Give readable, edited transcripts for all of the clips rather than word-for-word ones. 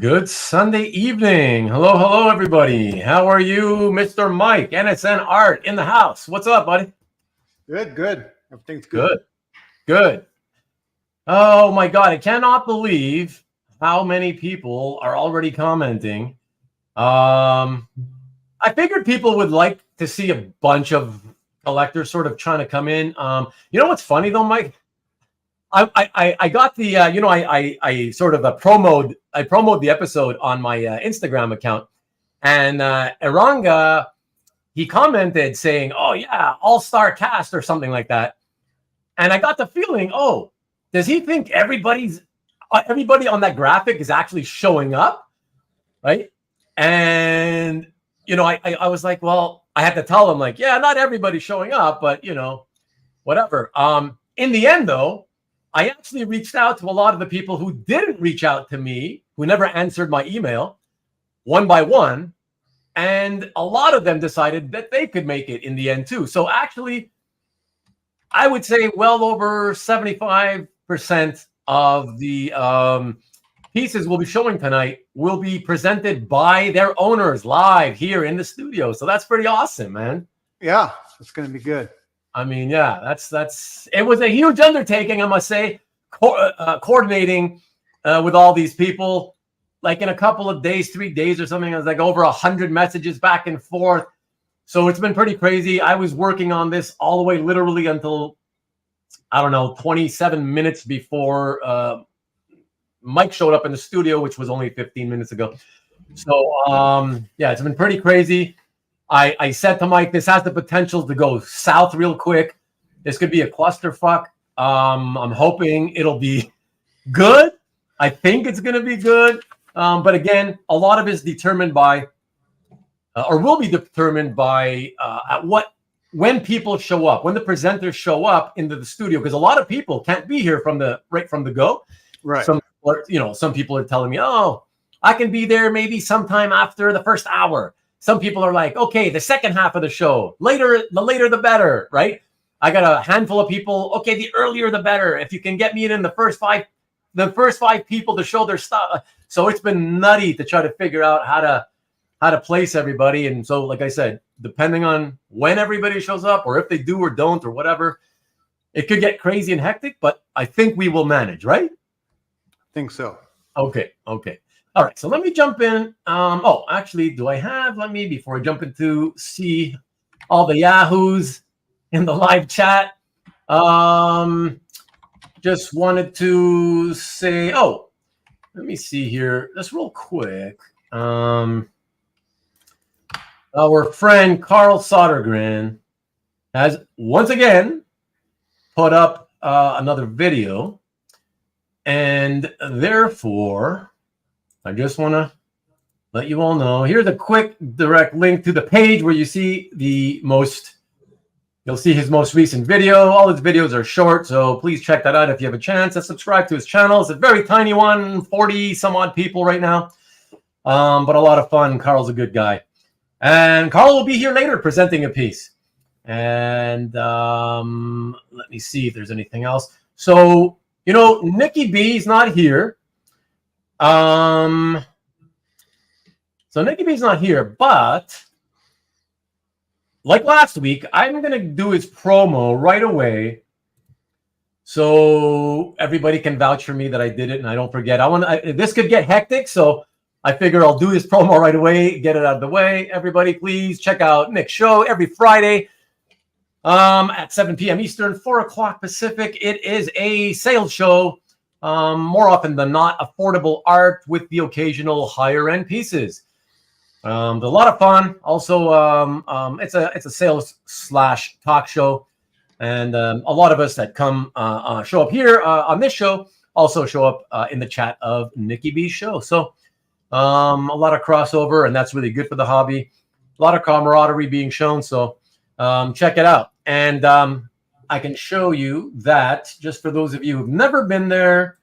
Good Sunday evening. Hello, everybody. How are you, Mr. Mike? NSNart in the house. What's up, buddy? Good. Everything's good. Good. Oh, my God. I cannot believe how many people are already commenting. I figured people would like to see a bunch of collectors sort of trying to come in. You know what's funny, though, Mike? I got the I sort of promoted the episode on my Instagram account, and Eranga, he commented saying, "Oh yeah, all-star cast" or something like that, and I got the feeling, oh, does he think everybody on that graphic is actually showing up, right? And I was like, well, I had to tell him, like, yeah, not everybody's showing up, but whatever. In the end, though, I actually reached out to a lot of the people who didn't reach out to me, who never answered my email, one by one. And a lot of them decided that they could make it in the end, too. So actually, I would say well over 75% of the pieces we'll be showing tonight will be presented by their owners live here in the studio. So that's pretty awesome, man. Yeah, it's going to be good. I mean, yeah, that's it was a huge undertaking, I must say, coordinating with all these people, like in a couple of days, 3 days or something. It was like over 100 messages back and forth. So it's been pretty crazy. I was working on this all the way literally until, 27 minutes before Mike showed up in the studio, which was only 15 minutes ago. So, yeah, it's been pretty crazy. I said to Mike, this has the potential to go south real quick. This could be a clusterfuck. I'm hoping it'll be good. I think it's going to be good. But again, a lot of it is determined by, or will be determined by when people show up, when the presenters show up into the studio, because a lot of people can't be here right from the go. Right. Some people are telling me, oh, I can be there maybe sometime after the first hour. Some people are like, okay, the second half of the show, the later the better, right? I got a handful of people. Okay, the earlier the better. If you can get me in the first five people to show their stuff. So it's been nutty to try to figure out how to place everybody. And so, like I said, depending on when everybody shows up, or if they do or don't or whatever, it could get crazy and hectic. But I think we will manage, right? I think so. Okay. All right, so let me jump in. Actually, before I jump into see all the yahoos in the live chat, just wanted to say, let me see here, just real quick. Our friend Carl Sodergren has once again put up another video, and therefore, I just want to let you all know. Here's a quick direct link to the page where you see you'll see his most recent video. All his videos are short, so please check that out if you have a chance. And subscribe to his channel. It's a very tiny one, 40 some odd people right now, but a lot of fun. Carl's a good guy. And Carl will be here later presenting a piece. And let me see if there's anything else. So, Nikki B is not here. So Nikki B's not here, but like last week, I'm going to do his promo right away so everybody can vouch for me that I did it and I don't forget. This could get hectic, so I figure I'll do his promo right away, get it out of the way. Everybody, please check out Nick's show every Friday at 7 p.m. Eastern, 4 o'clock Pacific. It is a sales show. More often than not, affordable art with the occasional higher end pieces. A lot of fun. Also, it's a sales / talk show, and a lot of us that come show up here on this show also show up in the chat of Nikki B's show. So a lot of crossover, and that's really good for the hobby. A lot of camaraderie being shown. So check it out. And I can show you that, just for those of you who've never been there,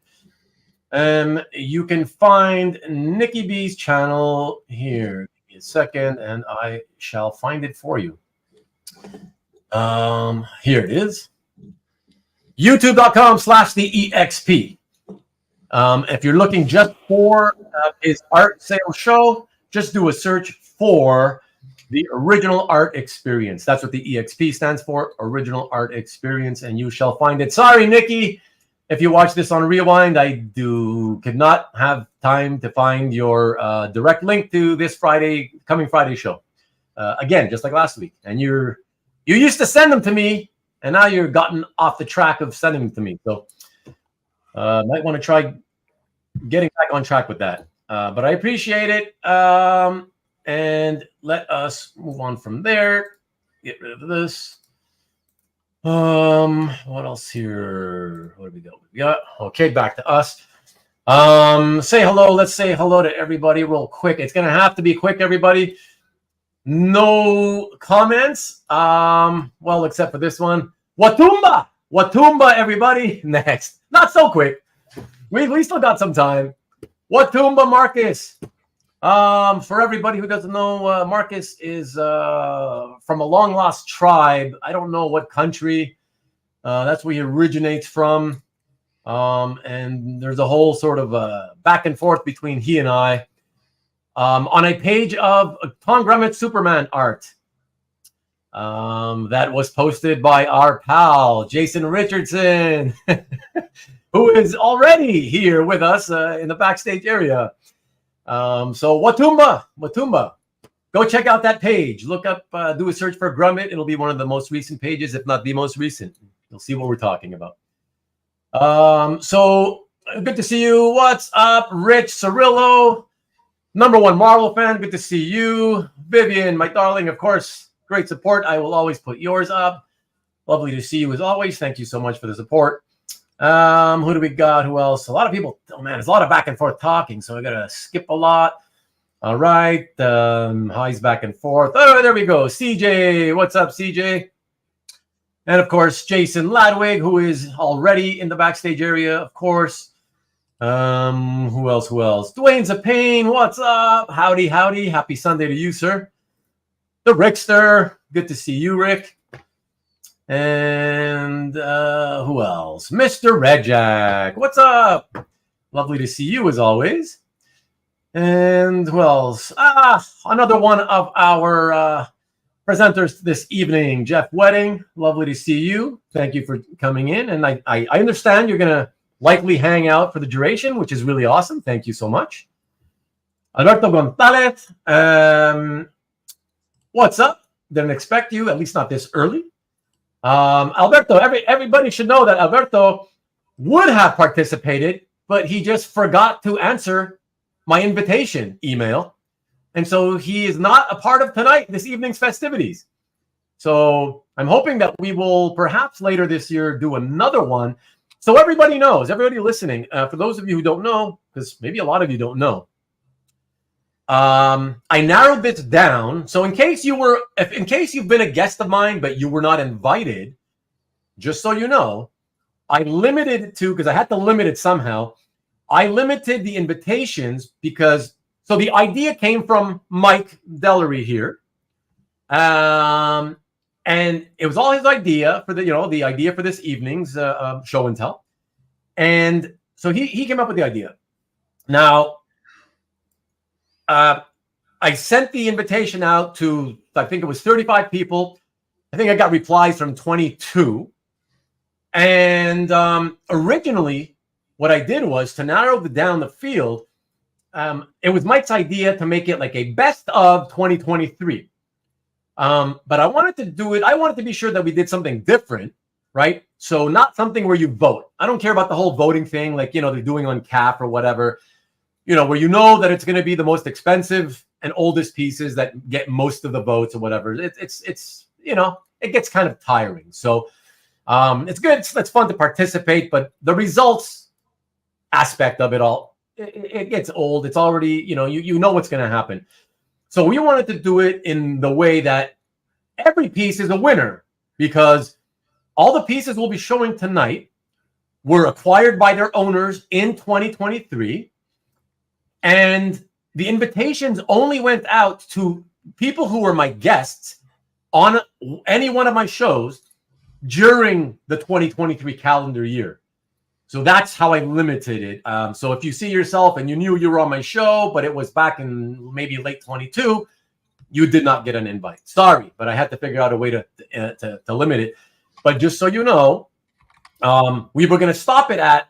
you can find Nikki B's channel here. Give me a second, and I shall find it for you. Here it is. YouTube.com/TheEXP. If you're looking just for his art sale show, just do a search for the Original Art Experience. That's what the EXP stands for, Original Art Experience, and you shall find it. Sorry, Nikki, if you watch this on Rewind, I could not have time to find your direct link to this coming Friday show. Again, just like last week. And you used to send them to me, and now you're gotten off the track of sending them to me. So might want to try getting back on track with that. But I appreciate it. And let us move on from there. Get rid of this. What else here? What do we got? We got okay, back to us. Say hello. Let's say hello to everybody real quick. It's gonna have to be quick, everybody. No comments. Well, except for this one. Watumba! Watumba, everybody. Next. Not so quick. We still got some time. Watumba Marcus. For everybody who doesn't know, Marcus is from a long lost tribe. I don't know what country. That's where he originates from. And there's a whole sort of back and forth between he and I on a page of Tom Grummett Superman art that was posted by our pal, Jason Richardson, who is already here with us in the backstage area. So Watumba, go check out that page. Look up, do a search for Grummett. It'll be one of the most recent pages, if not the most recent. You'll see what we're talking about. So good to see you. What's up, Rich Cirillo, #1 Marvel fan? Good to see you. Vivian, my darling, of course, great support. I will always put yours up. Lovely to see you as always. Thank you so much for the support. Who do we got? Who else? A lot of people. Oh man, there's a lot of back and forth talking, so I gotta skip a lot. All right. Hi's back and forth. Oh, there we go. CJ, what's up, CJ? And of course, Jason Ladwig, who is already in the backstage area, of course. Who else? Dwayne's a pain. What's up? Howdy. Happy Sunday to you, sir. The Rickster. Good to see you, Rick. And who else? Mr. Redjack. What's up? Lovely to see you as always. And who else? Another one of our presenters this evening, Jeff Wedding. Lovely to see you. Thank you for coming in. And I understand you're going to likely hang out for the duration, which is really awesome. Thank you so much. Alberto Gonzalez. What's up? Didn't expect you, at least not this early. Alberto, everybody should know that Alberto would have participated, but he just forgot to answer my invitation email. And so he is not a part of this evening's festivities. So I'm hoping that we will perhaps later this year do another one. So everybody knows, everybody listening, for those of you who don't know, because maybe a lot of you don't know, I narrowed this down. So in case you've been a guest of mine, but you were not invited, just so you know, I limited it to, because I had to limit it somehow. I limited the invitations so the idea came from Mike DeLeRee here. And it was all his idea for the idea for this evening's show and tell. And so he came up with the idea. Now, I sent the invitation out to, I think it was 35 people. I think I got replies from 22. And originally, what I did was to narrow down the field. It was Mike's idea to make it like a best of 2023. But I wanted to do it. I wanted to be sure that we did something different, right? So not something where you vote. I don't care about the whole voting thing, like, they're doing on CAF or whatever. Where that it's going to be the most expensive and oldest pieces that get most of the votes or whatever. It's it gets kind of tiring. So it's good. It's fun to participate, but the results aspect of it all, it gets old. It's already, you know what's going to happen. So we wanted to do it in the way that every piece is a winner, because all the pieces we'll be showing tonight were acquired by their owners in 2023. And the invitations only went out to people who were my guests on any one of my shows during the 2023 calendar year. So that's how I limited it. So if you see yourself and you knew you were on my show, but it was back in maybe late 22, you did not get an invite. Sorry, but I had to figure out a way to limit it. But just so you know, we were going to stop it at,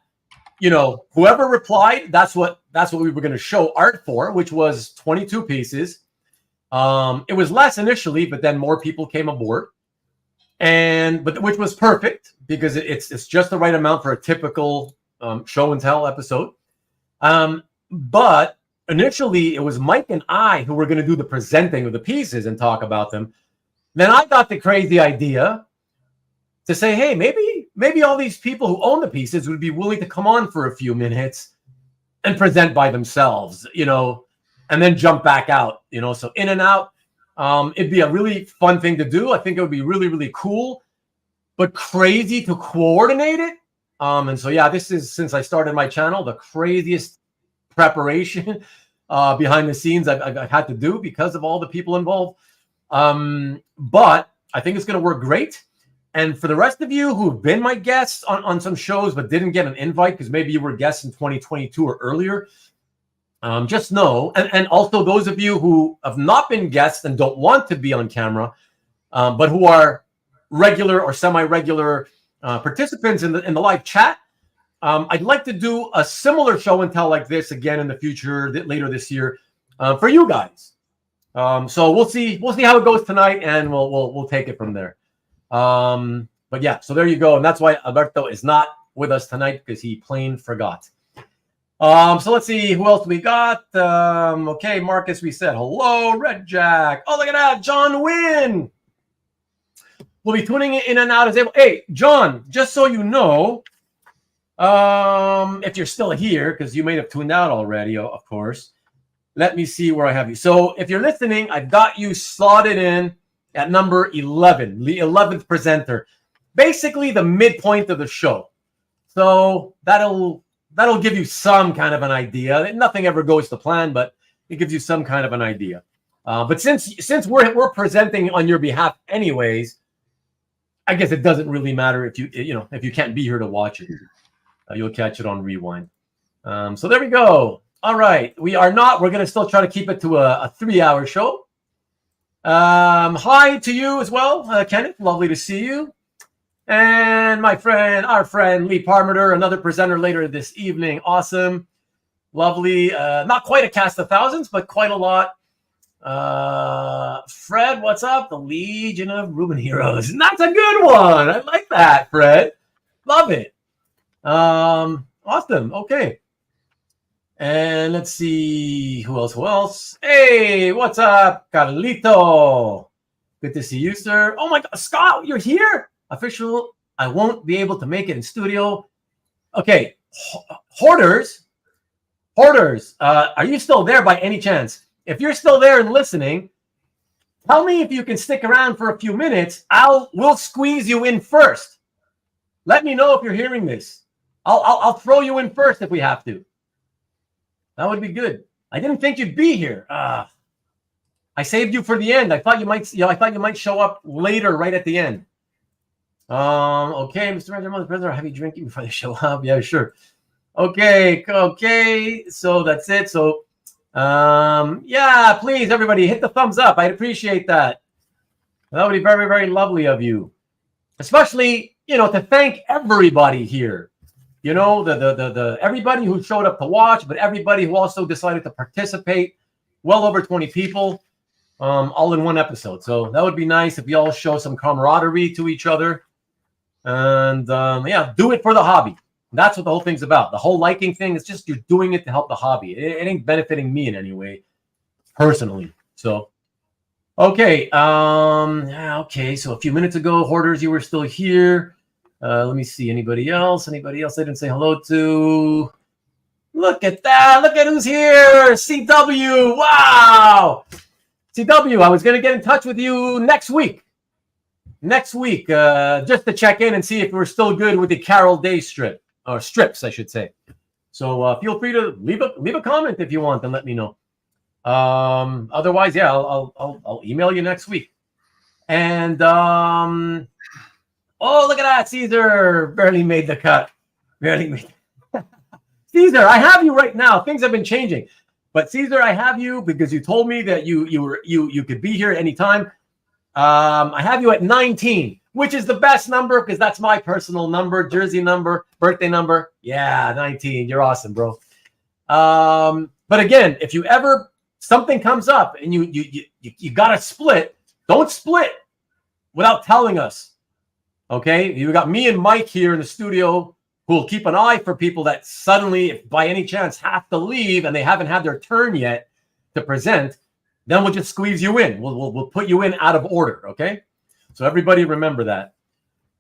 whoever replied, that's what we were going to show art for, which was 22 pieces. It was less initially, but then more people came aboard, which was perfect because it's just the right amount for a typical show and tell episode. But initially, it was Mike and I who were going to do the presenting of the pieces and talk about them. Then I got the crazy idea to say, hey, maybe all these people who own the pieces would be willing to come on for a few minutes and present by themselves, and then jump back out, so in and out. It'd be a really fun thing to do. I think it would be really, really cool, but crazy to coordinate it. And so, yeah, this is, since I started my channel, the craziest preparation behind the scenes I've had to do because of all the people involved. But I think it's going to work great. And for the rest of you who've been my guests on some shows but didn't get an invite because maybe you were guests in 2022 or earlier, just know, and also those of you who have not been guests and don't want to be on camera, but who are regular or semi-regular participants in the live chat, I'd like to do a similar show and tell like this again in the future, later this year, for you guys. So we'll see how it goes tonight, and we'll take it from there. But yeah, so there you go, and that's why Alberto is not with us tonight, because he plain forgot. So let's see who else we got. Okay, Marcus, we said hello. Red Jack. Oh, look at that, John Wynn. We'll be tuning in and out as able. Hey, John, just so you know, if you're still here, because you may have tuned out already, of course. Let me see where I have you. So if you're listening, I've got you slotted in at number 11, the 11th presenter, basically the midpoint of the show. So that'll give you some kind of an idea. Nothing ever goes to plan, but it gives you some kind of an idea. But since we're presenting on your behalf anyways, I guess it doesn't really matter if you can't be here to watch it. You'll catch it on rewind. So there we go. All right, we're going to still try to keep it to a 3-hour show. Hi to you as well, Kenneth. Lovely to see you. And our friend Lee Parmenter, another presenter later this evening. Awesome. Lovely. Not quite a cast of thousands, but quite a lot. Fred, what's up? The Legion of Ruben Heroes. And that's a good one. I like that, Fred. Love it. Awesome. Okay. And let's see who else. Hey, what's up, Carlito? Good to see you, sir. Oh my God, Scott, you're here. Official. I won't be able to make it in studio. Okay, hoarders. Are you still there by any chance? If you're still there and listening, tell me if you can stick around for a few minutes. We'll squeeze you in first. Let me know if you're hearing this. I'll throw you in first if we have to. That would be good. I didn't think you'd be here. I saved you for the end. I thought you might show up later, right at the end. Okay, Mr. President, are heavy drinking before they show up? Yeah, sure. Okay. So that's it. So, yeah, please, everybody, hit the thumbs up. I'd appreciate that. That would be very, very lovely of you. Especially, to thank everybody here. The everybody who showed up to watch, but everybody who also decided to participate. Well over 20 people, all in one episode. So that would be nice if we all show some camaraderie to each other. And yeah, do it for the hobby. That's what the whole thing's about. The whole liking thing is just you're doing it to help the hobby. It ain't benefiting me in any way, personally. So, okay. Okay. So a few minutes ago, Hoarders, you were still here. Let me see. Anybody else? I didn't say hello to. Look at that. Look at who's here. CW. Wow. CW, I was going to get in touch with you next week. Just to check in and see if we're still good with the Carol Day strip. Or strips, I should say. So feel free to leave a comment if you want and let me know. Otherwise, yeah, I'll email you next week. And oh, look at that, Caesar barely made the cut. Barely. Caesar, I have you right now. Things have been changing, but Caesar, I have you because you told me that you could be here at any time. I have you at 19, which is the best number because that's my personal number, jersey number, birthday number. Yeah, 19. You're awesome, bro. But again, if you ever something comes up and you gotta split, don't split without telling us. Okay, you got me and Mike here in the studio who will keep an eye for people that suddenly, if by any chance, have to leave and they haven't had their turn yet to present. Then we'll just squeeze you in. We'll put you in out of order. Okay, so everybody remember that.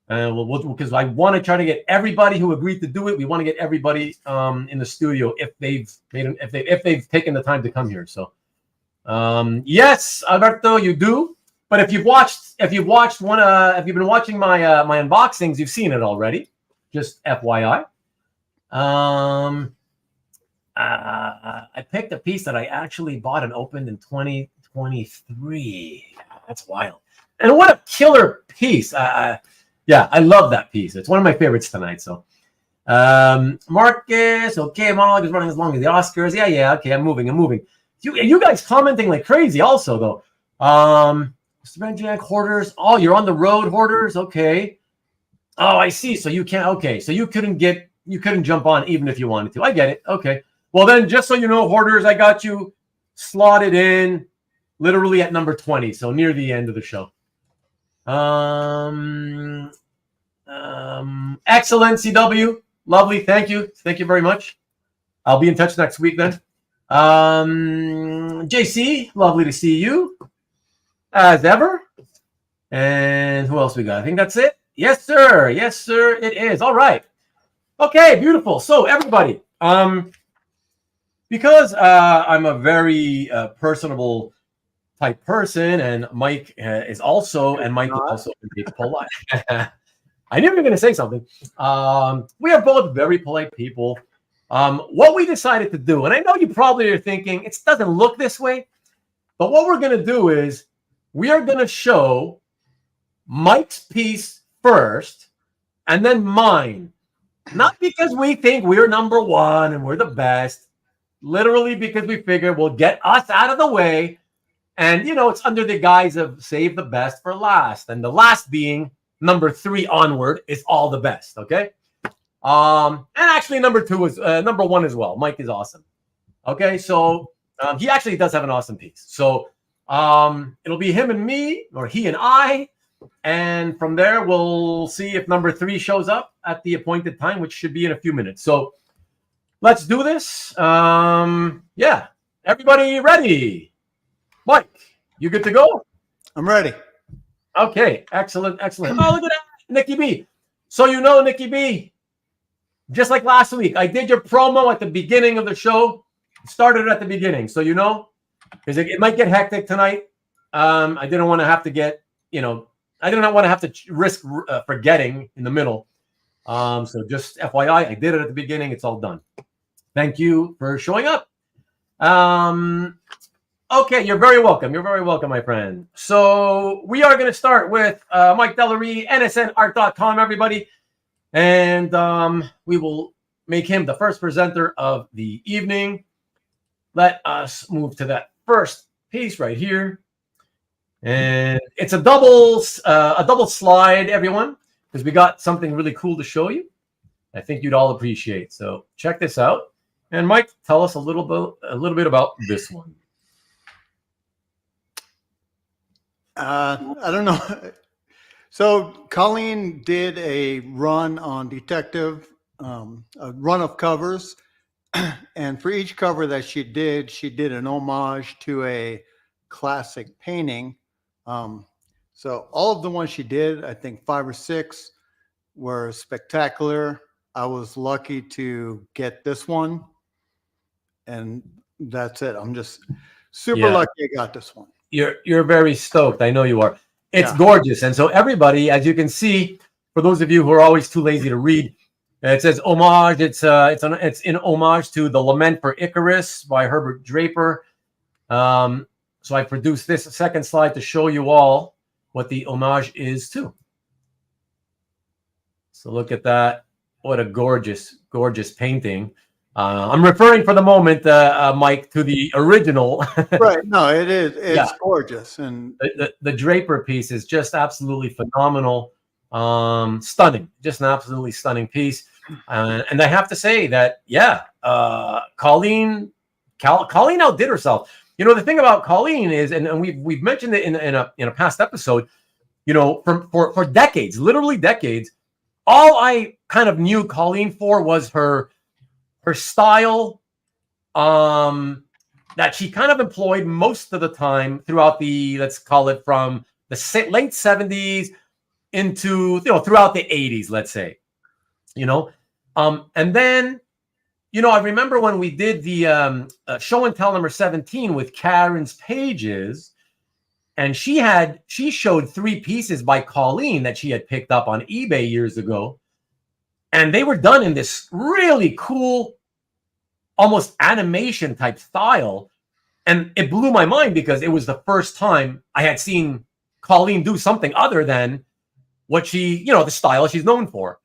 Because I want to try to get everybody who agreed to do it. We want to get everybody in the studio if they've taken the time to come here. So yes, Alberto, you do. But if you've been watching my my unboxings, you've seen it already. Just FYI. I picked a piece that I actually bought and opened in 2023. That's wild. And what a killer piece. Yeah, I love that piece. It's one of my favorites tonight. So Marcus, okay, monologue is running as long as the Oscars. Yeah, okay, I'm moving. You guys commenting like crazy also, though. Mr. Benjack, Hoarders. Oh, you're on the road, Hoarders. Okay. Oh, I see. So you can't. Okay, so you couldn't jump on even if you wanted to. I get it. Okay. Well, then, just so you know, Hoarders, I got you slotted in literally at number 20, so near the end of the show. Excellent, CW. Lovely. Thank you. Thank you very much. I'll be in touch next week then. JC, lovely to see you as ever. And who else we got? I think that's it. Yes, sir. Yes, sir. It is. All right. Okay, beautiful. So everybody, because I'm a very personable type person, and Mike is also, and Mike is also polite. I knew you were going to say something. We are both very polite people. What we decided to do, and I know you probably are thinking it doesn't look this way, but what we're going to do is we are going to show Mike's piece first, and then mine. Not because we think we're number one and we're the best, literally because we figure we'll get us out of the way. And, it's under the guise of save the best for last. And the last being number 3 onward is all the best. Okay. And actually number 2 is number 1 as well. Mike is awesome. Okay. So he actually does have an awesome piece. So it'll be him and me, or he and I. And from there, we'll see if number 3 shows up at the appointed time, which should be in a few minutes. So let's do this. Yeah. Everybody ready? Mike, you good to go? I'm ready. Okay. Excellent. Oh, look at that. Nikki B. So Nikki B, just like last week, I did your promo at the beginning of the show. Started at the beginning. So because it might get hectic tonight. I didn't want to have to get, I do not want to have to risk forgetting in the middle. So just FYI, I did it at the beginning. It's all done. Thank you for showing up. Okay, you're very welcome. You're very welcome, my friend. So we are going to start with Mike DeLeRee, NSNart.com, everybody. And we will make him the first presenter of the evening. Let us move to that first piece right here. And it's a double slide, everyone, because we got something really cool to show you. I think you'd all appreciate. So check this out. And Mike, tell us a little bit about this one. I don't know. So Colleen did a run on Detective, a run of covers. And for each cover that she did an homage to a classic painting. So all of the ones she did, I think 5 or 6, were spectacular. I was lucky to get this one, and that's it. I'm just super lucky I got this one. You're very stoked. I know you are. It's gorgeous. And so everybody, as you can see, for those of you who are always too lazy to read, it says homage. It's in homage to The Lament for Icarus by Herbert Draper. So I produced this second slide to show you all what the homage is to. So look at that. what a gorgeous, gorgeous painting. I'm referring for the moment, Mike, to the original. Right. No, it is. It's Yeah. gorgeous. And the Draper piece is just absolutely phenomenal. Stunning. Just an absolutely stunning piece. And I have to say that, yeah, Colleen outdid herself. You know, the thing about Colleen is, and we've mentioned it in a past episode, you know, for decades, literally decades, all I kind of knew Colleen for was her style, that she kind of employed most of the time throughout the, let's call it from the late 70s into, you know, throughout the 80s, let's say, you know. And then, you know, I remember when we did the show and tell number 17 with Karen's Pages, and she showed 3 pieces by Colleen that she had picked up on eBay years ago. And they were done in this really cool, almost animation type style. And it blew my mind because it was the first time I had seen Colleen do something other than what she, you know, the style she's known for.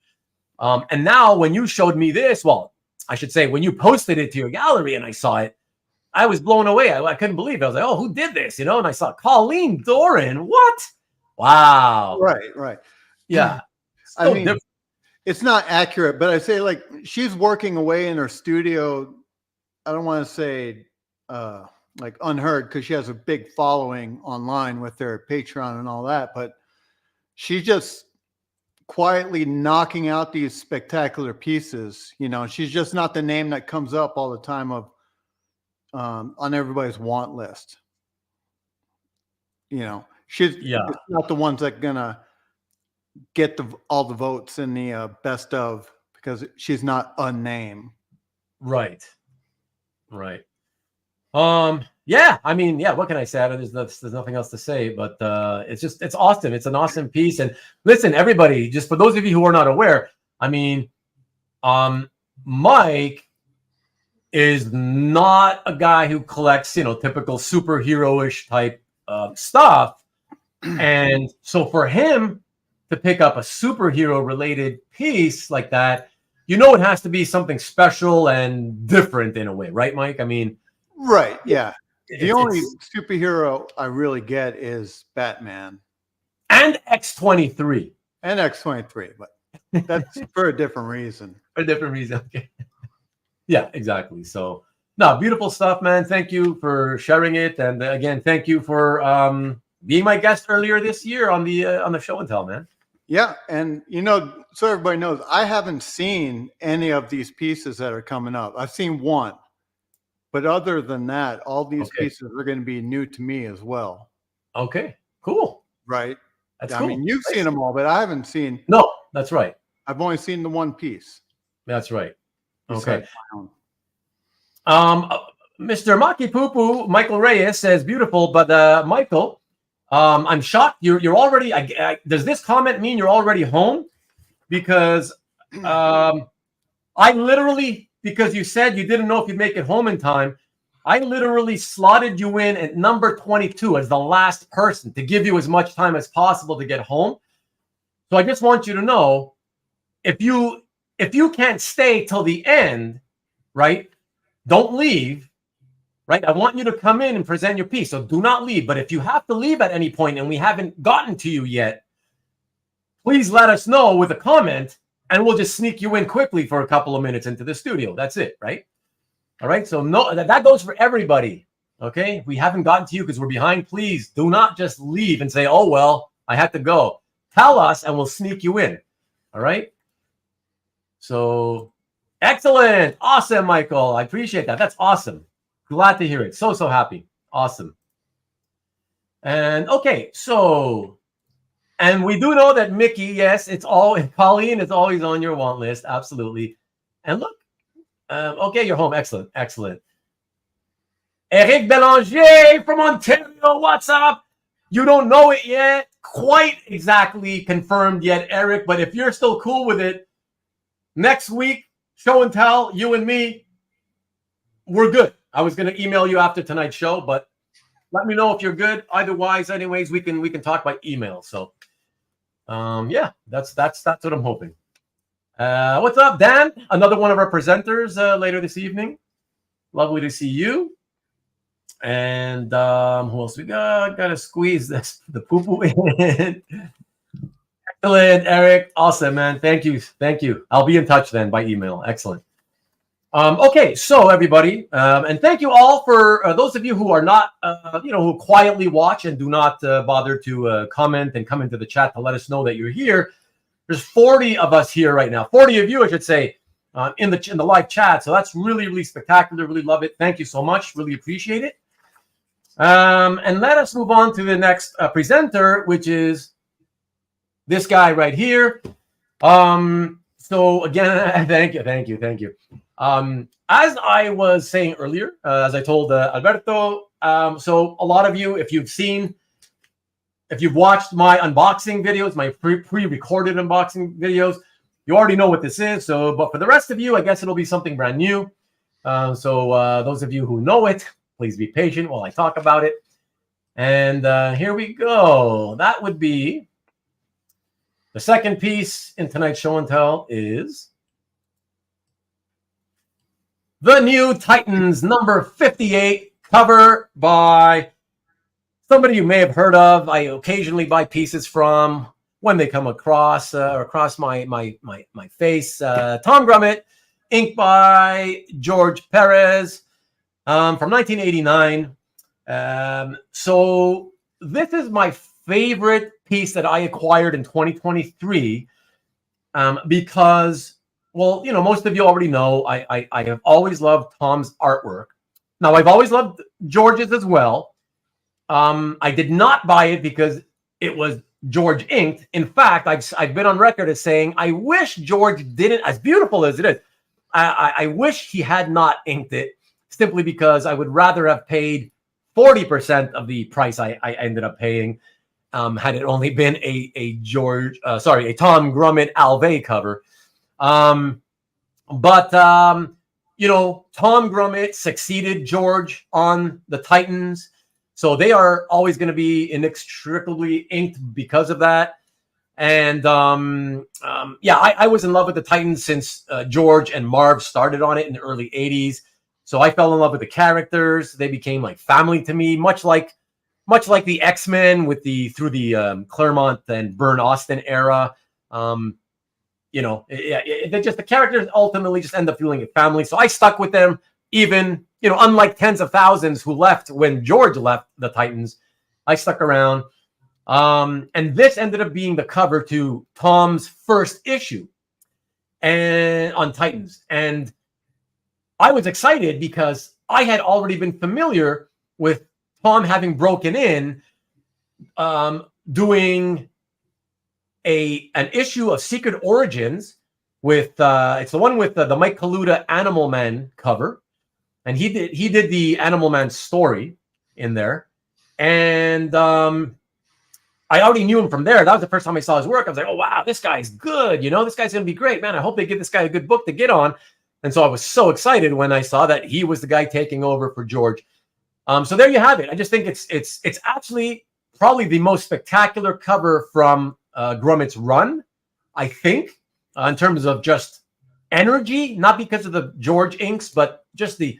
And now when you showed me this, well, I should say when you posted it to your gallery and I saw it, I was blown away. I couldn't believe it. I was like, oh, who did this? You know, and I saw Colleen Doran. What? Wow. right. Yeah. I mean, it's not accurate, but I say like she's working away in her studio. I don't want to say like unheard because she has a big following online with their Patreon and all that, but she's just quietly knocking out these spectacular pieces. You know, she's just not the name that comes up all the time of on everybody's want list. You know, it's not the ones that gonna get all the votes in the best of because she's not a name. Right. Yeah, I mean, yeah, what can I say? There's nothing else to say, but it's awesome. It's an awesome piece. And listen, everybody, just for those of you who are not aware, I mean, Mike is not a guy who collects, you know, typical superhero-ish type stuff. And so for him to pick up a superhero-related piece like that, you know, it has to be something special and different in a way, right, Mike? I mean, right, yeah. The only superhero I really get is Batman. And X-23. And X-23, but that's for a different reason. For a different reason, okay. Yeah, exactly. So, no, beautiful stuff, man. Thank you for sharing it. And again, thank you for being my guest earlier this year on the show and tell, man. Yeah, and you know, so everybody knows, I haven't seen any of these pieces that are coming up. I've seen one. But other than that, all these pieces are going to be new to me as well. Okay, cool. Right. That's I cool. mean, you've seen them all, but I haven't seen. No, that's right. I've only seen the one piece. That's right. Okay. Mr. Maki Poo Poo, Michael Reyes says beautiful, but Michael, I'm shocked. You're already. Does this comment mean you're already home? Because I literally. Because you said you didn't know if you'd make it home in time, I literally slotted you in at number 22 as the last person to give you as much time as possible to get home. So I just want you to know, if you can't stay till the end, right, don't leave, right? I want you to come in and present your piece, so do not leave. But if you have to leave at any point and we haven't gotten to you yet, please let us know with a comment. And we'll just sneak you in quickly for a couple of minutes into the studio. That's it, right? All right. So no, that goes for everybody. Okay. If we haven't gotten to you because we're behind, please do not just leave and say, oh, well, I had to go. Tell us and we'll sneak you in. All right. So excellent. Awesome, Michael. I appreciate that. That's awesome. Glad to hear it. So happy. Awesome. And okay. So. And we do know that Mickey, yes, Colleen is always on your want list. Absolutely. And look, okay, you're home. Excellent. Eric Belanger from Ontario. What's up? You don't know it yet. Quite exactly confirmed yet, Eric. But if you're still cool with it, next week, show and tell, you and me, we're good. I was going to email you after tonight's show, but let me know if you're good. Otherwise, anyways, we can talk by email. So. Yeah, that's what I'm hoping. What's up, Dan? Another one of our presenters later this evening. Lovely to see you. And who else we got? Gotta squeeze the poo-poo in. Excellent, Eric. Awesome, man. Thank you. Thank you. I'll be in touch then by email. Excellent. Okay, so everybody, and thank you all for those of you who are not, who quietly watch and do not bother to comment and come into the chat to let us know that you're here. There's 40 of us here right now. 40 of you, I should say, in the live chat. So that's really, really spectacular. Really love it. Thank you so much. Really appreciate it. And let us move on to the next presenter, which is this guy right here. So again, thank you. As I was saying earlier, as I told Alberto, so a lot of you, if you've watched my unboxing videos, my pre-recorded unboxing videos, you already know what this is. So, but for the rest of you, I guess it'll be something brand new. So those of you who know it, please be patient while I talk about it. And here we go. That would be the second piece in tonight's show and tell is the new Titans number 58 cover by somebody you may have heard of. I occasionally buy pieces from when they come across my face. Tom Grummett, inked by George Pérez from 1989. So this is my favorite piece that I acquired in 2023 because, well, most of you already know I have always loved Tom's artwork. Now, I've always loved George's as well. I did not buy it because it was George inked. In fact, I've been on record as saying I wish George didn't, as beautiful as it is, I wish he had not inked it, simply because I would rather have paid 40% of the price I ended up paying had it only been a Tom Grummett Alve cover. Tom Grummett succeeded George on the Titans. So they are always going to be inextricably inked because of that. And I was in love with the Titans since George and Marv started on it in the early 80s. So I fell in love with the characters. They became like family to me, much like the X-Men through the Claremont and Byrne Austin era. The characters ultimately just end up feeling like family. So I stuck with them, even, unlike tens of thousands who left when George left the Titans. I stuck around. And this ended up being the cover to Tom's first issue and on Titans. And I was excited because I had already been familiar with Tom having broken in, doing an issue of Secret Origins with it's the one with the Mike Kaluta Animal Man cover, and he did the Animal Man story in there, and I already knew him from there. That was the first time I saw his work. I was like, oh wow, this guy's good. This guy's gonna be great, man. I hope they give this guy a good book to get on. And so I was so excited when I saw that he was the guy taking over for George. So there you have it. I just think it's actually probably the most spectacular cover from Grummett's run, I think, in terms of just energy, not because of the George inks, but just the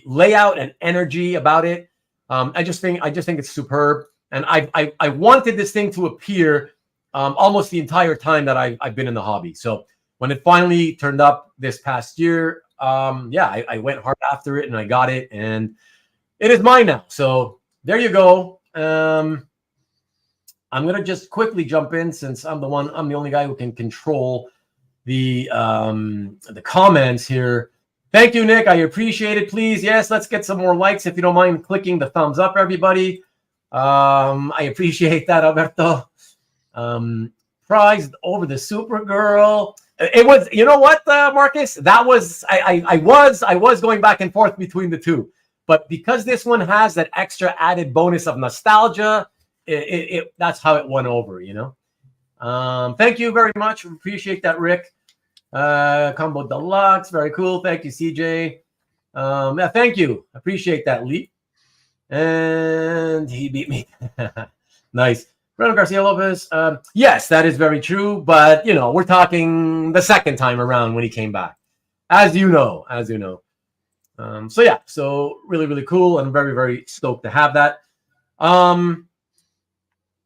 layout and energy about it. I just think it's superb, and I wanted this thing to appear almost the entire time that I've been in the hobby. So when it finally turned up this past year, I went hard after it and I got it, and it is mine now. So there you go. I'm gonna just quickly jump in since I'm the only guy who can control the comments here. Thank you, Nick. I appreciate it. Please, yes, let's get some more likes if you don't mind clicking the thumbs up, everybody. I appreciate that, Alberto. Prized over the Supergirl. It was, you know what, Marcus? That was I was going back and forth between the two, but because this one has that extra added bonus of nostalgia, that's how it won over, Thank you very much. Appreciate that, Rick. Combo Deluxe, very cool. Thank you, CJ. Thank you. Appreciate that, Lee. And he beat me. Nice. Fernando Garcia Lopez. Yes, that is very true. But, we're talking the second time around when he came back. As you know. So really, really cool. And I'm very, very stoked to have that.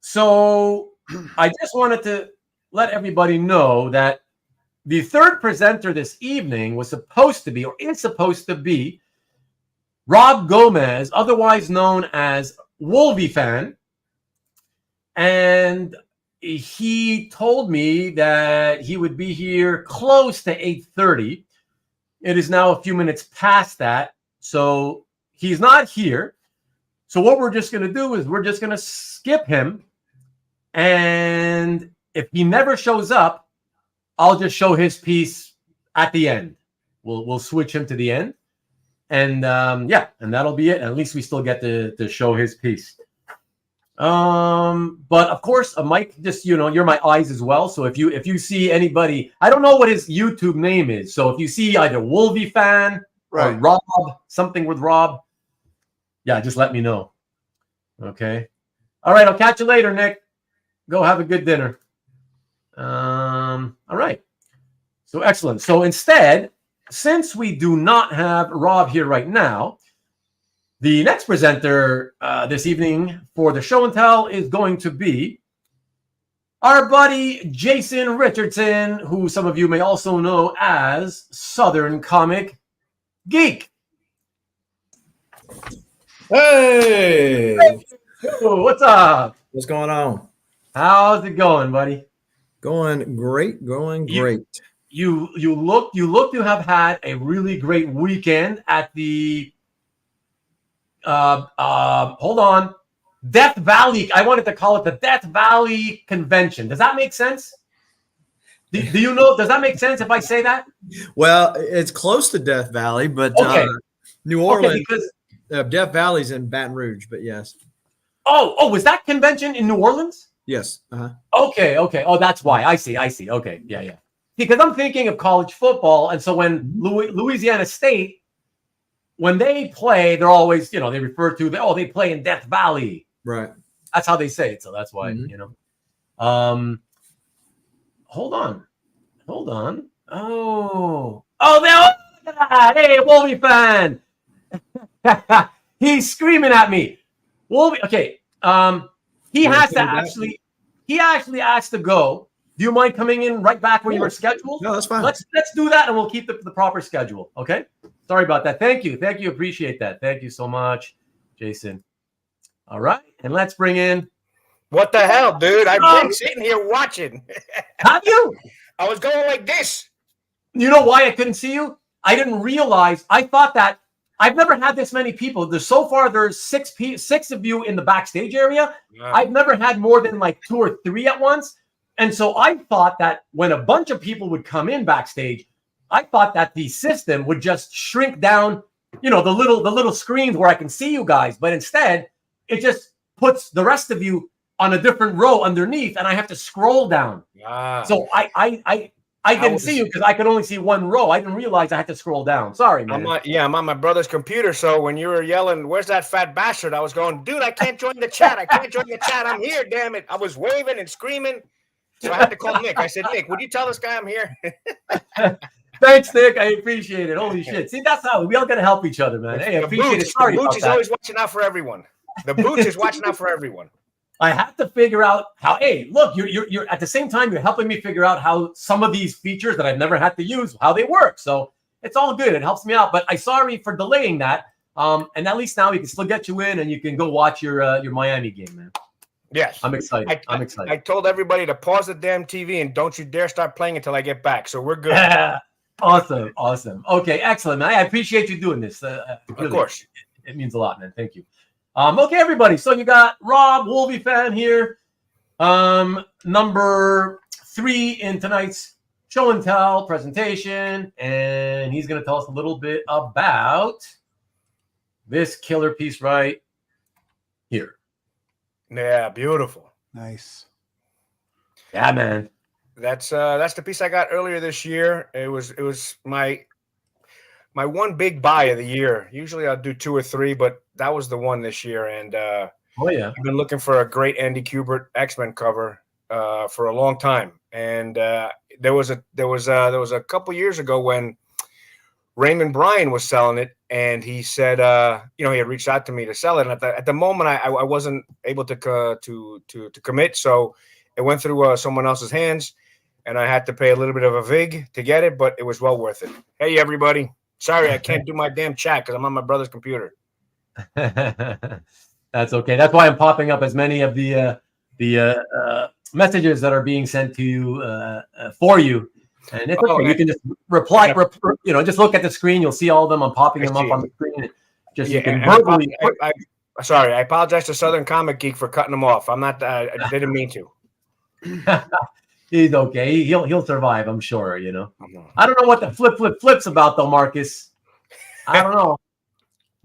So I just wanted to let everybody know that the third presenter this evening was supposed to be, or is supposed to be, Rob Gomez, otherwise known as Wolvie Fan. And he told me that he would be here close to 8:30. It is now a few minutes past that. So he's not here. So what we're just going to do is we're just going to skip him. And if he never shows up, I'll just show his piece at the end. We'll switch him to the end. And and that'll be it. At least we still get to show his piece. But of course, Mike, just you're my eyes as well. So if you see anybody, I don't know what his YouTube name is. So if you see either Wolvie Fan or Rob, something with Rob, just let me know. Okay. All right, I'll catch you later, Nick. Go have a good dinner. All right. So excellent. So instead, since we do not have Rob here right now, the next presenter this evening for the show and tell is going to be our buddy Jason Richardson, who some of you may also know as Southern Comic Geek. Hey! Oh, what's up? What's going on? How's it going, buddy? Going great. You look to have had a really great weekend at the hold on, Death Valley. I wanted to call it the Death Valley Convention. Does that make sense? Do you know? Does that make sense if I say that? Well, it's close to Death Valley, but New Orleans. Death Valley's in Baton Rouge, but yes. Oh, was that convention in New Orleans? Yes. Uh-huh. Okay. Oh, that's why. I see. Okay. Yeah. Because I'm thinking of college football, and so when Louisiana State, when they play, they're always, they refer to they play in Death Valley. Right. That's how they say it. So that's why, Hold on. Oh, hey, Wolvie Fan. He's screaming at me. Wolvie. Okay. He actually asked to go. Do you mind coming in right back where you were scheduled? No, that's fine. Let's do that, and we'll keep the proper schedule. Okay. Sorry about that. Thank you. Appreciate that. Thank you so much, Jason. All right, and let's bring in. What the hell, dude? I've been sitting here watching. Have you? I was going like this. You know why I couldn't see you? I didn't realize. I thought that I've never had this many people. There's six of you in the backstage area. Yeah. I've never had more than like 2 or 3 at once. And so I thought that when a bunch of people would come in backstage, I thought that the system would just shrink down, the little screens where I can see you guys. But instead, it just puts the rest of you on a different row underneath, and I have to scroll down. Ah. So I didn't see you because I could only see one row. I didn't realize I had to scroll down. Sorry, man. I'm on my brother's computer. So when you were yelling, "Where's that fat bastard?" I was going, "Dude, I can't join the chat. I'm here, damn it." I was waving and screaming. So I had to call Nick. I said, "Nick, would you tell this guy I'm here?" Thanks, Nick. I appreciate it. Holy shit. See, that's how we all got to help each other, man. Hey, I appreciate it. Sorry the about Boots is that. always watching out for everyone. The Boots is watching out for everyone. I have to figure out how. Hey, look, you're at the same time you're helping me figure out how some of these features that I've never had to use, how they work. So it's all good. It helps me out. But I'm sorry for delaying that. And at least now we can still get you in, and you can go watch your Miami game, man. Yes, I'm excited. I'm excited. I told everybody to pause the damn TV and don't you dare start playing until I get back. So we're good. Awesome. Okay, excellent, man. I appreciate you doing this. Really, of course, it means a lot, man. Thank you. Okay, everybody. So you got Rob Wolvie Fan here, number 3 in tonight's show and tell presentation, and he's going to tell us a little bit about this killer piece right here. Yeah, beautiful. Nice. Yeah, man. That's the piece I got earlier this year. It was my one big buy of the year. Usually I'll do 2 or 3, but that was the one this year. And Oh yeah. I've been looking for a great Andy Kubert X-Men cover for a long time, and there was a couple years ago when Raymond Bryan was selling it, and he said, he had reached out to me to sell it. And at the moment, I wasn't able to commit, so it went through someone else's hands, and I had to pay a little bit of a vig to get it, but it was well worth it. Hey, everybody! Sorry, I can't do my damn chat because I'm on my brother's computer. That's okay. That's why I'm popping up as many of the messages that are being sent to you for you. And it's okay. You can just reply, just look at the screen. You'll see all of them. I'm popping them up on the screen. You can verbally. Sorry, I apologize to Southern Comic Geek for cutting them off. I'm not. I didn't mean to. He's okay. He'll survive. I'm sure. I don't know what the flip's about though, Marcus. I don't know.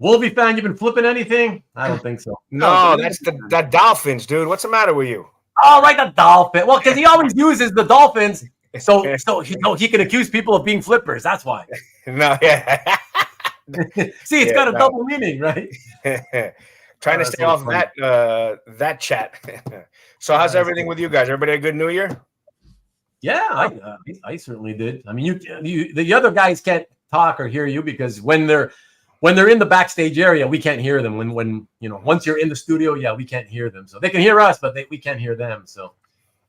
Wolvie fan, you been flipping anything? I don't think so. No, that's the Dolphins, dude. What's the matter with you? Oh, right, the Dolphin. Well, because he always uses the Dolphins. So he can accuse people of being flippers. That's why. No, yeah. See, it's got a double meaning, right? Trying to stay off that chat. So, how's everything with you guys? Everybody had a good New Year? Yeah, I certainly did. I mean, the other guys can't talk or hear you because when they're in the backstage area, we can't hear them. When once you're in the studio, we can't hear them. So they can hear us, but we can't hear them. So.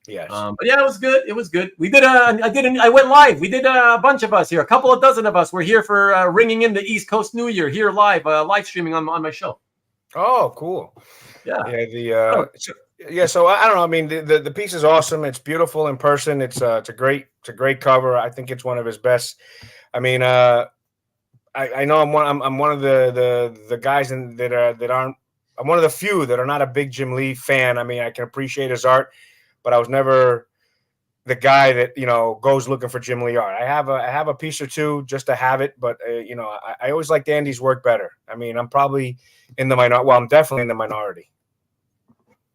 Yes. But yeah, it was good. It was good. We did. I went live. We did a bunch of us here. A couple of dozen of us were here for ringing in the East Coast New Year here live streaming on my show. Oh, cool. Yeah. Yeah. So I don't know. I mean, the piece is awesome. It's beautiful in person. It's a great cover. I think it's one of his best. I mean, I know I'm one of the guys that aren't. I'm one of the few that are not a big Jim Lee fan. I mean, I can appreciate his art. But I was never the guy that goes looking for Jim Lee art. I have a piece or two just to have it, but I always liked Andy's work better. I mean, I'm probably in the minority. Well, I'm definitely in the minority.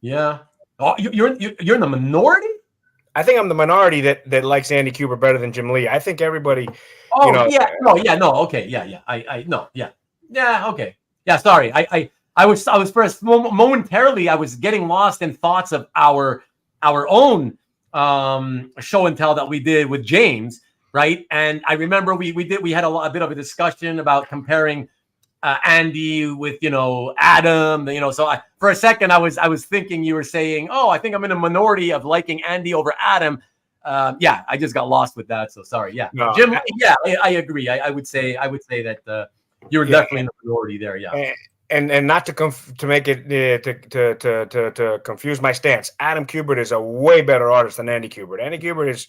Yeah. Oh, you're in the minority? I think I'm the minority that likes Andy Kubert better than Jim Lee. I think everybody. Oh yeah. No. Yeah. No. Okay. Yeah. I no. Yeah. Yeah. Okay. Yeah. Sorry. I was first momentarily. I was getting lost in thoughts of our own show and tell that we did with James, right? And I remember we had a bit of a discussion about comparing Andy with Adam, So for a second I was thinking you were saying, oh, I think I'm in a minority of liking Andy over Adam. I just got lost with that. So sorry. Yeah, no, Jim. I agree. I would say that you were definitely in the minority there. Yeah. And not to make it to confuse my stance, Adam Kubert is a way better artist than Andy Kubert. Andy Kubert is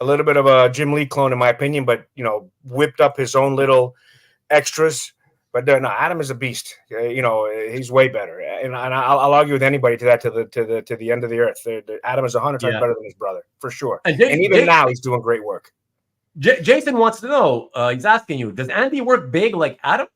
a little bit of a Jim Lee clone, in my opinion, but whipped up his own little extras. But no, Adam is a beast. He's way better, and I'll argue with anybody to the end of the earth. Adam is 100 times better than his brother, for sure. And even now, he's doing great work. Jason wants to know. He's asking you: does Andy work big like Adam?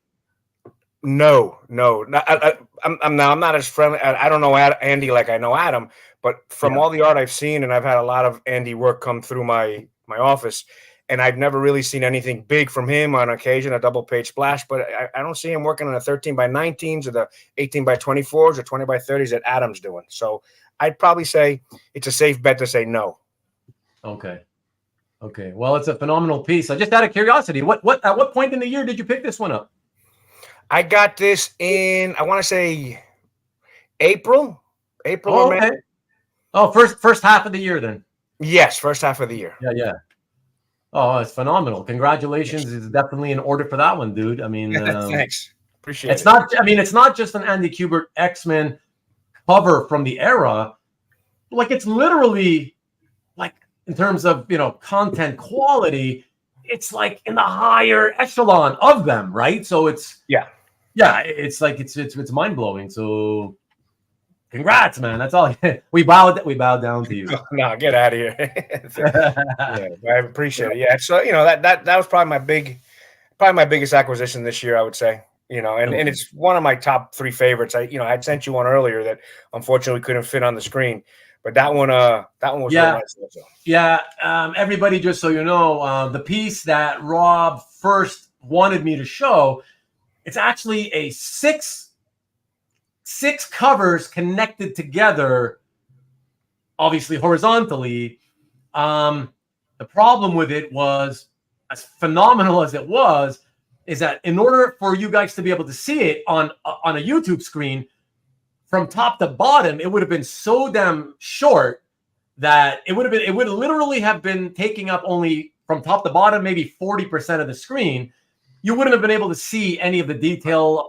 No. I'm not as friendly. I don't know Andy like I know Adam, but from all the art I've seen, and I've had a lot of Andy work come through my office, and I've never really seen anything big from him. On occasion, a double page splash, but I don't see him working on the 13 by 19s or the 18 by 24s or 20 by 30s that Adam's doing. So I'd probably say it's a safe bet to say no. Okay. Well, it's a phenomenal piece. So just out of curiosity, at what point in the year did you pick this one up? I got this in, I want to say April or May. Oh, first half of the year then. Yes, first half of the year. Yeah. Oh, it's phenomenal. Congratulations. It's definitely in order for that one, dude. I mean, thanks. Appreciate it. It's not just an Andy Kubert X-Men cover from the era. Like it's literally like in terms of, content quality, it's like in the higher echelon of them, right? So it's it's like it's mind blowing. So, congrats, man! That's all. We bow down to you. No, get out of here. I appreciate it. Yeah, so that was probably my biggest acquisition this year, I would say. And it's one of my top 3 favorites. I'd sent you one earlier that unfortunately couldn't fit on the screen. But that one was really nice also. Yeah. Everybody, just so you know, the piece that Rob first wanted me to show, it's actually a 6 6 covers connected together, obviously horizontally. The problem with it was, as phenomenal as it was, is that in order for you guys to be able to see it on a YouTube screen from top to bottom, it would have been so damn short that it would literally have been taking up only from top to bottom, maybe 40% of the screen. You wouldn't have been able to see any of the detail.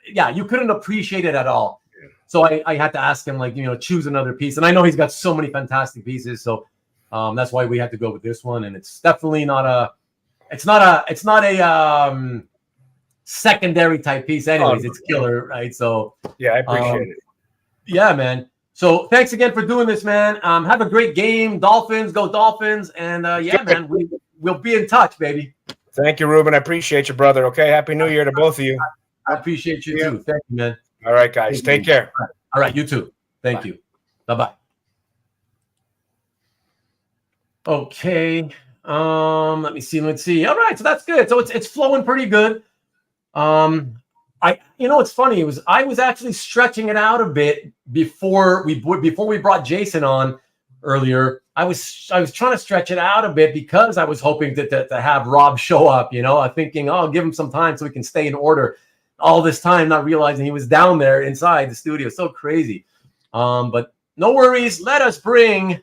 You couldn't appreciate it at all. So I had to ask him, like, choose another piece. And I know he's got so many fantastic pieces. So that's why we had to go with this one. And it's definitely not a secondary type piece anyways. It's killer, right? So yeah, I appreciate it. Yeah, man. So thanks again for doing this, man. Have a great game. Dolphins, go Dolphins. And man, we'll be in touch, baby. Thank you, Ruben. I appreciate you, brother. Okay, Happy New Year to both of you. I appreciate you too. Thank you, man. All right, guys. Take care. All right, you too. Thank you. Bye-bye. Okay. Let me see. Let's see. All right, so that's good. So it's flowing pretty good. It's funny. I was actually stretching it out a bit before we brought Jason on earlier. I was trying to stretch it out a bit because I was hoping to have Rob show up. I'm thinking, I'll give him some time so we can stay in order. All this time, not realizing he was down there inside the studio. So crazy. But no worries. Let us bring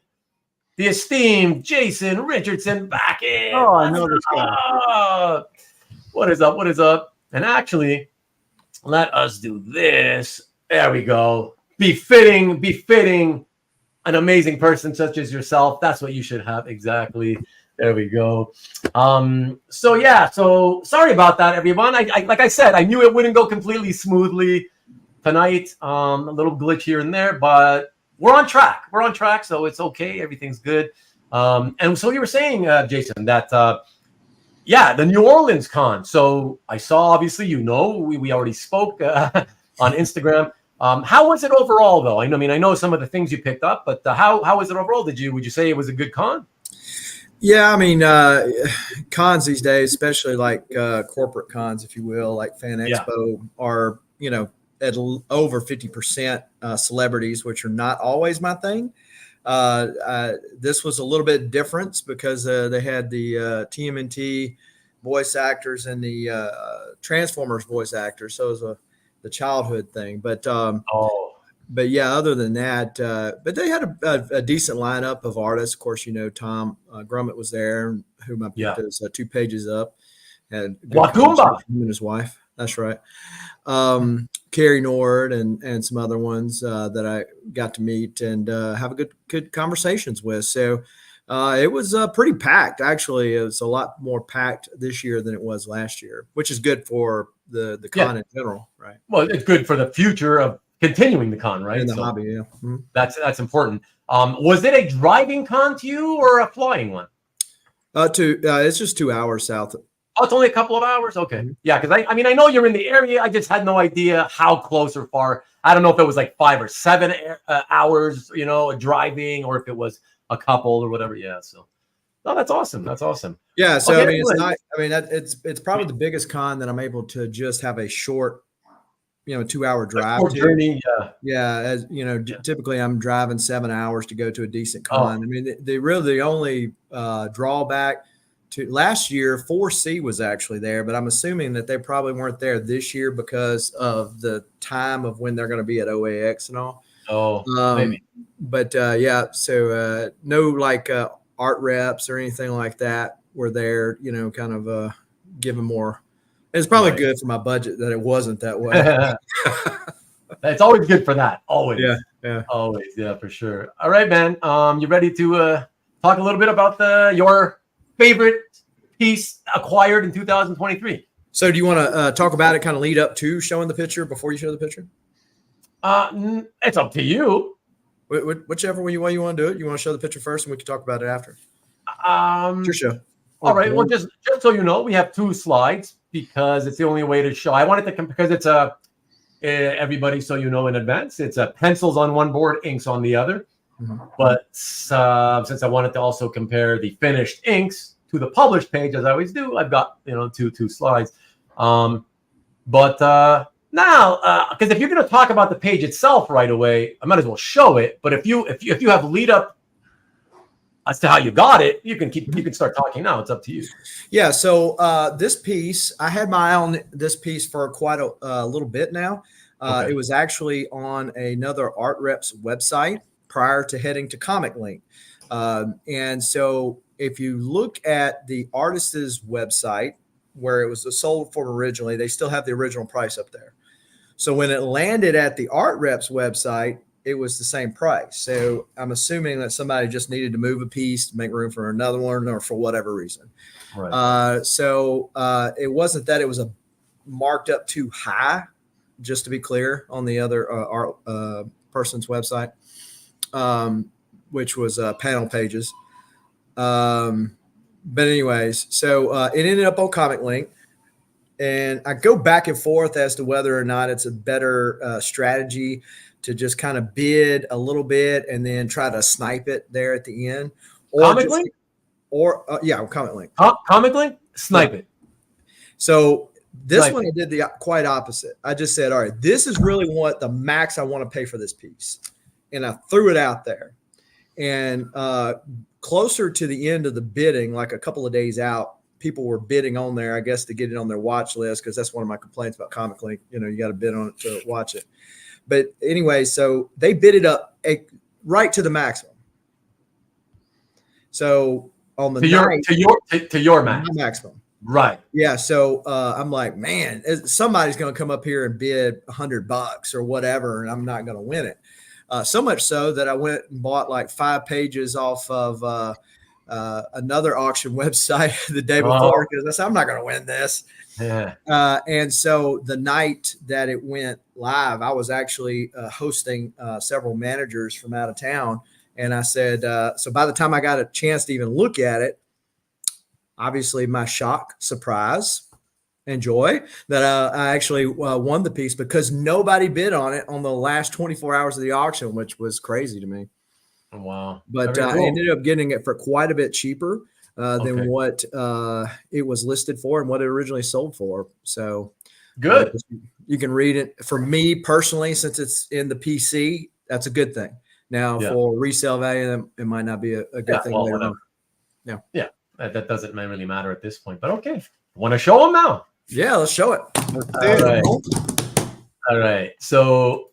the esteemed Jason Richardson back in. Oh, I know this guy. What is up? What is up? And actually, let us do this. There we go. Befitting an amazing person such as yourself. That's what you should have. Exactly. There we go. So sorry about that, everyone. I like I said, I knew it wouldn't go completely smoothly tonight. A little glitch here and there, but we're on track. So it's okay. Everything's good. And so you were saying, Jason, that the New Orleans con. So I saw, obviously, we already spoke on Instagram. How was it overall, though? I know some of the things you picked up, but how was it overall? Would you say it was a good con? Yeah, cons these days, especially like corporate cons, if you will, like Fan Expo, are at over 50% celebrities, which are not always my thing. This was a little bit different because they had the TMNT voice actors and the Transformers voice actors, so it was the childhood thing. But other than that, but they had a decent lineup of artists. Of course, Tom Grummett was there, whom I put those 2 pages up. And Wakumba and his wife. That's right. Carrie Nord and some other ones that I got to meet and have a good conversations with. So it was pretty packed. Actually, it was a lot more packed this year than it was last year, which is good for the con in general, right? Well, it's good for the future of continuing the con, right? In the hobby, yeah. Mm-hmm. That's important. Was it a driving con to you or a flying one? It's just 2 hours south. Oh, it's only a couple of hours? Okay. Yeah, because I know you're in the area. I just had no idea how close or far. I don't know if it was like 5 or 7 hours, driving, or if it was a couple or whatever. Yeah. So, that's awesome. That's awesome. Yeah. So, okay, it's not, it's probably the biggest con that I'm able to just have a short, 2-hour drive to. Journey, as typically I'm driving 7 hours to go to a decent con. The only drawback to last year, 4C was actually there, but I'm assuming that they probably weren't there this year because of the time of when they're going to be at OAX and all. Maybe. But so no like art reps or anything like that were there, kind of giving more. It's probably good for my budget that it wasn't that way. It's always good for that. Always. Yeah. Always. Yeah, for sure. All right, man. You ready to talk a little bit about your favorite piece acquired in 2023? So do you want to talk about it, kind of lead up to showing the picture before you show the picture? It's up to you. Whichever way you want to do it. You want to show the picture first and we can talk about it after? It's your show. All right. Well, just so you know, we have 2 slides because it's the only way to show. I wanted to because it's everybody, so you know in advance, it's pencils on one board, inks on the other. Mm-hmm. But since I wanted to also compare the finished inks to the published page, as I always do, I've got two slides. But Now, because if you're going to talk about the page itself right away, I might as well show it. But if you have lead up as to how you got it, you can start talking now. It's up to you. Yeah. So this piece, I had my eye on this piece for quite a little bit now. Okay. It was actually on another Art Rep's website prior to heading to Comic Link. And so if you look at the artist's website where it was sold for originally, they still have the original price up there. So when it landed at the Art Rep's website, it was the same price. So I'm assuming that somebody just needed to move a piece to make room for another one or for whatever reason. Right. So it wasn't that it was marked up too high, just to be clear, on the other person's website, which was panel pages. But anyways, so it ended up on Comic Link. And I go back and forth as to whether or not it's a better strategy to just kind of bid a little bit and then try to snipe it there at the end. Or Comic Link? Or, Comic Link. Comic Link? Snipe it. So this one I did the quite opposite. I just said, all right, this is really what the max I want to pay for this piece. And I threw it out there. And closer to the end of the bidding, like a couple of days out, people were bidding on there, I guess, to get it on their watch list, because that's one of my complaints about Comic Link. You got to bid on it to watch it. But anyway, so they bid it up right to the maximum. So on the to your maximum. Right. Yeah. So I'm like, man, somebody's going to come up here and bid $100 or whatever, and I'm not going to win it. So much so that I went and bought like 5 pages off of another auction website the day before, because I said, I'm not going to win this. Yeah. And so the night that it went live, I was actually hosting several managers from out of town. And I said, so by the time I got a chance to even look at it, obviously my shock, surprise, and joy that I actually won the piece, because nobody bid on it on the last 24 hours of the auction, which was crazy to me. Wow. But I ended up getting it for quite a bit cheaper than what it was listed for and what it originally sold for. So good. You can read it. For me personally, since it's in the PC, that's a good thing. Now for resale value, it might not be a good thing. Well, yeah. That doesn't really matter at this point, but okay. Want to show them now? Yeah, let's show it. All right. So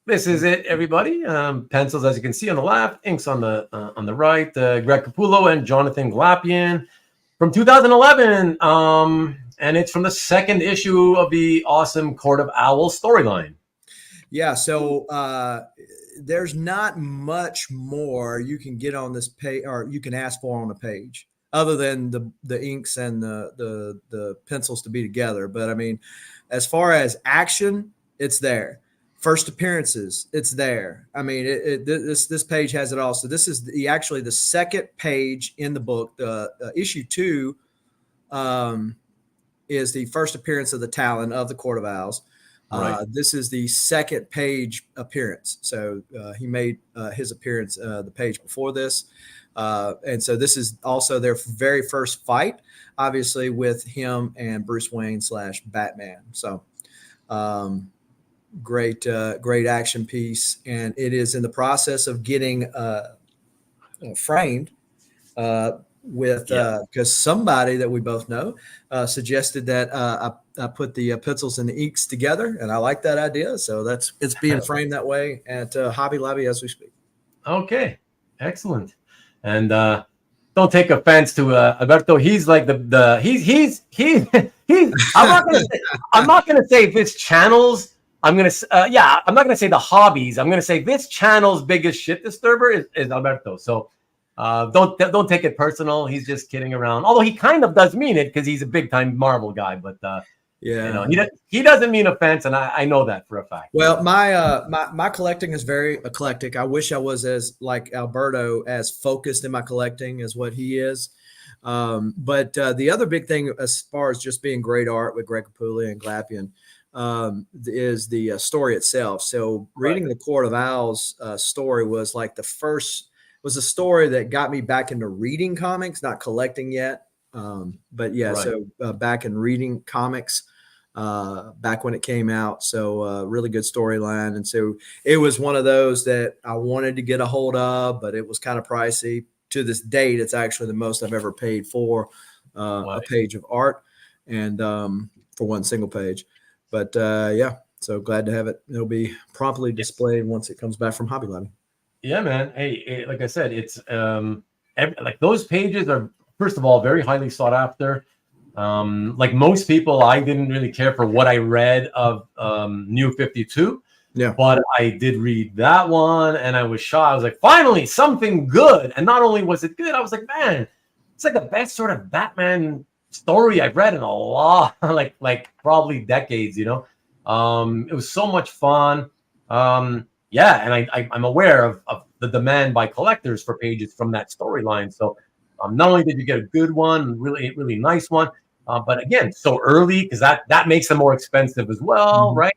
this is it, everybody. Pencils, as you can see on the left, inks on the right. Greg Capullo and Jonathan Glapion from 2011, and it's from the second issue of the awesome Court of Owls storyline. Yeah. So there's not much more you can get on this page, or you can ask for on the page, other than the inks and the pencils to be together. But I mean, as far as action, it's there. First appearances, it's there. I mean, this page has it all. So this is actually the second page in the book. Issue 2 is the first appearance of the Talon of the Court of Owls. Right. This is the second page appearance. So he made his appearance the page before this. And so this is also their very first fight, obviously, with him and Bruce Wayne / Batman. So great action piece. And it is in the process of getting framed with because somebody that we both know suggested that I put the pencils and the inks together, and I like that idea. So it's being framed that way at Hobby Lobby as we speak. Okay, excellent. And don't take offense to Alberto. He's like he's I'm not gonna say this channel's. I'm not gonna say the hobbies. I'm gonna say this channel's biggest shit disturber is Alberto. So don't take it personal. He's just kidding around. Although he kind of does mean it, because he's a big time Marvel guy. But he doesn't mean offense, and I know that for a fact. Well, my collecting is very eclectic. I wish I was as like Alberto, as focused in my collecting as what he is. But the other big thing, as far as just being great art with Greg Capullo and Glapion, is the story itself. So reading the Court of Owls story was like was a story that got me back into reading comics, not collecting yet. So back in reading comics, back when it came out. So really good storyline. And so it was one of those that I wanted to get a hold of, but it was kind of pricey. To this date, it's actually the most I've ever paid for a page of art, and for one single page. But yeah, so glad to have it. It'll be promptly displayed once it comes back from Hobby Lobby. Yeah, man. Hey, like I said, it's like those pages are, first of all, very highly sought after. Like most people, I didn't really care for what I read of New 52. Yeah, but I did read that one, and I was shocked. I was like, finally, something good. And not only was it good, I was like, man, it's like the best sort of Batman story I've read in a lot, like probably decades. You know, it was so much fun. Yeah, and I'm aware of the demand by collectors for pages from that storyline. So not only did you get a good one, really nice one, but again, so early, because that makes them more expensive as well, right?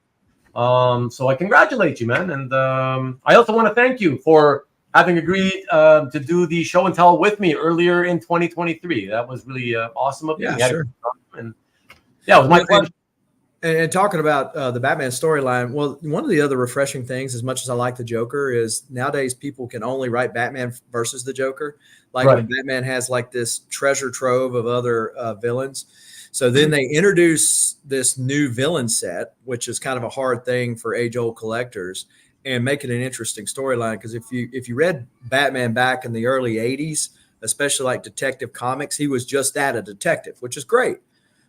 So I congratulate you, man. And I also want to thank you for having agreed to do the show and tell with me earlier in 2023. That was really awesome of you. Yeah, sure. And yeah, it was my pleasure. And talking about the Batman storyline, well, one of the other refreshing things, as much as I like the Joker, is nowadays people can only write Batman versus the Joker. Like when Batman has like this treasure trove of other villains. So then they introduce this new villain set, which is kind of a hard thing for age-old collectors, and make it an interesting storyline. Because if you read Batman back in the early 80s, especially like Detective Comics, he was just that, a detective, which is great.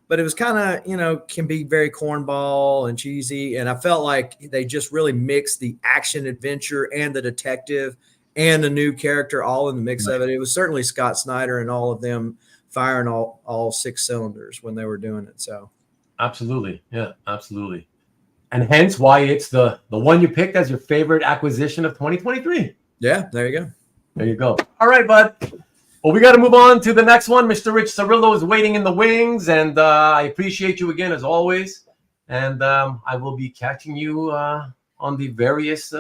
But it was kind of, can be very cornball and cheesy. And I felt like they just really mixed the action adventure and the detective and a new character all in the mix of it. It was certainly Scott Snyder and all of them firing all 6 cylinders when they were doing it. So absolutely. Yeah, absolutely. And hence why it's the one you picked as your favorite acquisition of 2023. Yeah, there you go. There you go. All right, bud. Well, we got to move on to the next one. Mr. Rich Cirillo is waiting in the wings, and I appreciate you again as always. And I will be catching you on the various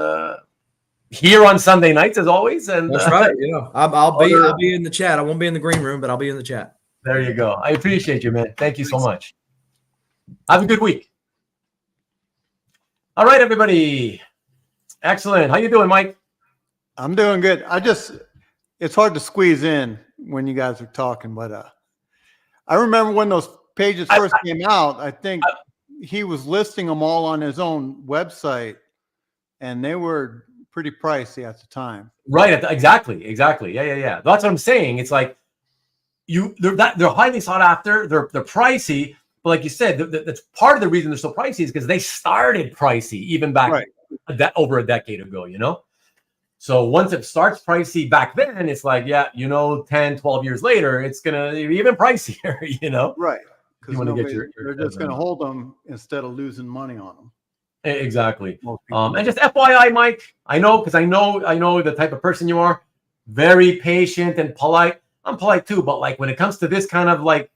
here on Sunday nights as always. And that's right. Yeah, I'll be in the chat. I won't be in the green room, but I'll be in the chat. There you go. I appreciate you, man. Thank you so much. Have a good week. All right, everybody. Excellent. How you doing, Mike? I'm doing good. It's hard to squeeze in when you guys are talking, but I remember when those pages first came out, I think he was listing them all on his own website, and they were pretty pricey at the time. Right. Exactly. Yeah. That's what I'm saying. It's like they're highly sought after. They're pricey, but like you said, that's part of the reason they're so pricey is because they started pricey even back over a decade ago, So once it starts pricey back then, it's like, 10, 12 years later, it's going to be even pricier, Right. Because they're just going to hold them instead of losing money on them. Exactly. And just FYI, Mike, I know the type of person you are, very patient and polite. I'm polite too, but like when it comes to this kind of like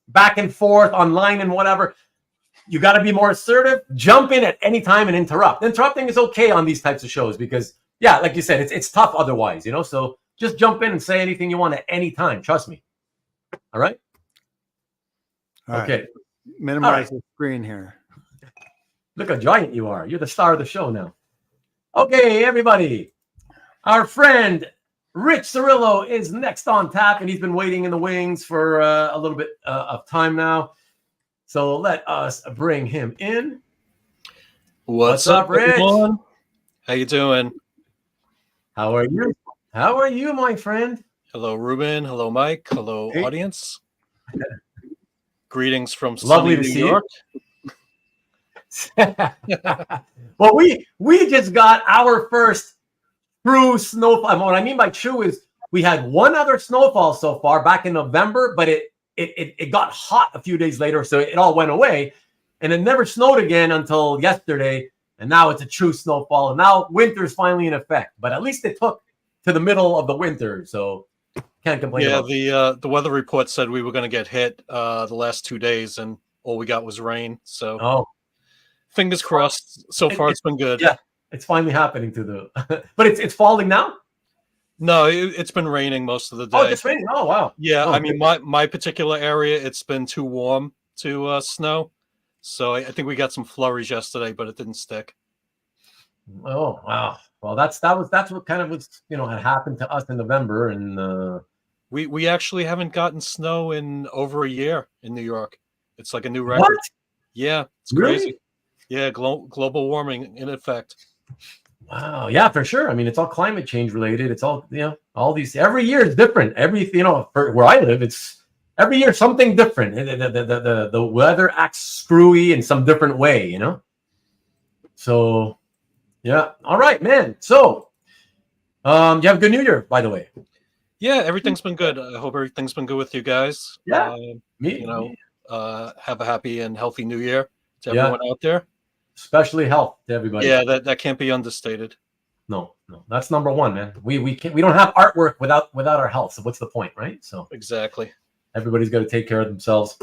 back and forth online and whatever, you got to be more assertive. Jump in at any time and interrupt. Interrupting is okay on these types of shows because, like you said, it's tough otherwise, So just jump in and say anything you want at any time. Trust me. All right. Okay. Right. Minimize the screen here. Look how giant you are. You're the star of the show now. Okay, everybody. Our friend Rich Cirillo is next on tap, and he's been waiting in the wings for a little bit of time now. So let us bring him in. What's up, Rich? Everyone? How you doing? How are you? How are you, my friend? Hello, Ruben. Hello, Mike. Hello, audience. Greetings from lovely sunny to New see York. Well, we just got our first true snowfall. And what I mean by true is we had one other snowfall so far back in November, but it got hot a few days later, so it all went away, and it never snowed again until yesterday. And now it's a true snowfall, and now winter's finally in effect. But at least it took to the middle of the winter, so can't complain. Yeah, the weather report said we were going to get hit the last 2 days, and all we got was rain. So, fingers crossed. So far, it's been good. Yeah, it's finally happening to the. But it's falling now. No, it's been raining most of the day. Oh, it's raining. Oh, wow. Yeah, I mean, my particular area, it's been too warm to snow. So I think we got some flurries yesterday, but it didn't stick. Oh wow! Well, that's what kind of was had happened to us in November, and we actually haven't gotten snow in over a year in New York. It's like a new record. What? Yeah, it's Really? crazy. Yeah, global warming in effect. Wow. Yeah, for sure. I mean, it's all climate change related. It's all, all these, every year is different. For where I live, it's every year something different. The weather acts screwy in some different way, So, yeah. All right, man. So, you have a good New Year, by the way. Yeah, everything's been good. I hope everything's been good with you guys. Yeah. Have a happy and healthy New Year to everyone out there. Especially health to everybody. Yeah, that can't be understated. No, that's number one, man. We don't have artwork without our health. So what's the point, right? So exactly. Everybody's got to take care of themselves.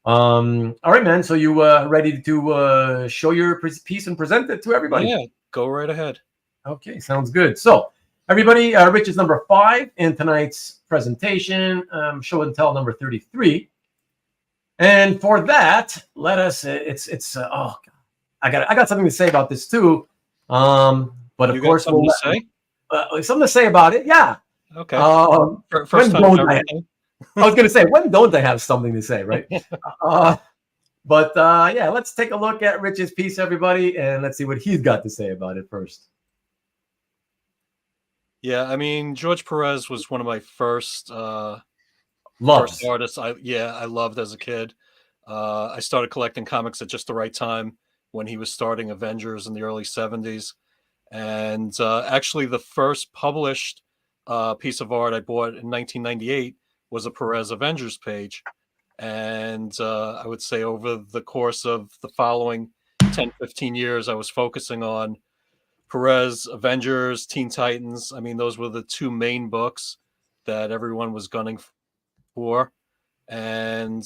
All right, man. So you ready to show your piece and present it to everybody? Yeah, go right ahead. Okay, sounds good. So everybody, Rich is number 5 in tonight's presentation. Show and tell number 33. And for that, let us. Oh God. I got something to say about this too, but of course, something to say about it. Yeah. Okay. First time. I was going to say, when don't I have something to say, right? But let's take a look at Rich's piece, everybody, and let's see what he's got to say about it first. Yeah, I mean, George Pérez was one of my first artists. I loved as a kid. I started collecting comics at just the right time, when he was starting Avengers in the early 70s. And actually the first published piece of art I bought in 1998 was a Pérez Avengers page. And I would say over the course of the following 10, 15 years, I was focusing on Pérez, Avengers, Teen Titans. I mean, those were the 2 main books that everyone was gunning for. And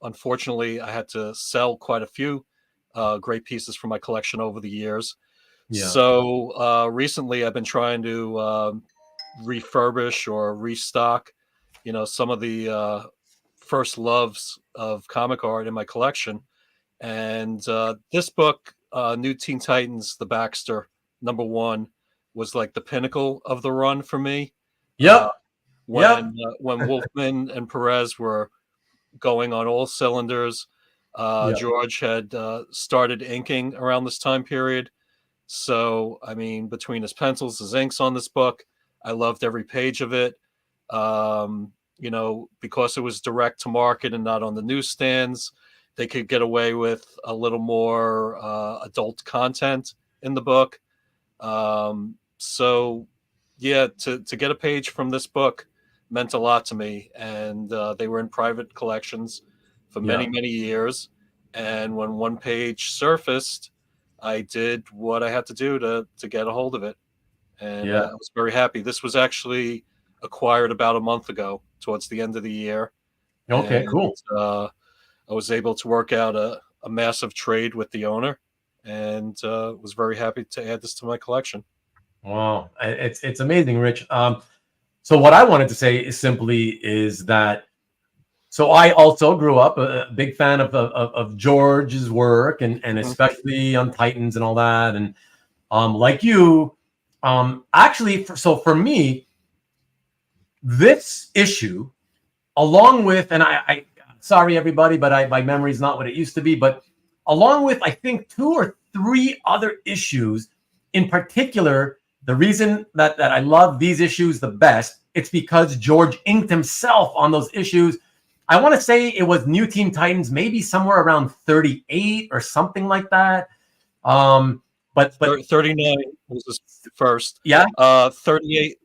unfortunately, I had to sell quite a few great pieces from my collection over the years. Yeah. So recently I've been trying to refurbish or restock, some of the first loves of comic art in my collection. And this book, New Teen Titans, The Baxter, #1, was like the pinnacle of the run for me. Yep. When Wolfman and Pérez were going on all cylinders. George had started inking around this time period. So, I mean, between his pencils, his inks on this book, I loved every page of it. Because it was direct to market and not on the newsstands, they could get away with a little more adult content in the book. To get a page from this book meant a lot to me. And they were in private collections for many, many years. And when one page surfaced, I did what I had to do to get a hold of it. And I was very happy. This was actually acquired about a month ago, towards the end of the year. Okay, cool. I was able to work out a massive trade with the owner, and was very happy to add this to my collection. Wow. It's amazing, Rich. So what I wanted to say is that so I also grew up a big fan of George's work and especially on Titans and all that. And like you, for me, this issue, along with, and I sorry everybody, but my memory is not what it used to be, but along with I think 2 or 3 other issues in particular, the reason that I love these issues the best, it's because George inked himself on those issues. I want to say it was New Teen Titans, maybe somewhere around 38 or something like that. But 39 was his first. Yeah. 38,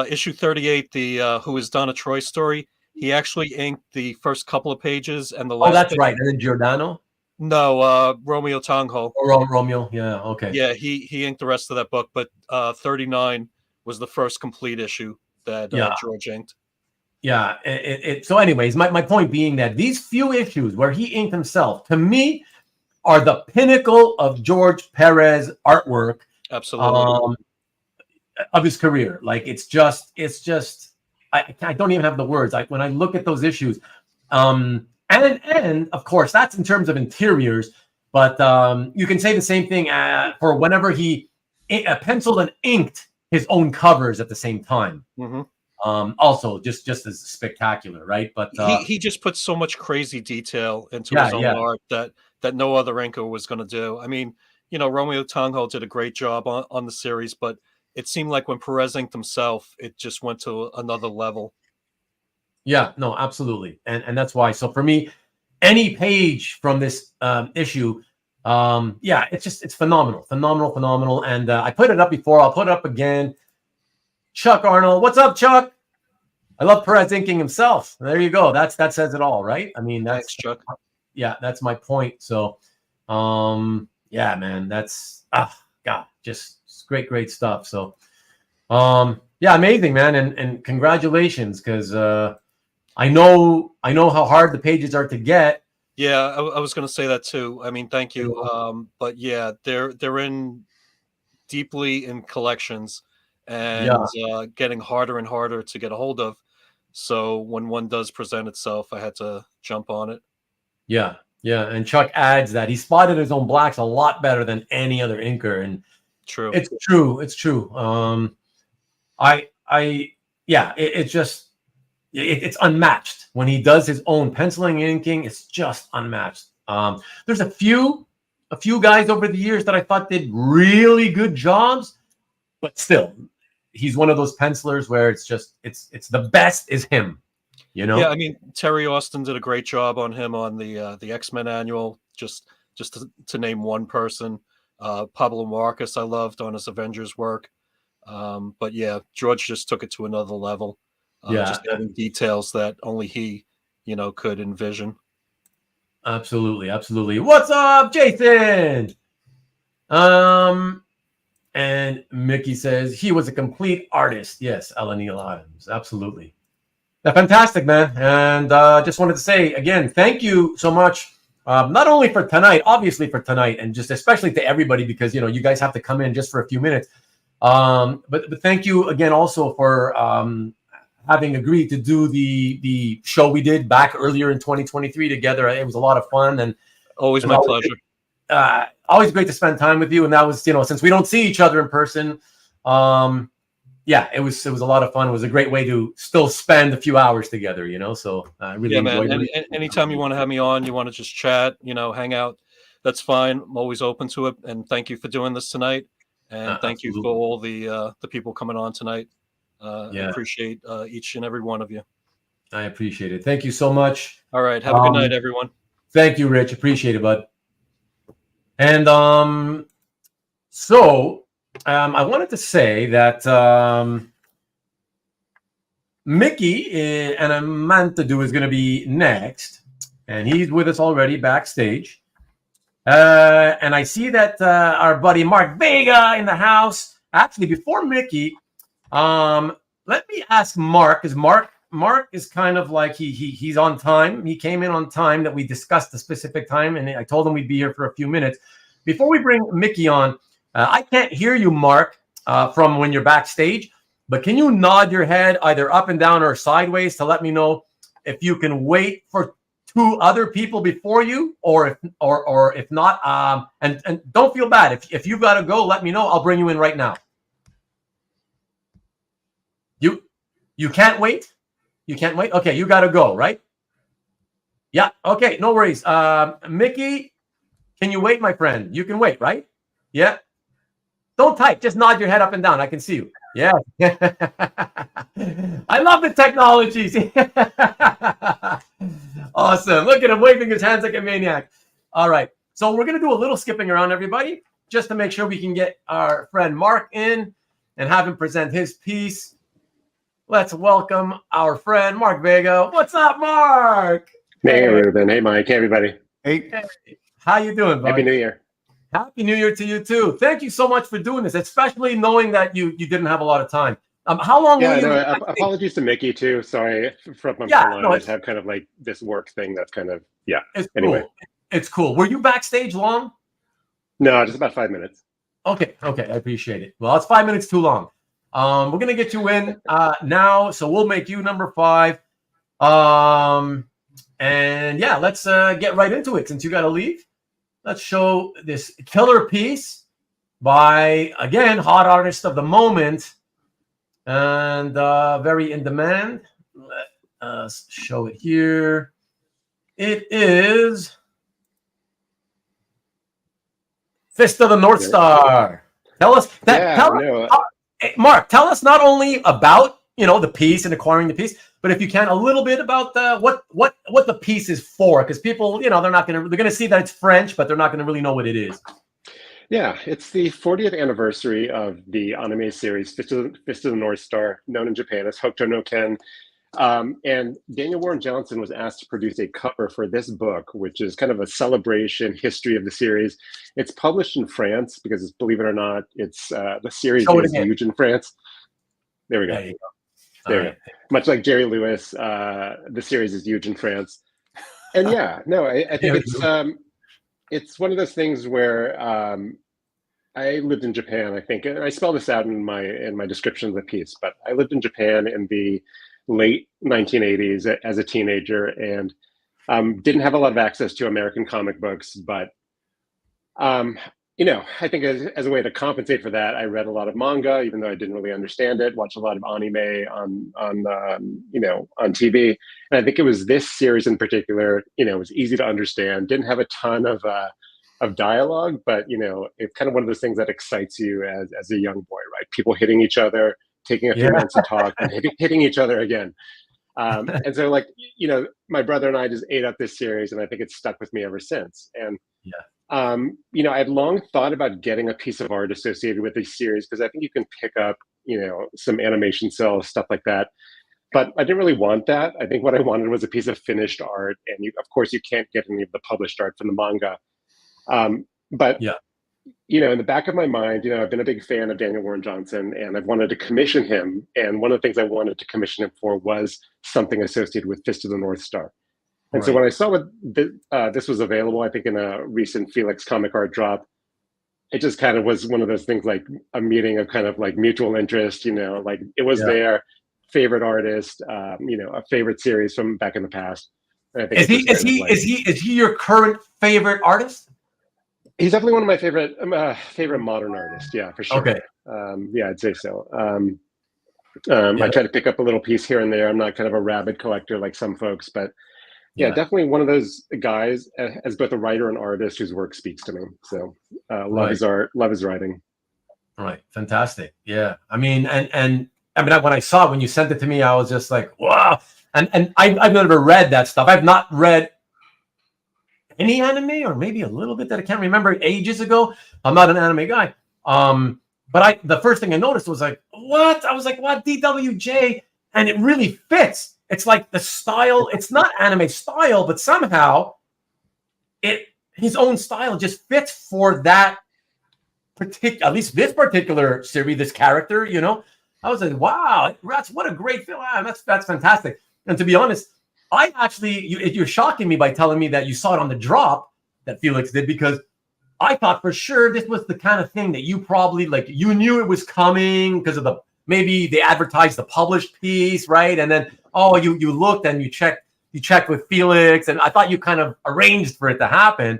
issue 38, the Who Is Donna Troy story. He actually inked the first couple of pages and the last. Oh, that's right. And then Giordano. No, Romeo Tongho. Oh, Romeo. Yeah. Okay. Yeah, he inked the rest of that book, but 39 was the first complete issue that George inked. Yeah. So anyways, my point being that these few issues where he inked himself, to me, are the pinnacle of George Pérez artwork. Absolutely. Of his career. Like, it's just, I don't even have the words. When I look at those issues, and of course, that's in terms of interiors. But you can say the same thing for whenever he penciled and inked his own covers at the same time. Also, just as spectacular, right? But he just put so much crazy detail into his own art that no other inker was going to do. I mean, Romeo Tongho did a great job on the series, but it seemed like when Pérez inked himself, it just went to another level. Yeah, no, absolutely, and that's why. So for me, any page from this issue, it's phenomenal. And I put it up before. I'll put it up again. Chuck Arnold, what's up, Chuck? I love Pérez inking himself. There you go. That says it all, right? I mean, that's Chuck. Yeah, that's my point. So, yeah, man, that's just great stuff. So, yeah, amazing, man, and congratulations, because I know how hard the pages are to get. Yeah, I was going to say that too. I mean, thank you. But yeah, they're in deeply in collections. And getting harder and harder to get a hold of. So when one does present itself, I had to jump on it. Yeah. And Chuck adds that he spotted his own blacks a lot better than any other inker. And true. It's true. It's unmatched. When he does his own penciling and inking, it's just unmatched. There's a few guys over the years that I thought did really good jobs, but still, he's one of those pencilers where it's the best is him, Yeah, I mean, Terry Austin did a great job on him on the X-Men annual, just to name one person. Pablo Marcus I loved on his Avengers work. But yeah, George just took it to another level. Just adding details that only he, could envision. Absolutely. What's up, Jason? And Mickey says he was a complete artist. Yes, Alan Neil Adams. Absolutely. Fantastic, man. And just wanted to say again, thank you so much. Not only for tonight, obviously for tonight, and just especially to everybody, because you guys have to come in just for a few minutes. But thank you again also for having agreed to do the show we did back earlier in 2023 together. It was a lot of fun, and always my pleasure. Always great to spend time with you. And that was, since we don't see each other in person, it was a lot of fun. It was a great way to still spend a few hours together, so I really enjoyed it. Anytime you want to have me on, you want to just chat, hang out, that's fine. I'm always open to it. And thank you for doing this tonight. And thank you for all the people coming on tonight. I appreciate each and every one of you. I appreciate it. Thank you so much. All right. Have a good night, everyone. Thank you, Rich. Appreciate it, bud. And so I wanted to say that Mickey and Amantadu is going to be next, and he's with us already backstage. And I see that our buddy Mark Vega in the house. Actually, before Mickey, let me ask Mark, because Mark is kind of like he's on time. He came in on time that we discussed the specific time, and I told him we'd be here for a few minutes. Before we bring Mickey on, I can't hear you, Mark, from when you're backstage, but can you nod your head either up and down or sideways to let me know if you can wait for two other people before you, or if not, and don't feel bad. If you've got to go, let me know. I'll bring you in right now. You can't wait? You can't wait? Okay, you got to go, right? Yeah, okay, no worries. Mickey, can you wait, my friend? You can wait, right? Yeah. Don't type. Just nod your head up and down. I can see you. Yeah. I love the technologies. Awesome. Look at him waving his hands like a maniac. All right. So we're going to do a little skipping around, everybody, just to make sure we can get our friend Mark in and have him present his piece. Let's welcome our friend Mark Vega. What's up, Mark? Hey, Ruben. Hey, Mike. Hey, everybody. Hey. How you doing, buddy? Happy New Year. Happy New Year to you, too. Thank you so much for doing this, especially knowing that you didn't have a lot of time. How long were you? Apologies to Mickey, too. Sorry from I just have kind of like this work thing that's kind of, anyway. Cool. It's cool. Were you backstage long? No, just about 5 minutes. Okay. I appreciate it. Well, it's 5 minutes too long. We're going to get you in now, so we'll make you number 5. And let's get right into it since you got to leave. let's show this killer piece by, again, hot artist of the moment and very in demand. Let us show it here. It is Fist of the North Star. Tell us that. Mark, tell us not only about the piece and acquiring the piece, but if you can, a little bit about what the piece is for, because people, they're gonna see that it's French, but they're not gonna really know what it is. Yeah, it's the 40th anniversary of the anime series Fist of the North Star, known in Japan as Hokuto no Ken. And Daniel Warren Johnson was asked to produce a cover for this book, which is kind of a celebration history of the series. It's published in France because, believe it or not, it's the series is huge in France. There we go. There you go. There we go. Much like Jerry Lewis, the series is huge in France. And I think it's one of those things where I lived in Japan, I think, and I spell this out in my description of the piece, but I lived in Japan in the late 1980s as a teenager, and didn't have a lot of access to American comic books, but I think as a way to compensate for that, I read a lot of manga, even though I didn't really understand it, watched a lot of anime on TV. And I think it was this series in particular, it was easy to understand, didn't have a ton of dialogue, but it's kind of one of those things that excites you as a young boy, right? People hitting each other, taking a few minutes to talk, and hitting each other again. And so, my brother and I just ate up this series, and I think it's stuck with me ever since. And I'd long thought about getting a piece of art associated with this series because I think you can pick up, some animation cells, stuff like that. But I didn't really want that. I think what I wanted was a piece of finished art, and of course, you can't get any of the published art from the manga. In the back of my mind, I've been a big fan of Daniel Warren Johnson, and I've wanted to commission him. And one of the things I wanted to commission him for was something associated with Fist of the North Star. And so when I saw this was available, I think in a recent Felix comic art drop, it just kind of was one of those things like a meeting of kind of like mutual interest, it was their favorite artist, a favorite series from back in the past. And I think is he your current favorite artist? He's definitely one of my favorite modern artists. Yeah, for sure. Okay. I'd say so. I try to pick up a little piece here and there. I'm not kind of a rabid collector like some folks, but definitely one of those guys as both a writer and artist whose work speaks to me. So love his art, love his writing. Right. Fantastic. Yeah. I mean, and when you sent it to me, I was just like, wow. And I've never read that stuff. I've not read any anime, or maybe a little bit that I can't remember ages ago. I'm not an anime guy. But the first thing I noticed was like, what? I was like, what? DWJ? And it really fits. It's like the style. It's not anime style, but somehow his own style just fits for that particular, at least this particular series, this character, I was like, wow, what a great film. That's fantastic. And to be honest, you're shocking me by telling me that you saw it on the drop that Felix did, because I thought for sure this was the kind of thing that you probably you knew it was coming because of maybe they advertised the published piece, right? And then you looked and you checked with Felix, and I thought you kind of arranged for it to happen.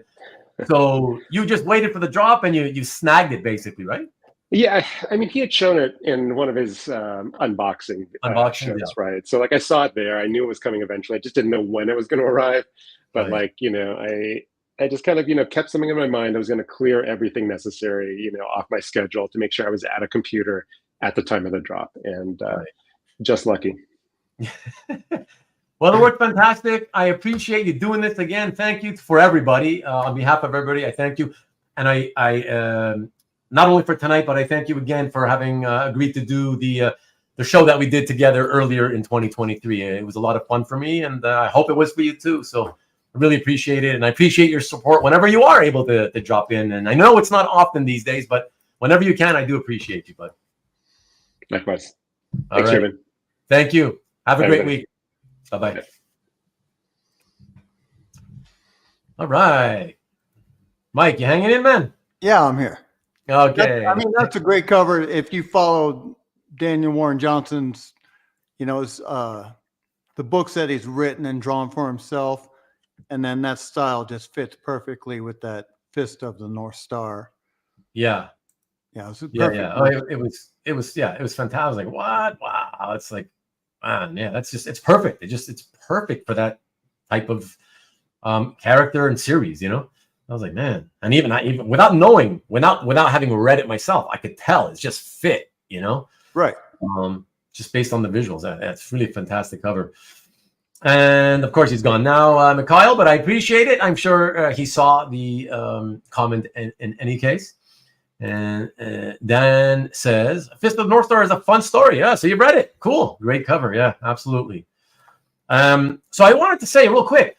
So you just waited for the drop and you snagged it basically, right? Yeah, I mean, he had shown it in one of his unboxing shows, right? So I saw it there. I knew it was coming eventually. I just didn't know when it was going to arrive. But I just kind of, kept something in my mind. I was going to clear everything necessary, off my schedule to make sure I was at a computer at the time of the drop. And just lucky. Well, it worked fantastic. I appreciate you doing this again. Thank you for everybody. On behalf of everybody, I thank you. And I not only for tonight, but I thank you again for having agreed to do the show that we did together earlier in 2023. It was a lot of fun for me, and I hope it was for you too. So I really appreciate it, and I appreciate your support whenever you are able to drop in. And I know it's not often these days, but whenever you can, I do appreciate you, bud. Likewise. Thanks, right. Thank you. Have a great week. Bye-bye. All right. Mike, you hanging in, man? Yeah, I'm here. Okay. That's a great cover. If you follow Daniel Warren Johnson's, the books that he's written and drawn for himself, and then that style just fits perfectly with that Fist of the North Star. Yeah. Yeah, it was Yeah, perfect. yeah. Oh, it was fantastic. I was like, what? Wow. It's like, man, yeah, it's perfect. It's perfect for that type of character and series, you know? I was like, man, and even without knowing, without having read it myself, I could tell it's just fit, you know? Right. Just based on the visuals. That's really a fantastic cover. And of course, he's gone now, Mikhail, but I appreciate it. I'm sure he saw the comment in any case. And Dan says, Fist of the North Star is a fun story. Yeah, so you read it. Cool. Great cover. Yeah, absolutely. So I wanted to say real quick,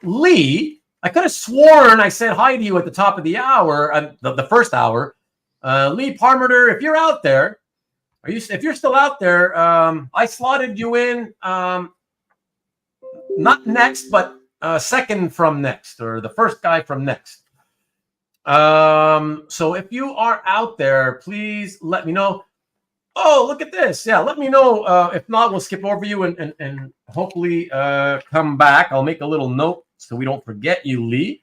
Lee, I could have sworn I said hi to you at the top of the hour, the first hour. Lee Parmenter, if you're out there, if you're still out there, I slotted you in, not next, but second from next, or the first guy from next. So if you are out there, please let me know. Oh, look at this. Yeah, let me know. If not, we'll skip over you and hopefully come back. I'll make a little note so we don't forget you, Lee.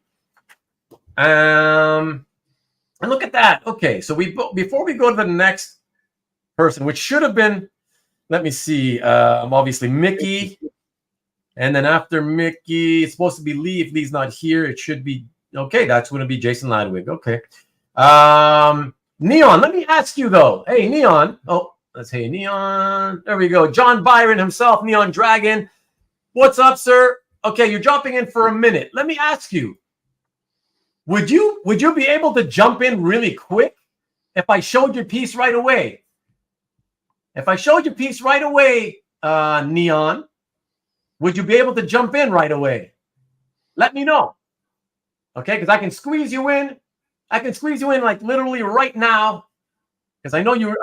And look at that. Okay, so before we go to the next person, which should have been, let me see, obviously Mickey. And then after Mickey, it's supposed to be Lee. If Lee's not here, it should be, okay, that's going to be Jason Ladwig. Okay. Neon, let me ask you, though. Hey, Neon. Oh, let's say Neon. There we go. John Byron himself, Neon Dragon. What's up, sir? Okay, you're jumping in for a minute. Let me ask you, would you be able to jump in really quick if I showed your piece right away? If I showed your piece right away, Neon, would you be able to jump in right away? Let me know. Okay, because I can squeeze you in. I can squeeze you in like literally right now. Because I know you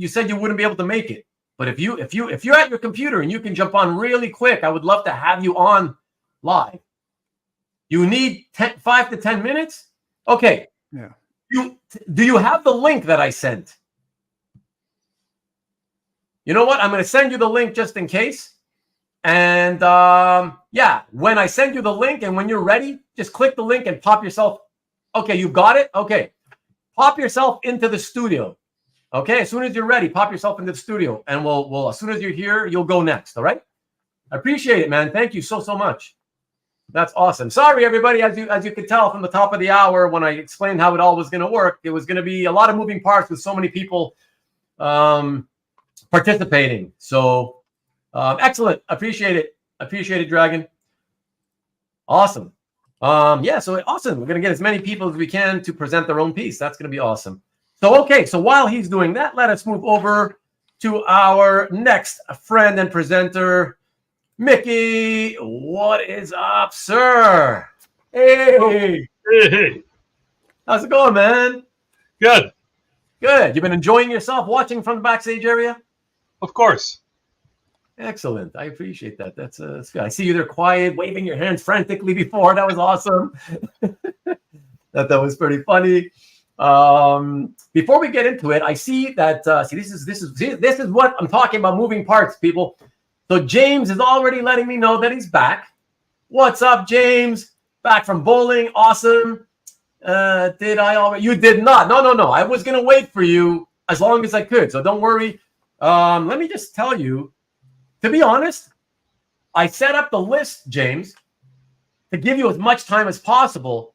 said you wouldn't be able to make it. But if you're at your computer and you can jump on really quick, I would love to have you on live. You need 5 to 10 minutes? Okay. Yeah. Do you have the link that I sent? You know what? I'm going to send you the link just in case. And yeah, when I send you the link and when you're ready, just click the link and pop yourself. Okay, you got it? Okay. Pop yourself into the studio. Okay, as soon as you're ready, pop yourself into the studio. And we'll as soon as you're here, you'll go next. All right? I appreciate it, man. Thank you so much. That's awesome. Sorry, everybody. As you could tell from the top of the hour, when I explained how it all was going to work, it was going to be a lot of moving parts with so many people participating. So excellent. Appreciate it, Dragon. Awesome. Yeah, so awesome. We're going to get as many people as we can to present their own piece. That's going to be awesome. So, okay, so while he's doing that, let us move over to our next friend and presenter, Mickey. What is up, sir? Hey. Hey. How's it going, man? Good. Good. You've been enjoying yourself watching from the backstage area? Of course. Excellent. I appreciate that. That's good. I see you there quiet, waving your hands frantically before. That was awesome. that was pretty funny. Before we get into it, I see that this is what I'm talking about, moving parts, people. So James is already letting me know that he's back. What's up, James? Back from bowling. Awesome. Did I already? You did not. No. I was gonna wait for you as long as I could. So don't worry. Let me just tell you, to be honest, I set up the list, James, to give you as much time as possible.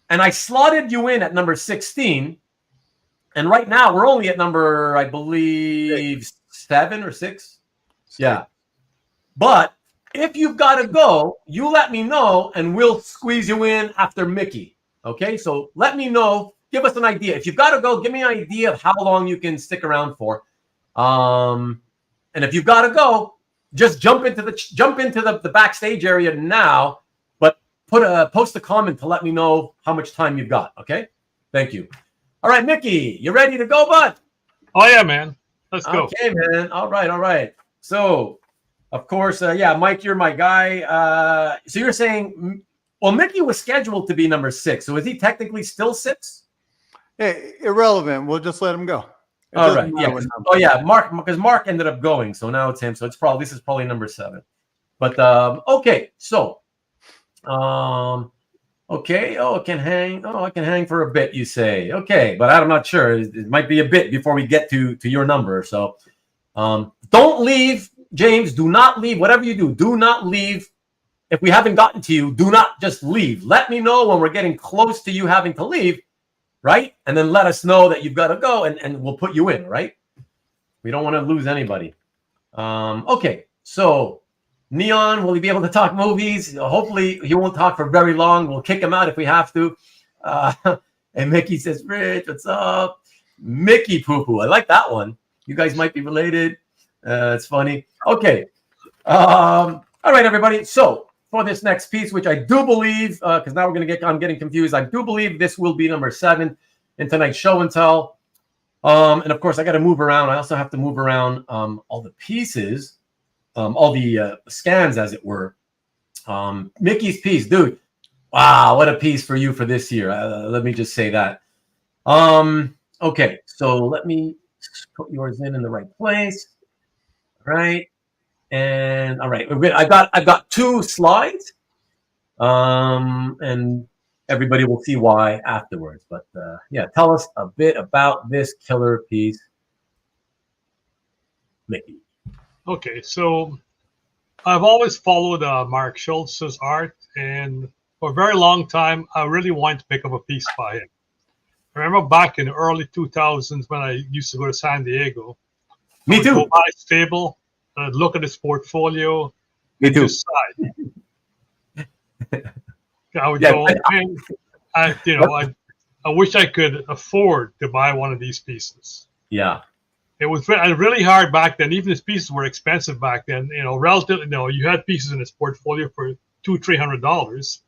And I slotted you in at number 16. And right now we're only at number, I believe, 7 or 6. Yeah. But if you've got to go, you let me know and we'll squeeze you in after Mickey. Okay? So let me know. Give us an idea. If you've got to go, give me an idea of how long you can stick around for. And if you've got to go, just jump into the backstage area now, but post a comment to let me know how much time you've got. Okay? Thank you. All right, Mickey, you ready to go, bud? Oh yeah, man. Let's go. Okay, man. All right. So, of course, yeah, Mike, you're my guy. So you're saying, well, Mickey was scheduled to be number 6. So is he technically still 6? Hey, irrelevant. We'll just let him go. All right. Yeah. Oh, yeah. Mark, because Mark ended up going, so now it's him. So this is probably number 7. But okay. So, Okay. Oh, it can hang. Oh, it can hang for a bit, you say. Okay, but I'm not sure. It might be a bit before we get to your number. So don't leave, James. Do not leave. Whatever you do not leave. If we haven't gotten to you, do not just leave. Let me know when we're getting close to you having to leave, right? And then let us know that you've got to go, and we'll put you in, right? We don't want to lose anybody. Okay, so Neon, will he be able to talk movies? Hopefully he won't talk for very long. We'll kick him out if we have to. And Mickey says, Rich, what's up? Mickey Poo-Poo. I like that one. You guys might be related. It's funny. Okay. All right, everybody. So for this next piece, which I do believe, because now I'm getting confused. I do believe this will be number 7 in tonight's show and tell. And of course, I got to move around. I also have to move around all the pieces. All the scans, as it were. Mickey's piece, dude. Wow, what a piece for you for this year. Let me just say that. Okay, so let me put yours in the right place. All right, and all right, I've got 2 slides, and everybody will see why afterwards. But yeah, tell us a bit about this killer piece, Mickey. Okay, so I've always followed Mark Schultz's art, and for a very long time, I really wanted to pick up a piece by him. I remember back in the early 2000s when I used to go to San Diego. Me too. Go by his table, I'd look at his portfolio. Me too. Decide. I would go, man, I wish I could afford to buy one of these pieces. Yeah. It was really hard back then. Even his pieces were expensive back then. Relatively, you had pieces in his portfolio for $200-300,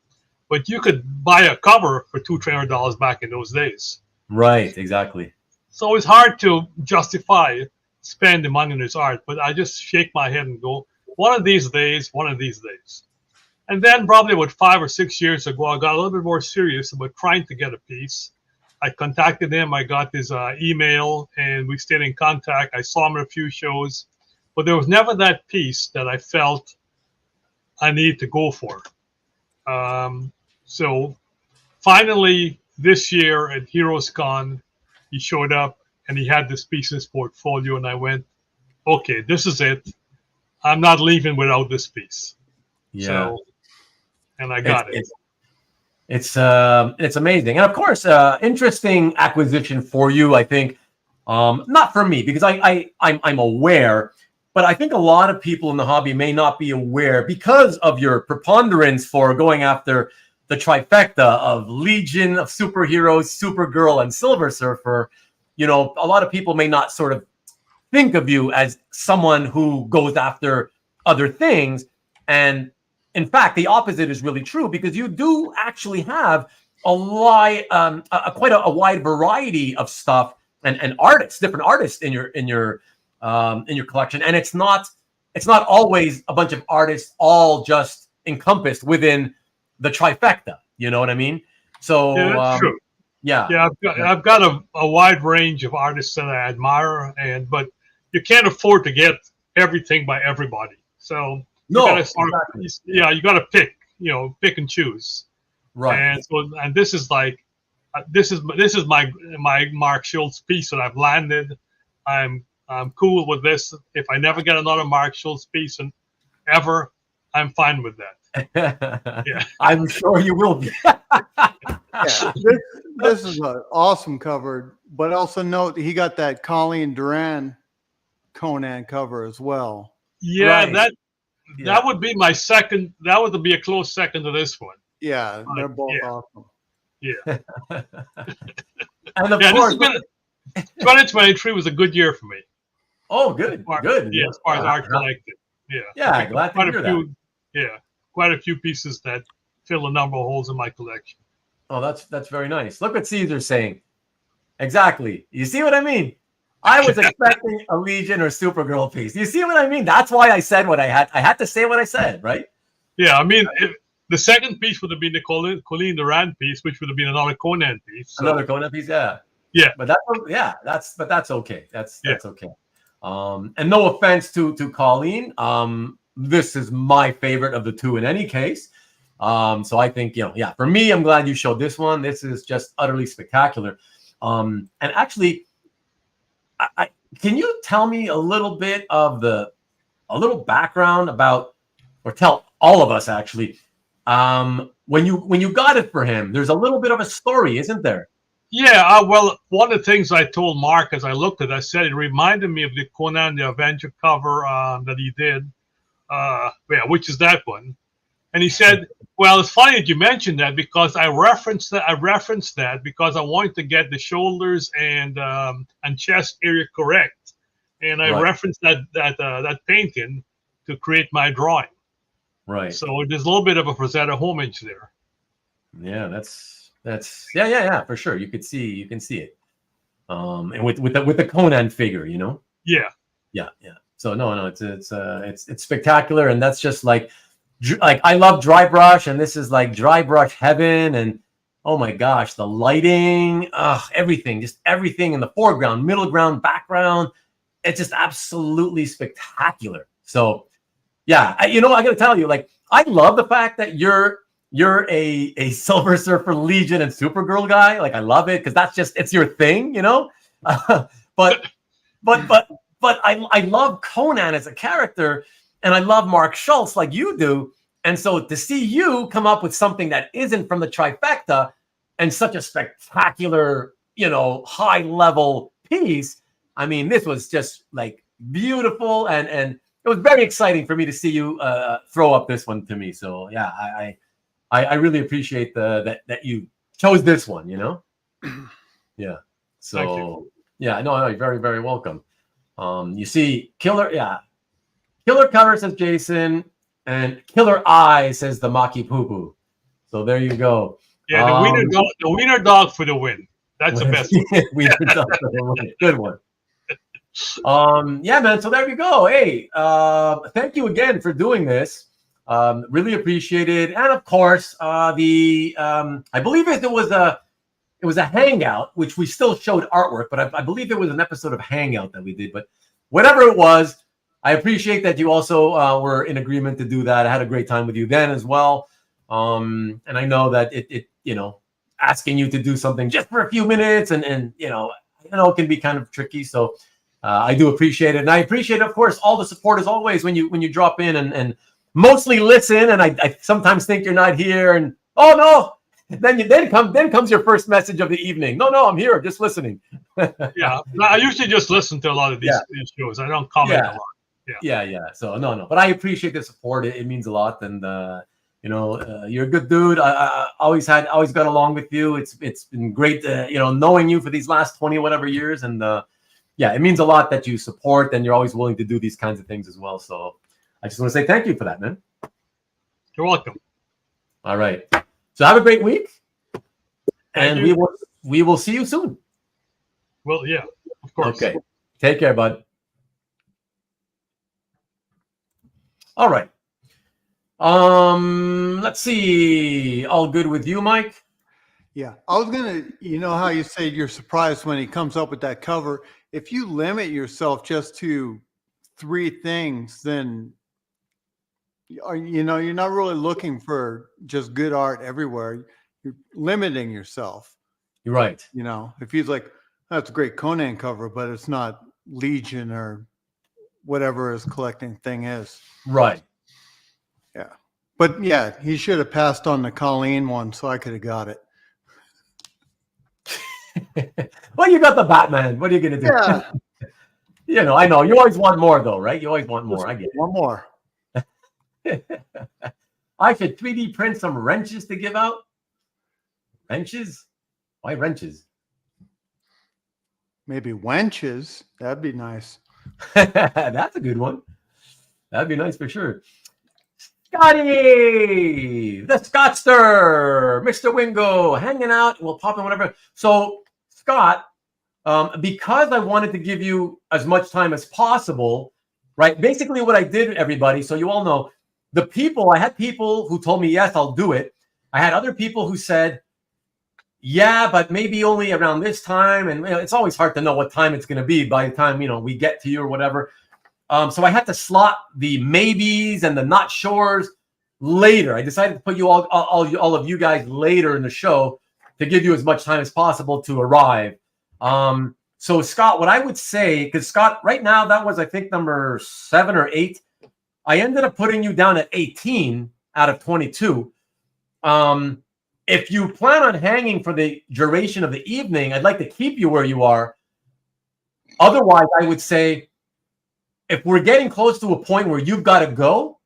but you could buy a cover for $200-300 back in those days. Right, exactly. So it's hard to justify spending money on his art, but I just shake my head and go, one of these days. And then probably about 5 or 6 years ago, I got a little bit more serious about trying to get a piece. I contacted him. I got his email, and we stayed in contact. I saw him at a few shows, but there was never that piece that I felt I needed to go for. So finally, this year at Heroes Con, he showed up, and he had this piece in his portfolio, and I went, okay, this is it. I'm not leaving without this piece. Yeah. So, and I got it. It's amazing, and of course, interesting acquisition for you. I think, not for me because I'm aware, but I think a lot of people in the hobby may not be aware because of your preponderance for going after the trifecta of Legion of superheroes, Supergirl, and Silver Surfer. A lot of people may not sort of think of you as someone who goes after other things, and in fact, the opposite is really true because you do actually have quite a wide variety of stuff and artists, different artists in your collection, and it's not always a bunch of artists all just encompassed within the trifecta. You know what I mean? So yeah, that's true. Yeah. I've got a wide range of artists that I admire, but you can't afford to get everything by everybody. So. You got to pick and choose. Right. And this is like, this is my Mark Schultz piece that I've landed. I'm cool with this. If I never get another Mark Schultz piece ever, I'm fine with that. Yeah. I'm sure you will be. This is an awesome cover, but also note he got that Colleen Doran Conan cover as well. Yeah, right. That would be my second. That would be a close second to this one. Yeah, they're both awesome. Yeah. And of course, 2023 was a good year for me. Oh, good. Good. Yeah, as far as art collected. Yeah. Yeah, glad to hear that. Yeah, quite a few pieces that fill a number of holes in my collection. Oh, that's very nice. Look what Caesar's saying. Exactly. You see what I mean? I was expecting a Legion or Supergirl piece. You see what I mean? That's why I said what I had. I had to say what I said, right? Yeah, I mean, the second piece would have been the Colleen Doran piece, which would have been another Conan piece. So. Another Conan piece, yeah. Yeah. But that's okay. That's okay. And no offense to Colleen. This is my favorite of the two in any case. So I think, for me, I'm glad you showed this one. This is just utterly spectacular. And actually, I can you tell me a little bit of a little background about, or tell all of us actually, when you got it for him, there's a little bit of a story, isn't there? Yeah, well, one of the things I told Mark as I looked at it, I said it reminded me of the Conan the Avenger cover that he did, which is that one. And he said, well, it's funny that you mentioned that because I referenced that because I wanted to get the shoulders and chest area correct. And I referenced that painting to create my drawing. Right. So there's a little bit of a Rosetta homage there. Yeah, that's for sure. You can see it. And with the Conan figure, Yeah. So no, it's spectacular, and that's just like I love dry brush, and this is like dry brush heaven, and oh my gosh, the lighting, everything, just everything in the foreground, middle ground, background, it's just absolutely spectacular. So yeah, I got to tell you, like, I love the fact that you're a Silver Surfer Legion and Supergirl guy. Like, I love it because that's just, it's your thing, but I love Conan as a character, and I love Mark Schultz like you do. And so to see you come up with something that isn't from the trifecta and such a spectacular, high level piece, I mean, this was just like beautiful, and it was very exciting for me to see you throw up this one to me. So yeah, I really appreciate that you chose this one, Yeah. So yeah, no, you're very, very welcome. You see, Killer Cover says Jason, and Killer Eye says the Maki Poo Poo. So there you go. Yeah, the wiener dog for the win. That's the best one. Wiener dog for the win. Good one. Yeah, man. So there you go. Hey, thank you again for doing this. Really appreciate it. And of course, I believe it was a hangout, which we still showed artwork, but I believe it was an episode of Hangout that we did. But whatever it was, I appreciate that you also were in agreement to do that. I had a great time with you then as well. And I know that it asking you to do something just for a few minutes and it can be kind of tricky. So I do appreciate it. And I appreciate, of course, all the support as always when you drop in and mostly listen. And I sometimes think you're not here, and oh no, then comes your first message of the evening. No, I'm here, just listening. Yeah, I usually just listen to a lot of these shows. I don't comment a lot. Yeah. So no, but I appreciate the support. It means a lot, and you're a good dude. I always got along with you. It's been great, knowing you for these last 20 whatever years, and it means a lot that you support and you're always willing to do these kinds of things as well. So I just want to say thank you for that, man. You're welcome. All right. So have a great week, and we will see you soon. Well, yeah, of course. Okay. Take care, bud. All right. Let's see. All good with you, Mike? Yeah. I was going to, how you say you're surprised when he comes up with that cover. If you limit yourself just to 3 things, then, you're not really looking for just good art everywhere. You're limiting yourself. You're right. If he's like, that's a great Conan cover, but it's not Legion or whatever his collecting thing is. Right. Yeah. But yeah, he should have passed on the Colleen one so I could have got it. Well, you got the Batman. What are you going to do? Yeah. I know. You always want more, though, right? You always want more. I get it. One more. I should 3D print some wrenches to give out. Wrenches? Why wrenches? Maybe wenches. That'd be nice. That's a good one. That'd be nice for sure. Scotty, the Scottster, Mr. Wingo, hanging out. We'll pop in whatever. So, Scott, because I wanted to give you as much time as possible, right? Basically, what I did, everybody, so you all know, I had people who told me, yes, I'll do it. I had other people who said, yeah, but maybe only around this time. And it's always hard to know what time it's going to be by the time, we get to you or whatever. So I had to slot the maybes and the not sures later. I decided to put you all of you guys later in the show to give you as much time as possible to arrive. So Scott, what I would say, because Scott, right now that was I think number 7 or 8. I ended up putting you down at 18 out of 22. If you plan on hanging for the duration of the evening, I'd like to keep you where you are. Otherwise, I would say if we're getting close to a point where you've got to go,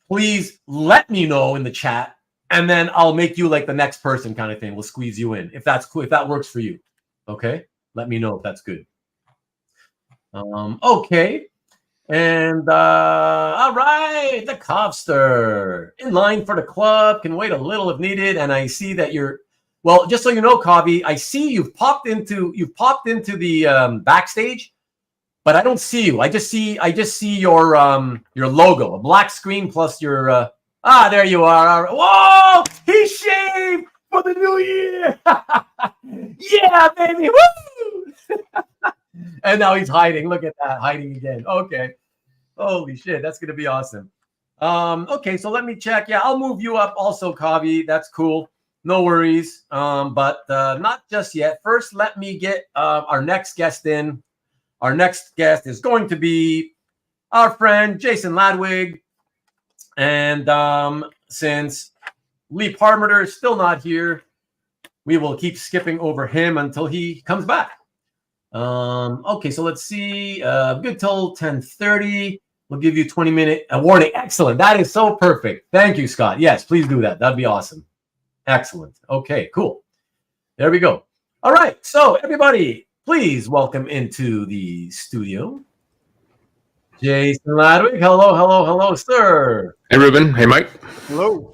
please let me know in the chat, and then I'll make you like the next person kind of thing. We'll squeeze you in if that's cool, if that works for you. Okay, let me know if that's good. Okay, and all right, the Cobster in line for the club can wait a little if needed. And I see that you're well. Just so you know, Cobby, I see you've popped into the backstage, but I don't see you. I just see your logo, a black screen plus your there you are. Whoa, he shaved for the new year. Yeah, baby. Woo! And now he's hiding. Look at that, hiding again. Okay. Holy shit, that's gonna be awesome. Okay, so let me check. Yeah, I'll move you up also, Kavi. That's cool. No worries. But not just yet. First, let me get our next guest in. Our next guest is going to be our friend Jason Ladwig. And since Lee Parmenter is still not here, we will keep skipping over him until he comes back. Okay, so let's see. Good till 10:30. We'll give you 20-minute warning. Excellent. That is so perfect. Thank you, Scott. Yes, please do that. That'd be awesome. Excellent. Okay, cool. There we go. All right. So everybody, please welcome into the studio Jason Ladwig. Hello, sir. Hey, Ruben. Hey, Mike. Hello.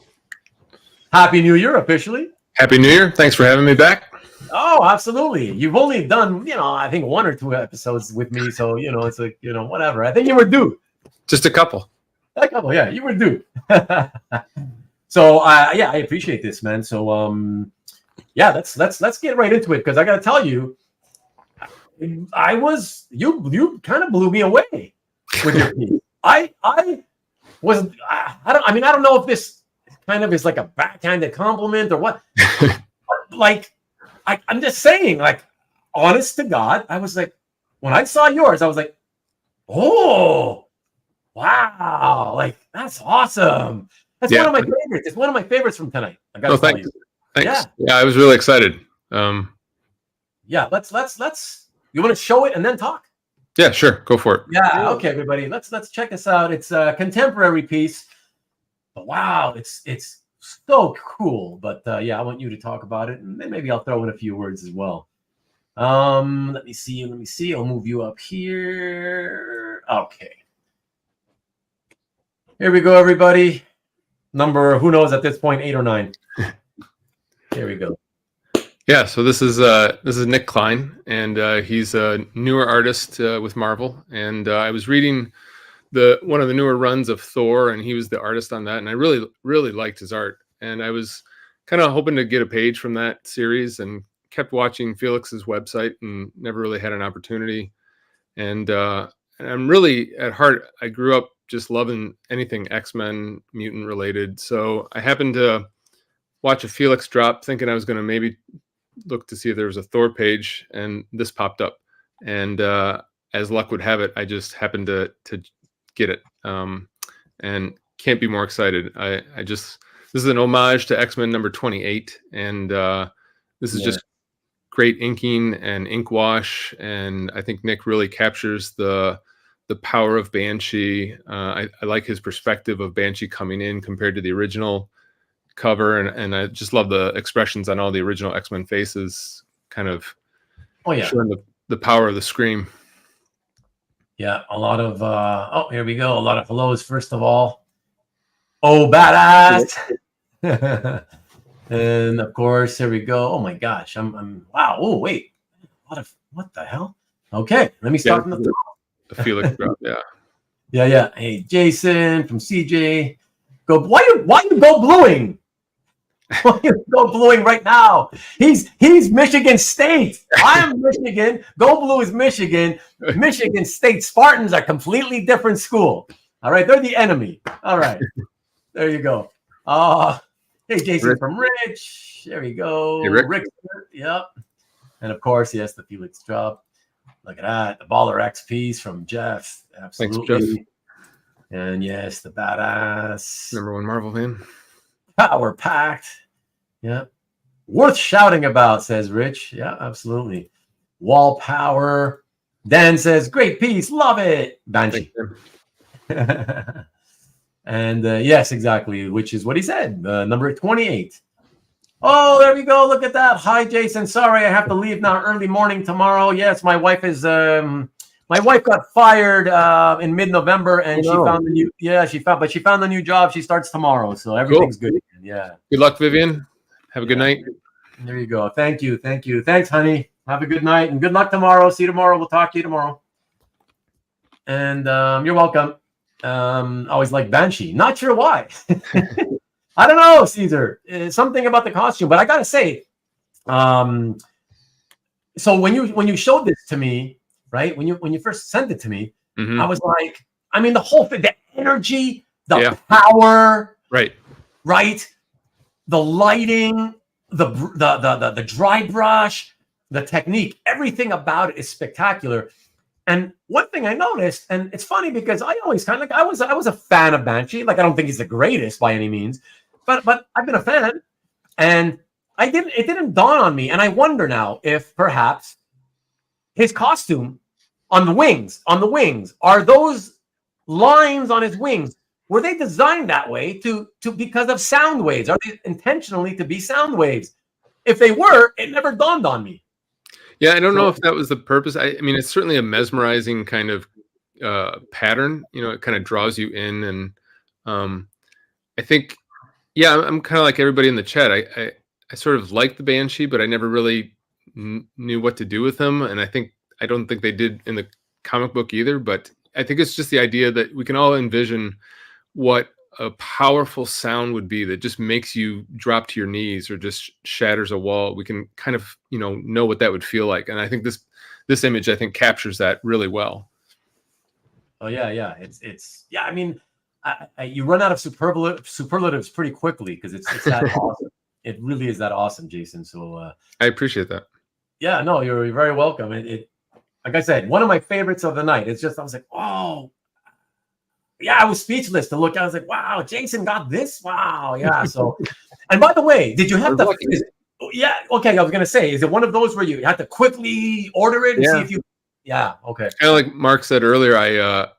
Happy New Year, officially. Happy New Year. Thanks for having me back. Oh, absolutely. You've only done, I think 1 or 2 episodes with me. So, it's like, whatever. I think you were due. Just a couple. A couple, yeah. You were due. So, yeah, I appreciate this, man. So, yeah, let's get right into it, because I got to tell you, you kind of blew me away with your piece. I don't know if this kind of is like a backhanded compliment or what. Like, I'm just saying, like, honest to God, I was like, when I saw yours, I was like, oh, wow, like, that's awesome. That's one of my favorites. It's one of my favorites from tonight. I got to tell you. Thanks. Yeah, I was really excited. Yeah, let's. You want to show it and then talk? Yeah, sure. Go for it. Yeah. Okay, everybody. Let's check this out. It's a contemporary piece. But wow, it's so cool. But yeah, I want you to talk about it, and then maybe I'll throw in a few words as well. Let me see. I'll move you up here. Okay. Here we go, everybody. Number, who knows at this point, 8 or 9. Here we go. Yeah, so this is Nick Klein, and he's a newer artist with Marvel. And I was reading one of the newer runs of Thor, and he was the artist on that. And I really, really liked his art. And I was kind of hoping to get a page from that series, and kept watching Felix's website and never really had an opportunity. And I'm really, at heart, I grew up just loving anything X-Men mutant related. So I happened to watch a Felix drop, thinking I was going to maybe look to see if there was a Thor page, and this popped up. And as luck would have it, I just happened to get it, and can't be more excited. This is an homage to X-Men number 28, and this is just great inking and ink wash, and I think Nick really captures the power of Banshee. I like his perspective of Banshee coming in compared to the original cover, and I just love the expressions on all the original X-Men faces, kind of showing the power of the scream. Yeah, a lot of here we go. A lot of hellos, first of all. Oh, badass. And of course, here we go. Oh my gosh, I'm wow. Oh wait, what the hell? Okay, let me start from the top. The Felix drop, yeah. Yeah. Hey, Jason from CJ. Go. Why you go bluing? Why you go bluing right now? He's Michigan State. I'm Michigan. Go Blue is Michigan. Michigan State Spartans are completely different school. All right, they're the enemy. All right. There you go. Hey, Jason Rick. from Rich. There you go. Hey, Rick. Rick. Yep. And of course, yes, the Felix drop. Look at that. The Baller X piece from Jeff. Absolutely. Thanks, Jeff. And yes, the badass. #1 Marvel fan. Power packed. Yep. Worth shouting about, says Rich. Yeah, absolutely. Wall power. Dan says, great piece. Love it. Banshee. And yes, exactly, which is what he said. Number 28. Oh, there we go. Look at that. Hi, Jason. Sorry, I have to leave now. Early morning tomorrow. Yes, my wife is. My wife got fired in mid-November, and she found the new. Yeah, she found the new job. She starts tomorrow, so everything's good. Yeah. Good luck, Vivian. Have a good night. There you go. Thank you. Thanks, honey. Have a good night and good luck tomorrow. See you tomorrow. We'll talk to you tomorrow. And you're welcome. Always like Banshee. Not sure why. I don't know, Caesar. Something about the costume, but I gotta say, so when you showed this to me, right? When you first sent it to me, I was like, I mean, the whole thing, the energy, the power, right? The lighting, the dry brush, the technique, everything about it is spectacular. And one thing I noticed, and it's funny because I always kind of like I was a fan of Banshee. Like I don't think he's the greatest by any means, but I've been a fan, and it didn't dawn on me. And I wonder now if perhaps his costume on the wings, are those lines on his wings, were they designed that way to because of sound waves? Are they intentionally to be sound waves? If they were, it never dawned on me. Yeah, I don't know if that was the purpose. I mean, it's certainly a mesmerizing kind of pattern. You know, it kind of draws you in, and I think, yeah, I'm kind of like everybody in the chat. I sort of like the Banshee, but I never really knew what to do with him, and I don't think they did in the comic book either. But I think it's just the idea that we can all envision what a powerful sound would be that just makes you drop to your knees or just shatters a wall. We can kind of, know what that would feel like. And I think this image, I think, captures that really well. Oh yeah. It's yeah. I mean, you run out of superlatives pretty quickly because it's that awesome. It really is that awesome, Jason. So I appreciate that. Yeah, no, you're very welcome. It like I said, one of my favorites of the night. It's just I was like, oh. Yeah, I was speechless to look. I was like, wow, Jason got this. Wow. Yeah. So, and by the way, did you have to? Yeah. Okay. I was going to say, is it one of those where you had to quickly order it and see if you? Yeah. Okay. Kind of like Mark said earlier, I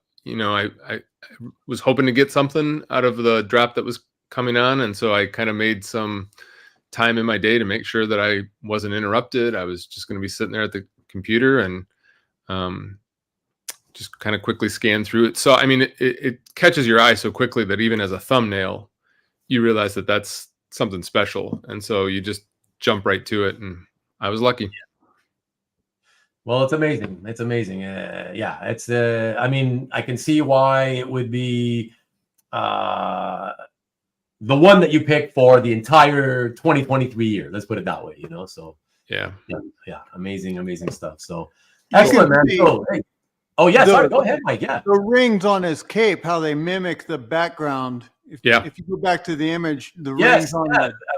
was hoping to get something out of the drop that was coming on. And so I kind of made some time in my day to make sure that I wasn't interrupted. I was just going to be sitting there at the computer and, just kind of quickly scan through it. So, I mean, it catches your eye so quickly that even as a thumbnail, you realize that that's something special. And so you just jump right to it. And I was lucky. Well, it's amazing. It's amazing. Yeah, it's, I mean, I can see why it would be the one that you picked for the entire 2023 year. Let's put it that way, So, yeah, amazing stuff. So, excellent, man. So, hey. Oh, yeah, sorry. Go ahead, Mike. Yeah. The rings on his cape, how they mimic the background. If you go back to the image, the rings on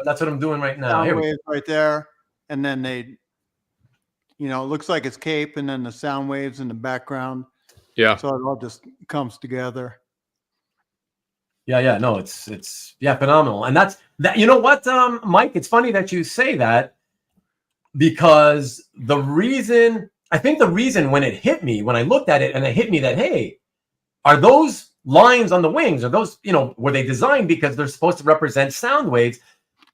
that's what I'm doing right now. Sound waves right there. And then they, it looks like it's cape and then the sound waves in the background. Yeah. So it all just comes together. Yeah. No, it's phenomenal. And that's that. You know what, Mike? It's funny that you say that because I think the reason when it hit me, when I looked at it and it hit me that, hey, are those lines on the wings, are those, were they designed because they're supposed to represent sound waves?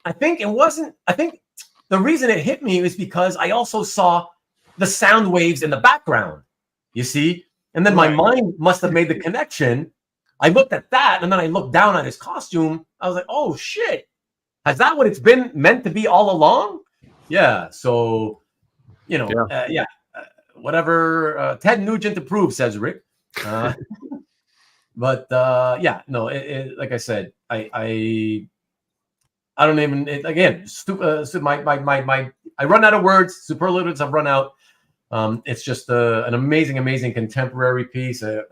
I think the reason it hit me is because I also saw the sound waves in the background, you see? And then my mind must have made the connection. I looked at that and then I looked down at his costume. I was like, oh shit, is that what it's been meant to be all along? Yeah. So, whatever Ted Nugent approves, says Rick. But yeah, no. Like I said, I don't even. Again, I run out of words. Superlatives have run out. It's just an amazing contemporary piece. A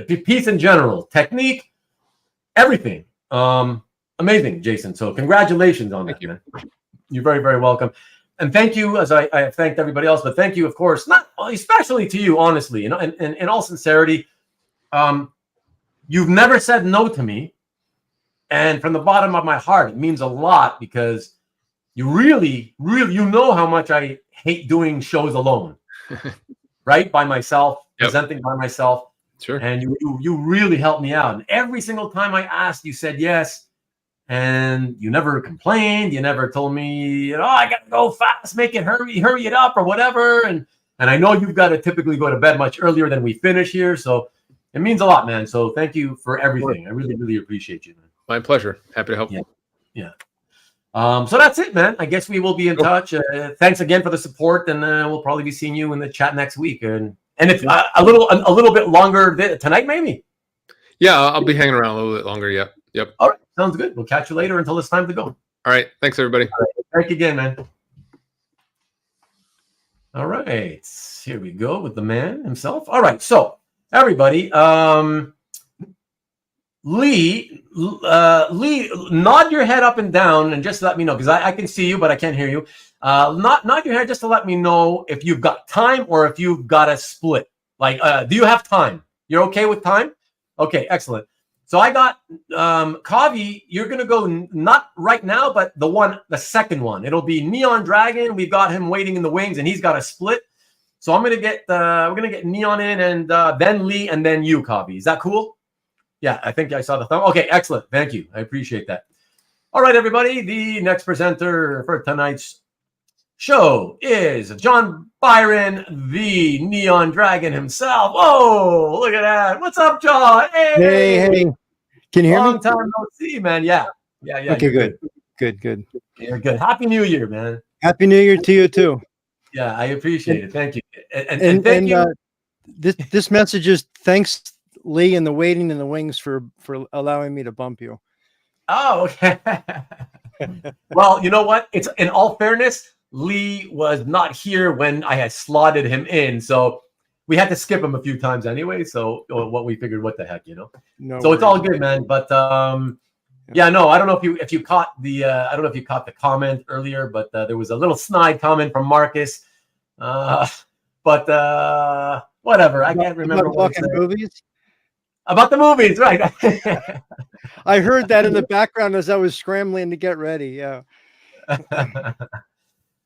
piece in general, technique, everything. Amazing, Jason. So congratulations on that, man. You're very, very welcome. And thank you, as I thanked everybody else, but thank you, of course, not especially to you, honestly, and in all sincerity. You've never said no to me. And from the bottom of my heart, it means a lot because you really, you know how much I hate doing shows alone, right? By myself, presenting by myself. Sure. And you really helped me out. And every single time I asked, you said yes. And you never complained. You never told me, I got to go fast, make it hurry it up or whatever. And I know you've got to typically go to bed much earlier than we finish here. So it means a lot, man. So thank you for everything. I really, really appreciate you, man. My pleasure. Happy to help. Yeah. So that's it, man. I guess we will be in touch. Thanks again for the support, and we'll probably be seeing you in the chat next week. And if a little bit longer tonight, maybe. Yeah, I'll be hanging around a little bit longer. Yep. All right, sounds good. We'll catch you later until it's time to go. All right. Thanks, everybody. All right. Thank you again, man. All right, here we go with the man himself. All right, so everybody, Lee, nod your head up and down and just let me know, because I can see you, but I can't hear you. Nod your head just to let me know if you've got time or if you've got a split. Like, do you have time? You're okay with time? Okay, excellent. So I got Kavi. You're gonna go not right now, but the second one. It'll be Neon Dragon. We've got him waiting in the wings, and he's got a split. So I'm gonna get we're gonna get Neon in, and then Lee, and then you, Kavi. Is that cool? Yeah, I think I saw the thumb. Okay, excellent. Thank you. I appreciate that. All right, everybody. The next presenter for tonight's show is John Byron, the Neon Dragon himself. Oh, look at that. What's up, John? Hey. Can you hear me? Long time no see, man. Yeah. Okay, good. Good. You're good. Happy New Year, man. Happy New Year to you, too. Yeah, I appreciate it. Thank you. And thank you. This message is thanks, Lee, and the waiting in the wings for allowing me to bump you. Oh, okay. Well, you know what? It's in all fairness, Lee was not here when I had slotted him in, so we had to skip him a few times anyway. So what we figured, what the heck, No so worries. It's all good, man. But yeah, no, I don't know if you caught the I don't know if you caught the comment earlier, but there was a little snide comment from Marcus. But whatever, I can't remember what talking movies. About the movies, right? I heard that in the background as I was scrambling to get ready. Yeah.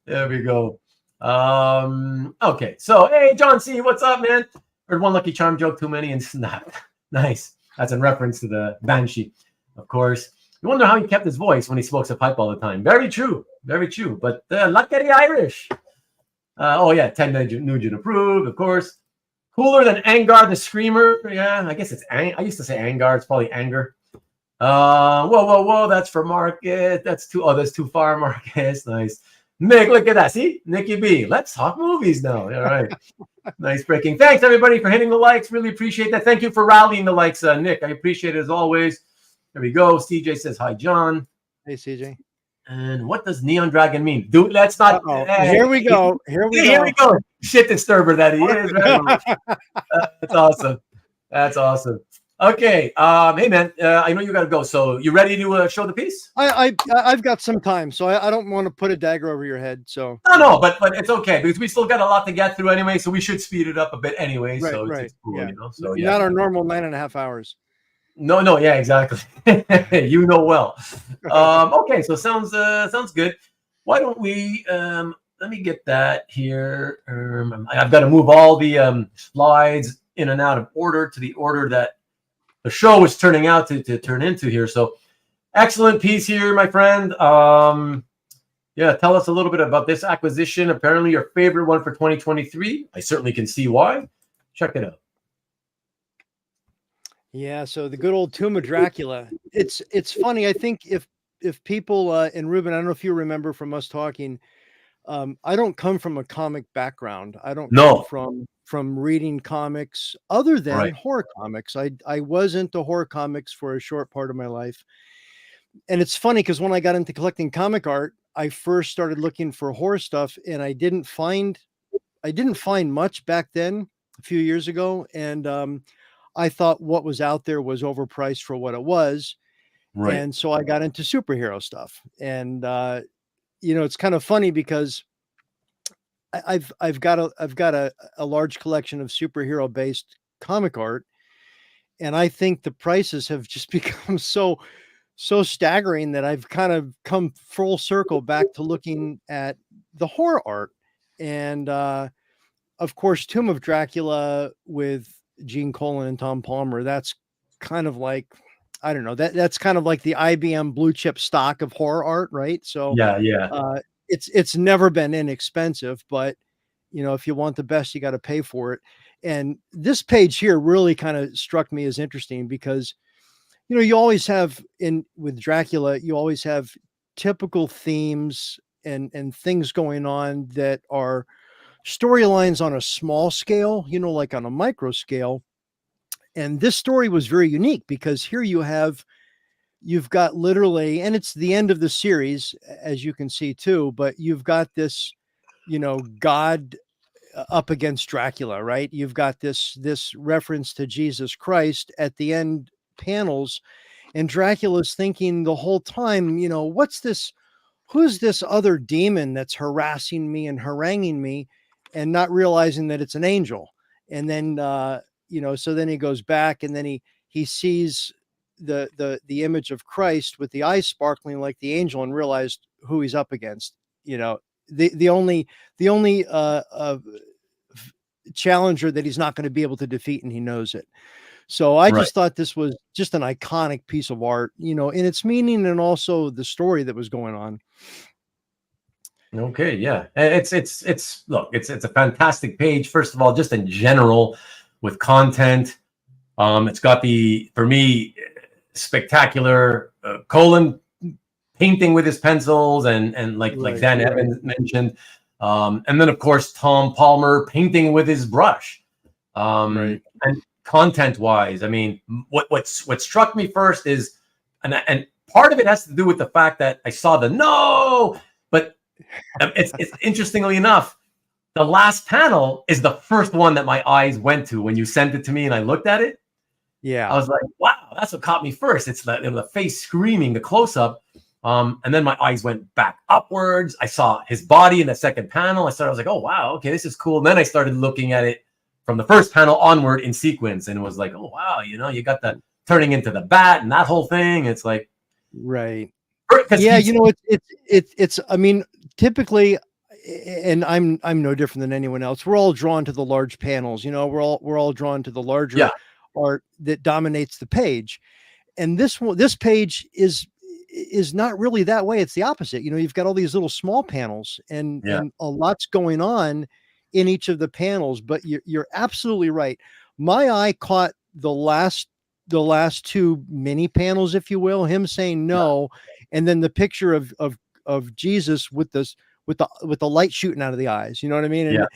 There we go. Okay, so hey, John C, what's up, man? Heard one Lucky Charm joke too many and snapped. Nice. That's in reference to the Banshee, of course. You wonder how he kept his voice when he smokes a pipe all the time. Very true. But lucky the Irish. Oh yeah, Ted Nugent approved, of course. Cooler than Angar the Screamer. Yeah, I guess it's I used to say Angar. It's probably Anger. Whoa. That's for Marcus. That's too far, Marcus. Nice. Nick, look at that. See? Nicky B. Let's talk movies now. All right. Nice breaking. Thanks, everybody, for hitting the likes. Really appreciate that. Thank you for rallying the likes, Nick. I appreciate it as always. There we go. CJ says, hi, John. Hey, CJ. And what does Neon Dragon mean? Dude, let's not. Hey, here we go. Here we go. Shit disturber that he is. That's awesome. Okay. Hey, man, I know you got to go. So you ready to show the piece? I've got some time, so I don't want to put a dagger over your head. So no, but it's okay because we still got a lot to get through anyway. So we should speed it up a bit anyway. Right, so right. it's cool, Yeah. So not our normal 9.5 hours. No, yeah, exactly. You know well. Okay, so sounds good. Why don't we let me get that here. I've got to move all the slides in and out of order to the order that the show is turning out to turn into here. So excellent piece here, my friend. Yeah, tell us a little bit about this acquisition. Apparently your favorite one for 2023. I certainly can see why. Check it out. Yeah, so the good old Tomb of Dracula. It's funny. I think if people and Ruben, I don't know if you remember from us talking, I don't come from a comic background. I don't come from reading comics other than horror comics. I was into horror comics for a short part of my life. And it's funny because when I got into collecting comic art, I first started looking for horror stuff, and I didn't find much back then a few years ago. And I thought what was out there was overpriced for what it was. Right. And so I got into superhero stuff. And it's kind of funny because I've got a large collection of superhero based comic art, and I think the prices have just become so staggering that I've kind of come full circle back to looking at the horror art. And of course, Tomb of Dracula with Gene Colan and Tom Palmer, that's kind of like, I don't know, that's kind of like the IBM blue chip stock of horror art, right? So yeah. It's never been inexpensive, but if you want the best, you got to pay for it. And this page here really kind of struck me as interesting because, you always have with Dracula, you always have typical themes and things going on that are storylines on a small scale, like on a micro scale. And this story was very unique because here you've got literally, and it's the end of the series, as you can see too, but you've got this, God up against Dracula, right? You've got this reference to Jesus Christ at the end panels, and Dracula's thinking the whole time, what's this? Who's this other demon that's harassing me and haranguing me, and not realizing that it's an angel? And then, so then he goes back, and then he sees the image of Christ with the eyes sparkling like the angel, and realized who he's up against. The only challenger that he's not going to be able to defeat, and he knows it. So I just thought this was just an iconic piece of art, in its meaning and also the story that was going on. Okay, yeah, it's a fantastic page. First of all, just in general with content, it's got for me, spectacular Colan painting with his pencils and like Dan Evans mentioned, and then of course Tom Palmer painting with his brush. And content wise, I mean, what struck me first is, and part of it has to do with the fact that I saw but it's interestingly enough, the last panel is the first one that my eyes went to when you sent it to me and I looked at it. Yeah, I was like, wow, that's what caught me first. It's the face screaming, the close up. And then my eyes went back upwards. I saw his body in the second panel. I was like, oh, wow, okay, this is cool. And then I started looking at it from the first panel onward in sequence, and it was like, oh, wow, you got the turning into the bat and that whole thing. It's like, right. Yeah, it's I mean, typically, and I'm no different than anyone else. We're all drawn to the large panels, we're all drawn to the larger art that dominates the page. And this page is not really that way. It's the opposite. You've got all these little small panels and a lot's going on in each of the panels, but you're absolutely right. My eye caught the last two mini panels, if you will, him saying no, and then the picture of Jesus with the light shooting out of the eyes. You know what I mean?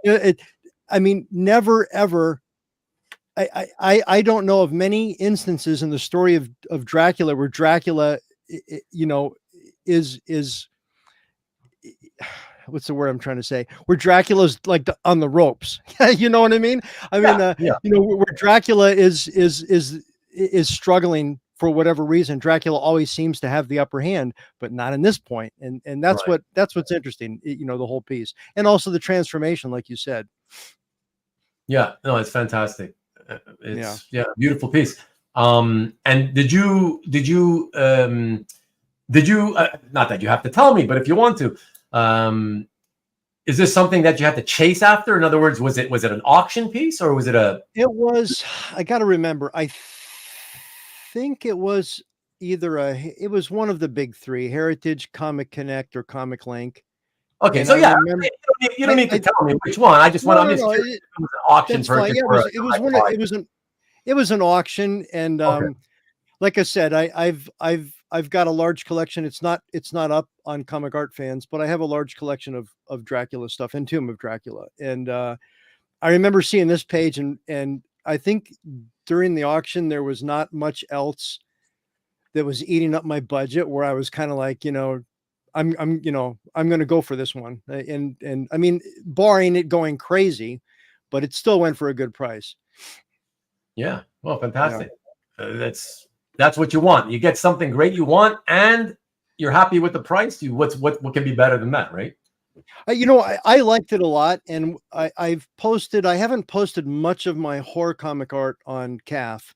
And never ever. I don't know of many instances in the story of Dracula where Dracula, is what's the word I'm trying to say? Where Dracula's like on the ropes. You know what I mean? Where Dracula is struggling for whatever reason. Dracula always seems to have the upper hand, but not in this point. And that's what's interesting, the whole piece. And also the transformation, like you said. Yeah, no, it's fantastic. It's beautiful piece. And did you not that you have to tell me, but if you want to, is this something that you have to chase after? In other words, was it an auction piece or was it it was, I got to remember. I think it was it was one of the big three: Heritage, Comic Connect, or Comic Link. Okay, and so you don't need to tell me which one. I just want to. It was an auction purchase. It was an auction, and like I said, I've got a large collection. It's not up on Comic Art Fans, but I have a large collection of Dracula stuff and Tomb of Dracula. And I remember seeing this page, and I think during the auction there was not much else that was eating up my budget, where I was kind of like, I'm going to go for this one. And I mean, barring it going crazy, but it still went for a good price. Yeah. Well, fantastic. Yeah. That's what you want. You get something great you want, and you're happy with the price. What can be better than that, right? I liked it a lot, and I haven't posted much of my horror comic art on CAF,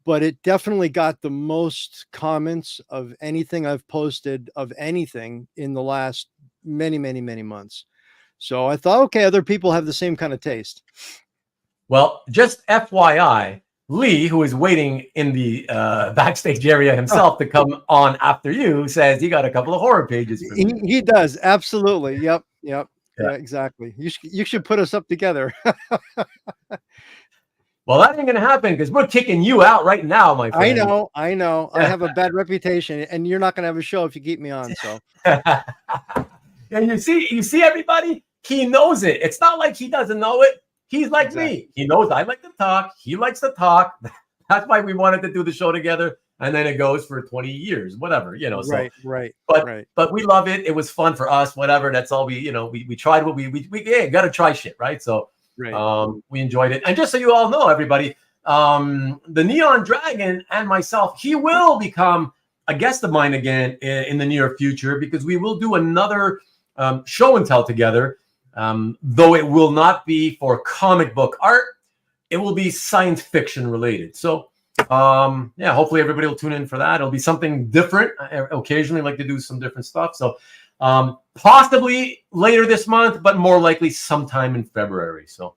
but it definitely got the most comments of anything I've posted of anything in the last many months. So I thought, okay, other people have the same kind of taste. Well, just FYI, Lee, who is waiting in the backstage area himself to come on after you, says he got a couple of horror pages for me. He does. Absolutely. Yep. Yeah, exactly. You should put us up together. Well, that ain't going to happen because we're kicking you out right now, my friend. I know. I have a bad reputation, and you're not going to have a show if you keep me on. So. And you see everybody? He knows it. It's not like he doesn't know it. He's like me. He knows I like to talk. He likes to talk. That's why we wanted to do the show together. And then it goes for 20 years, whatever, So, right. But we love it. It was fun for us, whatever. That's all we tried what we got to try shit, right? So we enjoyed it. And just so you all know, everybody, the Neon Dragon and myself, he will become a guest of mine again in the near future, because we will do another show and tell together. Though it will not be for comic book art, it will be science fiction related. So, hopefully everybody will tune in for that. It'll be something different. I occasionally like to do some different stuff. So, possibly later this month, but more likely sometime in February. So,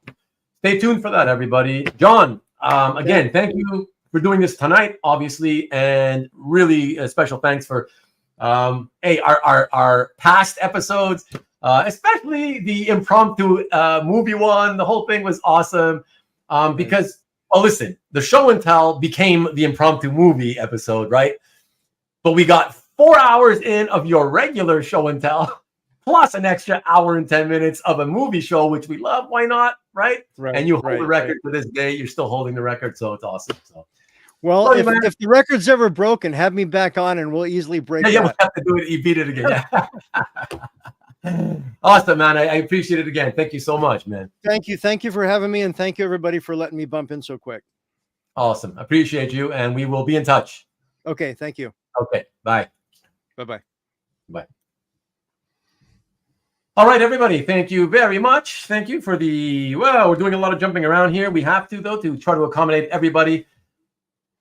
stay tuned for that, everybody. John, again, thank you for doing this tonight, obviously, and really a special thanks for our past episodes. Especially the impromptu movie one. The whole thing was awesome because, listen, the show and tell became the impromptu movie episode, right? But we got 4 hours in of your regular show and tell, plus an extra hour and 10 minutes of a movie show, which we love. Why not, right? And you hold the record to this day. You're still holding the record, so it's awesome. So. Well, if the record's ever broken, have me back on and we'll easily break it. Yeah, we'll have to do it. You beat it again. Yeah. Awesome, man. I appreciate it again. Thank you so much, man. Thank you for having me, and thank you everybody for letting me bump in so quick. Awesome. Appreciate you, and we will be in touch. Okay, thank you. Okay, bye. Bye. All right, everybody. Thank you very much. Thank you for we're doing a lot of jumping around here. We have to, though, to try to accommodate everybody.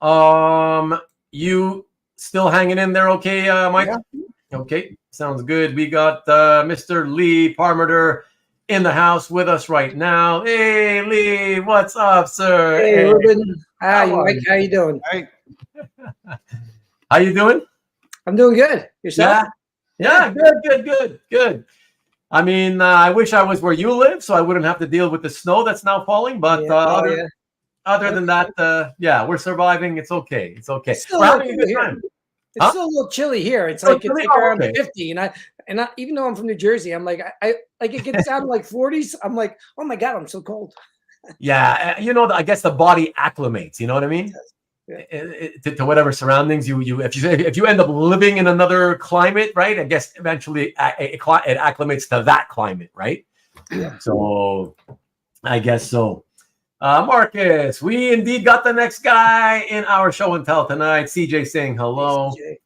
You still hanging in there okay, Mike? Yeah. Okay, sounds good. We got Mr. Lee Parmenter in the house with us right now. Hey, Lee, what's up, sir? Hey, Ruben. Hi, Mike. How you doing? Hey. How you doing? I'm doing good. Yourself? Yeah, good. I mean, I wish I was where you live, so I wouldn't have to deal with the snow that's now falling. But other than that, we're surviving. It's okay. We're having a good time. It's still a little chilly here. It's like it's around 50, and I even though I'm from New Jersey, I'm like I like it gets down to like 40s. I'm like, oh my god, I'm so cold. Yeah, I guess the body acclimates. You know what I mean? To whatever surroundings if you end up living in another climate, right? I guess eventually it acclimates to that climate, right? Yeah. So I guess so. Marcus, we indeed got the next guy in our show and tell tonight. CJ saying hello. Hey,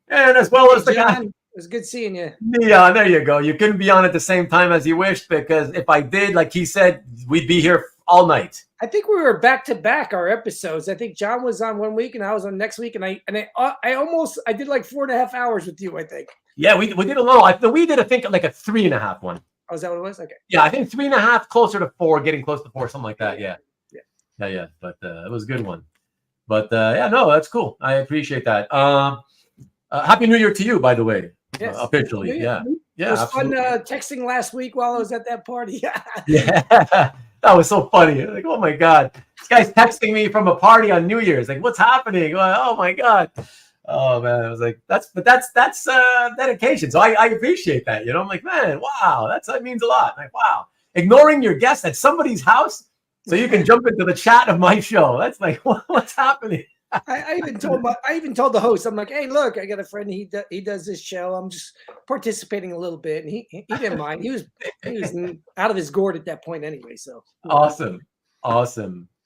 and as well as the guy. It was good seeing you. Yeah, there you go. You couldn't be on at the same time as you wished, because if I did, like he said, we'd be here all night. I think we were back to back our episodes. I think John was on one week and I was on next week, and I did like 4.5 hours with you, I think. Yeah, we did a little. We did, I think, like a 3.5 one. Oh, is that what it was? Okay. Yeah, I think 3.5, closer to 4, getting close to 4, something like that. Yeah. But it was a good one. But no, that's cool. I appreciate that. Happy New Year to you, by the way. Yes. Officially. Yeah. It was fun texting last week while I was at that party. Yeah. That was so funny. Like, oh my god, this guy's texting me from a party on New Year's. Like, what's happening? Oh my god. Oh man, I was like, that's dedication. So I appreciate that. I'm like, man, wow, that means a lot. Like, wow, ignoring your guest at somebody's house so you can jump into the chat of my show. That's like, what's happening? I even told the host, I'm like, hey, look, I got a friend. He does this show. I'm just participating a little bit, and he didn't mind. He was out of his gourd at that point anyway. So awesome,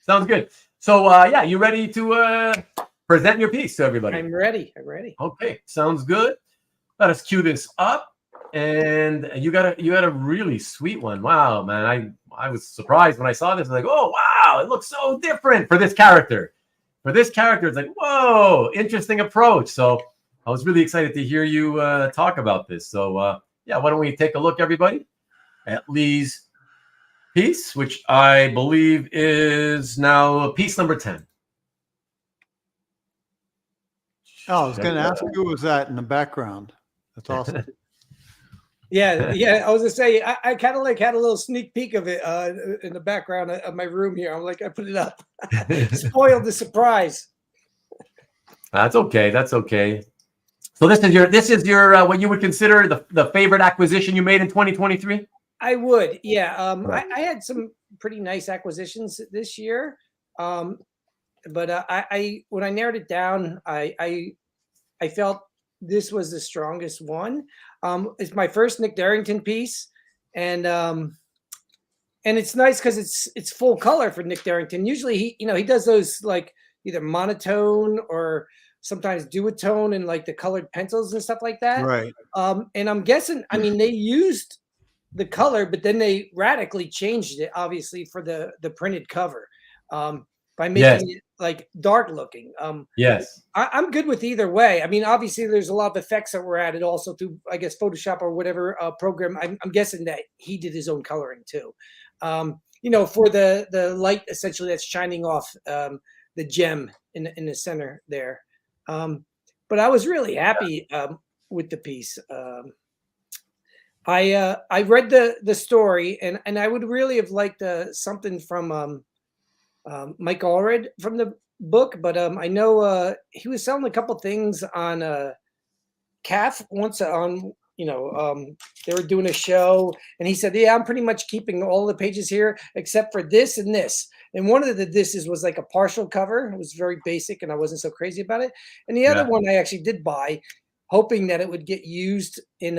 sounds good. So you ready to present your piece to everybody. I'm ready. I'm ready. Okay, sounds good. Let us cue this up. And you got a really sweet one. Wow, man. I was surprised when I saw this. I was like, oh wow, it looks so different for this character. For this character, it's like, whoa, interesting approach. So I was really excited to hear you talk about this. So yeah, why don't we take a look, everybody, at Lee's piece, which I believe is now piece number 10. Oh, I was going to ask who was that in the background. That's awesome. Yeah, I was gonna say I kind of like had a little sneak peek of it in the background of my room here. I'm like, I put it up, spoiled the surprise. That's okay. That's okay. So this is your what you would consider the favorite acquisition you made in 2023. I would, yeah. I had some pretty nice acquisitions this year, but I when I narrowed it down, I felt this was the strongest one. It's my first Nick Derington piece, and it's nice because it's full color for Nick Derington. Usually he does those like either monotone or sometimes duotone and like the colored pencils and stuff like that. Right. And I'm guessing, I mean, they used the color, but then they radically changed it, obviously, for the printed cover. By making it like dark looking. Yes. I'm good with either way. I mean, obviously there's a lot of effects that were added also through, I guess, Photoshop or whatever program. I'm guessing that he did his own coloring too. For the light essentially that's shining off the gem in the center there. But I was really happy with the piece. I read the story and I would really have liked something from Mike Allred from the book, but I know he was selling a couple things on CAF once on, they were doing a show and he said, yeah, I'm pretty much keeping all the pages here except for this and this. And one of the thises was like a partial cover. It was very basic and I wasn't so crazy about it. And the other one I actually did buy, hoping that it would get used in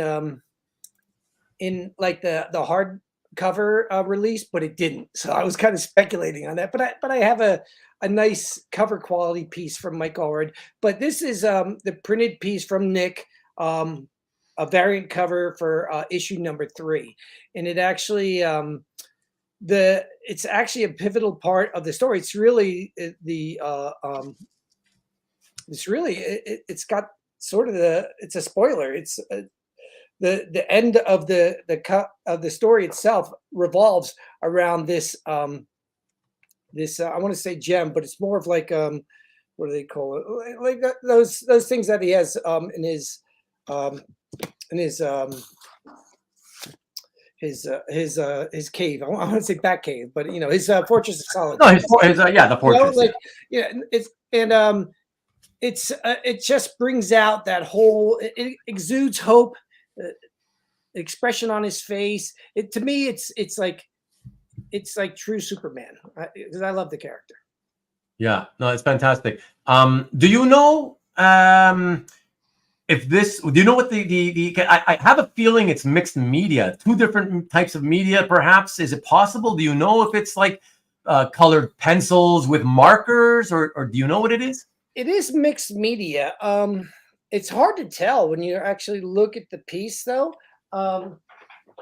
like the hard cover release, but it didn't. So I was kind of speculating on that. But I have a nice cover quality piece from Mike Allred. But this is the printed piece from Nick, a variant cover for issue number 3, and it actually it's actually a pivotal part of the story. It's really it's got sort of it's a spoiler. It's the end of the story itself revolves around this I want to say gem, but it's more of like what do they call it? Like those things that he has in his cave. I want to say back cave, but his fortress of solitude. No, the fortress. It just brings out that whole. It exudes hope. Expression on his face. To me, it's like true Superman because I love the character. Yeah, no, it's fantastic. Do you know if this? Do you know what the? I have a feeling it's mixed media, 2 different types of media. Perhaps is it possible? Do you know if it's like colored pencils with markers, or do you know what it is? It is mixed media. It's hard to tell when you actually look at the piece, though. I'm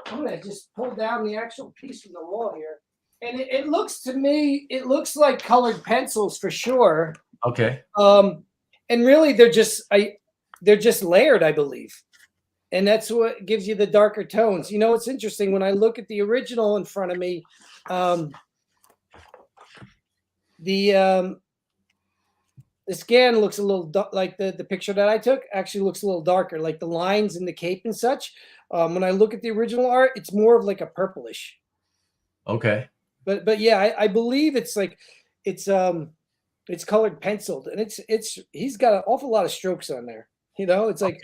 gonna just pull down the actual piece from the wall here, and it looks to me, it looks like colored pencils for sure. Okay. And really, they're just layered, I believe, and that's what gives you the darker tones. It's interesting when I look at the original in front of me. The scan looks a little like the picture that I took actually looks a little darker, like the lines in the cape and such. When I look at the original art, it's more of like a purplish. Okay. But yeah, I believe it's like it's colored penciled, and he's got an awful lot of strokes on there. It's like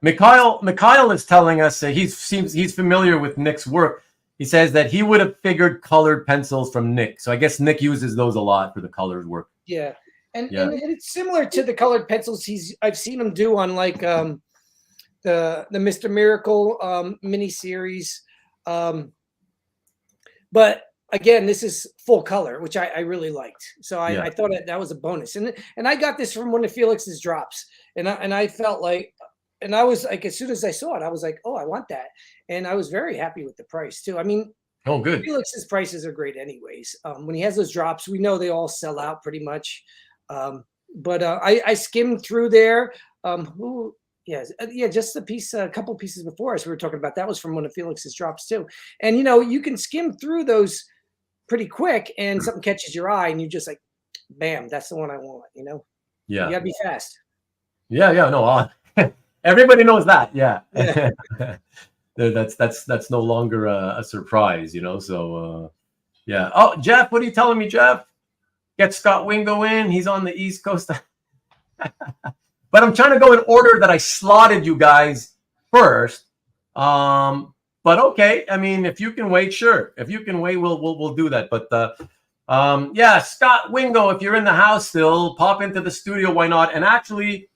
Mikhail is telling us he's familiar with Nick's work. He says that he would have figured colored pencils from Nick. So I guess Nick uses those a lot for the colored work. Yeah. And it's similar to the colored pencils I've seen him do on like the Mr. Miracle miniseries. But again, this is full color, which I really liked. So Yeah. I thought that was a bonus. And I got this from one of Felix's drops. And I felt like, and I was like, as soon as I saw it, I was like, oh, I want that. And I was very happy with the price too. I mean, Oh, good. Felix's prices are great anyways. When he has those drops, we know they all sell out pretty much. But I skimmed through there. Just a couple pieces before us we were talking about. That was from one of Felix's drops too. And you can skim through those pretty quick, and something catches your eye, and you just like, bam, that's the one I want. Yeah. You gotta be fast. Yeah. No, everybody knows that. Yeah. That's no longer a surprise, So, yeah. Oh, Jeff, what are you telling me, Jeff? Get Scott Wingo in. He's on the East Coast. But I'm trying to go in order that I slotted you guys first. But okay. I mean, if you can wait, sure. If you can wait, we'll do that. But yeah, Scott Wingo, if you're in the house still, pop into the studio. Why not? And actually,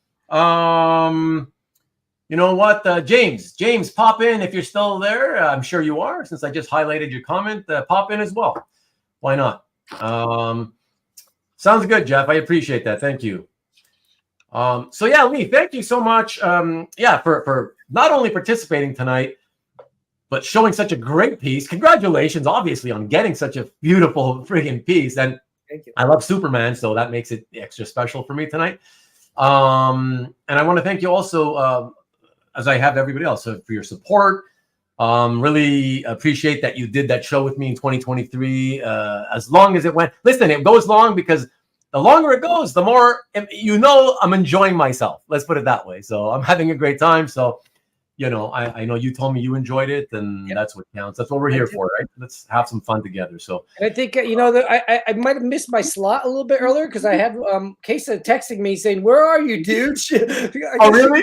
you know what, James, pop in if you're still there. I'm sure you are, since I just highlighted your comment. Pop in as well. Why not? Sounds good, Jeff. I appreciate that. Thank you. So yeah, Lee, thank you so much. For not only participating tonight, but showing such a great piece. Congratulations, obviously, on getting such a beautiful friggin' piece. And Thank you. I love Superman, so that makes it extra special for me tonight. And I want to thank you also, as I have everybody else, for your support. Really appreciate that you did that show with me in 2023. As long as it went, listen, it goes long because the longer it goes, the more I'm enjoying myself. Let's put it that way. So I'm having a great time. So, I know you told me you enjoyed it, and that's what counts. That's what we're here for, right? Let's have some fun together. So, and I think that I might have missed my slot a little bit earlier because I had Kesa texting me saying, "Where are you, dude?" Oh, really?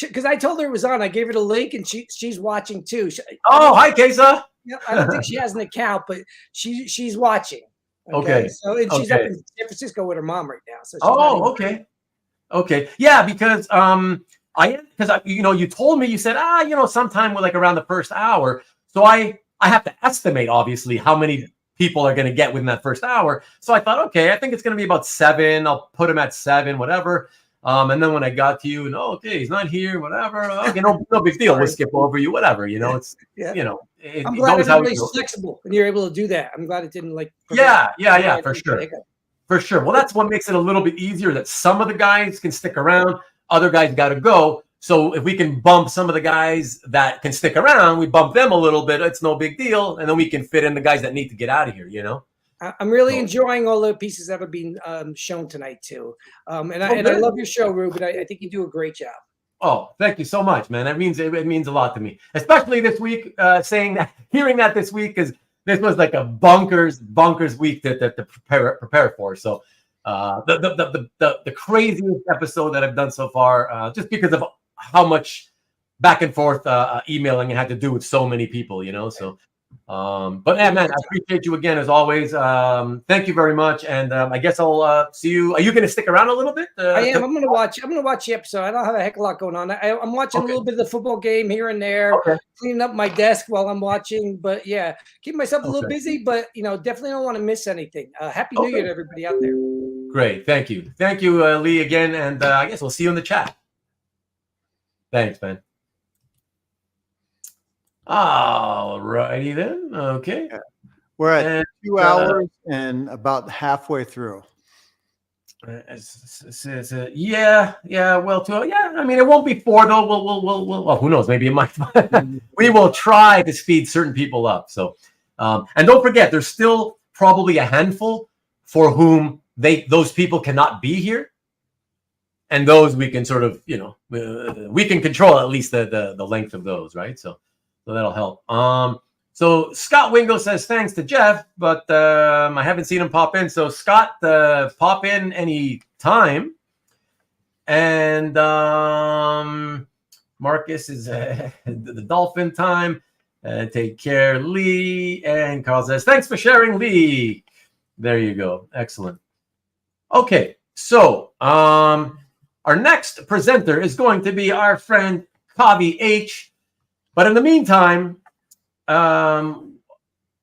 Because I told her it was on. I gave her the link, and she's watching too. Hi, Kesa. I don't think she has an account, but she's watching. Okay. So she's up in San Francisco with her mom right now. So okay. Yeah, because you told me, you said, sometime with around the first hour. So I have to estimate, obviously, how many people are going to get within that first hour. So I thought, okay, I think it's going to be about 7. I'll put him at 7, whatever. And then when I got to you, okay, he's not here, whatever. Okay, no big deal. We'll skip over you, whatever. It's I'm glad everybody's flexible and you're able to do that. I'm glad it didn't for sure. For sure. Well, that's what makes it a little bit easier, that some of the guys can stick around, other guys got to go. So if we can bump some of the guys that can stick around, we bump them a little bit. It's no big deal. And then we can fit in the guys that need to get out of here, I'm really enjoying all the pieces that have been shown tonight too. And I love your show, Ruben. I think you do a great job. Oh, thank you so much, man. It means a lot to me, especially this week. Hearing that this week, because this was like a bonkers week to prepare for. So the craziest episode that I've done so far, just because of how much back and forth emailing I had to do with so many people, So. But man, I appreciate you again as always. Thank you very much, and I guess I'll see you. Are you going to stick around a little bit? I am. I'm going to watch the episode. I don't have a heck of a lot going on. I'm watching a little bit of the football game here and there, cleaning up my desk while I'm watching. But yeah, keep myself a little busy. But definitely don't want to miss anything. Happy New Year to everybody out there. Great, thank you, Lee, again, and I guess we'll see you in the chat. Thanks, man. All righty then. Okay. We're at 2 hours and about halfway through. Well, I mean, it won't be 4 though. We'll well, who knows? Maybe it might. We will try to speed certain people up. So, and don't forget, there's still probably a handful for whom those people cannot be here, and those we can sort of, we can control at least the length of those, right? So that'll help. So Scott Wingo says thanks to Jeff, but I haven't seen him pop in. So Scott, pop in any time. And Marcus is the Dolphin time. Take care, Lee. And Carl says thanks for sharing, Lee. There you go. Excellent. Okay, so our next presenter is going to be our friend Kavi H. But in the meantime,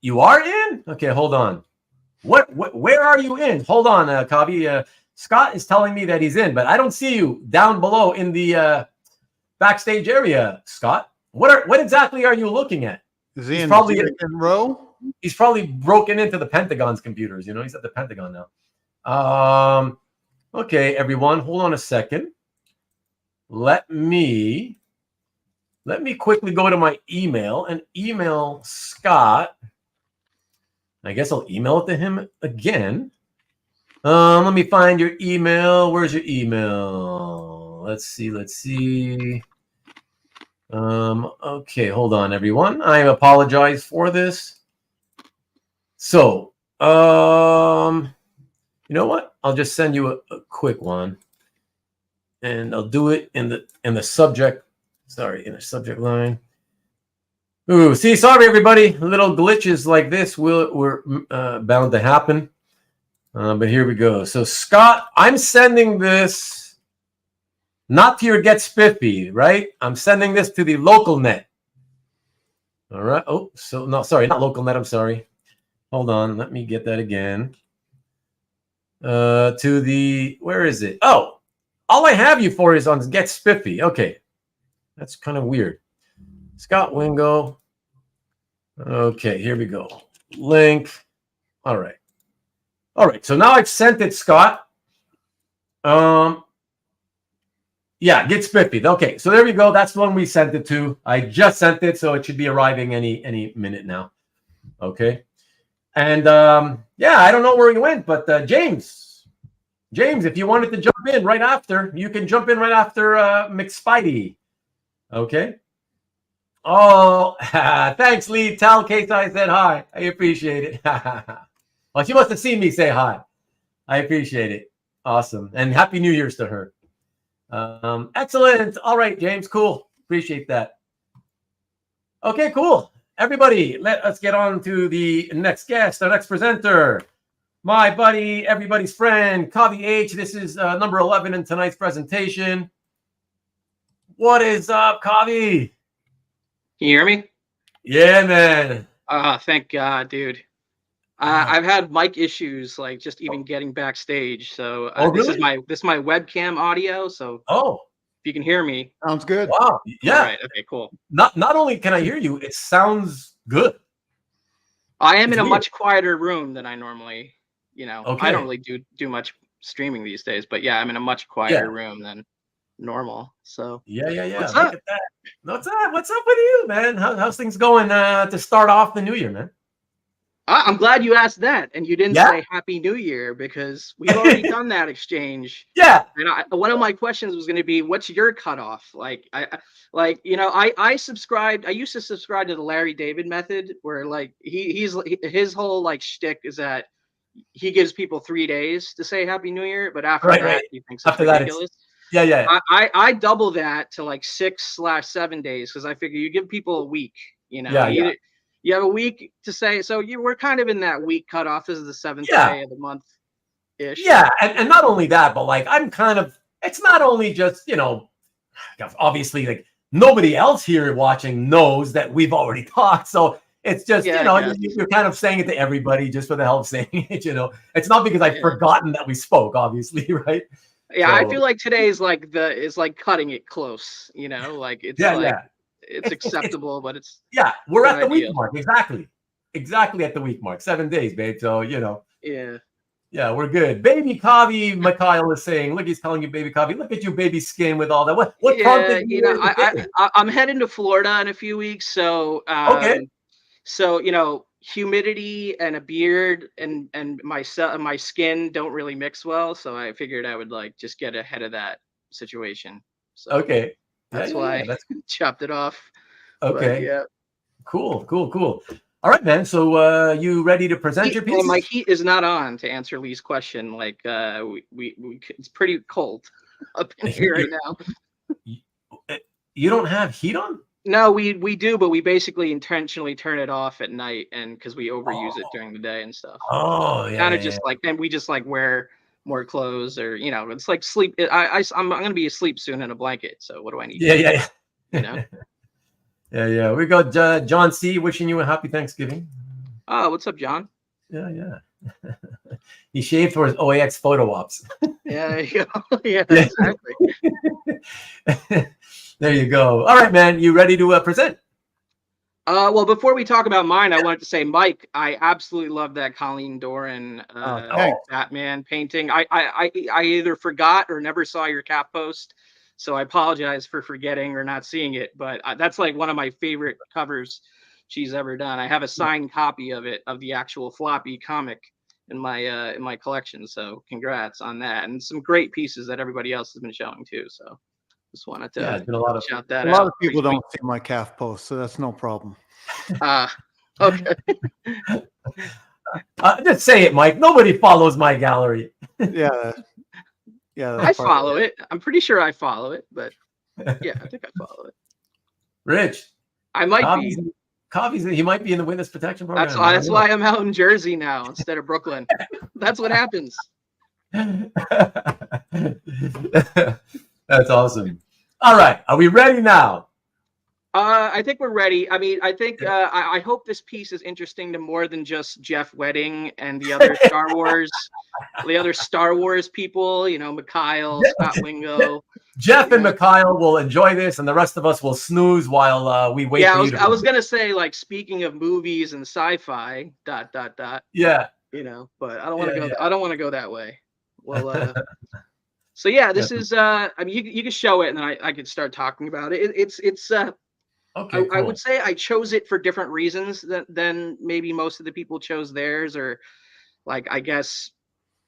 You are in? Okay, hold on. Where are you in? Hold on, Kavi. Scott is telling me that he's in, but I don't see you down below in the backstage area, Scott. What exactly are you looking at? Is he He's in probably the second row? He's probably broken into the Pentagon's computers. You know, he's at the Pentagon now. Okay, everyone, hold on a second. Let me quickly go to my email and email Scott. I guess I'll email it to him again. Let me find your email. Where's your email? Let's see. Okay, hold on, everyone. I apologize for this. So, you know what? I'll just send you a quick one, and I'll do it in the subject. Sorry, in the subject line. Ooh, see, sorry everybody. Little glitches like this were bound to happen. But here we go. So Scott, I'm sending this not to your Get Spiffy, right? I'm sending this to the local net. All right. Oh, so no, sorry, not local net. I'm sorry. Hold on. Let me get that again. To the, where is it? Oh, all I have you for is on Get Spiffy. Okay. That's kind of weird. Scott Wingo. Okay, here we go. Link. All right. So now I've sent it, Scott. Yeah, Get Spiffy. Okay, so there we go. That's the one we sent it to. I just sent it, so it should be arriving any minute now. Okay. And yeah, I don't know where he went, but James, if you wanted to jump in right after, you can jump in right after McSpidey. Okay. Oh, thanks, Lee. Tell Kate I said hi. I appreciate it. Well, she must have seen me say hi. I appreciate it. Awesome. And Happy New Year's to her. Excellent. All right, James. Cool. Appreciate that. Okay, cool. Everybody, let us get on to the next guest, our next presenter. My buddy, everybody's friend, Kavi H. This is number 11 in tonight's presentation. What is up, Kavi? Can you hear me? Yeah, man. Thank God, dude. I've had mic issues, like just even getting backstage. So really? this is my webcam audio. So if you can hear me, sounds good. Wow. Yeah. All right. Okay. Cool. Not only can I hear you, it sounds good. I am in a much quieter room than I normally. Okay. I don't really do much streaming these days, but yeah, I'm in a much quieter room than normal. So yeah. What's Look up? at that. What's up with you, man? How's things going to start off the new year, man? I'm glad you asked that, and you didn't say Happy New Year, because we've already done that exchange. Yeah. And one of my questions was going to be, what's your cutoff? Like, I subscribed. I used to subscribe to the Larry David method, where like his whole like shtick is that he gives people 3 days to say Happy New Year, but after that, he thinks it's ridiculous. Yeah. I double that to like 6/7 days, because I figure you give people a week. You have a week to say, so we're kind of in that week cutoff. This is the 7th day of the month ish. Yeah, and not only that, but like it's not only just, obviously like nobody else here watching knows that we've already talked. So it's just, you're kind of saying it to everybody just for the hell of saying it, It's not because I've forgotten that we spoke, obviously, right? Yeah, so, I feel like today is like cutting it close, like it's it's acceptable, but it's we're at the week mark. Exactly at the week mark. 7 days, babe. So yeah, we're good. Baby Kavi, Mikhail is saying, look, he's calling you Baby Kavi. Look at you, baby skin with all that. What prompted you? I'm heading to Florida in a few weeks, so so humidity and a beard and my skin don't really mix well, so I figured I would like just get ahead of that situation. So that's why I chopped it off. Okay. But, Cool. All right, man. So you ready to present your piece? Well, my heat is not on, to answer Lee's question. Like we it's pretty cold up in here right now. You don't have heat on? No, we do, but we basically intentionally turn it off at night, and because we overuse it during the day and stuff. Oh, yeah. Kind of just like, and we just like wear more clothes, or it's like sleep. I'm gonna be asleep soon in a blanket. So what do I need? Yeah. Yeah. We got John C. wishing you a happy Thanksgiving. Oh, what's up, John? Yeah. He shaved for his OAX photo ops. Yeah, there you go. Yeah, exactly. There you go. All right, man. You ready to present? Well, before we talk about mine, I wanted to say, Mike, I absolutely love that Colleen Doran Batman painting. I either forgot or never saw your cap post, so I apologize for forgetting or not seeing it. But that's like one of my favorite covers she's ever done. I have a signed copy of it, of the actual floppy comic, in my collection. So congrats on that, and some great pieces that everybody else has been showing too. So. Just wanted to it's been a lot of shout that a out. lot of people don't see my calf post, so that's no problem. Okay. Just say it, Mike. Nobody follows my gallery. Yeah. I follow it. I'm pretty sure I follow it, but yeah, I think I follow it. Rich, I might be. Coffee's. He might be in the witness protection program. That's why I'm out in Jersey now instead of Brooklyn. That's what happens. That's awesome. All right. Are we ready now? I think we're ready. I mean, I think I hope this piece is interesting to more than just Jeff Wedding and the other Star Wars people, you know, Mikhail, Scott Wingo. Jeff and Mikhail will enjoy this, and the rest of us will snooze while we wait for you to. I was gonna say, like, speaking of movies and sci-fi, ... Yeah. You know, but I don't want to go. I don't want to go that way. Well, so yeah, this is. I mean, you can show it, and then I could start talking about it. It's. Okay. I would say I chose it for different reasons than maybe most of the people chose theirs, or like, I guess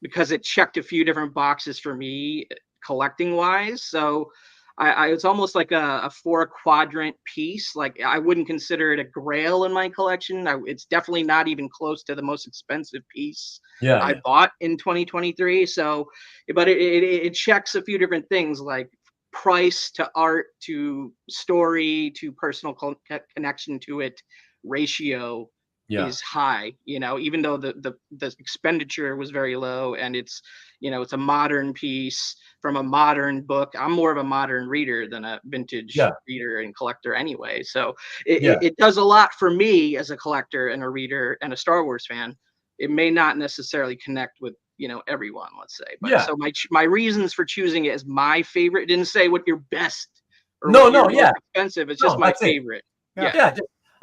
because it checked a few different boxes for me collecting wise. So it's almost like a 4-quadrant piece. Like, I wouldn't consider it a grail in my collection. It's definitely not even close to the most expensive piece I bought in 2023. So, but it checks a few different things, like price to art to story to personal connection to it ratio is high, you know, even though the expenditure was very low, and it's, you know, it's a modern piece from a modern book. I'm more of a modern reader than a vintage reader and collector anyway. So it does a lot for me as a collector and a reader and a Star Wars fan. It may not necessarily connect with, you know, everyone, let's say. But so my reasons for choosing it as my favorite, didn't say what your best or most expensive. It's just my favorite.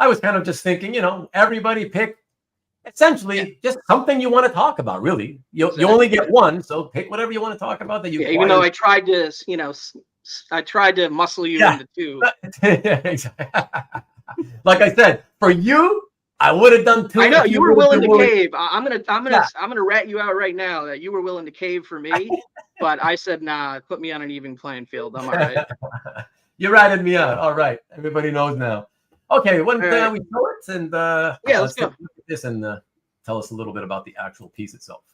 I was kind of just thinking, you know, everybody pick essentially just something you want to talk about. Really, you only get one, so pick whatever you want to talk about that you. Even though I tried to, you know, I tried to muscle you into two. Like I said, for you, I would have done two. I know you were willing to cave. I'm gonna rat you out right now that you were willing to cave for me, but I said, nah, put me on an even playing field. I'm all right. You ratted me out. All right, everybody knows now. Okay, when we start, and let's go. Look at this and tell us a little bit about the actual piece itself.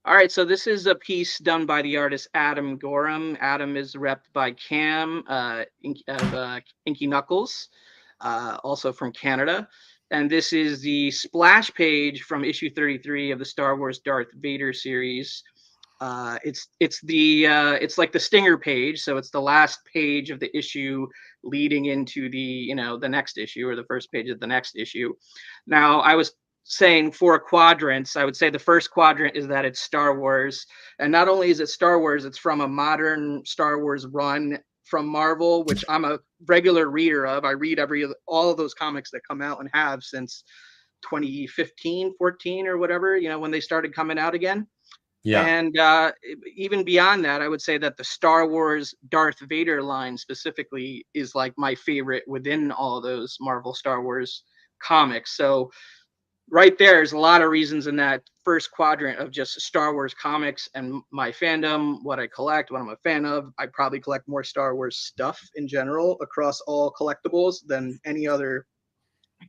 All right, so this is a piece done by the artist Adam Gorham. Adam is repped by Cam out of Inky Knuckles, also from Canada. And this is the splash page from issue 33 of the Star Wars Darth Vader series. It's like the stinger page, so it's the last page of the issue leading into the, you know, the next issue, or the first page of the next issue. Now, I was saying 4 quadrants. I would say the first quadrant is that it's Star Wars, and not only is it Star Wars, it's from a modern Star Wars run from Marvel, which I'm a regular reader of. I read all of those comics that come out and have since 2015, 14 or whatever, you know, when they started coming out again. Yeah. And even beyond that, I would say that the Star Wars Darth Vader line specifically is like my favorite within all of those Marvel Star Wars comics. So right there's a lot of reasons in that first quadrant of just Star Wars comics and my fandom, what I collect, what I'm a fan of. I probably collect more Star Wars stuff in general across all collectibles than any other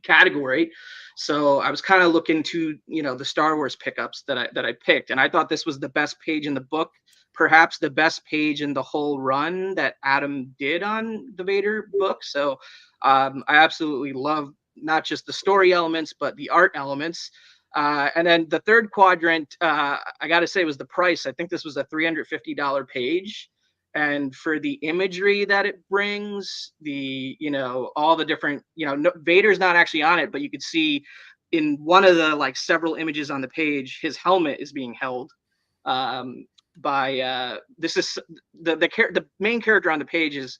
category. So I was kind of looking to, you know, the Star Wars pickups that I picked, and I thought this was the best page in the book, perhaps the best page in the whole run that Adam did on the Vader book. So I absolutely love not just the story elements, but the art elements. And then the third quadrant, I got to say, was the price. I think this was a $350 page. And for the imagery that it brings, the, you know, all the different, you know, Vader's not actually on it, but you could see in one of the like several images on the page, his helmet is being held by this is the main character on the page is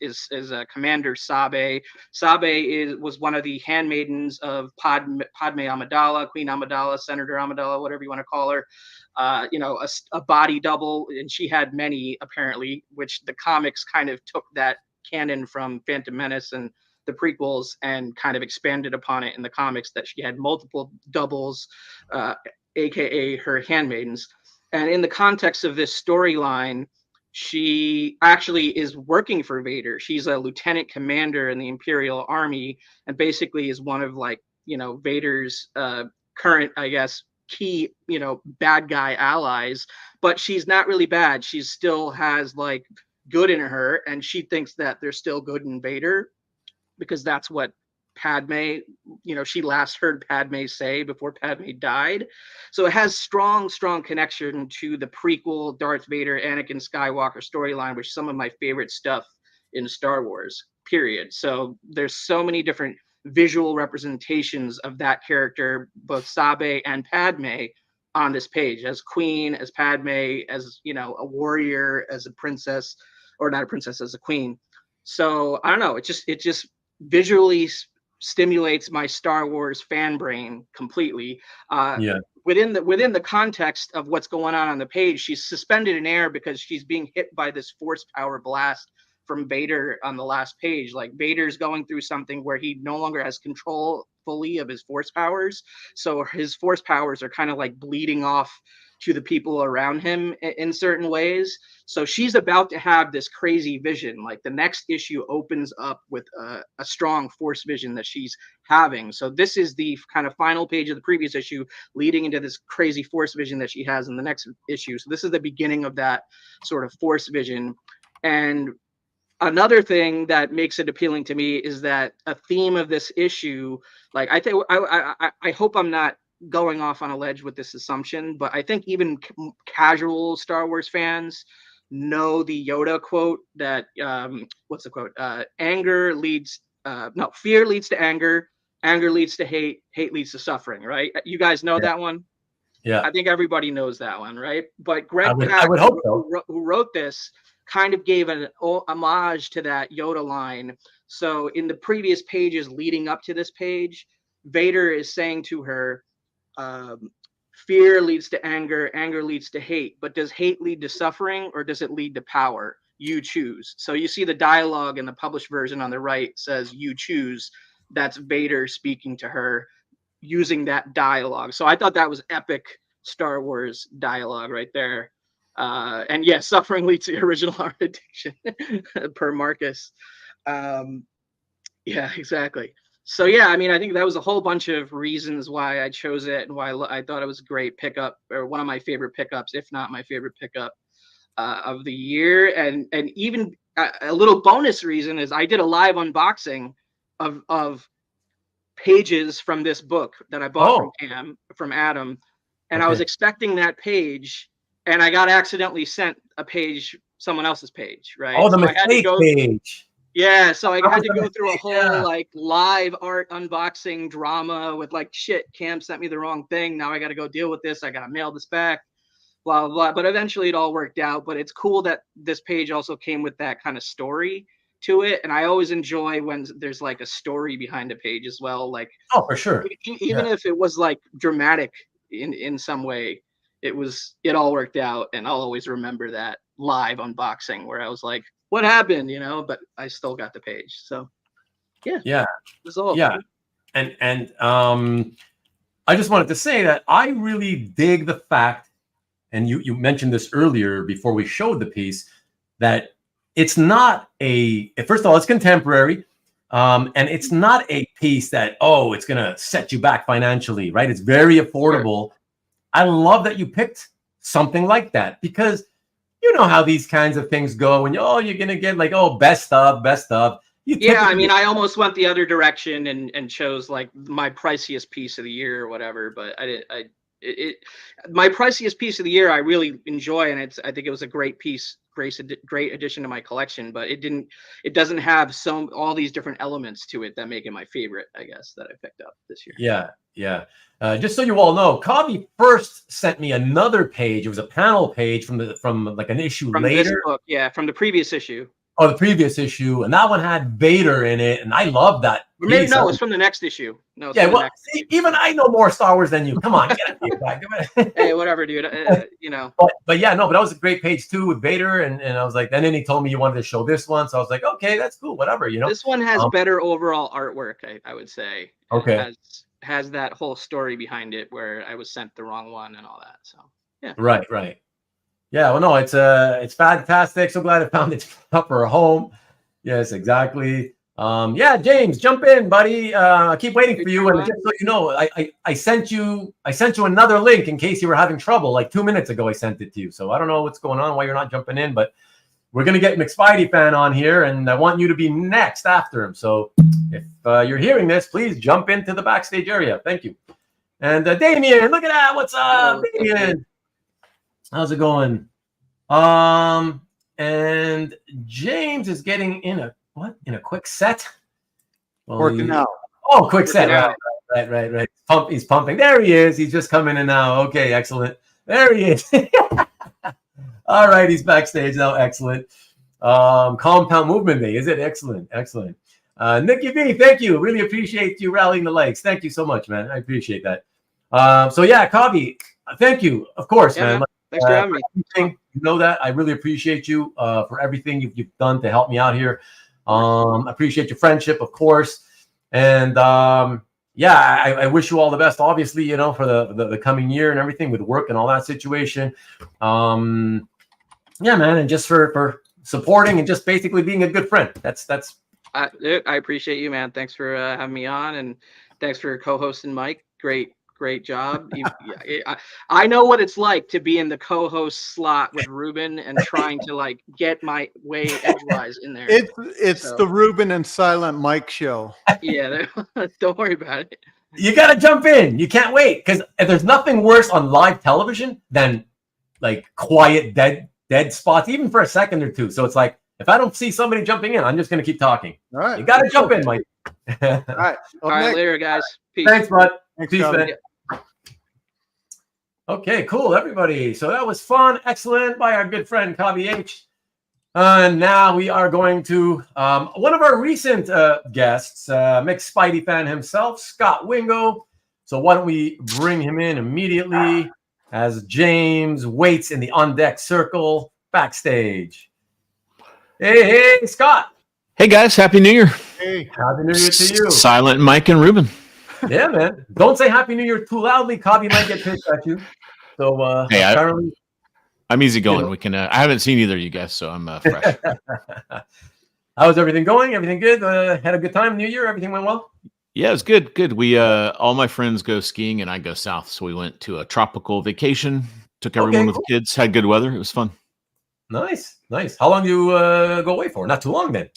Commander Sabe. Sabe was one of the handmaidens of Padme Amidala, Queen Amidala, Senator Amidala, whatever you want to call her. You know, a body double, and she had many apparently, which the comics kind of took that canon from Phantom Menace and the prequels and kind of expanded upon it in the comics, that she had multiple doubles, aka her handmaidens. And in the context of this storyline, she actually is working for Vader. She's a lieutenant commander in the Imperial Army, and basically is one of, like, you know, Vader's current, I guess, key, you know, bad guy allies. But she's not really bad. She still has like good in her, and she thinks that there's still good in Vader, because that's what Padme, you know, she last heard Padme say before Padme died. So it has strong connection to the prequel Darth Vader, Anakin Skywalker storyline, which is some of my favorite stuff in Star Wars, period. So there's so many different visual representations of that character, both Sabe and Padme, on this page, as Queen, as Padme, as, you know, a warrior, as a princess, or not a princess, as a queen. So I don't know, it just visually stimulates my Star Wars fan brain completely. Within the context of what's going on the page, she's suspended in air because she's being hit by this force power blast from Vader on the last page. Like, Vader's going through something where he no longer has control fully of his force powers, so his force powers are kind of like bleeding off to the people around him in certain ways. So she's about to have this crazy vision. Like, the next issue opens up with a strong force vision that she's having. So this is the kind of final page of the previous issue leading into this crazy force vision that she has in the next issue. So this is the beginning of that sort of force vision. And another thing that makes it appealing to me is that a theme of this issue, like, I think I hope I'm not going off on a ledge with this assumption, but I think even casual Star Wars fans know the Yoda quote that what's the quote? Fear leads to anger, anger leads to hate, hate leads to suffering, right? You guys know that one? Yeah. I think everybody knows that one, right? But Greg I would hope so. who wrote this kind of gave an homage to that Yoda line. So in the previous pages leading up to this page, Vader is saying to her, fear leads to anger, anger leads to hate, but does hate lead to suffering, or does it lead to power? You choose. So you see the dialogue in the published version on the right says you choose. That's Vader speaking to her using that dialogue. So I thought that was epic Star Wars dialogue right there. And yes, suffering leads to original art addiction per Marcus. Yeah, exactly. So yeah, I mean, I think that was a whole bunch of reasons why I chose it and why I thought it was a great pickup, or one of my favorite pickups, if not my favorite pickup of the year. And even a little bonus reason is I did a live unboxing of pages from this book that I bought from Adam, and I was expecting that page, and I got accidentally sent a page, someone else's page, right? Oh, the so mistake page. Yeah, so I had to go through a whole like live art unboxing drama with like, shit, Cam sent me the wrong thing. Now I got to go deal with this. I got to mail this back, blah, blah, blah. But eventually it all worked out. But it's cool that this page also came with that kind of story to it. And I always enjoy when there's like a story behind a page as well. Like, oh, for sure. Even if it was like dramatic in some way, it all worked out. And I'll always remember that live unboxing where I was like, what happened, you know, but I still got the page. So yeah. It was all yeah. And I just wanted to say that I really dig the fact, and you mentioned this earlier before we showed the piece, that it's not first of all, it's contemporary, and it's not a piece that, it's gonna set you back financially, right? It's very affordable. Sure. I love that you picked something like that, because you know how these kinds of things go, and you're gonna get like, best of. I mean, I almost went the other direction and chose like my priciest piece of the year or whatever, but my priciest piece of the year I really enjoy, and I think it was a great piece, great addition to my collection, but it doesn't have all these different elements to it that make it my favorite, I guess, that I picked up this year. Yeah. Yeah. Just so you all know, Kavi first sent me another page. It was a panel page from like an issue From later. this book, yeah, from the previous issue. Oh, the previous issue, and that one had Vader in it, and I love that. Or maybe piece. no, it's from the next issue. No, it's Yeah, from the well, next see, even I know more Star Wars than you. Come on, get it back. Hey, whatever, dude. You know. But yeah, no, but that was a great page too with Vader, and I was like, and then he told me you wanted to show this one, so I was like, okay, that's cool, whatever, you know. This one has better overall artwork, I would say. Okay. It has that whole story behind it where I was sent the wrong one and all that. So yeah. Right. Yeah, well, no, it's fantastic. So glad I found its proper home. Yes, exactly. Yeah, James, jump in, buddy. I keep waiting for you. And just so you know, I sent you another link in case you were having trouble. Like 2 minutes ago, I sent it to you. So I don't know what's going on, why you're not jumping in, but we're gonna get McSpidey fan on here, and I want you to be next after him. So if you're hearing this, please jump into the backstage area. Thank you. And Damien, look at that. What's up, Damien? How's it going? And James is getting in a quick set. Well, Working out. Oh, quick set. Right. He's pumping. There he is. He's just coming in now. Okay, excellent. There he is. All right, he's backstage now. Excellent. Compound Movement Day. Is it? Excellent. Nikki V, thank you. Really appreciate you rallying the likes. Thank you so much, man. I appreciate that. So yeah, Kavi, thank you. Of course, man. Thanks for having me. You know that. I really appreciate you for everything you've done to help me out here. I appreciate your friendship, of course. And yeah, I wish you all the best, obviously, you know, for the coming year and everything with work and all that situation. Yeah, man, and just for supporting and just basically being a good friend. That's I appreciate you, man. Thanks for having me on, and thanks for co-hosting, Mike. Great job. I know what it's like to be in the co-host slot with Ruben and trying to like get my way edgewise in there. It's the Ruben and Silent Mike show. Yeah, don't worry about it. You got to jump in. You can't wait, because there's nothing worse on live television than like quiet, dead spots, even for a second or two. So it's like, if I don't see somebody jumping in, I'm just going to keep talking. All right. You got to jump in, Mike. All right. All right, later, guys. Peace. Thanks, bud. Thanks, Peace, Calvin. man. Okay, cool, everybody. So that was fun. Excellent by our good friend, Kavi H. And now we are going to one of our recent guests, McSpidey fan himself, Scott Wingo. So why don't we bring him in immediately as James waits in the on-deck circle backstage. Hey, Scott. Hey, guys. Happy New Year. Hey. Happy New Year to you. Silent Mike and Ruben. Yeah, man. Don't say Happy New Year too loudly. Kavi might get pissed at you. So hey, apparently, I'm easy going. We can. I haven't seen either of you guys, so I'm fresh. How's everything going? Everything good? Had a good time? New Year? Everything went well? Yeah, it's good. Good. We all my friends go skiing and I go south, so we went to a tropical vacation. Took everyone with the kids. Had good weather. It was fun. Nice. How long do you go away for? Not too long then.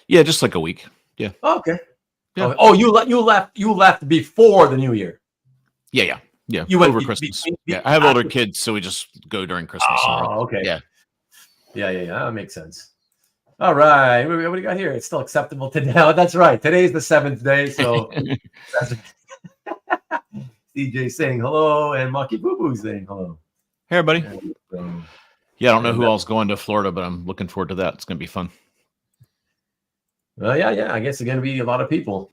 Yeah, just like a week. Yeah. Oh, okay. Yeah. Oh, you left before the New Year. Yeah. You went over Christmas. Yeah, I have older kids, so we just go during Christmas. Oh, okay. Yeah. That makes sense. All right. What do you got here? It's still acceptable today. Oh, that's right. Today's the 7th day, so CJ saying hello and Maki Boo Boo saying hello. Hey, everybody. Yeah, I don't know who else going to Florida, but I'm looking forward to that. It's going to be fun. Well, yeah. I guess it's going to be a lot of people.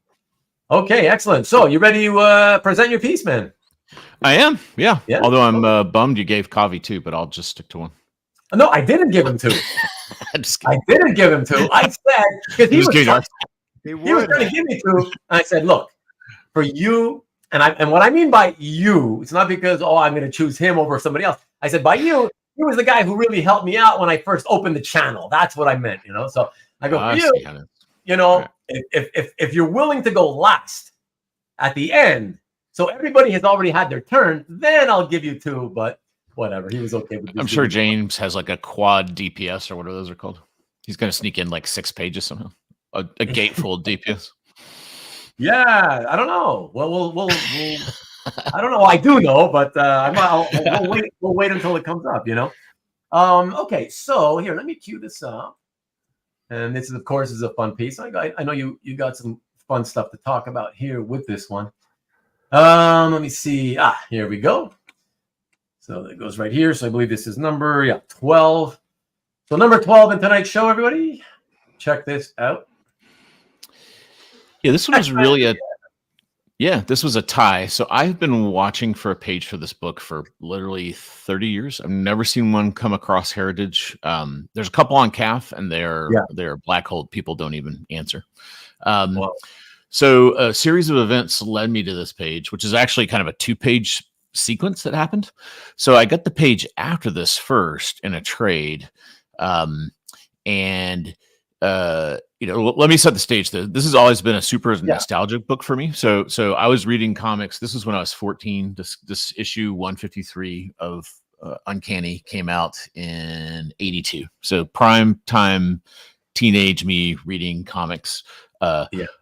Okay, excellent. So you ready to present your piece, man? I am, yeah. Although I'm bummed you gave Kavi 2, but I'll just stick to 1. No, I didn't give him 2. I didn't give him 2. I said, because he was trying to give me 2. I said, look, for you, and what I mean by you, it's not because, I'm going to choose him over somebody else. I said, by you, he was the guy who really helped me out when I first opened the channel. That's what I meant, you know? So I go, for you, you know, right. if you're willing to go last at the end, so everybody has already had their turn, then I'll give you 2, but whatever. He was okay with this. I'm sure James has like a quad DPS or whatever those are called. He's going to sneak in like 6 pages somehow. A gate full of DPS. Yeah, I don't know. Well, we'll I don't know. I do know, but we'll wait until it comes up, you know? Okay, so here, let me cue this up. And this is, of course, is a fun piece. I know you got some fun stuff to talk about here with this one. Let me see. Here we go. So that goes right here. So I believe this is number 12. So number 12 in tonight's show, everybody. Check this out. Yeah, this one was really this was a tie. So I've been watching for a page for this book for literally 30 years. I've never seen one come across Heritage. There's a couple on CAF, and they're black hole. People don't even answer. So a series of events led me to this page, which is actually kind of a 2-page sequence that happened. So I got the page after this first in a trade. Let me set the stage. This has always been a super nostalgic book for me. So I was reading comics. This was when I was 14. This issue 153 of Uncanny came out in 82. So prime time teenage me reading comics.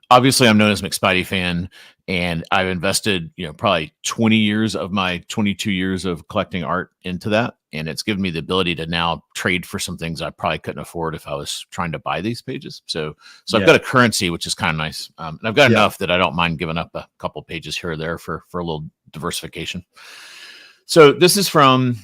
Obviously I'm known as a McSpidey fan, and I've invested, probably 20 years of my 22 years of collecting art into that. And it's given me the ability to now trade for some things I probably couldn't afford if I was trying to buy these pages. So I've got a currency, which is kind of nice. And I've got enough that I don't mind giving up a couple pages here or there for a little diversification. So this is from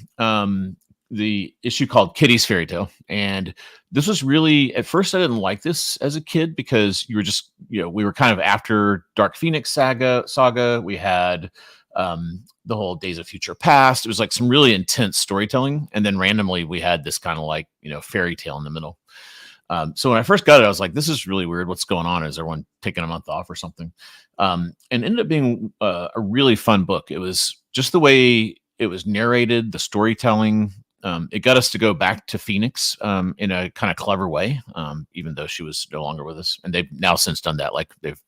the issue called Kitty's Fairy Tale. And this was really, at first I didn't like this as a kid because you were just, we were kind of after Dark Phoenix saga. We had the whole Days of Future Past. It was like some really intense storytelling. And then randomly we had this kind of like, fairy tale in the middle. So when I first got it, I was like, this is really weird. What's going on? Is everyone taking a month off or something? And ended up being a really fun book. It was just the way it was narrated, the storytelling. It got us to go back to Phoenix in a kind of clever way, even though she was no longer with us. And they've now since done that. Like they've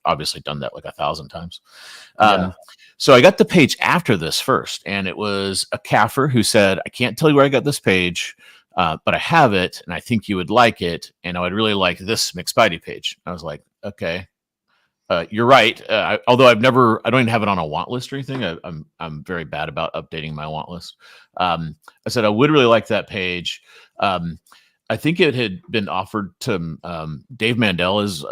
obviously done that like 1,000 times. So I got the page after this first, and it was a CAFer who said, I can't tell you where I got this page, but I have it, and I think you would like it, and I would really like this McSpidey page. I was like, okay. You're right. Although I don't even have it on a want list or anything. I'm very bad about updating my want list. I said I would really like that page. I think it had been offered to Dave Mandel is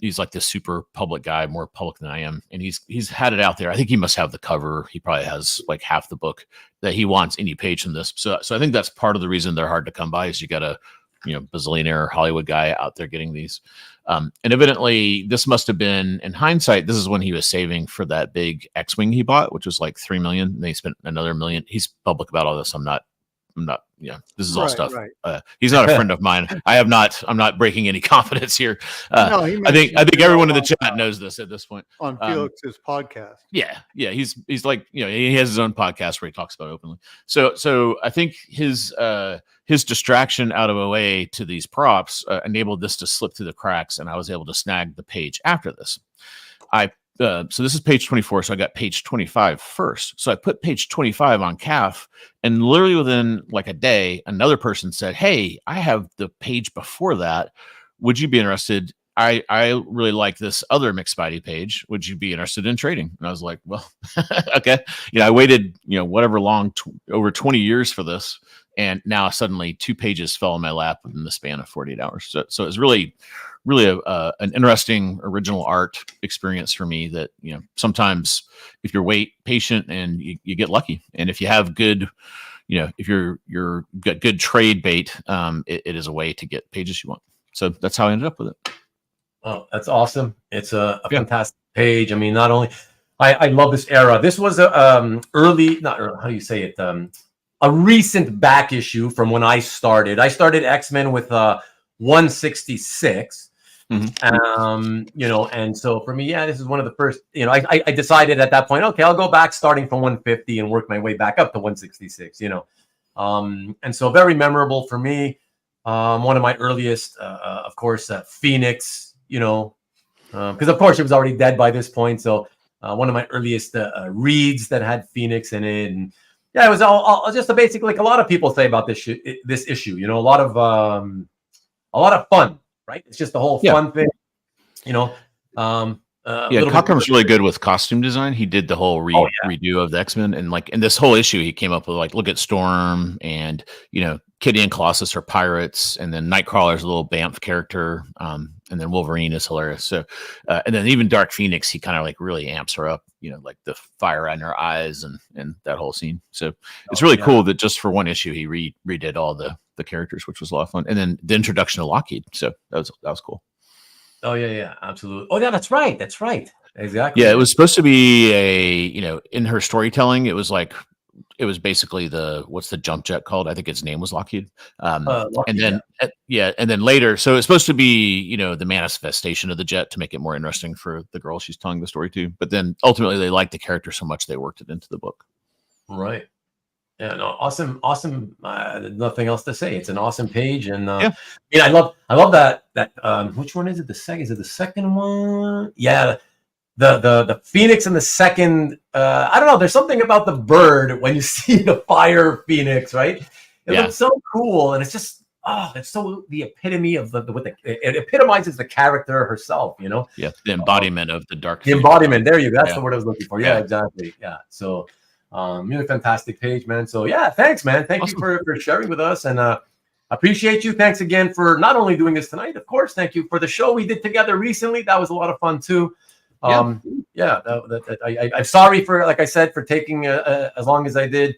he's like this super public guy, more public than I am, and he's had it out there. I think he must have the cover. He probably has like half the book that he wants any page from this. So I think that's part of the reason they're hard to come by is you got a bazillionaire Hollywood guy out there getting these. And evidently this must have been, in hindsight, this is when he was saving for that big X-Wing he bought, which was like $3 million. And they spent another $1 million. He's public about all this. I'm not, this is all stuff. Right. He's not a friend of mine. I'm not breaking any confidence here. I think everyone in the chat knows this at this point. On Felix's podcast. Yeah. He's like, he has his own podcast where he talks about it openly. So I think his distraction out of OA to these props enabled this to slip through the cracks, and I was able to snag the page after this. So this is page 24, so I got page 25 first. So I put page 25 on CAF, and literally within like a day, another person said, hey, I have the page before that. Would you be interested? I really like this other McSpidey page. Would you be interested in trading? And I was like, well, okay. I waited, whatever long, over 20 years for this. And now suddenly 2 pages fell in my lap within the span of 48 hours. So it's really an interesting original art experience for me that, sometimes if you're patient and you get lucky, and if you have good, if you're got good trade bait, it is a way to get pages you want. So that's how I ended up with it. Oh, that's awesome. It's a fantastic page. I mean, not only I love this era. This was a how do you say it? A recent back issue from when I started. I started X-Men with 166. And so for me, this is one of the first, I decided at that point, okay, I'll go back starting from 150 and work my way back up to 166, and so very memorable for me. One of my earliest, of course, Phoenix, because of course it was already dead by this point. So one of my earliest reads that had Phoenix in it. And it was all just basically like a lot of people say about this issue, a lot of fun, right? It's just the whole fun thing, Yeah, Cockrum's really good with costume design. He did the whole redo of the X-Men, and like in this whole issue, he came up with like, look at Storm, and Kitty and Colossus are pirates, and then Nightcrawler's a little Banff character, and then Wolverine is hilarious. So, and then even Dark Phoenix, he kind of like really amps her up, like the fire in her eyes and that whole scene. So it's really cool that just for one issue he redid all the characters, which was a lot of fun, and then the introduction of Lockheed. So that was cool. Oh yeah, absolutely. Oh yeah, that's right. Exactly. Yeah, it was supposed to be in her storytelling, it was basically what's the jump jet called? I think its name was Lockheed. Lockheed, and then later, so it's supposed to be the manifestation of the jet to make it more interesting for the girl she's telling the story to. But then ultimately, they liked the character so much they worked it into the book. Right. Yeah, no, awesome. Nothing else to say. It's an awesome page, and I love that. Which one is it? Is it the second one? Yeah, the Phoenix in the second. I don't know. There's something about the bird when you see the fire Phoenix, right? It looks so cool, and it's just it's so the epitome of it epitomizes the character herself. Yeah, the embodiment of the dark. The embodiment. There you go. That's the word I was looking for. Yeah, exactly. Yeah. So. Really fantastic page, man. So yeah, thanks, man. Thank you for sharing with us, and appreciate you. Thanks again for not only doing this tonight, of course. Thank you for the show we did together recently. That was a lot of fun too. I'm sorry for, like I said, for taking as long as I did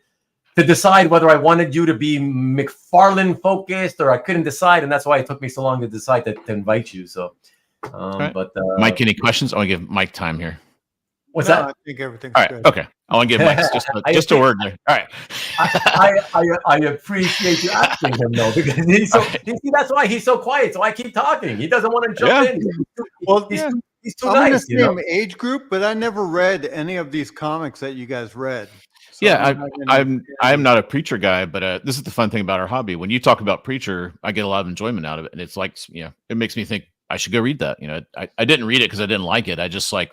to decide whether I wanted you to be McFarlane focused or I couldn't decide, and that's why it took me so long to decide to invite you. So, but Mike, any questions? I'll give Mike time here. What's that? I think everything's all right. good. Okay. I want to give Mike just a word there. All right. I appreciate you asking him though, because he's so. You see, that's why he's so quiet. So I keep talking. He doesn't want to jump in. He's too I'm nice. in the same age group, but I never read any of these comics that you guys read. So I'm not a Preacher guy, but this is the fun thing about our hobby. When you talk about Preacher, I get a lot of enjoyment out of it, and it's like it makes me think I should go read that. I didn't read it because I didn't like it. I just like.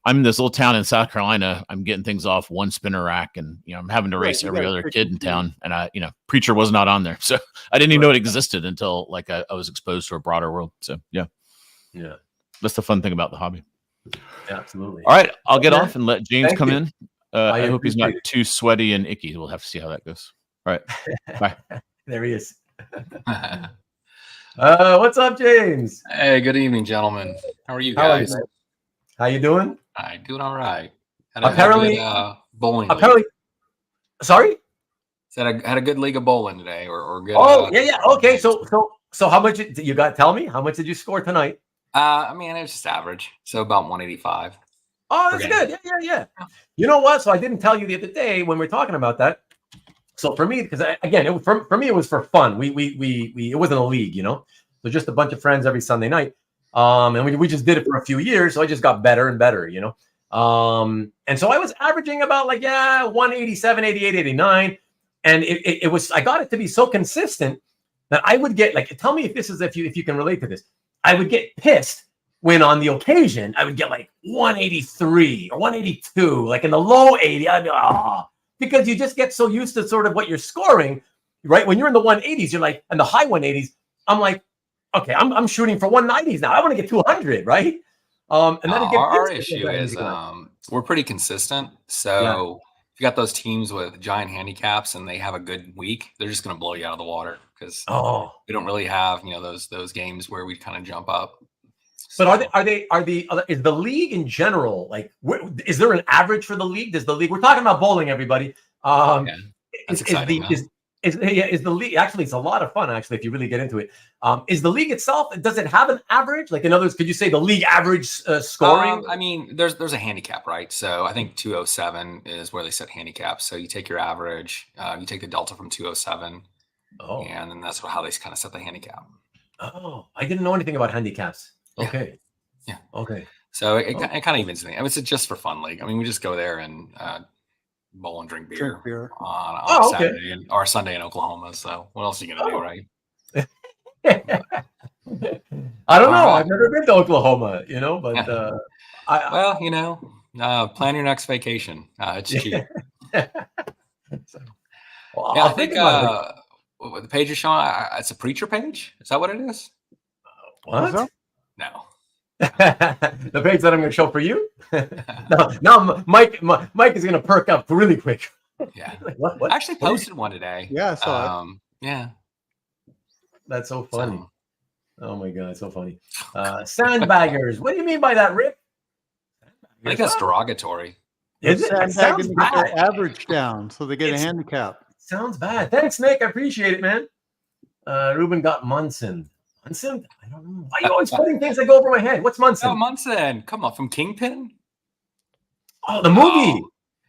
I'm in this little town in South Carolina. I'm getting things off one spinner rack, and I'm having to race every other kid in town. And Preacher was not on there, so I didn't even know it existed until like I was exposed to a broader world. So yeah, that's the fun thing about the hobby. Yeah, absolutely. All right, I'll get off and let James come in. I hope he's not too sweaty and icky. We'll have to see how that goes. All right, bye. There he is. What's up, James? Hey, good evening, gentlemen. How are you guys? How you doing? I'm doing all right. Apparently, bowling. Apparently, sorry. Said I had a good league of bowling today, or good. Oh yeah. Okay, so how much you got? Tell me, how much did you score tonight? I mean, it's just average, so about 185. Oh, that's good. Yeah. You know what? So I didn't tell you the other day when we were talking about that. So for me, because again, for me, it was for fun. We it wasn't a league, So just a bunch of friends every Sunday night. And we just did it for a few years, so I just got better and better, and so I was averaging about 187, 88, 89, and it was, I got it to be so consistent that I would get tell me if you can relate to this. I would get pissed when on the occasion I would get 183 or 182, in the low 80. I'd be because you just get so used to sort of what you're scoring, right? When you're in the 180s, you're and the high 180s, I'm like, okay, I'm shooting for 190s now. I want to get 200, right? And then our issue is we're pretty consistent. So if you got those teams with giant handicaps and they have a good week, they're just going to blow you out of the water because we don't really have those games where we kind of jump up. But is the league in general is there an average for the league? Does the league? We're talking about bowling, everybody. That's exciting. Is the league actually? It's a lot of fun actually if you really get into it. Is the league itself? Does it have an average? In other words, could you say the league average scoring? I mean, there's a handicap, right? So I think 207 is where they set handicaps. So you take your average, you take the delta from 207, and then that's how they kind of set the handicap. Oh, I didn't know anything about handicaps. Okay. Yeah. Okay. So it kind of evens things. I mean, it's just for fun league. I mean, we just go there and bowl and drink beer, on Saturday or Sunday in Oklahoma. So what else are you gonna do, right? I don't know. I've never been to Oklahoma, but plan your next vacation. It's cheap. I think what the page is showing, it's a Preacher page. Is that what it is? What? No. The page that I'm going to show for you. now Mike is going to perk up really quick. Yeah. Like, what? I actually posted one today. Yeah, I saw it. Yeah. That's so funny. Oh my God, so funny. Sandbaggers. What do you mean by that, Rick? I think that's derogatory. Is it? It sounds To get their bad. average down so they get a handicap. Sounds bad. Thanks, Nick. I appreciate it, man. Ruben got Munson. Munson? I don't know. Why are you always putting things that go over my head? What's Munson? Oh, Munson. Come on, from Kingpin? Oh, the movie.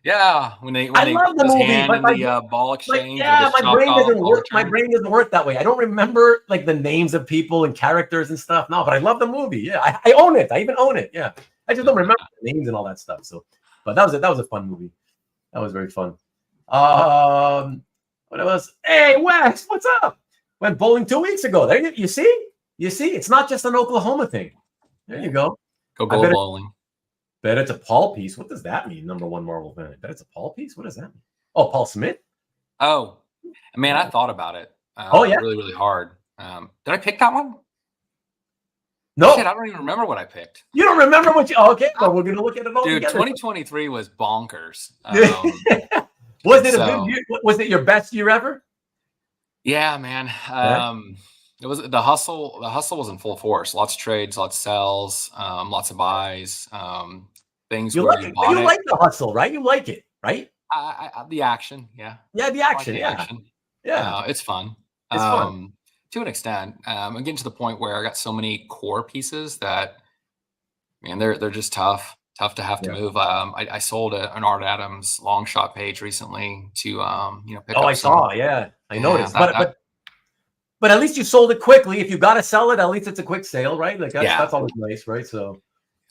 Yeah, when they love the his movie, hand but in my- the ball exchange. Yeah, my brain doesn't work. My My brain doesn't work that way. I don't remember like the names of people and characters and stuff. No, but I love the movie. Yeah, I own it. I even own it. Yeah, I just don't remember the names and all that stuff. So, but that was it. That was a fun movie. That was very fun. What else? Hey, Wes, what's up? Went bowling 2 weeks ago. There you see, it's not just an Oklahoma thing. There you go. Go bowling. Bet it's a Paul piece. What does that mean? Number one Marvel fan. Bet it's a Paul piece. What does that mean? Oh, Paul Smith. Oh, man, I thought about it. Yeah, really, really hard. Did I pick that one? No, Shit, I don't even remember what I picked. You don't remember what you? Okay, well, we're gonna look at it all Dude, together. 2023 was bonkers. Was it a good year? Was it your best year ever? Yeah, man. It was the hustle. The hustle was in full force. Lots of trades, lots of sells, lots of buys. Things You where like you it. bought You it. like the hustle, right? You like it, right? The action, yeah. Yeah, the I like action. the Yeah, action. yeah. It's fun. It's fun. To an extent. I'm getting to the point where I got so many core pieces that, man, they're just tough to have to move. I sold an Art Adams long shot page recently to pick up. I saw. Yeah, I noticed. that- But at least you sold it quickly. If you got to sell it, at least it's a quick sale, right? Like that's always nice, right? So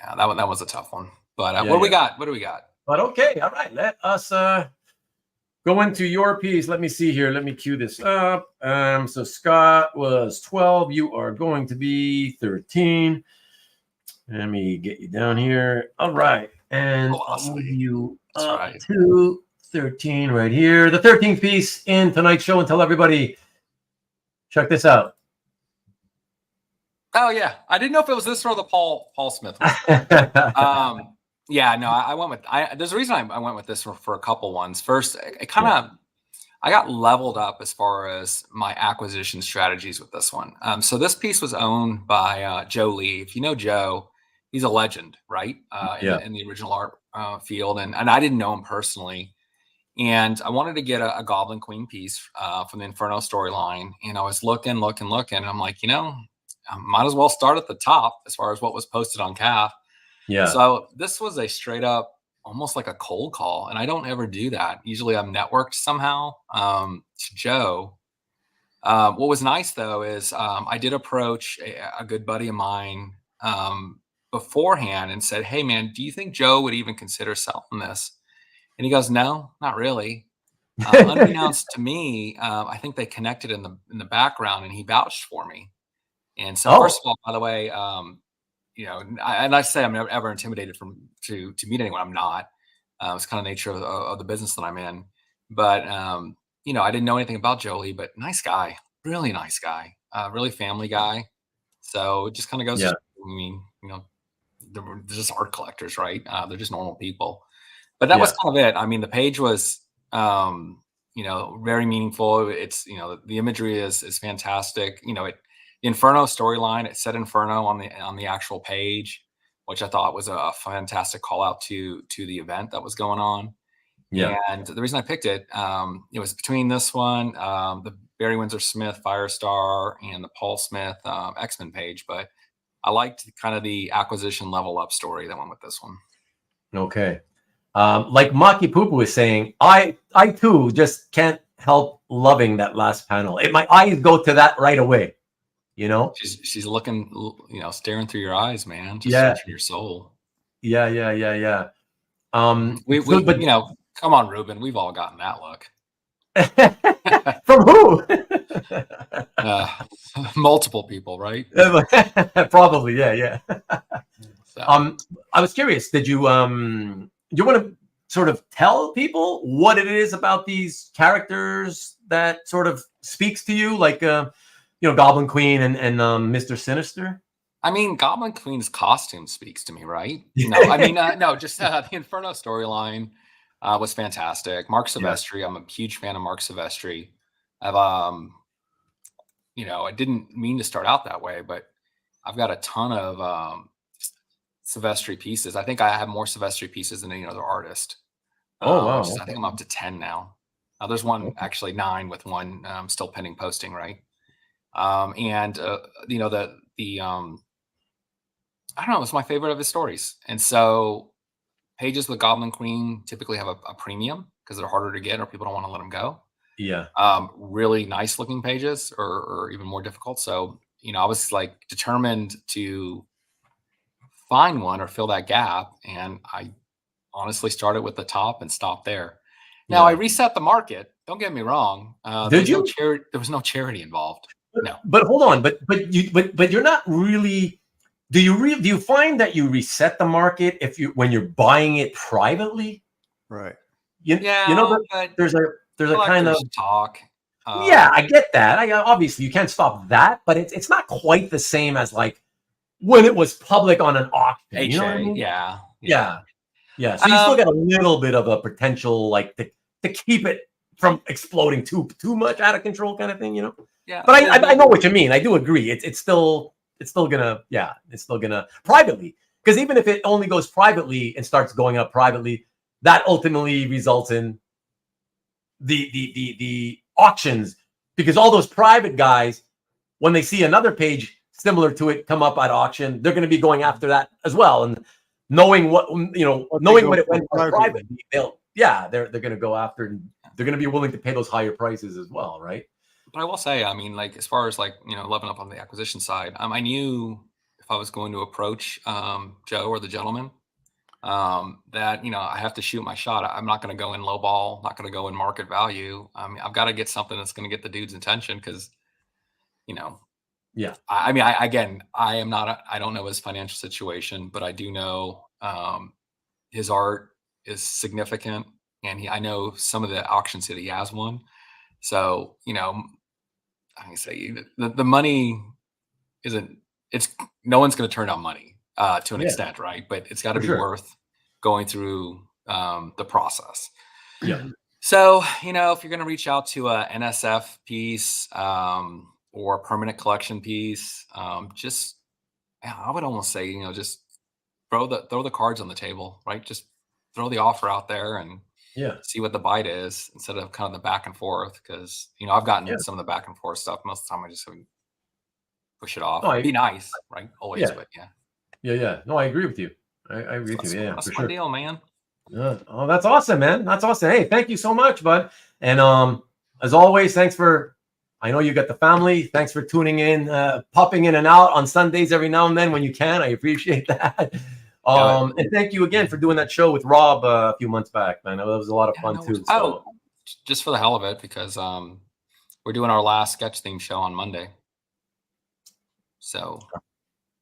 yeah, that was a tough one. But Yeah, what do we yeah. got? What do we got? But okay, all right. Let us go into your piece. Let me see here. Let me cue this up. So Scott was 12. You are going to be 13. Let me get you down here. All right. And I'll move you up to 13 right here. The 13th piece in tonight's show, and tell everybody, check this out. Oh yeah, I didn't know if it was this or the Paul Smith one. Yeah, no, I went with. There's a reason I went with this for a couple ones. First, I got leveled up as far as my acquisition strategies with this one. So this piece was owned by Joe Lee. If you know Joe, he's a legend, right? In the original art field, and I didn't know him personally. And I wanted to get a Goblin Queen piece from the Inferno storyline, and I was looking, and I'm like, I might as well start at the top as far as what was posted on CAF. Yeah. So this was a straight up, almost like a cold call, and I don't ever do that. Usually I'm networked somehow to Joe. What was nice though is I did approach a good buddy of mine beforehand and said, "Hey man, do you think Joe would even consider selling this?" And he goes, "No, not really." Unbeknownst to me, I think they connected in the background, and he vouched for me. And so, first of all, by the way, and I say I'm never ever intimidated to meet anyone. I'm not. It's kind of nature of the business that I'm in. But I didn't know anything about Jolie, but nice guy, really nice guy, really family guy. So it just kind of goes. Yeah. I mean, they're just art collectors, right? They're just normal people. But that was kind of it. I mean, the page was, very meaningful. It's, the imagery is fantastic. The Inferno storyline, it said Inferno on the actual page, which I thought was a fantastic call out to the event that was going on. Yeah. And the reason I picked it, it was between this one, the Barry Windsor Smith Firestar, and the Paul Smith X-Men page. But I liked kind of the acquisition level up story that went with this one. Okay. Like Maki Poo Poo is saying, I too just can't help loving that last panel. My eyes go to that right away. She's looking, staring through your eyes, man. Just searching your soul. Yeah. But come on, Ruben. We've all gotten that look. From who? Multiple people, right? Probably, yeah. So. I was curious. Did you want to sort of tell people what it is about these characters that sort of speaks to you, like Goblin Queen and Mr. Sinister? I mean, Goblin Queen's costume speaks to me, right? No, I mean, no, just the Inferno storyline was fantastic. Mark Silvestri, I'm a huge fan of Mark Silvestri. I've, I didn't mean to start out that way, but I've got a ton of Silvestri pieces. I think I have more Silvestri pieces than any other artist. Oh, wow. I think I'm up to 10 now. There's one, actually 9 with one still pending posting, right? I don't know, it's my favorite of his stories. And so pages with Goblin Queen typically have a premium because they're harder to get or people don't want to let them go. Yeah. Really nice looking pages or even more difficult. So, I was like determined to find one or fill that gap. And I honestly started with the top and stopped there. Now I reset the market. Don't get me wrong. Did you? There was no charity involved. No. But hold on. But you're not really. Do you find that you reset the market when you're buying it privately? Right. But there's a kind of talk. Yeah, I get that. Obviously you can't stop that, but it's not quite the same as like when it was public on an auction. You know what I mean? Yeah. So you still got a little bit of a potential, like to keep it from exploding too much out of control, kind of thing. Yeah. But I know what you mean. I do agree. It's still gonna privately, because even if it only goes privately and starts going up privately, that ultimately results in the auctions, because all those private guys, when they see another page similar to it come up at auction, they're going to be going after that as well. And knowing what it went for privately, they're going to go after, and they're going to be willing to pay those higher prices as well, right? But I will say, I mean, like, as far as like, leveling up on the acquisition side, I knew if I was going to approach Joe or the gentleman, that, I have to shoot my shot. I'm not going to go in low ball, not going to go in market value. I mean, I've got to get something that's going to get the dude's attention because, yeah. I don't know his financial situation, but I do know his art is significant. And I know some of the auctions that he has won. So, I can say the money no one's going to turn down money to an extent, right? But it's got to be worth going through the process. Yeah. So, if you're going to reach out to a NSF piece or a permanent collection piece, I would almost say, just throw the cards on the table, right? Just throw the offer out there and see what the bite is instead of kind of the back and forth. Because, I've gotten some of the back and forth stuff. Most of the time I just push it off. Be nice, right? Always, but yeah. No, I agree with you. I agree with you. Yeah, that's for my sure. deal, man. Oh, that's awesome, man. That's awesome. Hey, thank you so much, bud. And as always, thanks for. I know you got the family. Thanks for tuning in, popping in and out on Sundays every now and then when you can. I appreciate that. And thank you again for doing that show with Rob a few months back, man. That was a lot of fun too. So. Just for the hell of it, because we're doing our last sketch theme show on Monday. So,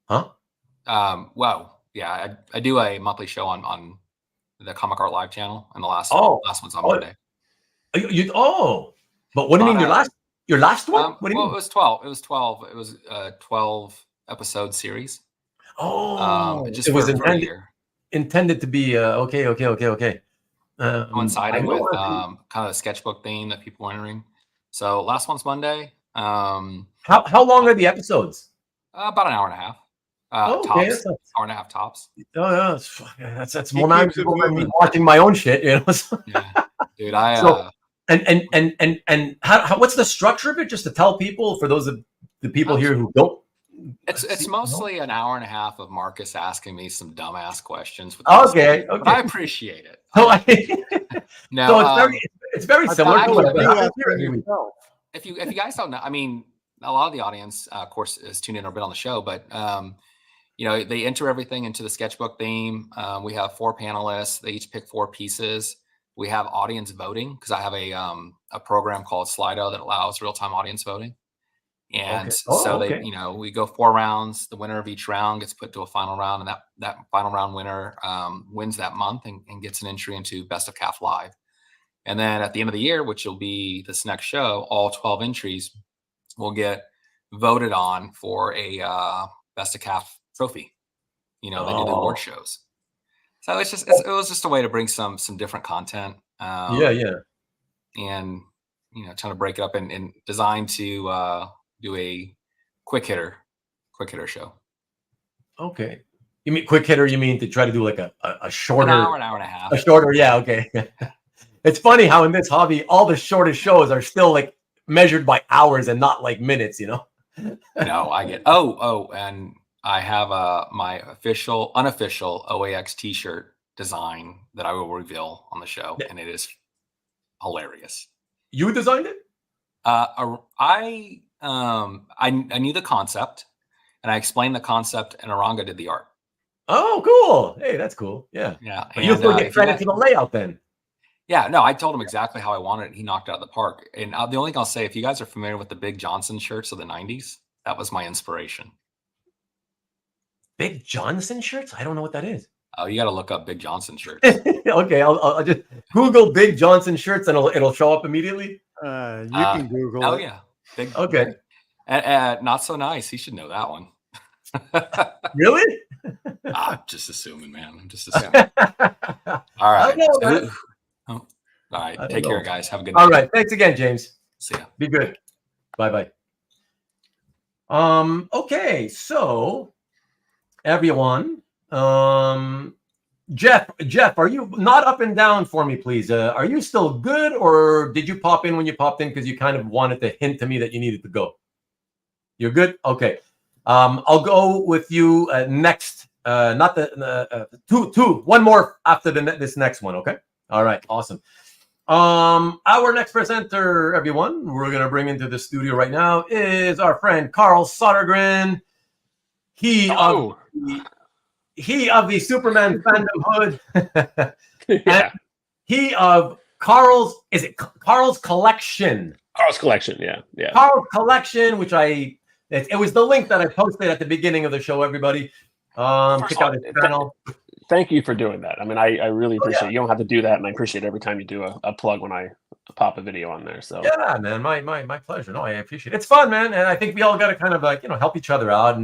well, yeah, I do a monthly show on the Comic Art Live channel, and the last one's on Monday. But what do you mean your last one? What do you mean? It was 12. It was 12. It was a 12 episode series. It was intended to be okay. Coinciding with kind of the sketchbook theme that people were entering. So last one's Monday. How long are the episodes? About an hour and a half. Tops. Hour and a half tops. Oh yeah, that's more manageable than me watching my own shit. Yeah, dude. And how what's the structure of it? Just to tell people, for those of the people here who don't. It's mostly an hour and a half of Marcus asking me some dumbass questions. Okay. But I appreciate it. No, so it's very similar to what I do. If you guys don't know, I mean, a lot of the audience, of course, is tuned in or been on the show, but they enter everything into the sketchbook theme. We have 4 panelists. They each pick 4 pieces. We have audience voting because I have a program called Slido that allows real-time audience voting. And we go 4 rounds. The winner of each round gets put to a final round, and that final round winner wins that month and gets an entry into Best of CAF Live. And then at the end of the year, which will be this next show, all 12 entries will get voted on for a Best of Calf trophy. You know, they do the award shows. So it was just a way to bring some different content. Yeah. And trying to break it up and designed to do a quick hitter show. Okay. You mean quick hitter? You mean to try to do like a shorter, an hour and a half. A shorter, yeah. Okay. It's funny how in this hobby, all the shortest shows are still like measured by hours and not like minutes. No, I get. And I have my unofficial OAX T-shirt design that I will reveal on the show, and it is hilarious. You designed it? I knew the concept, and I explained the concept, and Aranga did the art. Oh, cool! Hey, that's cool. Yeah. And, you still get credit for the layout then. Yeah, no, I told him exactly how I wanted it. He knocked it out of the park. And the only thing I'll say, if you guys are familiar with the Big Johnson shirts of the 90s, that was my inspiration. Big Johnson shirts? I don't know what that is. Oh, you got to look up Big Johnson shirts. Okay, I'll just Google Big Johnson shirts and it'll show up immediately. You can Google it. Oh, yeah. Okay. Not so nice. He should know that one. Really? I'm just assuming, man. I'm just assuming. All right. All right. Take care, guys. Have a good night. All right. Thanks again, James. See ya. Be good. Bye-bye. Okay, so everyone, Jeff, are you not up and down for me, please? Are you still good, or did you pop in when you popped in because you kind of wanted to hint to me that you needed to go? You're good? Okay. I'll go with you next. Not the one more after this next one. Okay. All right. Awesome. Our next presenter, everyone, we're gonna bring into the studio right now is our friend Carl Sodergren. He of the Superman fandom hood. Yeah. And he of Carl's collection. Carl's collection, yeah. Carl's collection, which it was the link that I posted at the beginning of the show, everybody. Check out his channel. Thank you for doing that. I mean, I really appreciate it. You don't have to do that, and I appreciate every time you do a plug when I pop a video on there. So yeah, man, my pleasure. No, I appreciate it. It's fun, man, and I think we all got to kind of help each other out,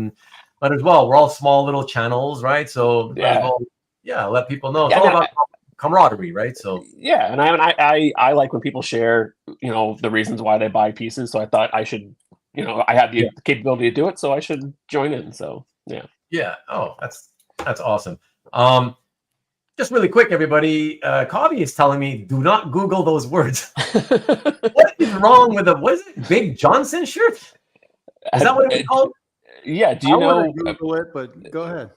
but as well, we're all small little channels, right? So let people know. It's all about camaraderie, right? So yeah, and I like when people share, the reasons why they buy pieces. So I thought I should, I have the capability to do it, so I should join in. So yeah. Yeah. Oh, that's awesome. Just really quick, everybody. Coffee is telling me do not Google those words. What is wrong with what is it? Big Johnson shirt? Is that what it's called? Yeah. Do you know? Google it, but go ahead.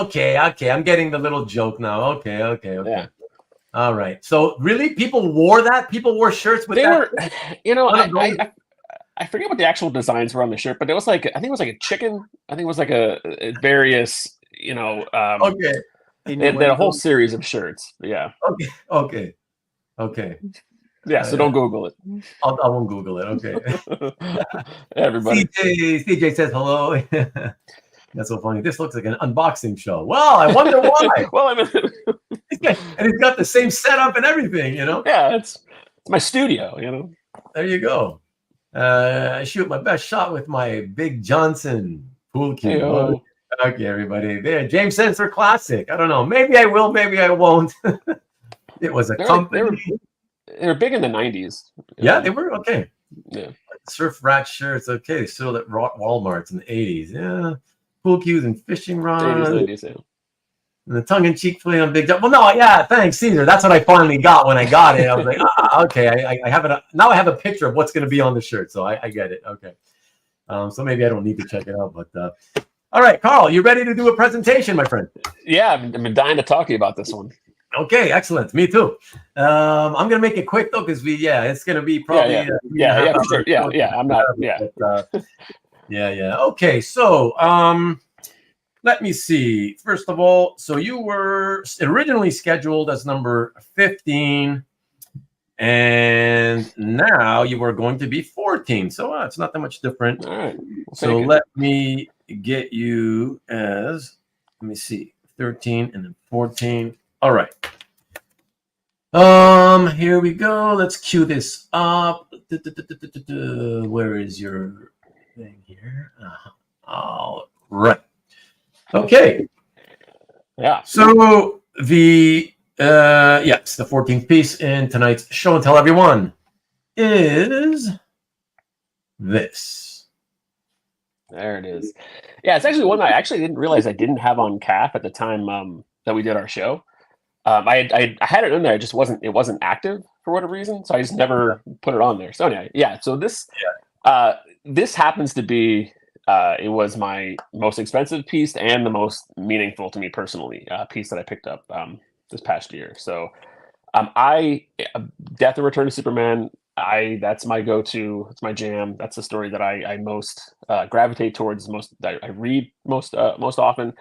Okay. I'm getting the little joke now. Okay. Yeah. All right. So really, people wore that? People wore shirts with that? I forget what the actual designs were on the shirt, but it was like, I think it was like a chicken. I think it was like a various, okay. They had a whole series of shirts. Yeah. Okay. Yeah. So don't Google it. I won't Google it. Okay. Everybody. CJ says hello. That's so funny. This looks like an unboxing show. Well, I wonder why. Well, I mean, and he's got the same setup and everything, Yeah, it's my studio, There you go. I shoot my best shot with my Big Johnson pool cue. Hey-o. Okay, everybody. There, James Sensor Classic. I don't know. Maybe I will. Maybe I won't. It was a company. They were big in the 90s. Yeah, they were. Okay. Yeah. Surf rat shirts. Okay, they sold at Walmart's in the 80s. Yeah. Pool cues and fishing rods. 80s, 90s, yeah. And the tongue-in-cheek play on Big John. Well, no, yeah, thanks, Caesar. That's what I finally got when I got it. I was like, okay, I have it. Now I have a picture of what's going to be on the shirt, so I get it. Okay. So maybe I don't need to check it out, but all right, Carl, you ready to do a presentation, my friend? Yeah, I've been dying to talk to you about this one. Okay, excellent. Me too. I'm gonna make it quick though, because it's gonna be probably for sure. Yeah. I'm not. Yeah. But, yeah. Okay, so let me see. First of all, so you were originally scheduled as number 15, and now you were going to be 14. So it's not that much different. All right. So let me get you as, let me see, 13 and then 14. All right. Here we go. Let's cue this up. Where is your thing here. All right. Okay. Yeah. So the yes, the 14th piece in tonight's show and tell everyone is this. There it is. Yeah, it's actually one that I actually didn't realize I didn't have on CAF at the time that we did our show. I had it in there, it wasn't active for whatever reason, so I just never put it on there. So anyway, yeah. So this this happens to be it was my most expensive piece and the most meaningful to me personally piece that I picked up this past year. So Death and Return of Superman. That's my go-to. It's my jam. That's the story that I most gravitate towards. That I read most often,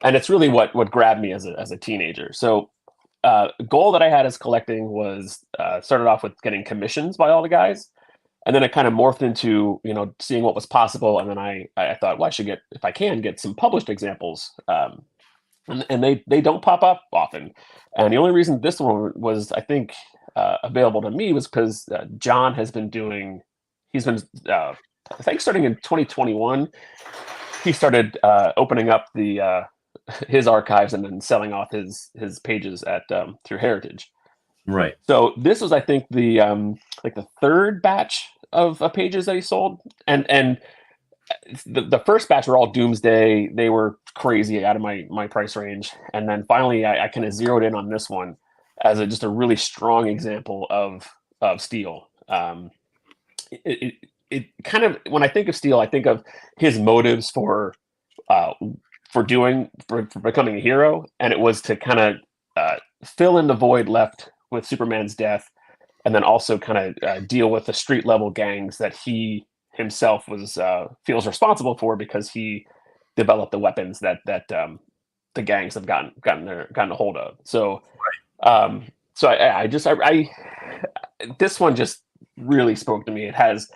and it's really what grabbed me as a teenager. So, goal that I had as collecting was started off with getting commissions by all the guys, and then it kind of morphed into seeing what was possible. And then I thought, well, I should if I can get some published examples. And they don't pop up often. And the only reason this one was, I think, available to me was because John has been I think starting in 2021, he started opening up his archives and then selling off his pages through Heritage. Right. So this was, I think, the third batch of pages that he sold. And the first batch were all Doomsday. They were crazy out of my price range. And then finally, I kind of zeroed in on this one as just a really strong example of Steel. It kind of, when I think of Steel, I think of his motives for becoming a hero, and it was to kind of fill in the void left with Superman's death, and then also kind of deal with the street level gangs that he himself feels responsible for because he developed the weapons that the gangs have gotten a hold of. So, this one just really spoke to me. It has,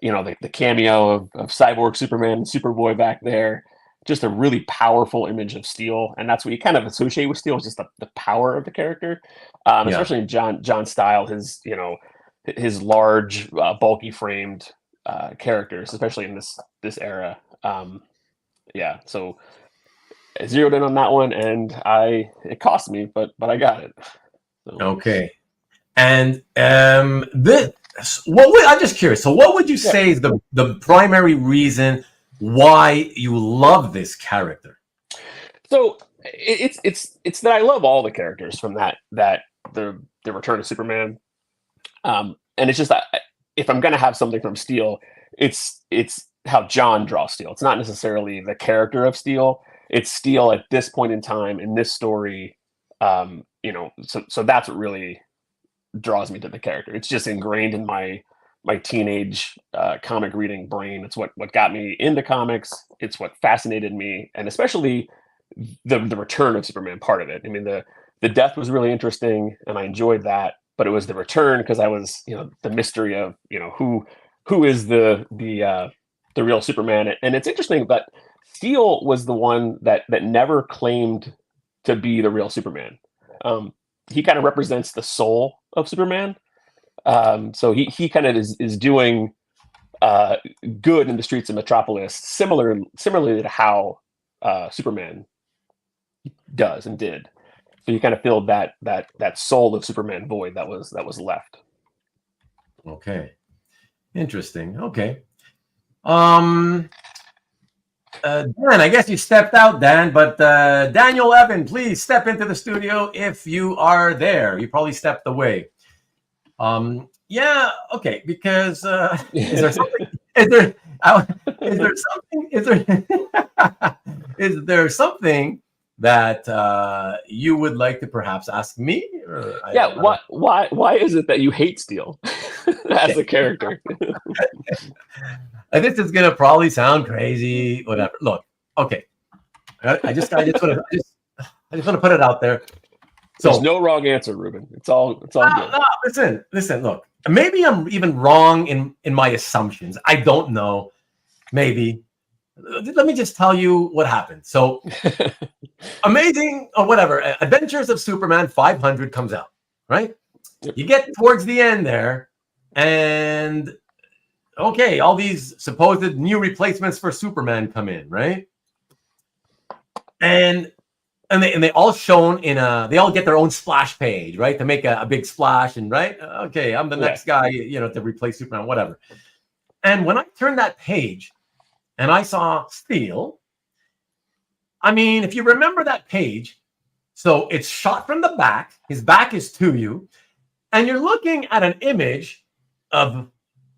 the cameo of Cyborg Superman and Superboy back there, just a really powerful image of Steel, and that's what you kind of associate with Steel, is just the power of the character, especially in John's style, his large, bulky framed characters, especially in this era. So I zeroed in on that one, and it cost me, but I got it. So. Okay. And I'm just curious. So what would you say is the primary reason why you love this character? So it's that I love all the characters from the Return of Superman. And it's just that if I'm going to have something from Steel, it's how John draws Steel. It's not necessarily the character of Steel. It's Steel at this point in time in this story. So that's what really draws me to the character. It's just ingrained in my teenage comic reading brain. It's what got me into comics. It's what fascinated me, and especially the Return of Superman part of it. I mean, the death was really interesting, and I enjoyed that. But it was the return because I was, the mystery of, who is the real Superman. And it's interesting that Steel was the one that never claimed to be the real Superman. He kind of represents the soul of Superman. So he kind of is doing good in the streets of Metropolis, similarly to how Superman does and did. So you kind of filled that soul of Superman void that was left. Okay, interesting. Okay, Dan, I guess you stepped out, Dan. But Daniel Evan, please step into the studio if you are there. You probably stepped away. Yeah. Okay. Because is there something? Is there something that you would like to perhaps ask me? Why is it that you hate Steel as a character? This is gonna probably sound crazy. Whatever. Look, okay. I just want to put it out there. So, there's no wrong answer, Ruben. It's all good. No, listen. Look, maybe I'm even wrong in my assumptions. I don't know. Maybe. Let me just tell you what happened. So, Amazing or whatever, Adventures of Superman 500 comes out, right? You get towards the end there, and okay, all these supposed new replacements for Superman come in, right? And they all shown in they all get their own splash page, right? To make a big splash and right, okay, I'm the next guy, to replace Superman, whatever. And when I turned that page and I saw Steel, I mean, if you remember that page, so it's shot from the back, his back is to you, and you're looking at an image of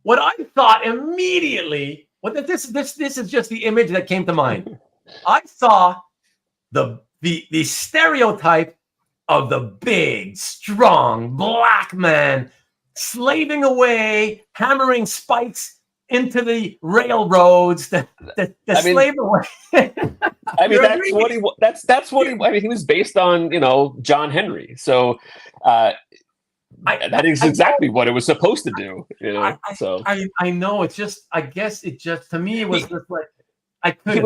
what I thought immediately. This is just the image that came to mind. I saw the stereotype of the big, strong black man slaving away, hammering spikes into the railroads to slave away. I mean, that's what he. I mean, he was based on John Henry, so that is exactly what it was supposed to do. I know. It's just. I guess it just to me it was just like I couldn't.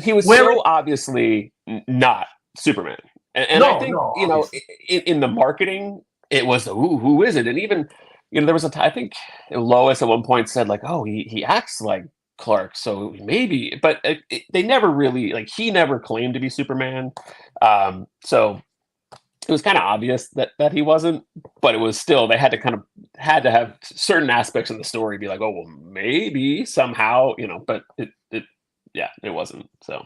He was so obviously not Superman, and I think in the marketing it was who is it, and even. There was I think Lois at one point said like, oh, he acts like Clark, so maybe, but they never really he never claimed to be Superman. So it was kind of obvious that he wasn't, but it was still, they had to have certain aspects of the story be like, oh, well, maybe somehow, but it wasn't. So.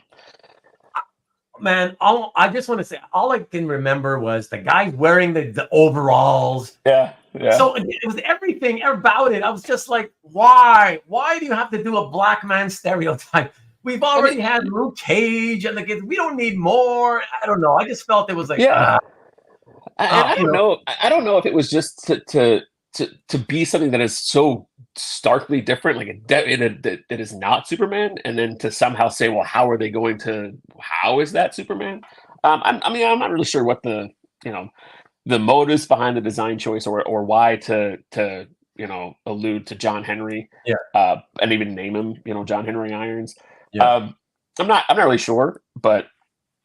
Man, I just want to say, all I can remember was the guy wearing the overalls. Yeah. So it was everything about it. I was just like, why? Why do you have to do a black man stereotype? We've already had Luke Cage and the kids. We don't need more. I don't know. I just felt it was like, I don't know. I don't know if it was just to be something that is so starkly different, like that is not Superman, and then to somehow say, well, how is that Superman? I'm not really sure what the motives behind the design choice or why to allude to John Henry, and even name him, John Henry Irons. I'm not really sure, but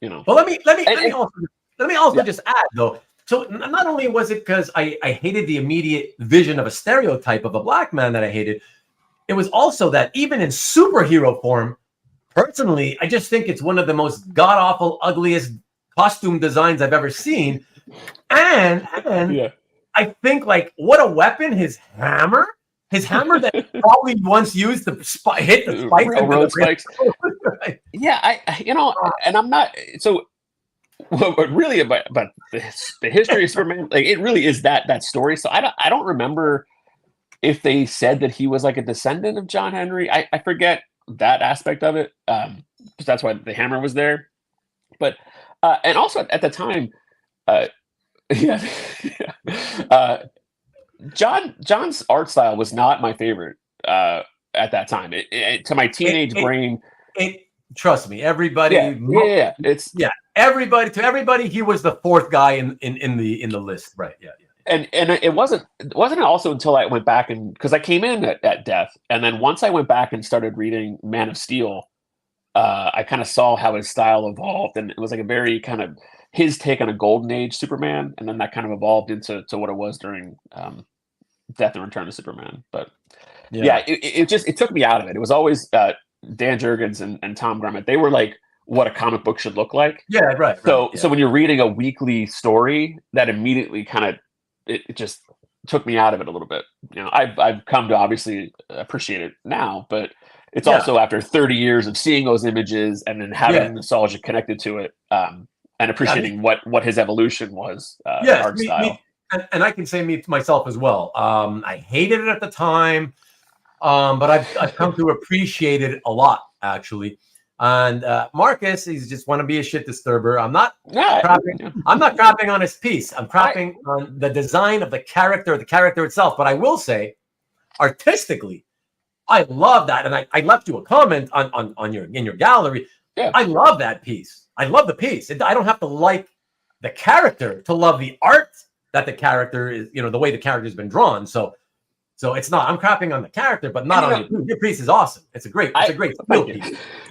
Well, let me also just add though. So not only was it because I hated the immediate vision of a stereotype of a black man that I hated, it was also that even in superhero form, personally, I just think it's one of the most god-awful, ugliest costume designs I've ever seen. And I think what a weapon, his hammer that probably once used to hit the spikes. Railroad spikes. And I'm not, so what really about the history of Superman, it really is that story. So I don't remember if they said that he was like a descendant of John Henry. I forget that aspect of it. Because that's why the hammer was there. But and also at the time, John's art style was not my favorite at that time. To my teenage brain, trust me, everybody. Everybody. He was the fourth guy in the list, right? Yeah. And it wasn't also until I went back because I came in at Death, and then once I went back and started reading Man of Steel, I kind of saw how his style evolved, and it was like a very kind of his take on a golden age Superman, and then that kind of evolved into what it was during Death and Return of Superman. But it took me out of it. It was always Dan Jurgens and Tom Grummett. They were like what a comic book should look like. Yeah, right. So when you're reading a weekly story, that immediately kind of it just took me out of it a little bit. I've come to obviously appreciate it now, but it's also after 30 years of seeing those images and then having nostalgia connected to it, and appreciating what his evolution was, art style. And I can say me myself as well. I hated it at the time, but I've come to appreciate it a lot actually. And Marcus, he's just want to be a shit disturber. I'm not crapping on his piece. I'm crapping on the design of the character itself. But I will say, artistically, I love that. And I left you a comment on your gallery. Yeah. I love that piece. I love the piece. I don't have to like the character to love the art that the character is, the way the character has been drawn. So it's not, I'm crapping on the character, but not on your piece. Your piece is awesome. It's a great piece.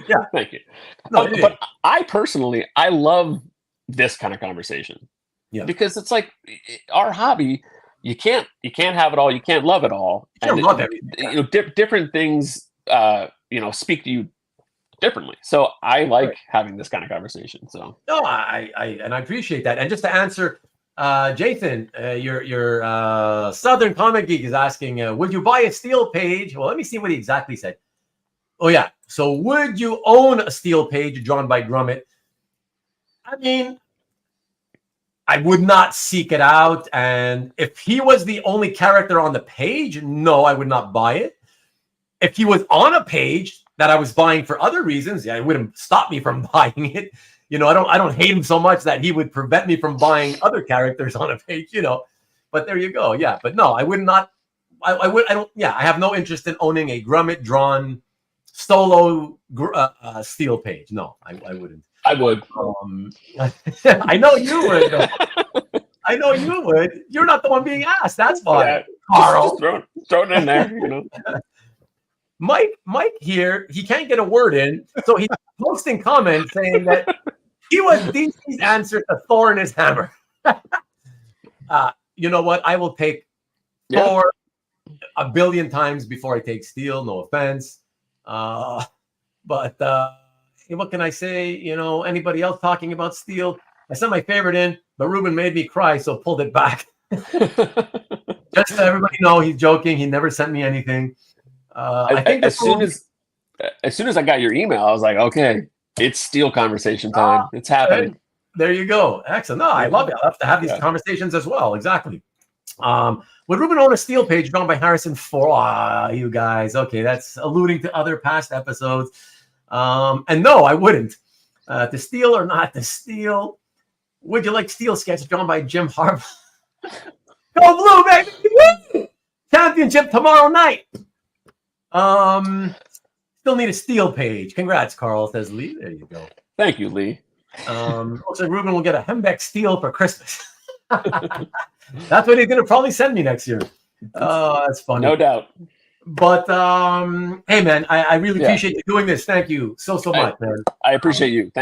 Yeah. Thank you. But I personally, love this kind of conversation. Yeah. Because it's like our hobby you can't have it all. You can't love it all. You can't love everything. Different things, speak to you differently. So I like having this kind of conversation. So no, I appreciate that. And just to answer, Jathan, your Southern Comic Geek is asking, would you buy a Steel page? Well, let me see what he exactly said. Oh yeah. So would you own a Steel page drawn by Grummett? I mean, I would not seek it out. And if he was the only character on the page, no, I would not buy it. If he was on a page that I was buying for other reasons, yeah, it wouldn't stop me from buying it. I don't hate him so much that he would prevent me from buying other characters on a page, But there you go. Yeah. But no, I would not. I have no interest in owning a Grummett drawn solo Steel page. No, I wouldn't. I would. I know you would. I know you would. You're not the one being asked. That's why. Yeah, Carl. Just throw it in there. Mike here, he can't get a word in, so he's posting comments saying that he was DC's answer to Thor and his hammer. You know what? I will take Thor 1 billion times before I take Steel. No offense. But what can I say? Anybody else talking about Steel? I sent my favorite in, but Ruben made me cry, so pulled it back. Just so everybody know, he's joking. He never sent me anything. I think as soon as I got your email, I was like, okay, it's Steel conversation time. It's happening. There you go. Excellent. No, I love it. I love to have these conversations as well. Exactly. Would Ruben own a Steel page drawn by Harrison for you guys? Okay, that's alluding to other past episodes. And no, I wouldn't. To Steel or not to Steel? Would you like Steel sketch drawn by Jim Harp? Go Blue, baby! Woo! Championship tomorrow night. Still need a Steel page. Congrats, Carl, says Lee. There you go. Thank you, Lee. Looks like Ruben will get a Hembeck Steel for Christmas. That's what he's gonna probably send me next year. Oh, that's funny. No doubt. But hey man, I really appreciate you doing this. Thank you so much, man. I appreciate you.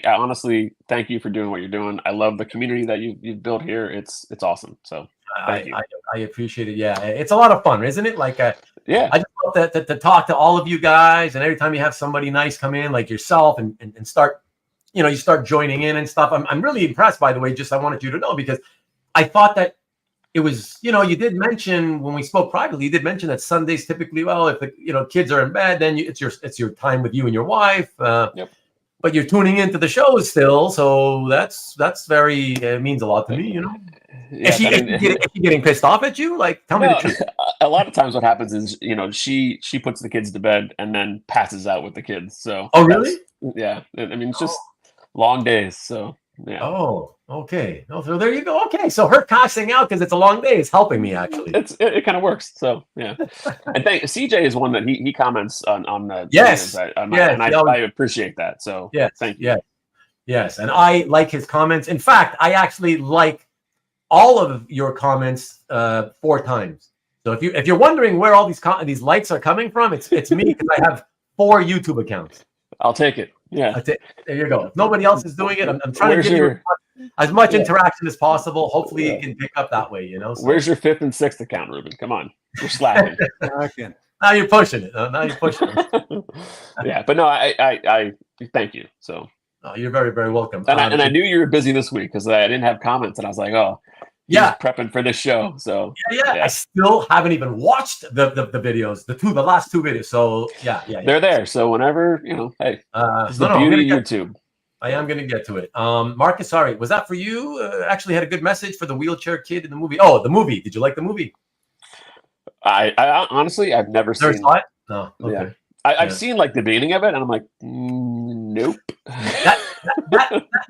Honestly, thank you for doing what you're doing. I love the community that you've built here. It's awesome. So thank you. I appreciate it. Yeah, it's a lot of fun, isn't it? Like I just love to talk to all of you guys, and every time you have somebody nice come in like yourself and start, you start joining in and stuff. I'm really impressed, by the way. Just I wanted you to know, because I thought that it was, you did mention when we spoke privately, you did mention that Sundays typically, if the kids are in bed, then it's your time with you and your wife. But you're tuning into the shows still, so that's very means a lot to me. Is she getting pissed off at you? Like, tell me the truth. A lot of times, what happens is she puts the kids to bed and then passes out with the kids. So really? Yeah, I mean it's just long days. So. Yeah. Oh, okay. Oh, so there you go. Okay, so her passing out because it's a long day is helping me actually. It kind of works. So yeah. And CJ is one that he comments on the yes, and I appreciate that. So yes, thank you. Yes, and I like his comments. In fact, I actually like all of your comments 4 times. So if you're wondering where all these likes are coming from, it's me, because I have 4 YouTube accounts. I'll take it. Yeah. There you go. If nobody else is doing it, I'm trying to give you as much interaction as possible. Hopefully you can pick up that way, So. Where's your 5th and 6th account, Ruben? Come on. You're slacking. Now you're pushing it. Now you're pushing it. Yeah, but no, I thank you. So you're very, very welcome. And I knew you were busy this week because I didn't have comments, and I was like, he's prepping for this show. So yeah. I still haven't even watched the videos, the last 2 videos. So yeah. They're there. So whenever hey, it's the beauty of YouTube. I am going to get to it. Marcus, sorry, was that for you? Actually had a good message for the wheelchair kid in the movie. Oh, the movie. Did you like the movie? I honestly, I've never seen it. No. Okay. Yeah. I've seen like the beginning of it, and I'm like, nope. That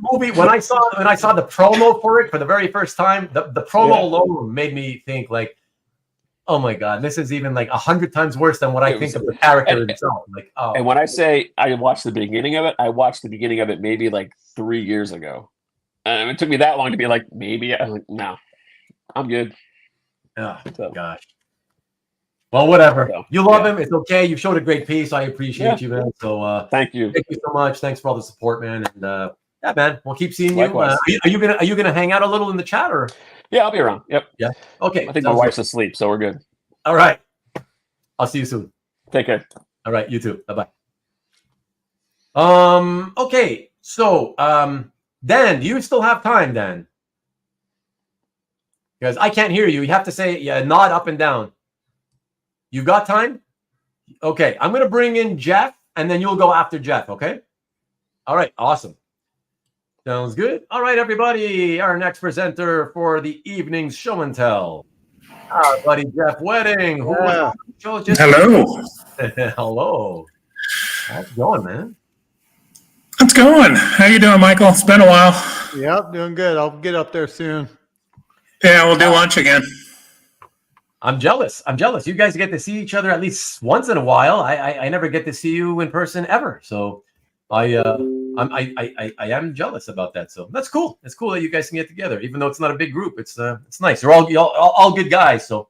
movie, when I saw the promo for it for the very first time, the promo alone made me think like, oh my god, this is even like 100 times worse than what I think of the character himself. Like, and when I say I watched the beginning of it, I watched the beginning of it maybe like 3 years ago, and it took me that long to be like, maybe I'm like, no, I'm good. Oh gosh. Well, whatever. You love him. It's okay. You showed a great piece. I appreciate you, man. So thank you. Thank you so much. Thanks for all the support, man. And Yeah, man. We'll keep seeing you. Likewise. Are you gonna hang out a little in the chat or? Yeah, I'll be around. Yep. Yeah. Okay. I think my wife's asleep, so we're good. All right. I'll see you soon. Take care. All right. You too. Bye bye. Okay. So, Dan, do you still have time, Dan? Because I can't hear you. You have to say nod up and down. You've got time? Okay. I'm gonna bring in Jeff, and then you'll go after Jeff. Okay. All right. Awesome. Sounds good. All right, everybody. Our next presenter for the evening's show and tell. Our buddy Jeff Wedding. Hello. Hello. How's it going, man? It's going. How you doing, Michael? It's been a while. Yep, doing good. I'll get up there soon. Yeah, we'll do lunch again. I'm jealous. You guys get to see each other at least once in a while. I never get to see you in person ever. So I am jealous about that. So that's cool. It's cool that you guys can get together, even though it's not a big group. It's nice. They're all good guys. So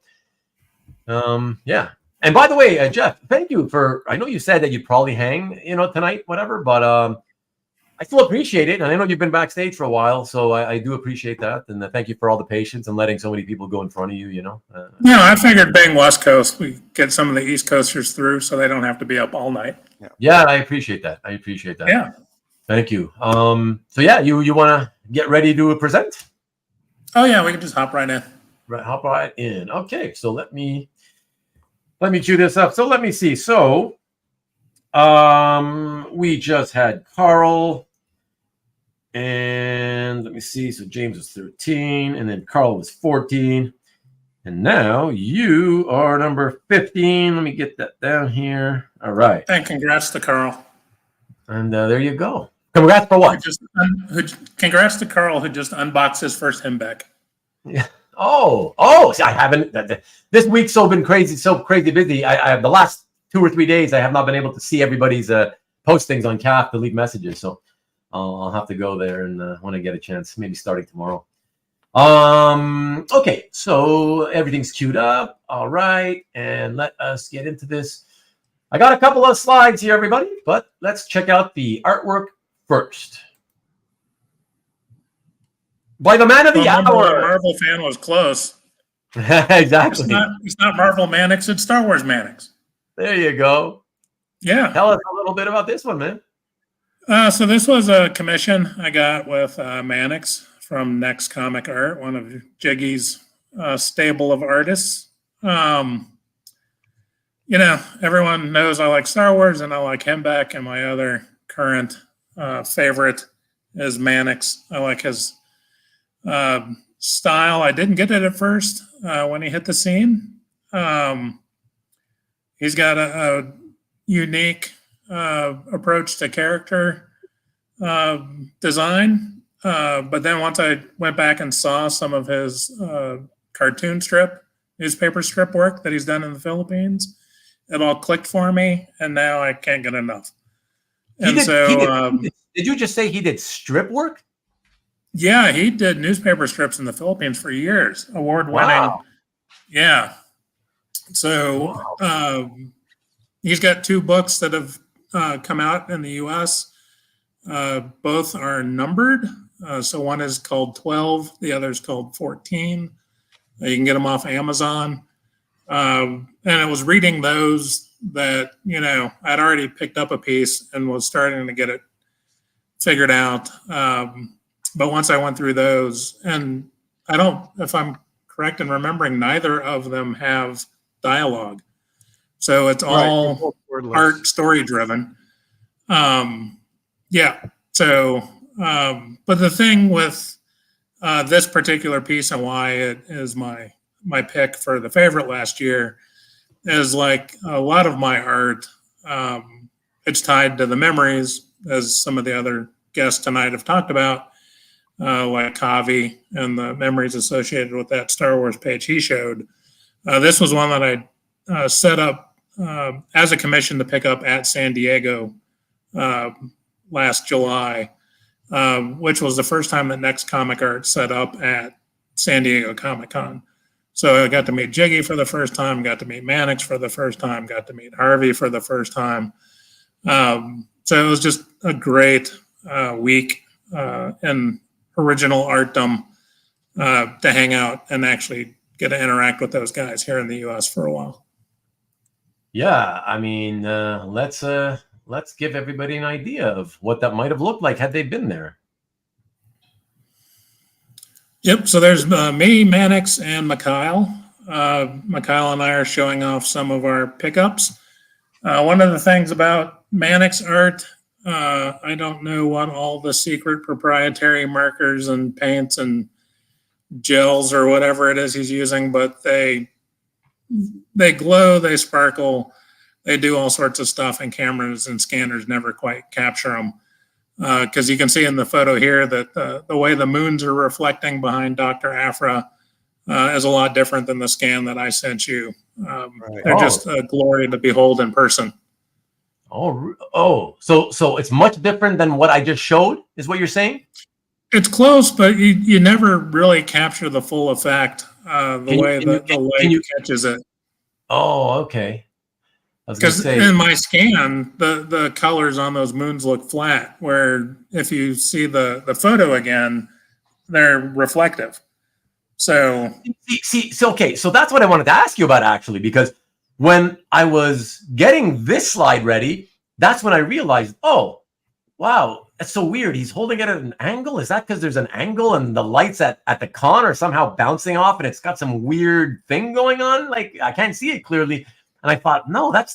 yeah. And by the way, Jeff, thank you for. I know you said that you probably hang, tonight, whatever. But I still appreciate it, and I know you've been backstage for a while, so I do appreciate that. And thank you for all the patience and letting so many people go in front of you. Yeah, I figured being West Coast, we get some of the East Coasters through, so they don't have to be up all night. Yeah, I appreciate that. Yeah. Thank you. So yeah, you want to get ready to present? Oh yeah, we can just hop right in. Right, hop right in. Okay, so let me cue this up. So let me see. So we just had Carl, and let me see. So James was 13, and then Carl was 14, and now you are number 15. Let me get that down here. All right. And congrats to Carl. And there you go. Congrats for what? Congrats to Carl, who just unboxed his first Himbeck. Yeah. Oh! See, I haven't. This week's so crazy busy. I have the last 2 or 3 days. I have not been able to see everybody's postings on CAF to leave messages. So I'll have to go there and when I get a chance, maybe starting tomorrow. Okay, so everything's queued up. All right, and let us get into this. I got a couple of slides here, everybody, but let's check out the artwork first. By the man of the hour. A Marvel fan was close. Exactly. It's not Marvel Manix, it's Star Wars Manix. There you go. Yeah. Tell us a little bit about this one, man. So this was a commission I got with Manix from Next Comic Art, one of Jiggy's stable of artists. Everyone knows I like Star Wars and I like Hembeck, and my other current favorite is Manix. I like his style. I didn't get it at first when he hit the scene. He's got a unique approach to character design. But then once I went back and saw some of his newspaper strip work that he's done in the Philippines, it all clicked for me, and now I can't get enough. Did you just say he did strip work? Yeah, he did newspaper strips in the Philippines for years, award-winning. Wow. Yeah. So he's got 2 books that have come out in the U.S. Both are numbered. So one is called 12, the other is called 14. You can get them off Amazon. And I was reading those that, I'd already picked up a piece and was starting to get it figured out. But once I went through those, and if I'm correct in remembering, neither of them have dialogue. So it's all art story driven. Yeah. So, but the thing with this particular piece and why it is my pick for the favorite last year is like a lot of my art. It's tied to the memories, as some of the other guests tonight have talked about, like Kavi and the memories associated with that Star Wars page he showed. This was one that I set up as a commission to pick up at San Diego last July, which was the first time that Next Comic Art set up at San Diego Comic-Con. So I got to meet Jiggy for the first time, got to meet Manix for the first time, got to meet Harvey for the first time. So it was just a great week in original artdom to hang out and actually get to interact with those guys here in the U.S. for a while. Yeah, I mean, let's give everybody an idea of what that might have looked like had they been there. Yep. So there's me, Manix, and Mikhail. Mikhail and I are showing off some of our pickups. One of the things about Manix art, I don't know what all the secret proprietary markers and paints and gels or whatever it is he's using, but they glow, they sparkle, they do all sorts of stuff, and cameras and scanners never quite capture them. Because you can see in the photo here that the way the moons are reflecting behind Dr. Aphra is a lot different than the scan that I sent you. They're just a glory to behold in person. So it's much different than what I just showed, is what you're saying? It's close, but you never really capture the full effect, the way the light catches it. Oh, okay. Because in my scan, the colors on those moons look flat, where if you see the photo again, they're reflective. So okay, so that's what I wanted to ask you about, actually, because when I was getting this slide ready, that's when I realized, oh, wow, that's so weird. He's holding it at an angle. Is that because there's an angle and the lights at the con are somehow bouncing off and it's got some weird thing going on? Like, I can't see it clearly. And I thought, no, that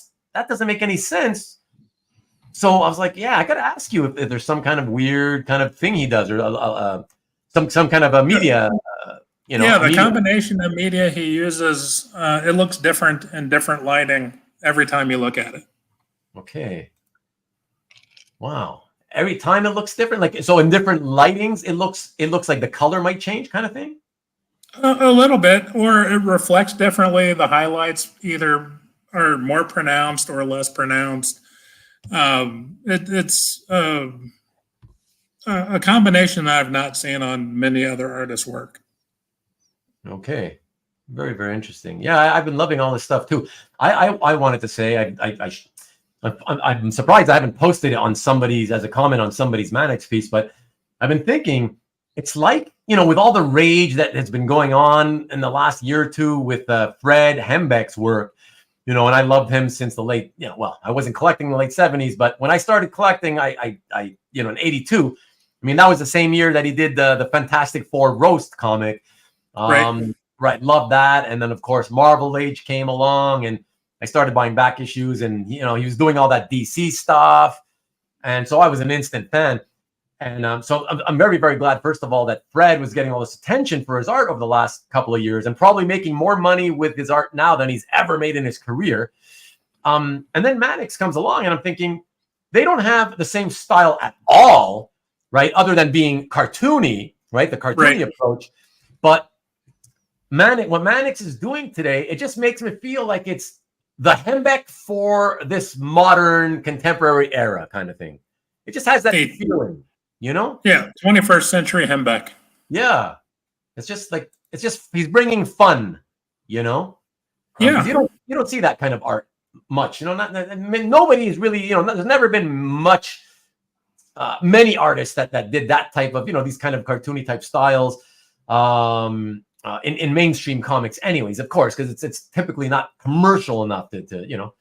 doesn't make any sense. So I was like, yeah, I got to ask you if there's some kind of weird kind of thing he does, or some kind of a media, the combination of media he uses, it looks different in different lighting every time you look at it. Okay. Wow. Every time it looks different. Like, so in different lightings, it looks like the color might change, kind of thing. A little bit, or it reflects differently. The highlights either are more pronounced or less pronounced. It's a combination that I've not seen on many other artists' work. Okay, very, very interesting. Yeah, I've been loving all this stuff too. I wanted to say I'm surprised I haven't posted it on somebody's as a comment on somebody's Manix piece, but I've been thinking it's like, with all the rage that has been going on in the last year or two with Fred Hembeck's work. And I loved him since the late, I wasn't collecting in the late 70s, but when I started collecting, I in 82, that was the same year that he did the Fantastic Four roast comic. Right. Loved that. And then, of course, Marvel Age came along and I started buying back issues, and, he was doing all that DC stuff. And so I was an instant fan. And so I'm very, very glad, first of all, that Fred was getting all this attention for his art over the last couple of years and probably making more money with his art now than he's ever made in his career. And then Manix comes along, and I'm thinking they don't have the same style at all, right? Other than being cartoony, right? The cartoony approach. But what Manix is doing today, it just makes me feel like it's the Hembeck for this modern contemporary era kind of thing. It just has that feeling. Yeah, 21st century Hembeck. Yeah, it's just he's bringing fun, Yeah, you don't see that kind of art much, nobody is really, there's never been many artists that did that type of, these kind of cartoony type styles, in mainstream comics, anyways, of course, because it's typically not commercial enough to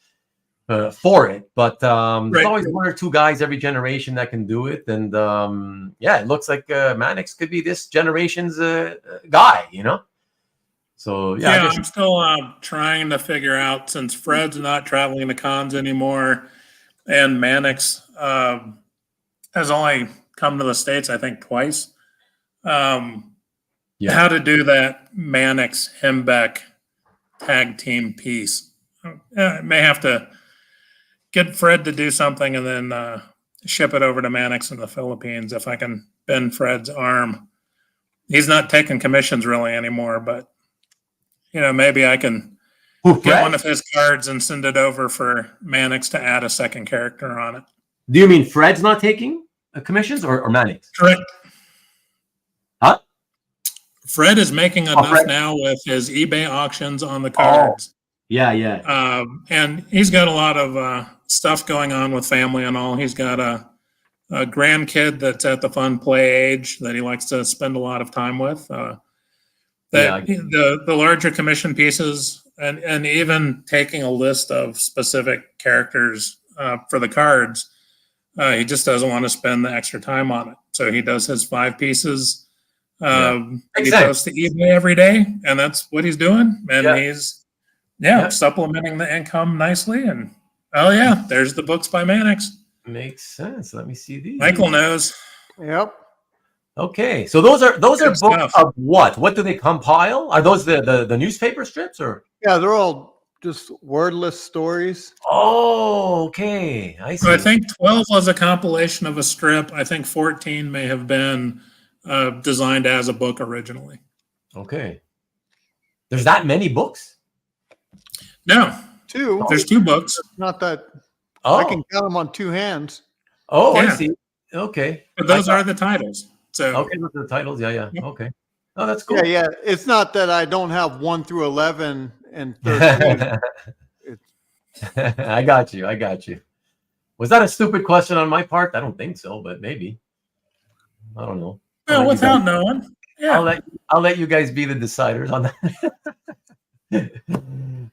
for it, but there's always one or two guys every generation that can do it, and it looks like Manix could be this generation's guy, So I'm still trying to figure out, since Fred's not traveling to cons anymore, and Manix has only come to the States, I think, twice. How to do that Manix Hembeck tag team piece? I may have to get Fred to do something and then ship it over to Manix in the Philippines if I can bend Fred's arm. He's not taking commissions really anymore, but maybe I can get one of his cards and send it over for Manix to add a second character on it. Do you mean Fred's not taking commissions or Manix? Correct. Huh? Fred is making enough now with his eBay auctions on the cards. Yeah. And he's got a lot of stuff going on with family and all. He's got a grandkid that's at the fun play age that he likes to spend a lot of time with. The larger commission pieces and even taking a list of specific characters for the cards, he just doesn't want to spend the extra time on it. So he does his 5 pieces. He goes to eBay every day, and that's what he's doing. And he's supplementing the income nicely. And there's the books by Manix. Makes sense. Let me see these. Michael knows. Yep. Okay, so those are Good books stuff. of what? What do they compile? Are those the newspaper strips or? Yeah, they're all just wordless stories. Oh, okay. I see. So I think 12 was a compilation of a strip. I think 14 may have been designed as a book originally. Okay. There's that many books? No. 2. There's 2 books. Not that Oh. I can count them on 2 hands. Oh, I Yeah. see. Okay. But those are the titles. So Okay, those are the titles. Yeah. Okay. Oh, that's cool. Yeah. It's not that I don't have 1 through 11 and 13. I got you. Was that a stupid question on my part? I don't think so, but maybe. I don't know. well, without knowing. Yeah. I'll let you guys be the deciders on that.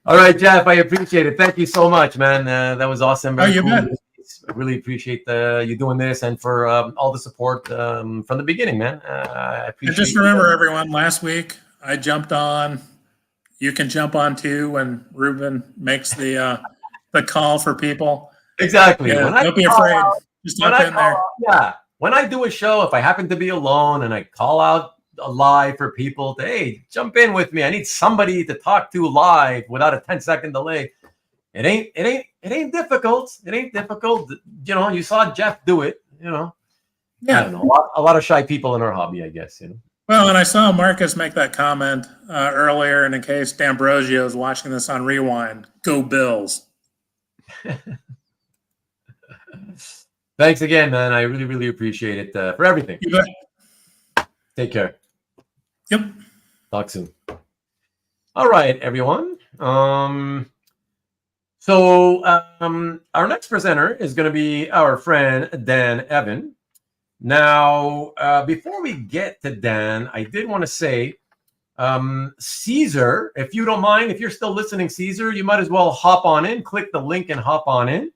All right, Jeff, I appreciate it. Thank you so much, man. That was awesome. Very you cool. bet. I really appreciate you doing this and for all the support from the beginning, man. I appreciate And just remember, everyone, last week I jumped on. You can jump on too when Ruben makes the call for people. Exactly. Yeah, When don't be afraid. Just jump in there. Yeah. When I do a show, if I happen to be alone and I call out live for people to, hey, jump in with me. I need somebody to talk to live without a 10-second delay. It ain't difficult. It ain't difficult. You know, you saw Jeff do it, you know. Yeah. I don't know. A lot of shy people in our hobby, I guess, you know. Well, and I saw Marcus make that comment earlier, and in case D'Ambrosio is watching this on Rewind, go Bills. Thanks again, man. I really, really appreciate it for everything. You bet. Take care. Yep. Talk soon. All right, everyone. So our next presenter is going to be our friend Dan Evan. Now, before we get to Dan, I did want to say, Caesar, if you don't mind, if you're still listening, Caesar, you might as well hop on in, click the link and hop on in.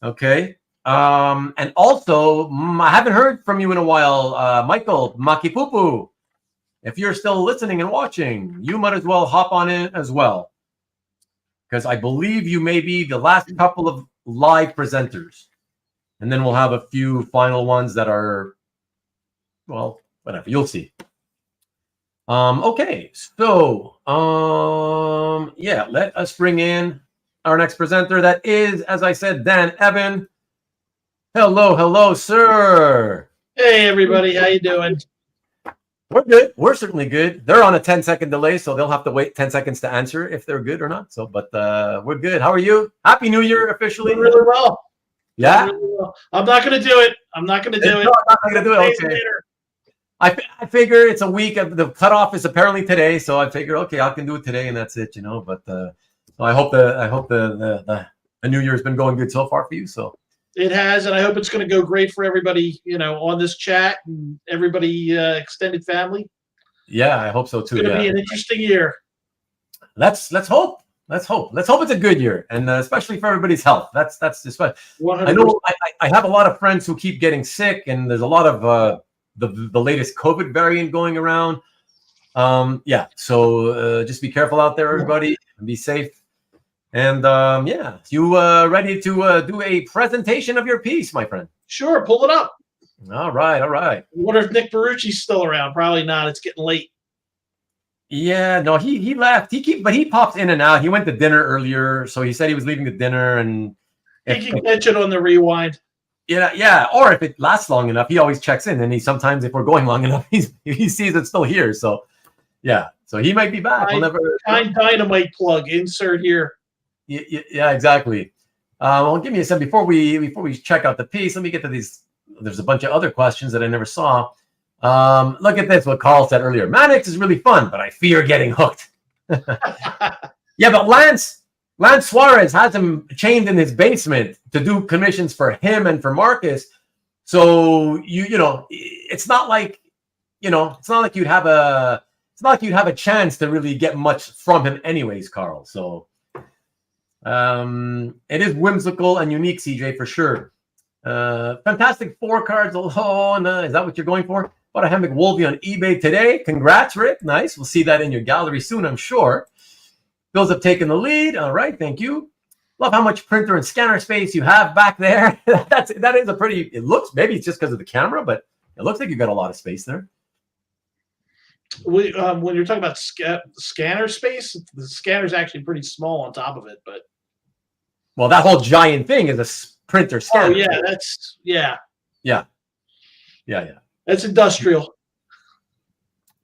Okay. And also, I haven't heard from you in a while, Michael Makipupu. If you're still listening and watching, you might as well hop on in as well. Because I believe you may be the last couple of live presenters. And then we'll have a few final ones that are, well, whatever. You'll see. Okay. So, yeah, let us bring in our next presenter. That is, as I said, Dan Evan. Hello, sir. Hey, everybody. How you doing? We're good. We're certainly good. They're on a 10-second delay, so they'll have to wait 10 seconds to answer if they're good or not. So, but we're good. How are you? Happy New Year officially. Really well. Yeah. Really well. I'm not going to do it. I'm not going to do it. No, I'm not going to do it. Okay. I figure it's a week. The cutoff is apparently today, so I figure, okay, I can do it today, and that's it, you know. But so I hope the New Year has been going good so far for you. So. It has, and I hope it's going to go great for everybody, you know, on this chat and everybody, extended family. Yeah, I hope so too. It's going to be an interesting year. Let's hope. Let's hope it's a good year, and especially for everybody's health. That's just what 100%. I know. I have a lot of friends who keep getting sick, and there's a lot of the latest COVID variant going around. Yeah, so just be careful out there, everybody, and be safe. And yeah, you ready to do a presentation of your piece, my friend? Sure, pull it up. All right. I wonder if Nick Barucci's still around. Probably not. It's getting late. Yeah, no, he left. But he pops in and out. He went to dinner earlier, so he said he was leaving the dinner, and He can catch it on the rewind. Yeah. Or if it lasts long enough, he always checks in, and he sometimes, if we're going long enough, he sees it's still here. So yeah, so he might be back. Dynamite plug insert here. Yeah, exactly. Well, give me a second before we check out the piece. Let me get to these. There's a bunch of other questions that I never saw. Look at this. What Carl said earlier. Manix is really fun, but I fear getting hooked. Yeah, but Lance Suarez has him chained in his basement to do commissions for him and for Marcus. So you know, it's not like it's not like you'd have a chance to really get much from him, anyways, Carl. So it is whimsical and unique, CJ, for sure. Fantastic 4 cards. Oh, no, is that what you're going for? Bought a Hammock Wolvie on eBay today. Congrats, Rick. Nice. We'll see that in your gallery soon, I'm sure. Bills have taken the lead. All right, thank you. Love how much printer and scanner space you have back there. That is a pretty. It looks, maybe it's just because of the camera, but it looks like you've got a lot of space there. When you're talking about scanner space, the scanner's actually pretty small on top of it. But well, that whole giant thing is a printer scanner. Oh yeah, that's yeah. That's industrial.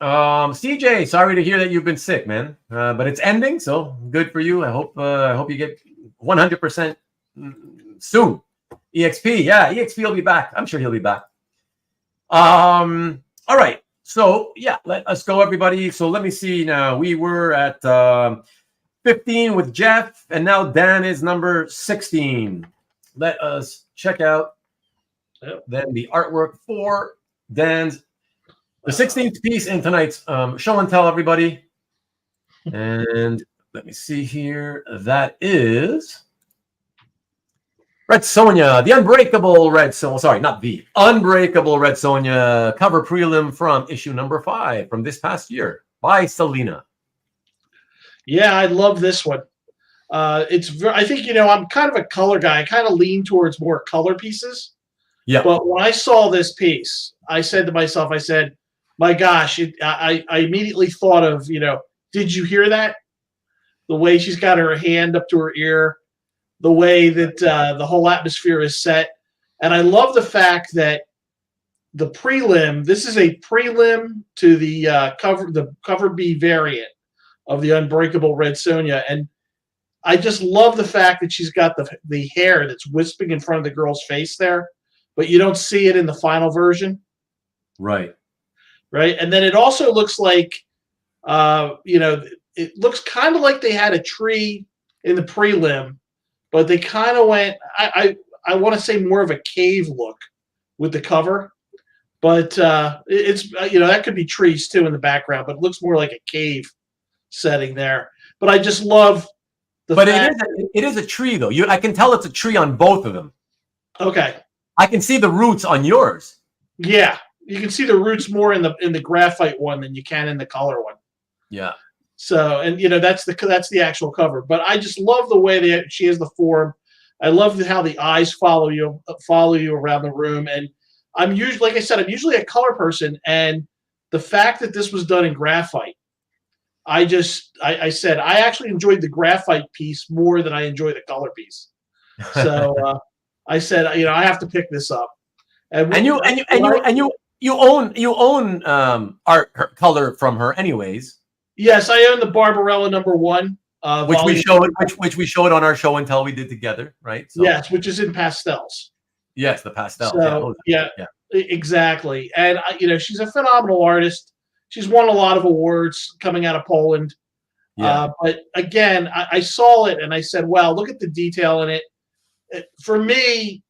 CJ, sorry to hear that you've been sick, man. But it's ending, so good for you. I hope you get 100% soon. EXP, yeah, EXP will be back. I'm sure he'll be back. All right. So yeah, let us go, everybody. So let me see now. We were at 15 with Jeff, and now Dan is number 16. Let us check out then the artwork for Dan's the 16th piece in tonight's show and tell, everybody. And let me see here. That is Red Sonja, the Unbreakable Red Sonja. Sorry, not the Unbreakable Red Sonja cover prelim from issue number 5 from this past year by Celina. Yeah, I love this one. I think, I'm kind of a color guy. I kind of lean towards more color pieces. Yeah. But when I saw this piece, I said to myself, my gosh, I immediately thought of, did you hear that? The way she's got her hand up to her ear, the way that the whole atmosphere is set. And I love the fact that the prelim, this is a prelim to the cover B variant of the Unbreakable Red Sonja. And I just love the fact that she's got the hair that's wisping in front of the girl's face there, but you don't see it in the final version. Right. Right. And then it also looks like, it looks kind of like they had a tree in the prelim, but they kind of went, I want to say more of a cave look with the cover, but it's, that could be trees too in the background, but it looks more like a cave setting there. But I just love the fact. It is a tree though. I can tell it's a tree on both of them. Okay. I can see the roots on yours. Yeah. You can see the roots more in the graphite one than you can in the color one. Yeah. So, and that's the actual cover. But I just love the way she has the form. I love how the eyes follow you around the room. And I'm usually, like I said, I'm usually a color person. And the fact that this was done in graphite, I said I actually enjoyed the graphite piece more than I enjoy the color piece. So I said, I have to pick this up. You own art color from her, anyways. Yes, I own the Barbarella #1, which we showed on our show and tell we did together, right? So, yes, which is in pastels. Yes, the pastels. So, yeah, exactly. And she's a phenomenal artist. She's won a lot of awards coming out of Poland. Yeah. But again, I saw it and I said, "Wow, look at the detail in it." For me,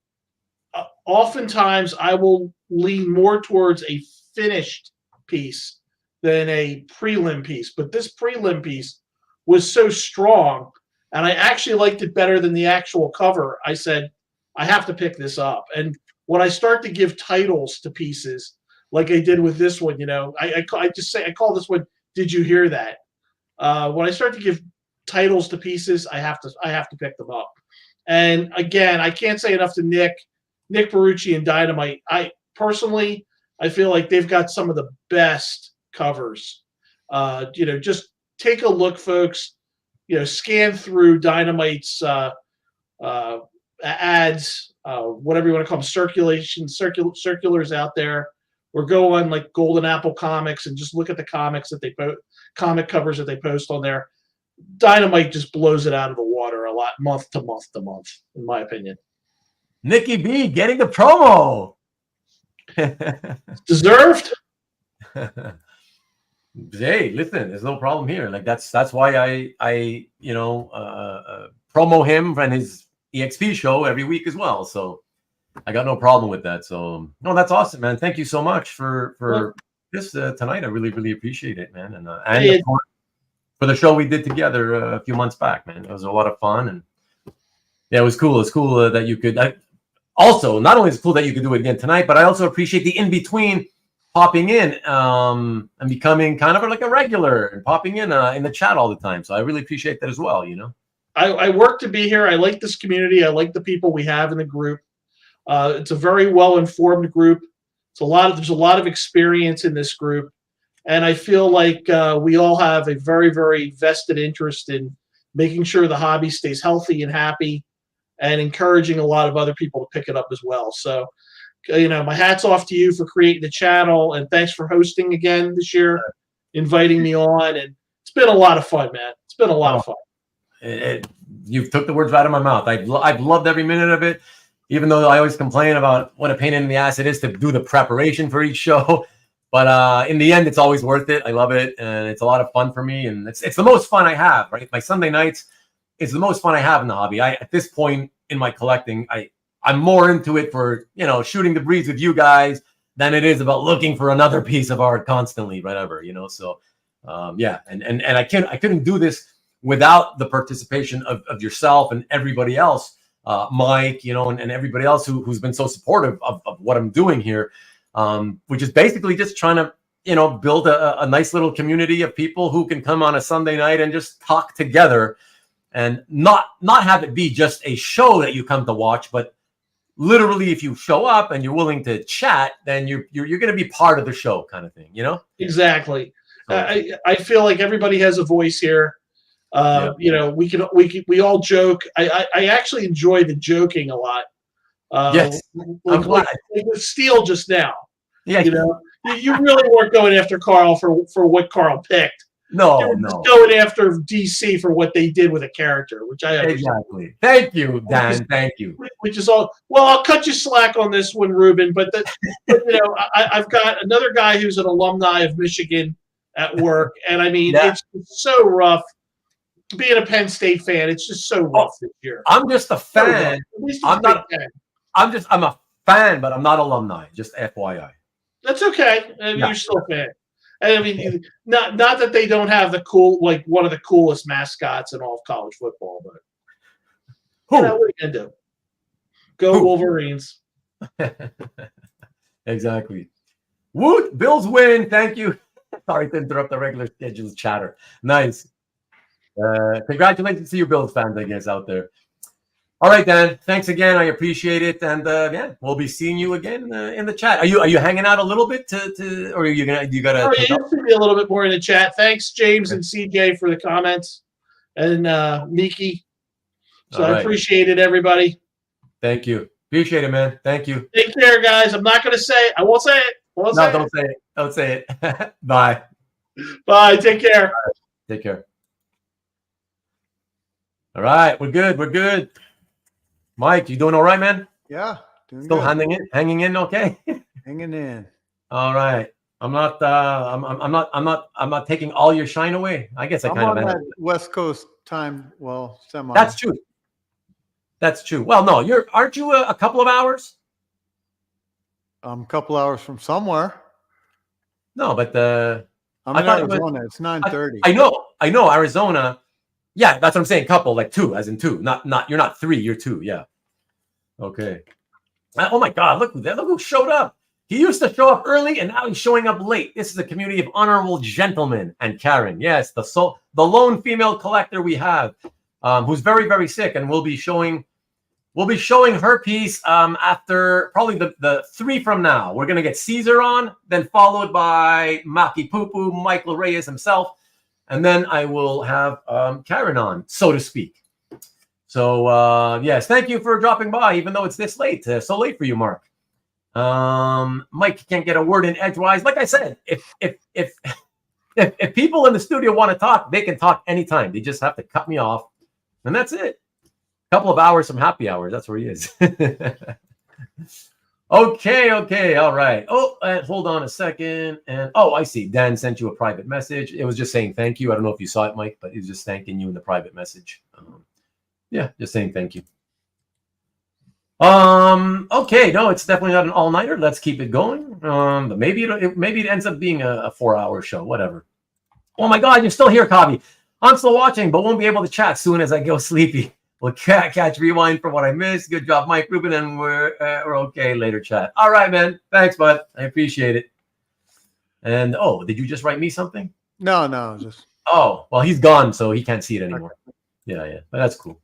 oftentimes I will lean more towards a finished piece than a prelim piece. But this prelim piece was so strong, and I actually liked it better than the actual cover. I said, I have to pick this up. And when I start to give titles to pieces, like I did with this one, I call this one, "Did you hear that?" When I start to give titles to pieces, I have to pick them up. And again, I can't say enough to Nick Barucci and Dynamite. I personally feel like they've got some of the best covers. Just take a look, folks. Scan through Dynamite's ads, whatever you want to call them, circulars out there, or go on like Golden Apple Comics and just look at the comics that they comic covers that they post on there. Dynamite just blows it out of the water a lot, month to month to month, in my opinion. Nikki B getting the promo. Deserved. Hey, listen, there's no problem here. Like that's why I promo him and his EXP show every week as well. So I got no problem with that. So no, that's awesome, man. Thank you so much for this tonight. I really, really appreciate it, man. And of course, for the show we did together a few months back, man. It was a lot of fun, and yeah, it was cool. It's cool that you could. Also, not only is it cool that you could do it again tonight, but I also appreciate the in between popping in and becoming kind of like a regular and popping in the chat all the time. So I really appreciate that as well. You know, I work to be here. I like this community. I like the people we have in the group. It's a very well informed group. There's a lot of experience in this group. And I feel like we all have a very, very vested interest in making sure the hobby stays healthy and happy, and encouraging a lot of other people to pick it up as well. So, my hat's off to you for creating the channel, and thanks for hosting again this year, inviting me on. And it's been a lot of fun, man. It's been a lot of fun. You've took the words right out of my mouth. I've loved every minute of it, even though I always complain about what a pain in the ass it is to do the preparation for each show. But in the end, it's always worth it. I love it, and it's a lot of fun for me, and it's the most fun I have. Right, my Sunday nights is the most fun I have in the hobby. At this point in my collecting, I'm more into it for shooting the breeze with you guys than it is about looking for another piece of art constantly, whatever. So yeah, and I couldn't do this without the participation of yourself and everybody else, Mike, and everybody else who's been so supportive of what I'm doing here. Which is basically just trying to, build a nice little community of people who can come on a Sunday night and just talk together, and not have it be just a show that you come to watch, but literally, if you show up and you're willing to chat, then you're going to be part of the show, kind of thing. Exactly. I feel like everybody has a voice here. We all joke. I actually enjoy the joking a lot. Yes, like with Steele just now. Yeah, you really weren't going after Carl for what Carl picked. No, you were just going after DC for what they did with a character, which I understand. Exactly. Thank you, Dan. Thank you. Which is all. Well, I'll cut you slack on this one, Ruben. But I've got another guy who's an alumni of Michigan at work, and I mean, it's so rough. Being a Penn State fan, it's just so rough this year. I'm just a fan. I'm a fan, but I'm not alumni. Just FYI. That's okay. You're still a fan. And I mean, not that they don't have the one of the coolest mascots in all of college football, but what are you gonna do? Go Wolverines. Exactly. Woot! Bills win. Thank you. Sorry to interrupt the regular scheduled chatter. Nice. Congratulations to you, Bills fans, I guess, out there. All right, Dan. Thanks again. I appreciate it, and we'll be seeing you again in the chat. Are you hanging out a little bit or are you gotta? You'll see me a little bit more in the chat. Thanks, James and CJ, for the comments, and Miki. So I appreciate it, everybody. Thank you. Appreciate it, man. Thank you. Take care, guys. I'm not gonna say it. I won't say it. Don't say it. Don't say it. Bye. Bye. Take care. Right. Take care. All right, we're good. We're good. Mike, you doing all right, man? Yeah, doing still good. hanging in, okay? Hanging in. All right. I'm not taking all your shine away. I guess I kind of am. That West Coast time. Well, semi. That's true. That's true. Well, no, aren't you a couple of hours? A couple hours from somewhere. No, but I'm in Arizona. It's 9:30. I know Arizona. Yeah, that's what I'm saying. Couple, like two, as in two. Not. You're not three. You're two. Yeah. Okay. Oh my God! Look who showed up. He used to show up early, and now he's showing up late. This is a community of honorable gentlemen and Karen. Yes, the lone female collector we have, who's very, very sick, and we'll be showing her piece after probably the 3 from now. We're gonna get Caesar on, then followed by Maki Pupu, Michael Reyes himself. And then I will have Karen on, so to speak. So, yes, thank you for dropping by, even though it's this late. So late for you, Mark. Mike can't get a word in edgewise. Like I said, if people in the studio want to talk, they can talk anytime. They just have to cut me off. And that's it. A couple of hours from happy hours. That's where he is. Okay, all right. Oh, hold on a second. And I see. Dan sent you a private message. It was just saying thank you. I don't know if you saw it, Mike, but he was just thanking you in the private message. Yeah, just saying thank you. Okay, no, it's definitely not an all-nighter. Let's keep it going. But maybe it ends up being a 4-hour show, whatever. Oh my God, you're still here, Kavi. I'm still watching, but won't be able to chat soon as I go sleepy. We'll catch rewind for what I missed. Good job, Mike Rubin, and we're okay. Later chat. All right, man. Thanks, bud. I appreciate it. And did you just write me something? No, just. Oh, well, he's gone, so he can't see it anymore. Yeah, but that's cool.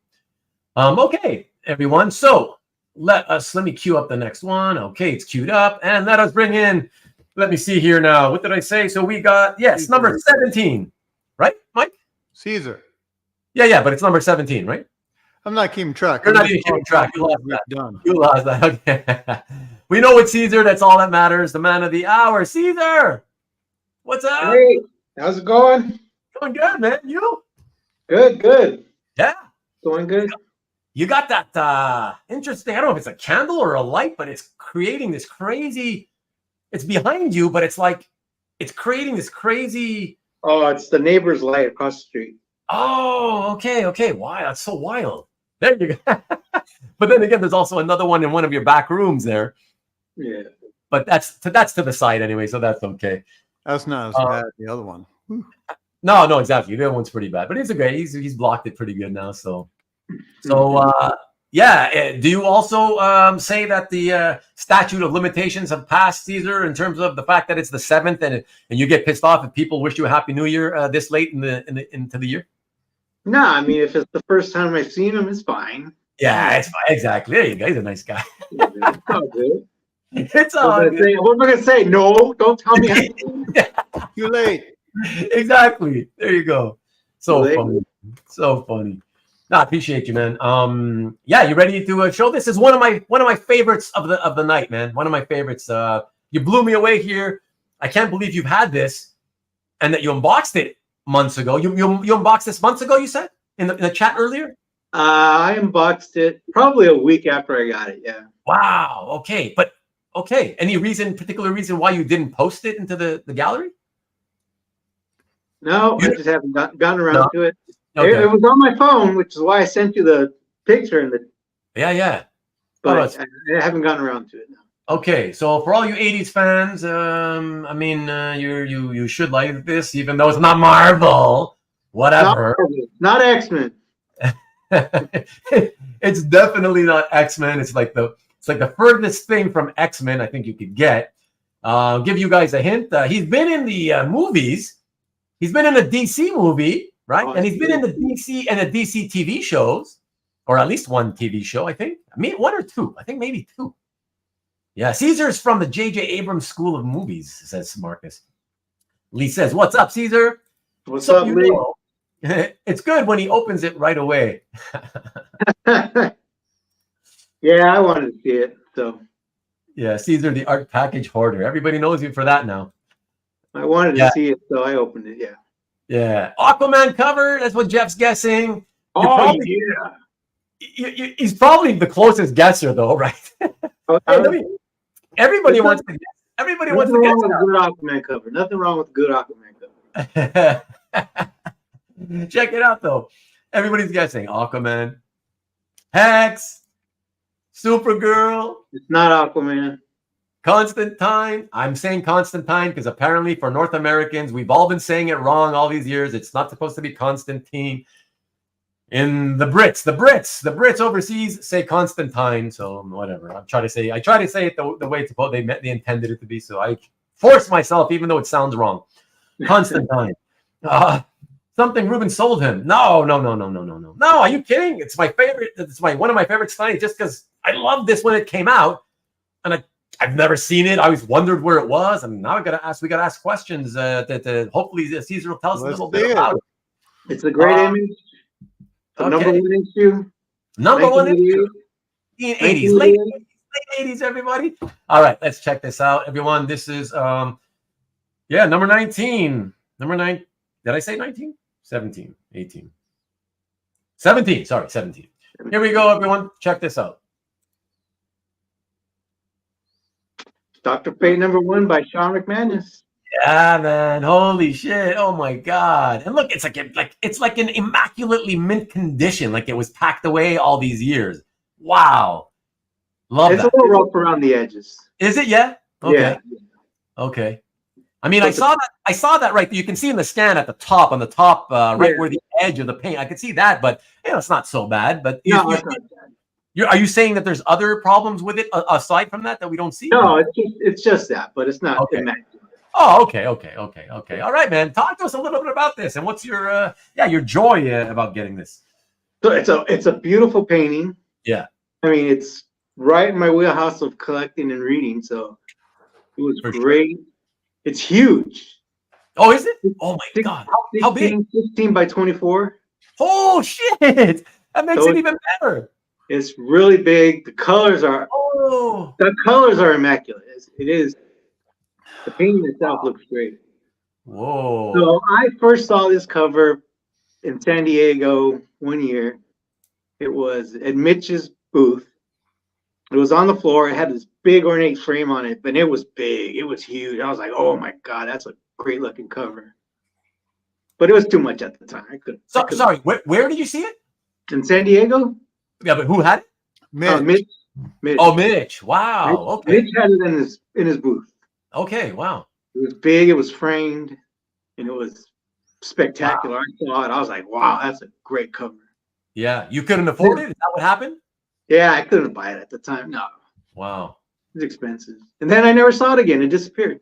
Okay, everyone. So let me queue up the next one. Okay, it's queued up, and let us bring in. Let me see here now. What did I say? So we got number 17, right, Mike? Caesar. Yeah, but it's number 17, right? I'm not keeping track. You're not even keeping track. You lost that. Done. You lost that. Okay. We know it's Caesar. That's all that matters. The man of the hour, Caesar. What's up? Hey, how's it going? Going good, man. You? Good. Yeah. Going good. You got that interesting, I don't know if it's a candle or a light, but it's creating this crazy, it's behind you, but it's like, it's creating this crazy. Oh, it's the neighbor's light across the street. Oh, okay. Wow, that's so wild. There you go. But then again, there's also another one in one of your back rooms there. Yeah. But that's to the side anyway, so that's okay. That's not as bad as the other one. No, exactly. The other one's pretty bad, but it's okay. He's blocked it pretty good now. So yeah. Do you also say that the statute of limitations have passed, Caesar, in terms of the fact that it's the 7th, and you get pissed off if people wish you a happy New Year this late into the year? No, I mean, if it's the first time I've seen him, it's fine. Yeah, it's fine. Exactly. There you go. He's a nice guy. It's all good. It's all good. What am I going to say? No, don't tell me. Too late. Exactly. There you go. So funny. No, I appreciate you, man. Yeah, you ready to show? This is one of my favorites of the night, man. One of my favorites. You blew me away here. I can't believe you've had this, and that you unboxed it months ago. You unboxed this months ago, you said in the chat earlier? I unboxed it probably a week after I got it. Yeah. Wow. Okay. But okay. Any particular reason why you didn't post it into the gallery? No, I just haven't gotten around to it. Okay. It was on my phone, which is why I sent you the picture and the. Yeah. But I haven't gotten around to it now. Okay, so for all you 80s fans, I mean, you should like this, even though it's not Marvel. Whatever. Not X-Men. It's definitely not X-Men. It's like the furthest thing from X-Men I think you could get. I'll give you guys a hint. He's been in the movies. He's been in a DC movie, right? And he's been in the DC TV shows, or at least one TV show, I think. I mean, one or two. I think maybe two. Yeah, Caesar's from the J.J. Abrams School of Movies, says Marcus. Lee says, "What's up, Caesar?" What's up, Lee? It's good when he opens it right away. Yeah, I wanted to see it. So. Yeah, Caesar, the art package hoarder. Everybody knows you for that now. I wanted to see it, so I opened it. Yeah. Yeah, Aquaman cover. That's what Jeff's guessing. He's probably the closest guesser, though, right? Everybody wants to guess. Everybody wants to guess. Nothing wrong with good Aquaman cover. Nothing wrong with good Aquaman cover. Check it out, though. Everybody's guessing. Aquaman, Hex, Supergirl. It's not Aquaman. Constantine. I'm saying Constantine because apparently for North Americans, we've all been saying it wrong all these years. It's not supposed to be Constantine. In the Brits overseas say Constantine. So whatever. I try to say it the way they intended it to be. So I force myself, even though it sounds wrong. Constantine. Something Ruben sold him. No. Are you kidding? It's my favorite. It's one of my favorites tonight, just because I loved this when it came out, and I've never seen it. I always wondered where it was, and now we gotta ask questions. That hopefully Caesar will tell us a little bit about it. It's a great image. The number one issue. Number one issue. 80s, late 80s, everybody. All right, let's check this out, everyone. This is number 19. Number 9. Did I say 19? 17, 18. 17. Sorry, 17. Here we go, everyone. Check this out. Dr. Fate #1 by Sean McManus. Yeah, man. Holy shit. Oh my God. And look, it's like an immaculately mint condition, like it was packed away all these years. Wow. Love it's that. a little rough around the edges. Is it? Yeah. Okay. Yeah. Okay. I mean, I saw that right there. You can see in the scan at the top, on the top, right where the edge of the paint. I could see that, but it's not so bad. But no, it's not bad. Are you saying that there's other problems with it aside from that we don't see? No, it's just that, but it's not immaculate. Oh, okay. All right, man. Talk to us a little bit about this, and what's your joy about getting this? So it's a beautiful painting. Yeah. I mean, it's right in my wheelhouse of collecting and reading, so it was great. Sure. It's huge. Oh, is it? Oh my God! How big? 16 by 24. Oh shit! That makes it even better. It's really big. The colors are immaculate. It is. The painting itself looks great. Whoa! So I first saw this cover in San Diego one year. It was at Mitch's booth. It was on the floor. It had this big ornate frame on it, but it was big. It was huge. I was like, "Oh my God, that's a great looking cover." But it was too much at the time. I couldn't. Sorry, where did you see it? In San Diego. Yeah, but who had it? Mitch. Oh, Mitch. Wow. Okay. Mitch had it in his booth. Okay. Wow. It was big. It was framed, and it was spectacular. Wow. I saw it. I was like, "Wow, that's a great cover." Yeah, you couldn't afford it. Is that what happened? Yeah, I couldn't buy it at the time. No. Wow. It's expensive. And then I never saw it again. It disappeared.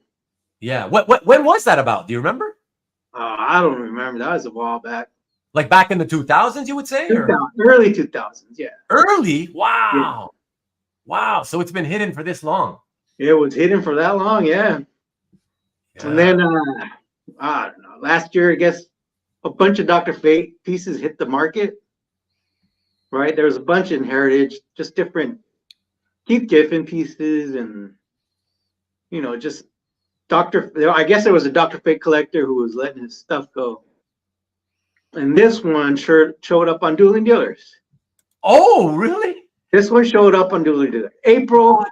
Yeah. When was that about? Do you remember? I don't remember. That was a while back. Like back in the 2000s, you would say? Early 2000s, yeah. Early? Wow. Yeah. Wow. So it's been hidden for this long. It was hidden for that long, yeah. And then, I don't know, last year, I guess, a bunch of Dr. Fate pieces hit the market, right? There was a bunch in Heritage, just different Keith Giffen pieces and, just I guess there was a Dr. Fate collector who was letting his stuff go. And this one showed up on Dueling Dealers. Oh, really? This one showed up on Dueling Dealers. April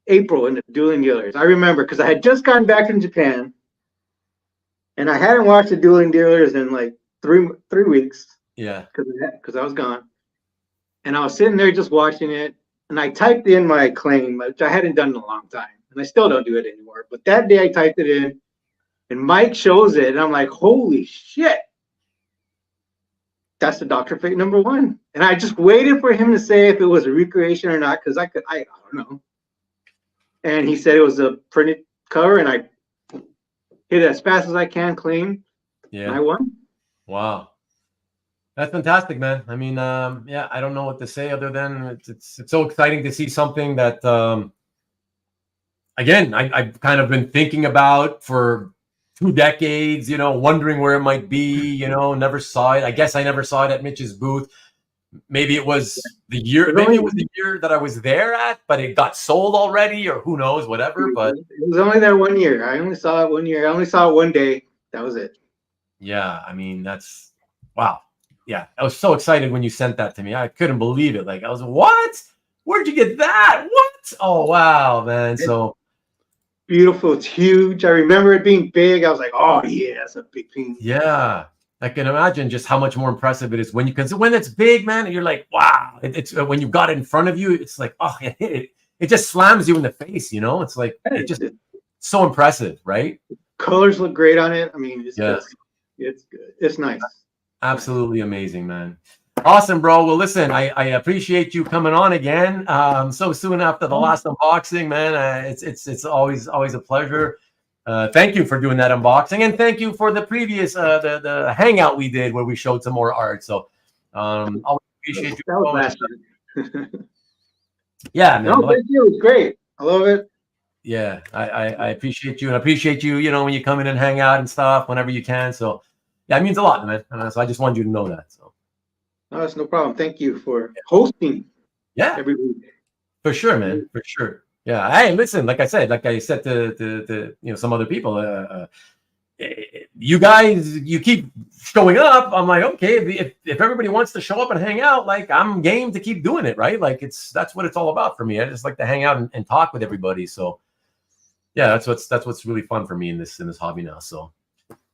in the Dueling Dealers. I remember because I had just gotten back from Japan and I hadn't watched the Dueling Dealers in like three weeks. Yeah. Because I was gone. And I was sitting there just watching it. And I typed in my claim, which I hadn't done in a long time. And I still don't do it anymore. But that day I typed it in and Mike shows it. And I'm like, holy shit. That's the Dr. Fate #1. And I just waited for him to say if it was a recreation or not, because I don't know. And he said it was a printed cover, and I hit it as fast as I can, claim. Yeah. And I won. Wow. That's fantastic, man. I mean, I don't know what to say other than it's so exciting to see something that, again, I've kind of been thinking about for 2 decades, wondering where it might be, never saw it. I guess I never saw it at Mitch's booth. Maybe it was the year that I was there at, but it got sold already, or who knows, whatever. But it was only there 1 year. I only saw it 1 year. I only saw it one day. That was it. Yeah, I mean, that's wow. Yeah, I was so excited when you sent that to me. I couldn't believe it. Like, I was, what? Where'd you get that? What? Oh, wow, man. So beautiful. It's huge. I remember it being big. I was like, oh, yeah, that's a big piece. Yeah. I can imagine just how much more impressive it is because when it's big, man, you're like, wow. It's when you got it in front of you, it's like, oh, it just slams you in the face, It's like, it's so impressive, right? Colors look great on it. I mean, it's good. It's nice. Absolutely amazing, man. Awesome, bro. Well, listen, I appreciate you coming on again so soon after the last unboxing, man. It's always a pleasure. Thank you for doing that unboxing, and thank you for the previous the hangout we did where we showed some more art. So I appreciate you. That was last year. Yeah, man. No, thank you. It was great. I love it. Yeah, I appreciate you, and I appreciate you. When you come in and hang out and stuff whenever you can. So yeah, it means a lot, man. So I just wanted you to know that. So. No, that's no problem. Thank you for hosting. Yeah, every week. For sure, man. For sure. Yeah. Hey, listen. Like I said to some other people, you guys, you keep showing up. I'm like, okay, if everybody wants to show up and hang out, like I'm game to keep doing it, right? Like that's what it's all about for me. I just like to hang out and talk with everybody. So yeah, that's what's really fun for me in this hobby now. So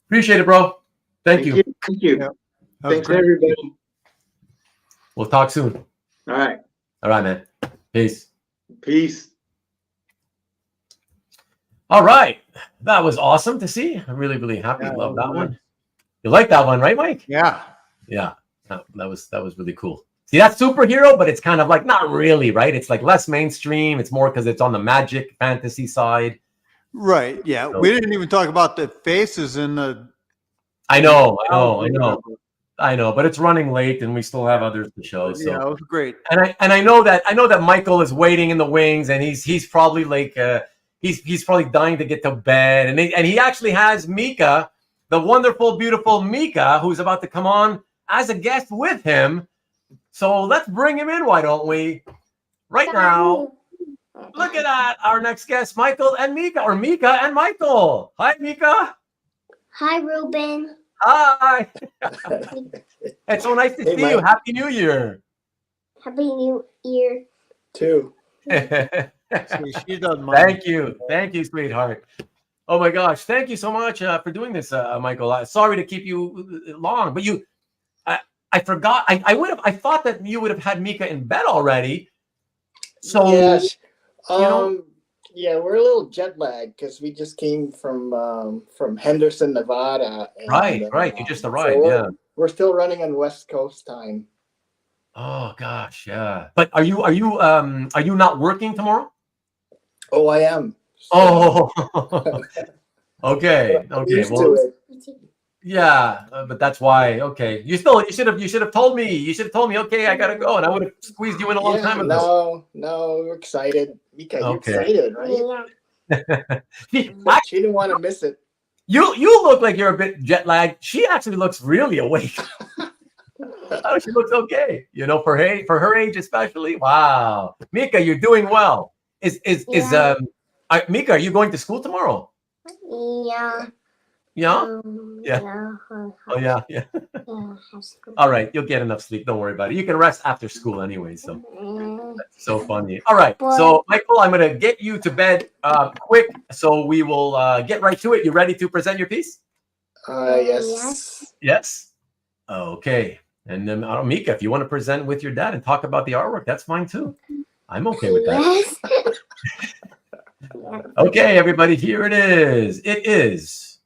appreciate it, bro. Thank you. Thank you. Yeah. Thanks everybody. We'll talk soon. All right. All right, man. Peace. Peace. All right. That was awesome to see. I'm really, really happy. Yeah, Love that good. one. You like that one, right, Mike? Yeah. Yeah. That was really cool. See, that's superhero, but it's kind of like not really, right? It's like less mainstream. It's more because it's on the magic fantasy side. Right. Yeah. So- We didn't even talk about the faces in the. I know, but it's running late, and we still have others to show. So Yeah, it was great. and I know that Michael is waiting in the wings, and he's probably like he's probably dying to get to bed, and he actually has Mika, the wonderful, beautiful Mika, who's about to come on as a guest with him. So let's bring him in, why don't we? Right now. Look at that, our next guest, Michael and Mika, or Mika and Michael. Hi, Mika. Hi, Ruben. Hi. It's so nice to see you. Happy New Year. Happy New Year. Too. She doesn't mind. Thank you, sweetheart. Oh my gosh, thank you so much for doing this, Michael. Sorry to keep you long, but I forgot. I thought that you would have had Mika in bed already. So yes, you know, yeah, we're a little jet lagged because we just came from Henderson, Nevada. And, right. You just arrived. So we're still running on West Coast time. Oh gosh, yeah. But are you not working tomorrow? Oh, I am. Oh, okay. Used Well, to it. yeah, but that's why. Okay, you should have told me. You should have told me. Okay, I gotta go, and I would have squeezed you in a long time ago. No, we're excited. Mika, you're Okay. excited, right? She didn't want to miss it. You look like you're a bit jet lagged. She actually looks really awake. Oh, she looks okay. You know, for her age especially. Wow, Mika, you're doing well. Mika, are you going to school tomorrow? Yeah. Yeah. Yeah. Oh yeah. All right, you'll get enough sleep. Don't worry about it. You can rest after school anyway. So that's so funny. All right. So Michael, I'm gonna get you to bed quick. So we will get right to it. You ready to present your piece? Yes. Yes. Okay. And then Mika, if you want to present with your dad and talk about the artwork, that's fine too. I'm okay with that. Okay, everybody, here it is. It is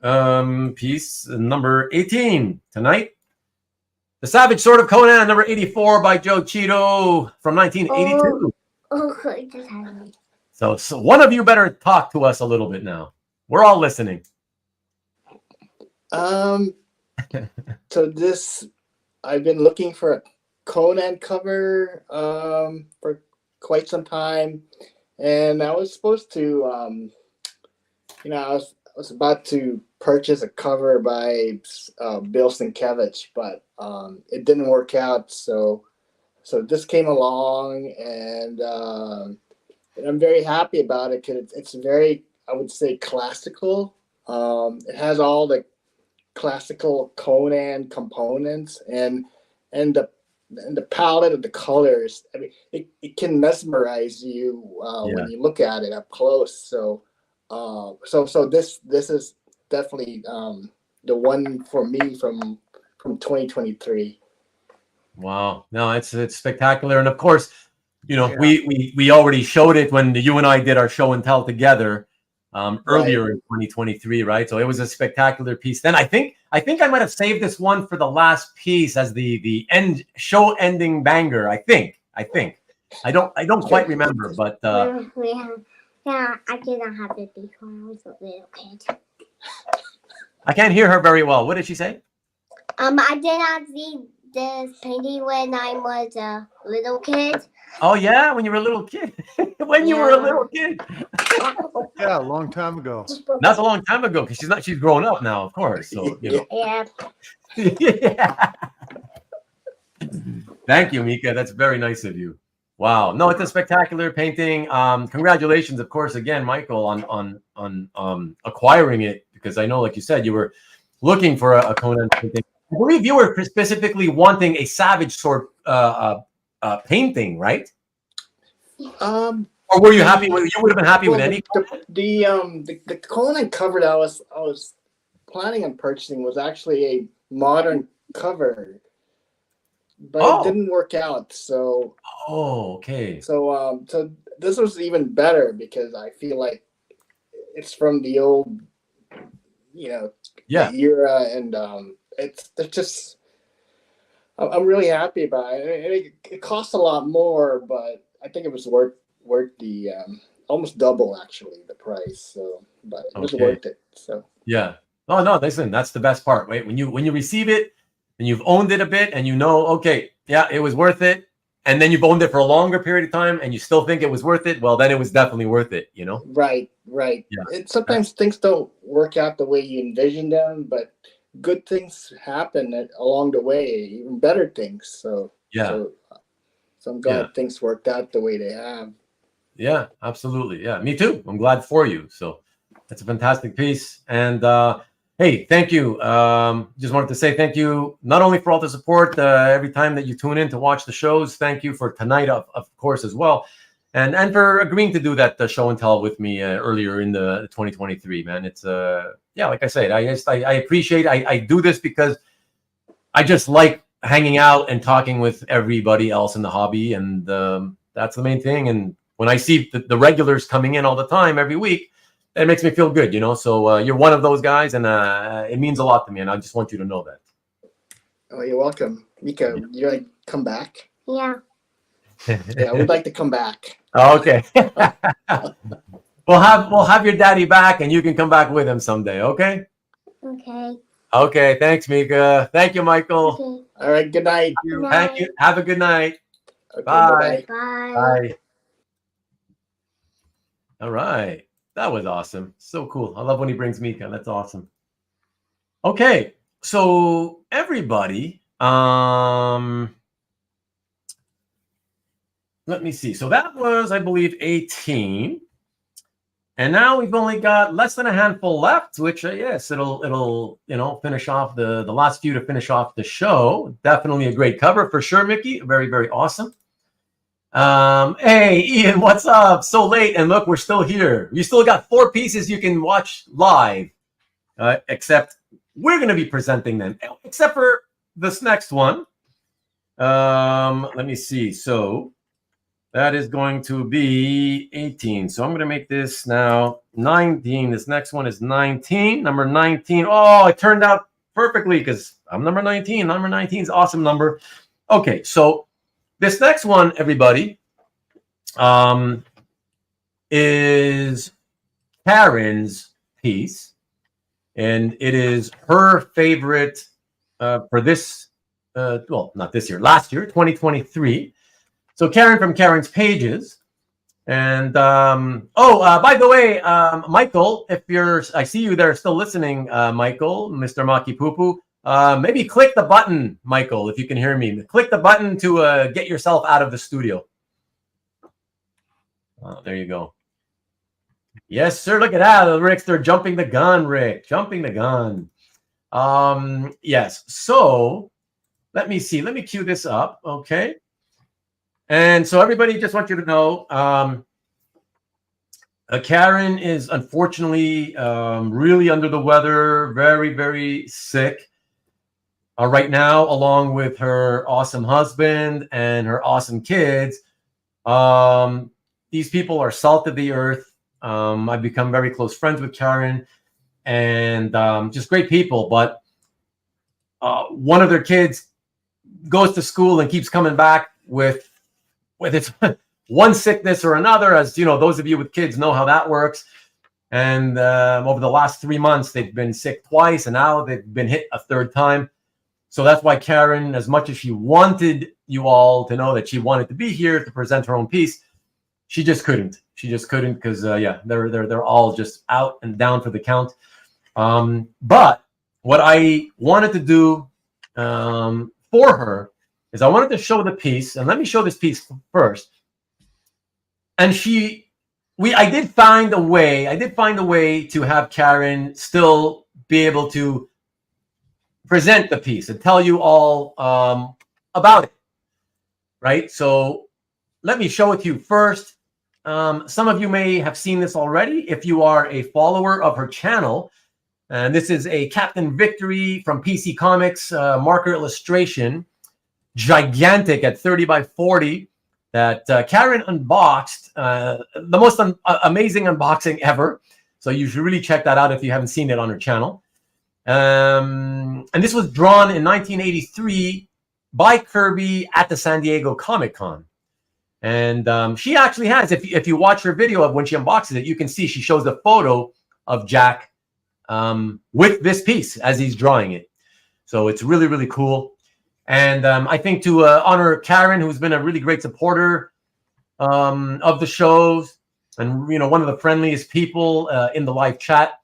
piece number 18 tonight. The Savage Sword of Conan, number 84 by Joe Cheeto from 1982. So one of you better talk to us a little bit now. We're all listening. So this, I've been looking for a Conan cover for quite some time, and I was supposed to, I was about to purchase a cover by Bill Sienkiewicz, but it didn't work out. So this came along, and I'm very happy about it because it's very, I would say, classical. It has all the classical Conan components, and the palette of the colors. I mean, it can mesmerize you when you look at it up close. So this is definitely the one for me from 2023. Wow, no, it's spectacular, and of course, we already showed it when you and I did our show and tell together earlier in 2023, right? So it was a spectacular piece. Then I think I might have saved this one for the last piece as the end show ending banger. I think I don't quite remember, but Yeah, I didn't have it before I was a little kid. I can't hear her very well. What did she say? I did not see this painting when I was a little kid. Oh yeah, when you were a little kid. When you were a little kid. Yeah, a long time ago. That's a long time ago because she's grown up now, of course. So Yeah. Yeah. Thank you, Mika. That's very nice of you. Wow. No, it's a spectacular painting. Congratulations, of course, again, Michael, on acquiring it, because I know, like you said, you were looking for a Conan painting. I believe you were specifically wanting a Savage Sword painting, right? Or were you happy with? You would have been happy with any. The Conan cover that I was planning on purchasing was actually a modern cover. but it didn't work out. So okay. So this was even better because I feel like it's from the old, era, and it's just. I'm really happy about it. It cost a lot more, but I think it was worth the almost double actually the price. So, but it was worth it. So yeah. Oh no, listen, that's the best part, right? When you receive it and you've owned it a bit, and okay, yeah, it was worth it, and then you've owned it for a longer period of time, and you still think it was worth it. Well, then it was definitely worth it. Right. Yeah. Sometimes things don't work out the way you envision them, but good things happen along the way, even better things. So I'm glad things worked out the way they have. Yeah, absolutely. Yeah, me too. I'm glad for you. So that's a fantastic piece. And hey, thank you. Just wanted to say thank you not only for all the support every time that you tune in to watch the shows. Thank you for tonight, of course, as well. And for agreeing to do that show and tell with me earlier in the 2023, man. It's like I said, I appreciate. I do this because I just like hanging out and talking with everybody else in the hobby, and that's the main thing. And when I see the regulars coming in all the time every week, it makes me feel good, So you're one of those guys, and it means a lot to me, and I just want you to know that. Oh, you're welcome, Mika. You're like come back. Yeah. Yeah, we'd like to come back. Okay. We'll have your daddy back, and you can come back with him someday. Okay. Okay. Okay. Thanks, Mika. Thank you, Michael. Okay. All right. Good night. Thank you. Have a good night. Okay, bye. Bye. Bye. All right. That was awesome. So cool. I love when he brings Mika. That's awesome. Okay. So everybody, let me see. So that was, I believe, 18. And now we've only got less than a handful left, which, yes, it'll finish off the last few to finish off the show. Definitely a great cover for sure, Mickey. Very, very awesome. Hey, Ian, what's up? So late, and look, we're still here. You still got 4 pieces you can watch live, except we're going to be presenting them, except for this next one. Let me see. So that is going to be 18. So I'm going to make this now 19. This next one is 19. Number 19. Oh, it turned out perfectly because I'm number 19. Number 19 is an awesome number. Okay, so this next one, everybody, is Karen's piece. And it is her favorite for this, well, not this year, last year, 2023. So Karen from Karen's Pages. And, by the way, Michael, I see you there still listening, Michael, Mr. Maki Poo, maybe click the button, Michael, if you can hear me. Click the button to get yourself out of the studio. Oh, there you go. Yes, sir. Look at that. Rick, they're jumping the gun, Rick. Jumping the gun. Yes. So let me see. Let me cue this up. Okay. And so everybody, just want you to know, Karen is unfortunately really under the weather, very, very sick right now, along with her awesome husband and her awesome kids. These people are salt of the earth. I've become very close friends with Karen, and just great people. But one of their kids goes to school and keeps coming back with its one sickness or another. As you know, those of you with kids know how that works. And over the last 3 months, they've been sick twice, and now they've been hit a 3rd time. So that's why Karen, as much as she wanted you all to know that she wanted to be here to present her own piece, she just couldn't. She just couldn't because they're all just out and down for the count. But what I wanted to do for her is I wanted to show the piece, and let me show this piece first. And I did find a way to have Karen still be able to present the piece and tell you all about it, right? So let me show it to you first. Some of you may have seen this already if you are a follower of her channel. And this is a Captain Victory from PC Comics marker illustration gigantic at 30 by 40 that Karen unboxed, the most amazing unboxing ever. So you should really check that out if you haven't seen it on her channel. And this was drawn in 1983 by Kirby at the San Diego Comic-Con. And she actually has, if you watch her video of when she unboxes it, you can see she shows the photo of Jack with this piece as he's drawing it. So it's really, really cool. And I think to honor Karen, who's been a really great supporter of the shows and, one of the friendliest people in the live chat,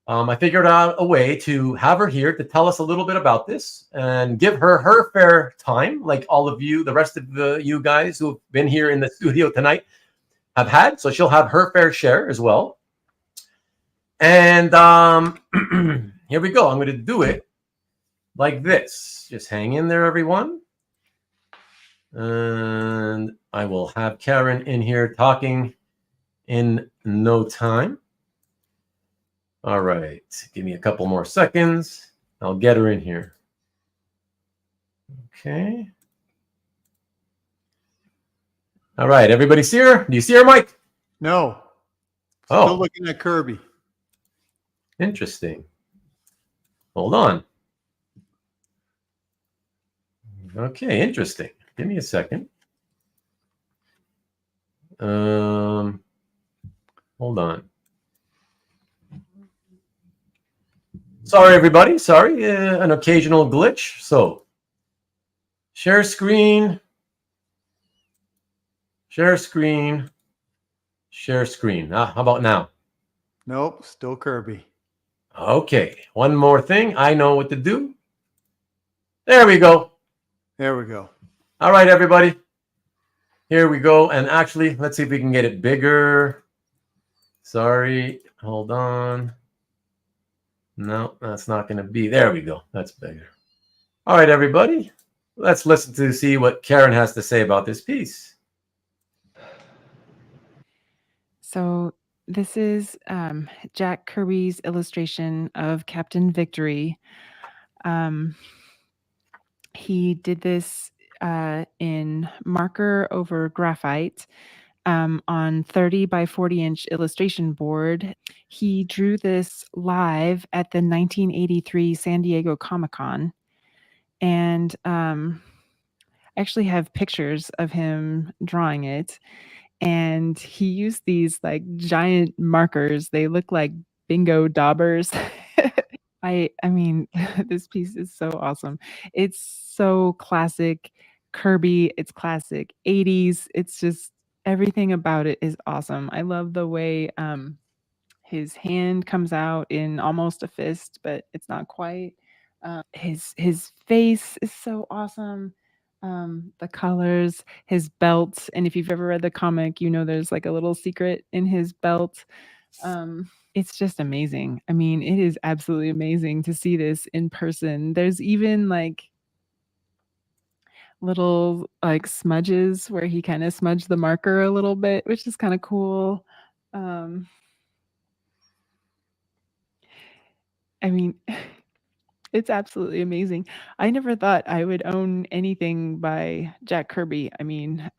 I figured out a way to have her here to tell us a little bit about this and give her fair time, like all of you, the rest of you guys who've been here in the studio tonight have had. So she'll have her fair share as well. And here we go. I'm going to do it like this. Just hang in there, everyone. And I will have Karen in here talking in no time. All right. Give me a couple more seconds. I'll get her in here. Okay. All right. Everybody see her? Do you see her, Mike? No. Oh. Still looking at Kirby. Interesting. Hold on. Okay, interesting. Give me a second. Hold on. Sorry, everybody. Sorry, an occasional glitch. So, share screen. Share screen. Share screen. How about now? Nope, still Kirby. Okay, one more thing. I know what to do. There we go. There we go. All right, everybody. Here we go. And actually, let's see if we can get it bigger. Sorry. Hold on. No, that's not going to be. There we go. That's bigger. All right, everybody. Let's listen to see what Karen has to say about this piece. So this is Jack Kirby's illustration of Captain Victory. He did this in marker over graphite on 30 by 40 inch illustration board. He drew this live at the 1983 San Diego Comic-Con. And I actually have pictures of him drawing it. And he used these like giant markers. They look like bingo daubers. I mean, this piece is so awesome. It's so classic Kirby. It's classic 80s. It's just everything about it is awesome. I love the way his hand comes out in almost a fist, but it's not quite. His face is so awesome. The colors, his belt, and if you've ever read the comic, there's like a little secret in his belt. It's just amazing. I mean, it is absolutely amazing to see this in person. There's even like little like smudges where he kind of smudged the marker a little bit, which is kind of cool. I mean, it's absolutely amazing. I never thought I would own anything by Jack Kirby. I mean,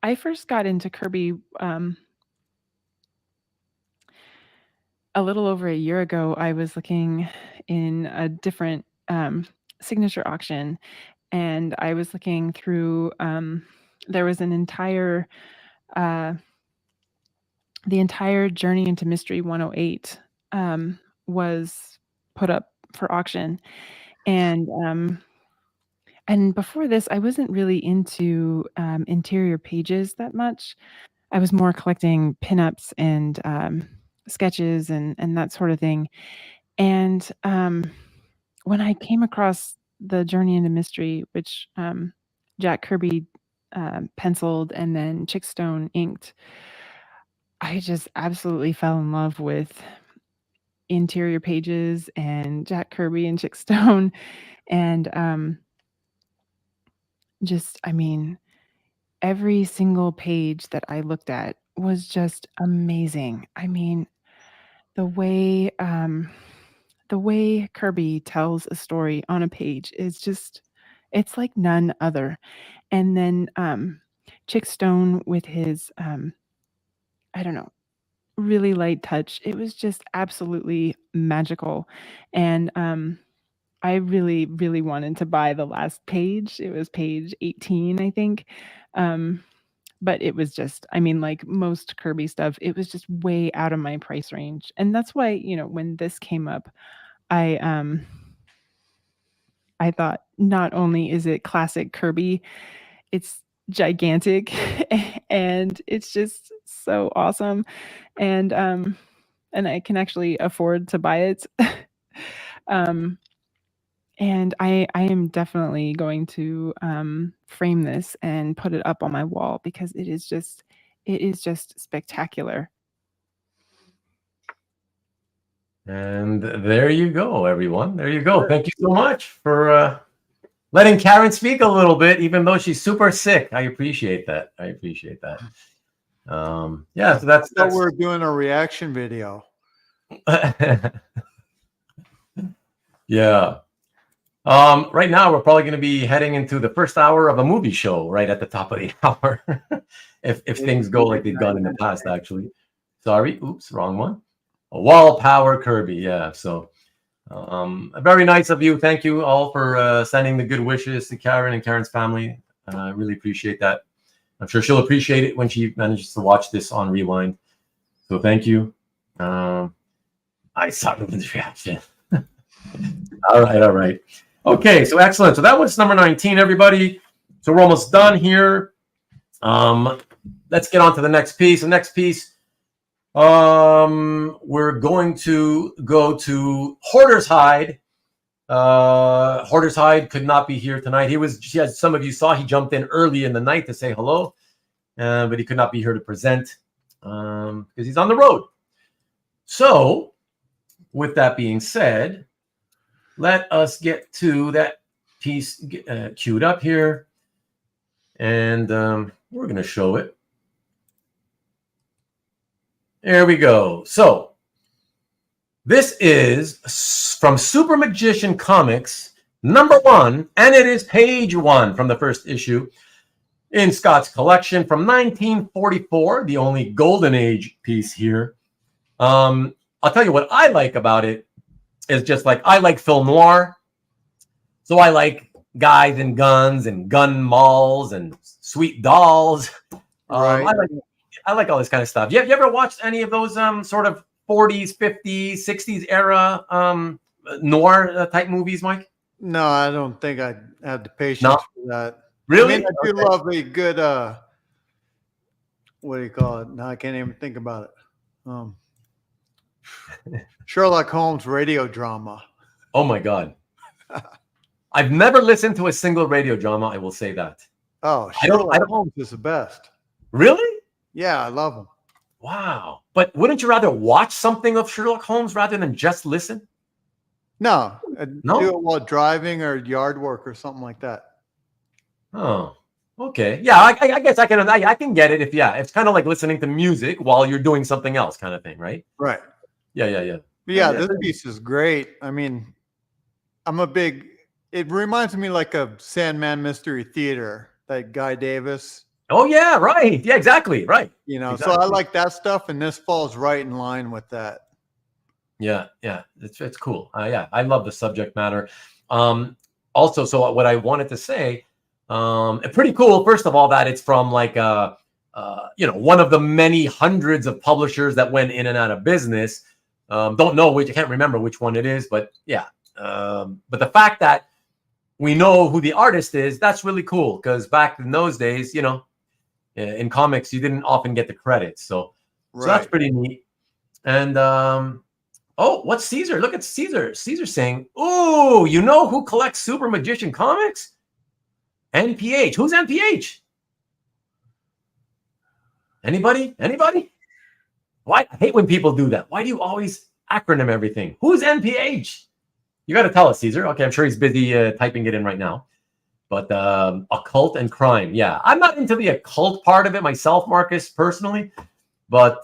I first got into Kirby a little over a year ago. I was looking in a different signature auction, and I was looking through. There was an entire the entire Journey into Mystery 108 was put up for auction, and before this, I wasn't really into interior pages that much. I was more collecting pinups and sketches and that sort of thing. And when I came across the Journey into Mystery, which Jack Kirby penciled and then Chickstone inked, I just absolutely fell in love with interior pages and Jack Kirby and Chickstone. And I mean, every single page that I looked at was just amazing. I mean, the way the way Kirby tells a story on a page is just, it's like none other. And then Chick Stone with his, I don't know, really light touch. It was just absolutely magical. And I really, really wanted to buy the last page. It was page 18, I think. But it was just, I mean, like most Kirby stuff, it was just way out of my price range. And that's why, you know, when this came up, I thought not only is it classic Kirby, it's gigantic and it's just so awesome. And I can actually afford to buy it. And I am definitely going to frame this and put it up on my wall because it is just spectacular. And there you go, everyone. There you go. Thank you so much for letting Karen speak a little bit, even though she's super sick. I appreciate that. Yeah, so that's we're doing a reaction video. Yeah. Right now, we're probably going to be heading into the first hour of a movie show right at the top of the hour. if things go like they've gone in the past, actually. Sorry. Oops, wrong one. A Wall Power Kirby. Yeah. So very nice of you. Thank you all for sending the good wishes to Karen and Karen's family. I really appreciate that. I'm sure she'll appreciate it when she manages to watch this on Rewind. So thank you. I saw Ruben's reaction. All right. Okay, so excellent. So that was number 19, everybody. So we're almost done here. Let's get on to the next piece. The next piece, we're going to go to Hoarder's Hide. Hoarder's Hide could not be here tonight. As some of you saw, he jumped in early in the night to say hello, but he could not be here to present because he's on the road. So, with that being said, let us get to that piece queued up here. And we're going to show it. There we go. So this is from Super Magician Comics, #1, and it is page 1 from the first issue in Scott's collection from 1944, the only Golden Age piece here. I'll tell you what I like about it. Is just like I like film noir, so I like guys and guns and gun malls and sweet dolls. Right. I like all this kind of stuff. You ever watched any of those sort of 40s, 50s, 60s era noir type movies, Mike? No, I don't think I have the patience for that. Really? I mean, I do love a good what do you call it? No, I can't even think about it. Sherlock Holmes radio drama. Oh my God. I've never listened to a single radio drama, I will say that. Oh, Sherlock Holmes is the best. Really? Yeah, I love him. Wow. But wouldn't you rather watch something of Sherlock Holmes rather than just listen? No. Do it while driving or yard work or something like that. Oh, okay. Yeah, I guess I can get it if it's kind of like listening to music while you're doing something else kind of thing, right? Right. Yeah. Yeah, this piece is great. I mean, it reminds me like of Sandman Mystery Theater, that Guy Davis. Oh yeah, right. Yeah, exactly. Right. So I like that stuff, and this falls right in line with that. Yeah. It's cool. I love the subject matter. Also, so what I wanted to say, pretty cool. First of all, that it's from like one of the many hundreds of publishers that went in and out of business. Don't know which, I can't remember which one it is, but yeah. But the fact that we know who the artist is, that's really cool. Because back in those days, in comics, you didn't often get the credits. So that's pretty neat. And what's Caesar? Look at Caesar. Caesar's saying, "Oh, you know who collects Super Magician comics? NPH. Who's NPH? Anybody? Why? I hate when people do that. Why do you always acronym everything? Who's NPH? You got to tell us, Caesar. Okay, I'm sure he's busy typing it in right now. But occult and crime. Yeah, I'm not into the occult part of it myself, Marcus, personally. But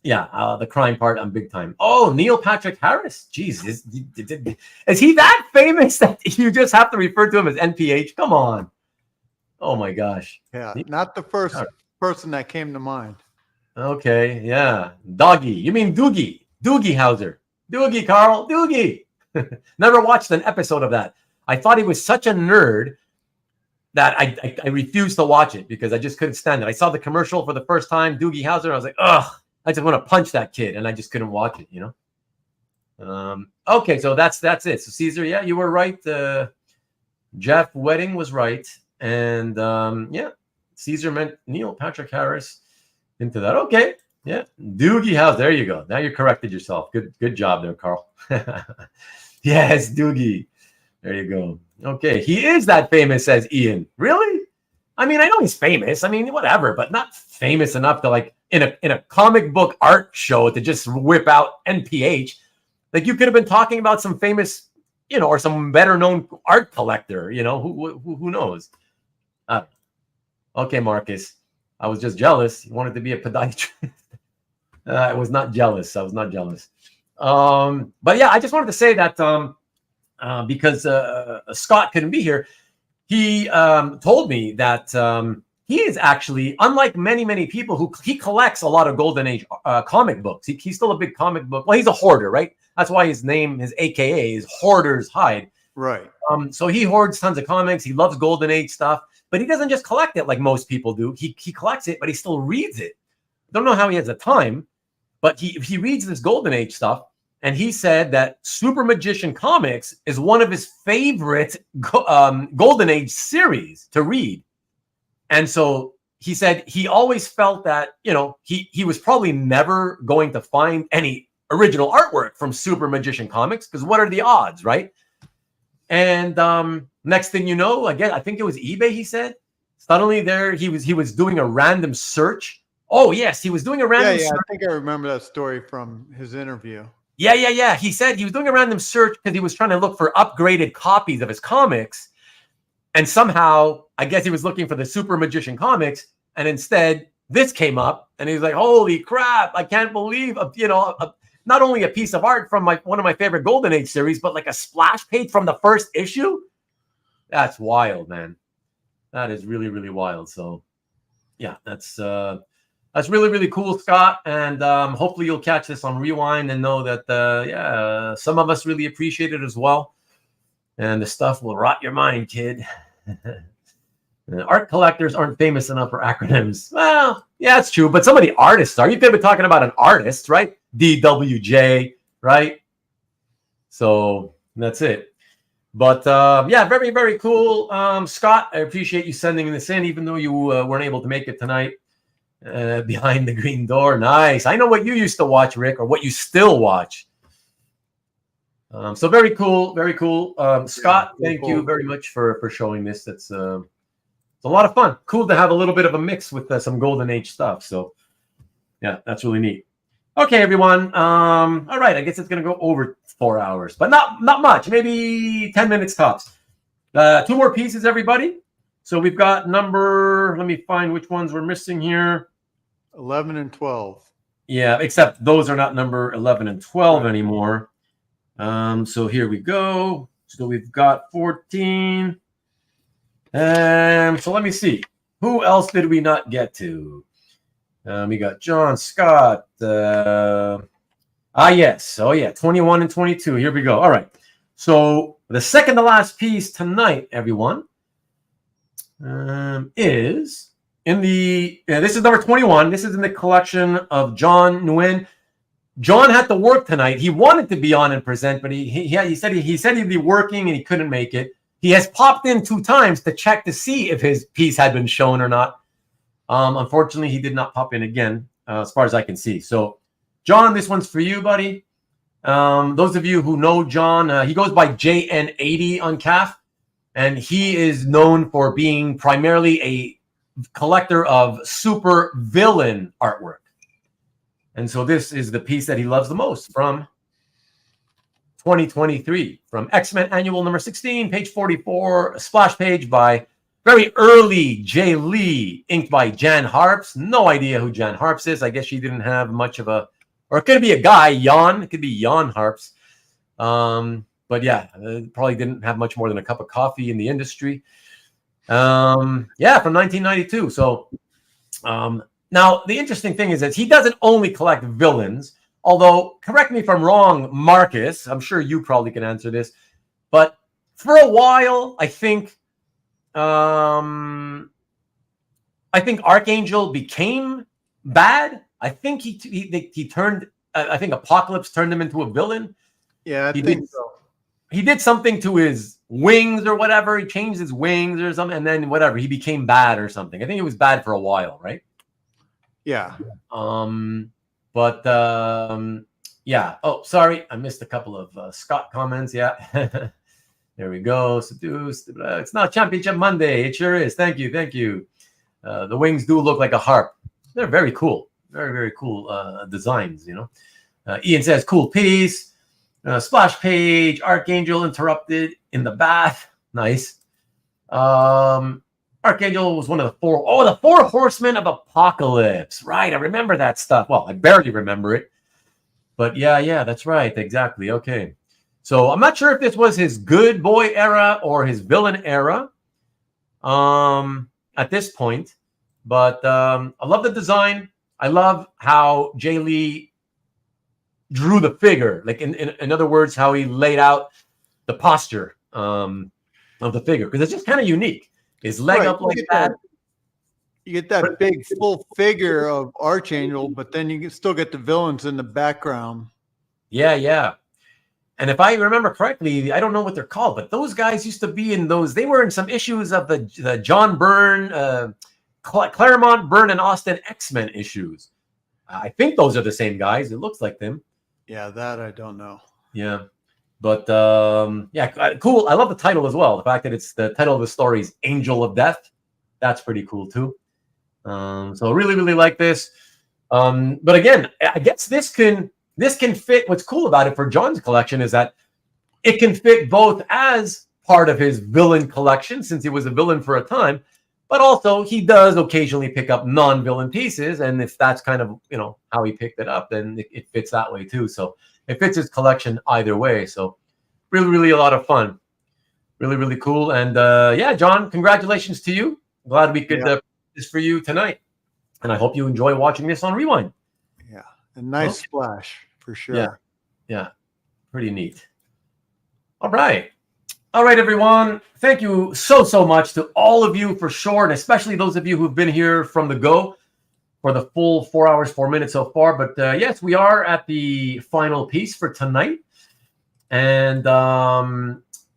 the crime part, I'm big time. Oh, Neil Patrick Harris. Jeez, is he that famous that you just have to refer to him as NPH? Come on. Oh my gosh. Yeah, not the first person that came to mind. Okay, yeah. Doggy. You mean Doogie. Doogie Howser. Doogie, Carl. Doogie. Never watched an episode of that. I thought he was such a nerd that I refused to watch it because I just couldn't stand it. I saw the commercial for the first time, Doogie Howser, and I was like, ugh, I just want to punch that kid, and I just couldn't watch it, you know? Okay, so that's it. So Caesar, yeah, you were right. Jeff Wedding was right. And Caesar meant Neil Patrick Harris into that. Okay. Yeah. Doogie House. There you go. Now you corrected yourself. Good job there, Carl. Yes, Doogie. There you go. Okay. He is that famous, says Ian. Really? I mean, I know he's famous. I mean, whatever, but not famous enough to like in a comic book art show to just whip out NPH. Like you could have been talking about some famous, you know, or some better known art collector, you know, who knows? Okay, Marcus. I was just jealous. You wanted to be a podiatrist. I was not jealous. I was not jealous. But yeah, I just wanted to say that because Scott couldn't be here, he told me that he is actually, unlike many people who he collects a lot of Golden Age comic books. He's still a big comic book. Well, he's a hoarder, right? That's why his name, his AKA, is Hoarder's Hide. Right. So he hoards tons of comics. He loves Golden Age stuff, but he doesn't just collect it like most people do. He collects it, but he still reads it. Don't know how he has the time, but he reads this Golden Age stuff. And he said that Super Magician Comics is one of his favorite Golden Age series to read. And so he said he always felt that, you know, he was probably never going to find any original artwork from Super Magician Comics because what are the odds, right? And next thing you know, again, I think it was eBay, he said. Suddenly there, he was doing a random search. Oh, yes, he was doing a random search. I think I remember that story from his interview. Yeah. He said he was doing a random search because he was trying to look for upgraded copies of his comics. And somehow, I guess he was looking for the Super Magician Comics. And instead, this came up. And he was like, holy crap, I can't believe, not only a piece of art from one of my favorite Golden Age series, but like a splash page from the first issue. That's wild, man. That is really, really wild. So, yeah, that's really, really cool, Scott. And hopefully you'll catch this on Rewind and know that, some of us really appreciate it as well. And the stuff will rot your mind, kid. Art collectors aren't famous enough for acronyms. Well, yeah, it's true. But some of the artists are. You could be talking about an artist, right? DWJ, right? So that's it. But yeah, very, very cool. Scott, I appreciate you sending this in, even though you weren't able to make it tonight. Behind the Green Door. Nice. I know what you used to watch, Rick, or what you still watch. So very cool. Very cool. Scott, thank you very much for showing this. It's a lot of fun. Cool to have a little bit of a mix with some Golden Age stuff. So yeah, that's really neat. Okay, everyone. All right. I guess it's going to go over 4 hours, but not much. Maybe 10 minutes tops. 2 more pieces, everybody. So we've got let me find which ones we're missing here. 11 and 12. Yeah, except those are not number 11 and 12 anymore. So here we go. So we've got 14. So let me see. Who else did we not get to? We got John Scott. Yes. Oh, yeah. 21 and 22. Here we go. All right. So the second to last piece tonight, everyone, is in the this is number 21. This is in the collection of John Nguyen. John had to work tonight. He wanted to be on and present, but he said he'd be working and he couldn't make it. He has popped in 2 times to check to see if his piece had been shown or not. Unfortunately, he did not pop in again, as far as I can see. So, John, this one's for you, buddy. Those of you who know John, he goes by JN80 on CAF. And he is known for being primarily a collector of super villain artwork. And so this is the piece that he loves the most from 2023, from X-Men Annual number 16, page 44, a splash page by Very early Jae Lee, inked by Jan Harps. No idea who Jan Harps is. I guess she didn't have much of a, or it could be a guy, Jan. It could be Jan Harps. But yeah, probably didn't have much more than a cup of coffee in the industry. Yeah, from 1992. So now the interesting thing is that he doesn't only collect villains, although, correct me if I'm wrong, Marcus, I'm sure you probably can answer this, but for a while, I think Archangel became bad. I think he turned. I think Apocalypse turned him into a villain. Yeah, I think so. He did something to his wings or whatever. He changed his wings or something, and then whatever, he became bad or something. I think it was bad for a while, right? Yeah. Yeah. Oh, sorry, I missed a couple of Scott comments. Yeah. There we go. Seduced. It's not Championship Monday. It sure is. Thank you. Thank you. The wings do look like a harp. They're very cool. Very, very cool designs, you know. Ian says, cool piece. Splash page. Archangel interrupted in the bath. Nice. Archangel was one of the four. Oh, the four horsemen of Apocalypse. Right. I remember that stuff. Well, I barely remember it. But yeah, that's right. Exactly. Okay. So I'm not sure if this was his good boy era or his villain era at this point. But I love the design. I love how Jae Lee drew the figure. Like in other words, how he laid out the posture of the figure. Because it's just kind of unique. His leg up like that. You get that big full figure of Archangel, but then you can still get the villains in the background. Yeah. And if I remember correctly, I don't know what they're called, but those guys used to be in those. They were in some issues of the John Byrne, Claremont, Byrne, and Austin X-Men issues. I think those are the same guys. It looks like them. Yeah, that I don't know. Yeah. But yeah, cool. I love the title as well. The fact that it's the title of the story is Angel of Death. That's pretty cool too. So really, really like this. But again, I guess this can fit. What's cool about it for John's collection is that it can fit both as part of his villain collection, since he was a villain for a time, but also he does occasionally pick up non-villain pieces. And if that's kind of, how he picked it up, then it fits that way too. So it fits his collection either way. So really, really a lot of fun. Really, really cool. And yeah, John, congratulations to you. Glad we could put this for you tonight. And I hope you enjoy watching this on Rewind. Yeah. A nice splash for sure. Yeah. Pretty neat. All right, everyone. Thank you so much to all of you for sure, and especially those of you who've been here from the go for the full 4 hours, 4 minutes so far. But yes, we are at the final piece for tonight. And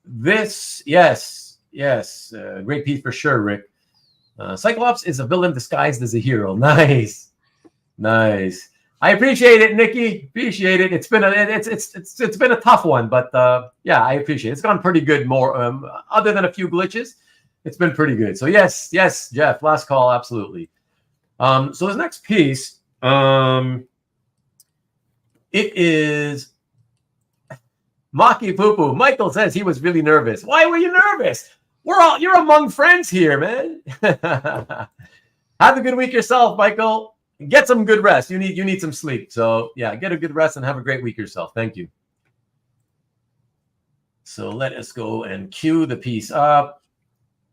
this, yes, great piece for sure, Rick. Cyclops is a villain disguised as a hero. Nice. I appreciate it, Nikki. Appreciate it. It's been a tough one, but yeah, I appreciate it. It's gone pretty good. More other than a few glitches, it's been pretty good. So yes, Jeff. Last call, absolutely. So this next piece, it is Maki Poo Poo. Michael says he was really nervous. Why were you nervous? You're among friends here, man. Have a good week yourself, Michael. Get some good rest. You need some sleep. So yeah, get a good rest and have a great week yourself. Thank you. So let us go and cue the piece up.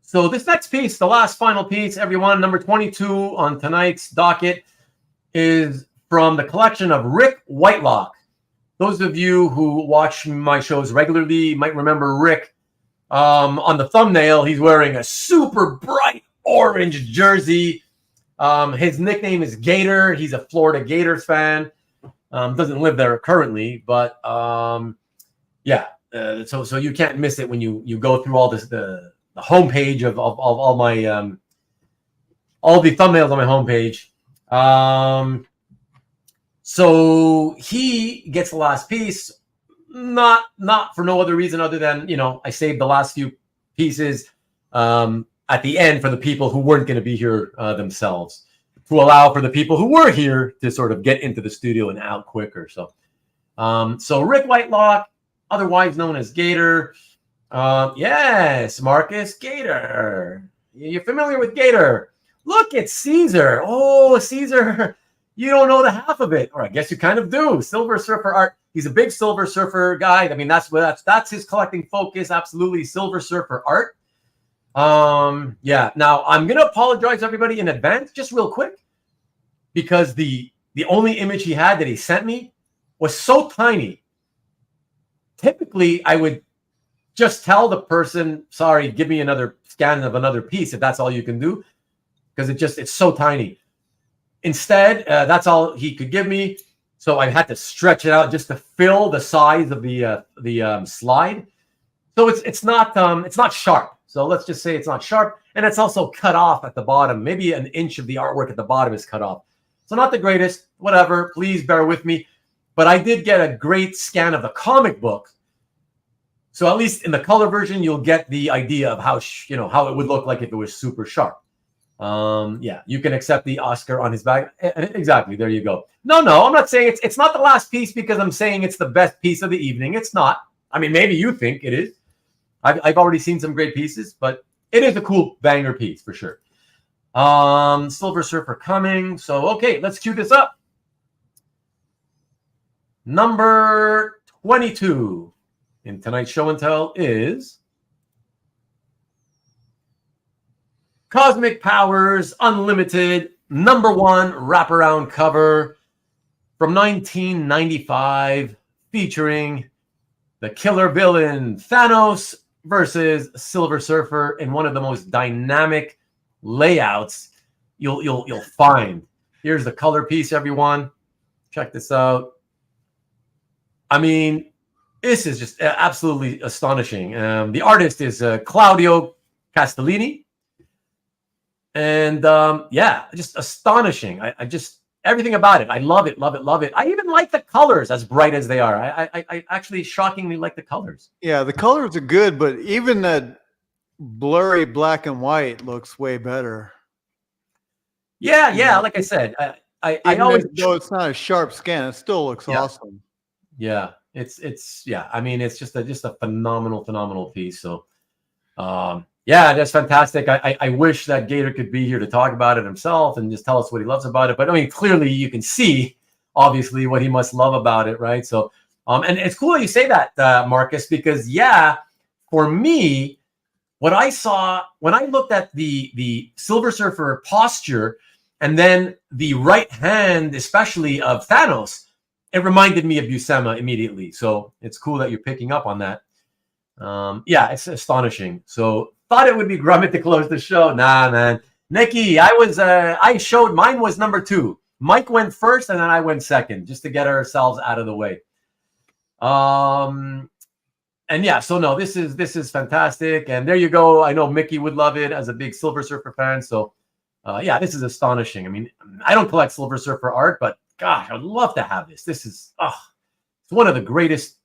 So this next piece, the last final piece, everyone, number 22 on tonight's docket, is from the collection of Rick Whitelock. Those of you who watch my shows regularly might remember Rick. On the thumbnail, he's wearing a super bright orange jersey. His nickname is Gator. He's a Florida Gators fan. Doesn't live there currently, but yeah. So you can't miss it when you go through all this the homepage of all my all the thumbnails on my homepage. So he gets the last piece. Not for no other reason other than, I saved the last few pieces at the end for the people who weren't going to be here themselves, to allow for the people who were here to sort of get into the studio and out quicker. So Rick Whitelock, otherwise known as Gator. Yes, Marcus Gator. You're familiar with Gator. Look at Caesar. Oh, Caesar. You don't know the half of it. Or I guess you kind of do. Silver Surfer art. He's a big Silver Surfer guy. I mean, that's his collecting focus. Absolutely. Silver Surfer art. Yeah. Now, I'm going to apologize, everybody, in advance, just real quick, because the only image he had that he sent me was so tiny. Typically, I would just tell the person, sorry, give me another scan of another piece if that's all you can do, because it's so tiny. Instead, that's all he could give me, so I had to stretch it out just to fill the size of the slide. So it's not sharp. So let's just say it's not sharp, and it's also cut off at the bottom. Maybe an inch of the artwork at the bottom is cut off. So not the greatest. Whatever. Please bear with me. But I did get a great scan of the comic book. So at least in the color version, you'll get the idea of how it would look like if it was super sharp. Yeah, you can accept the Oscar on his back. Exactly. There you go. No, I'm not saying it's not the last piece because I'm saying it's the best piece of the evening. It's not. I mean, maybe you think it is. I've already seen some great pieces, but it is a cool banger piece for sure. Silver Surfer coming. So, okay, let's cue this up. Number 22 in tonight's show and tell is Cosmic Powers Unlimited #1 wraparound cover from 1995 featuring the killer villain Thanos versus Silver Surfer in one of the most dynamic layouts you'll find. Here's the color piece, everyone. Check this out. I mean, this is just absolutely astonishing. The artist is Claudio Castellini. And yeah, just astonishing. I just, everything about it. I love it, love it, love it. I even like the colors as bright as they are. I actually shockingly like the colors. Yeah, the colors are good, but even that blurry black and white looks way better. Yeah. Like I said, I always, though it's not a sharp scan, it still looks awesome. Yeah, it's yeah. I mean, it's just a phenomenal piece. So, yeah, that's fantastic. I wish that Gator could be here to talk about it himself and just tell us what he loves about it. But I mean, clearly you can see, obviously, what he must love about it, right? So, and it's cool that you say that, Marcus, because yeah, for me, what I saw when I looked at the Silver Surfer posture and then the right hand, especially of Thanos, it reminded me of Buscema immediately. So it's cool that you're picking up on that. Yeah, it's astonishing. So thought it would be Grummett to close the show. Nah, man. Nikki, I showed mine was #2. Mike went first and then I went second just to get ourselves out of the way. And yeah, so no, this is fantastic. And there you go. I know Mickey would love it as a big Silver Surfer fan. So yeah, this is astonishing. I mean, I don't collect Silver Surfer art, but gosh, I'd love to have this. This is it's one of the greatest,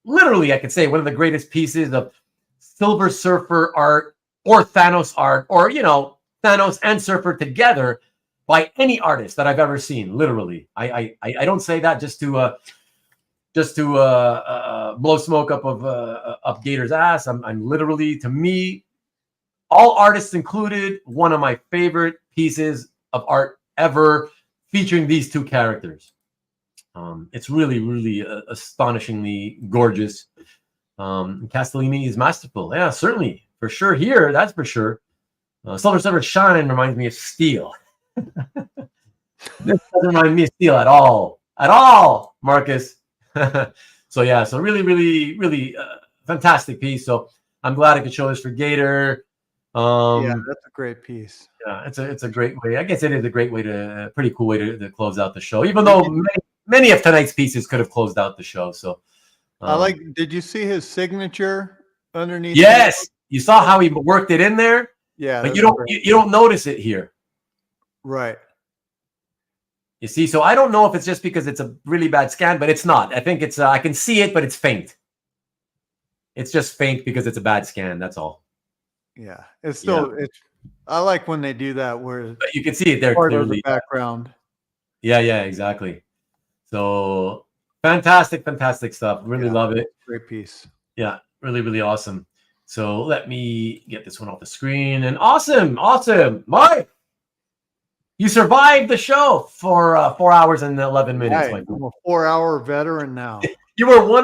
literally, I could say one of the greatest pieces of Silver Surfer art or Thanos art, or Thanos and Surfer together by any artist that I've ever seen. Literally, I don't say that just to blow smoke up Gator's ass. I'm literally, to me, all artists included, one of my favorite pieces of art ever, featuring these two characters. It's really astonishingly gorgeous. Castellini is masterful. Yeah, certainly, for sure. Here, that's for sure. Silver Surfer Shine reminds me of Steel. This doesn't remind me of Steel at all, Marcus. So yeah, so really fantastic piece. So I'm glad I could show this for Gator. Yeah, that's a great piece. Yeah, it's a great way. I guess it is a great way to, pretty cool way to close out the show. Even though many of tonight's pieces could have closed out the show. So did you see his signature underneath? Yes, you saw how he worked it in there. Yeah, but you don't notice it here. Right. You see, so I don't know if it's just because it's a really bad scan, but it's not. I think it's I can see it, but it's faint. It's just faint because it's a bad scan. That's all. Yeah, it's still I like when they do that where but you can see it there clearly. The background. Yeah, exactly. So fantastic stuff. Really love it. Great piece. Yeah, really awesome. So let me get this one off the screen. And awesome. Mike, you survived the show for 4 hours and 11 minutes. Right. I'm a 4-hour veteran now. You were one,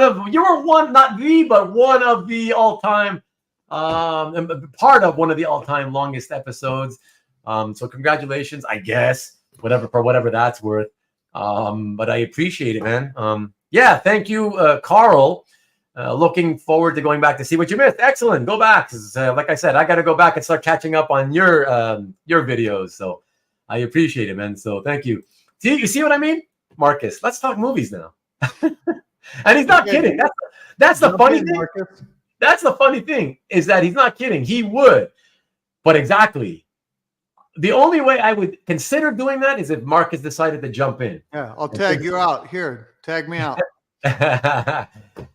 not the, but one of the all-time, part of one of the all-time longest episodes. So congratulations, I guess, whatever that's worth. But I appreciate it, man. Yeah, thank you, Carl. Looking forward to going back to see what you missed. Excellent. Go back. Like I said, I got to go back and start catching up on your videos. So I appreciate it, man. So thank you. You see what I mean? Marcus, let's talk movies now. And he's not kidding. That's the funny thing. Marcus. That's the funny thing is that he's not kidding. He would. But exactly. The only way I would consider doing that is if Marcus decided to jump in. Yeah, I'll tag you out. Here, tag me out.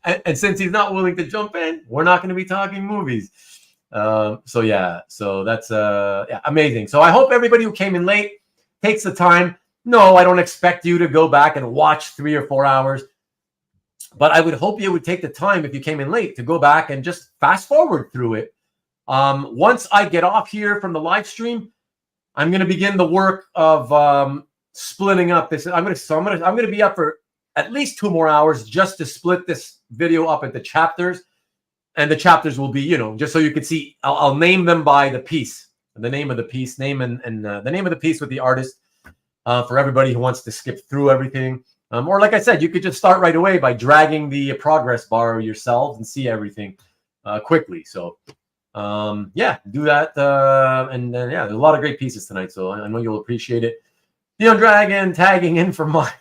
And since he's not willing to jump in, we're not going to be talking movies. So that's amazing. So I hope everybody who came in late takes the time. No, I don't expect you to go back and watch 3 or 4 hours, but I would hope you would take the time if you came in late to go back and just fast forward through it. Once I get off here from the live stream, I'm going to begin the work of splitting up this. I'm going to be up for at least 2 more hours just to split this video up into chapters, and the chapters will be, just so you can see. I'll name them by the piece, the name of the piece, the name of the piece with the artist for everybody who wants to skip through everything. Or like I said, you could just start right away by dragging the progress bar yourselves and see everything quickly. So do that. There's a lot of great pieces tonight, so I know you'll appreciate it. Neon Dragon tagging in for my.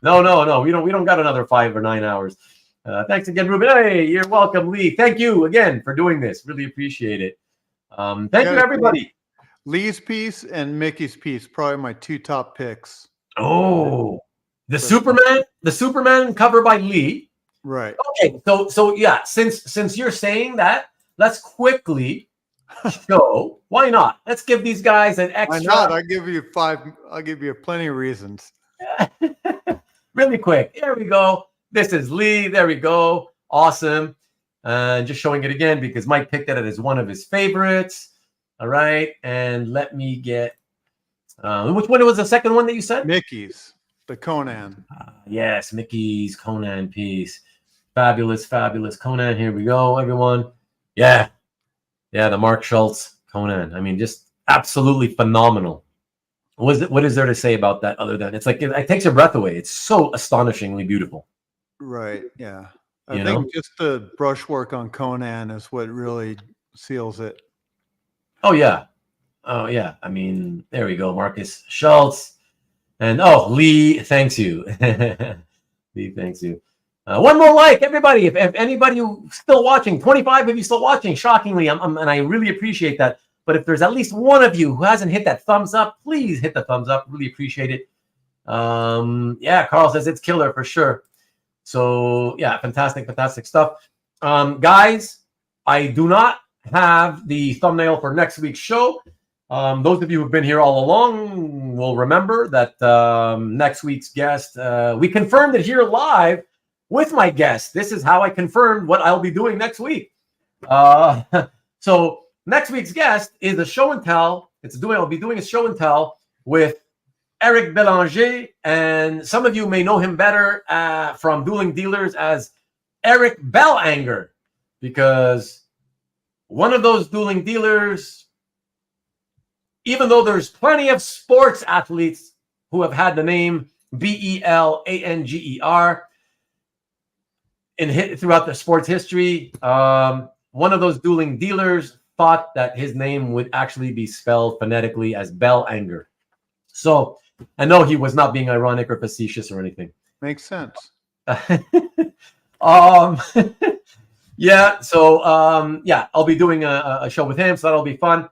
No. We don't got another 5 or 9 hours. Thanks again, Ruben. Hey, you're welcome, Lee. Thank you again for doing this. Really appreciate it. Thank you, everybody. Lee's piece and Mickey's piece, probably my 2 top picks. Oh, the Superman cover by Lee. Right. Okay. So yeah, since you're saying that, let's quickly show. Why not? Let's give these guys an extra. Why not? I'll give you 5. I'll give you plenty of reasons. Really quick. There we go. This is Lee. There we go. Awesome. Just showing it again because Mike picked it as one of his favorites. All right. And let me get which one was the second one that you said? Mickey's, the Conan. Yes, Mickey's Conan piece. Fabulous Conan. Here we go, everyone. Yeah, the Mark Schultz Conan. I mean, just absolutely phenomenal. What is there to say about that other than it's like it takes your breath away? It's so astonishingly beautiful. Right. Yeah. I think just the brushwork on Conan is what really seals it. Oh yeah. I mean, there we go, Marcus Schultz, and Lee thanks you. Lee thanks you. One more like, everybody. If anybody who's still watching, 25 of you still watching, shockingly, and I really appreciate that. But if there's at least one of you who hasn't hit that thumbs up, please hit the thumbs up. Really appreciate it. Carl says it's killer for sure. So yeah, fantastic stuff. Guys, I do not have the thumbnail for next week's show. Those of you who've been here all along will remember that next week's guest, we confirmed it here live with my guest. This is how I confirmed what I'll be doing next week. So next week's guest is a show and tell. I'll be doing a show and tell with Eric Belanger, and some of you may know him better from Dueling Dealers as Eric Belanger, because one of those dueling dealers, even though there's plenty of sports athletes who have had the name Belanger throughout the sports history, one of those dueling dealers thought that his name would actually be spelled phonetically as Belanger. So I know he was not being ironic or facetious or anything. Makes sense. I'll be doing a show with him, so that'll be fun.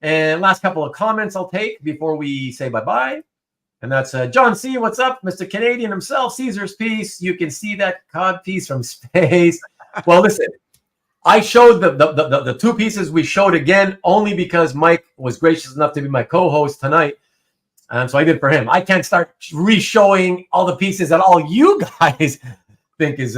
And last couple of comments I'll take before we say bye-bye. And that's John C. What's up? Mr. Canadian himself, Caesar's piece. You can see that cod piece from space. Well, listen, I showed the 2 pieces we showed again only because Mike was gracious enough to be my co-host tonight. And so I did for him. I can't start re-showing all the pieces that all you guys think is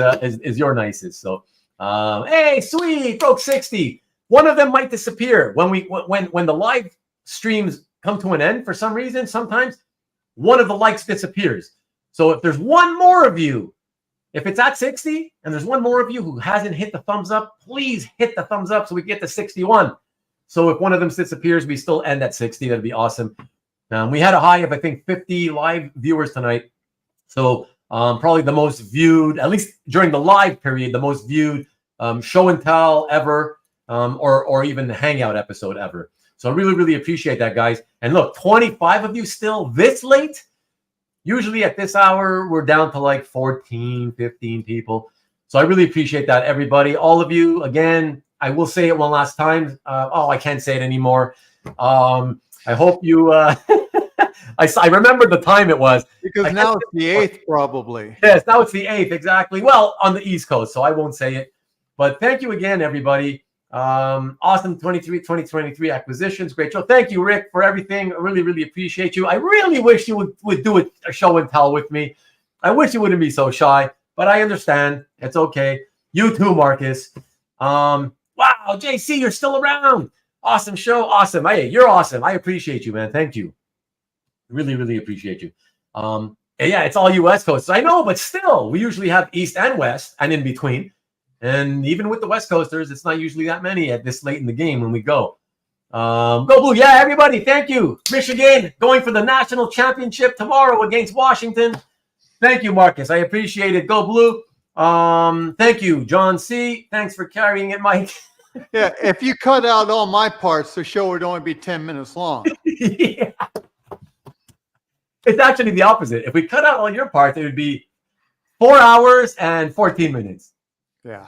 your nicest. So Hey, sweet, broke 60. One of them might disappear when the live streams come to an end for some reason. Sometimes one of the likes disappears. So if there's one more of you, if it's at 60 and there's one more of you who hasn't hit the thumbs up, please hit the thumbs up so we get to 61. So if one of them disappears, we still end at 60. That'd be awesome. We had a high of, I think, 50 live viewers tonight. So probably the most viewed, at least during the live period, the most viewed show and tell ever, or even the hangout episode ever. So I really, really appreciate that, guys. And look, 25 of you still this late. Usually at this hour, we're down to like 14, 15 people. So I really appreciate that, everybody. All of you, again, I will say it one last time. I can't say it anymore. I hope you... I remember the time it was. Because now it's the 8th, probably. Yes, now it's the 8th, exactly. Well, on the East Coast, so I won't say it. But thank you again, everybody. Awesome 2023 acquisitions. Great show. Thank you, Rick, for everything. I really, really appreciate you. I really wish you would do a show and tell with me. I wish you wouldn't be so shy, but I understand. It's okay. You too, Marcus. Wow, JC, you're still around. Awesome show. Awesome. Hey, you're awesome. I appreciate you, man. Thank you. Really, really appreciate you. Yeah, it's all U.S. coasts. I know, but still, we usually have East and West and in between. And even with the West Coasters, it's not usually that many at this late in the game when we go. Go Blue. Yeah, everybody, thank you. Michigan going for the national championship tomorrow against Washington. Thank you, Marcus. I appreciate it. Go Blue. Thank you, John C. Thanks for carrying it, Mike. Yeah, if you cut out all my parts, the show would only be 10 minutes long. Yeah. It's actually the opposite. If we cut out all your parts, it would be 4 hours and 14 minutes. Yeah.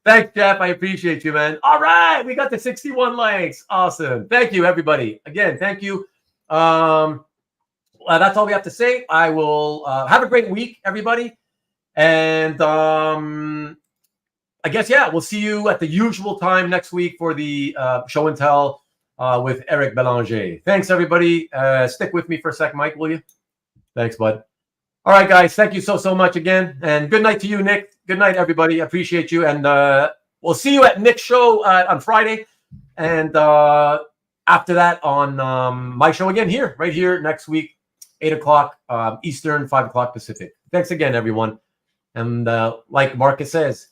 Thanks, Jeff. I appreciate you, man. All right. We got the 61 likes. Awesome. Thank you, everybody. Again, thank you. That's all we have to say. I will have a great week, everybody. And I guess, yeah, we'll see you at the usual time next week for the show and tell with Eric Belanger. Thanks, everybody. Stick with me for a sec, Mike, will you? Thanks, bud. All right, guys. Thank you so much again. And good night to you, Nick. Good night, everybody. I appreciate you. And we'll see you at Nick's show on Friday. And after that on my show again here, right here next week, 8 o'clock Eastern, 5 o'clock Pacific. Thanks again, everyone. And like Marcus says,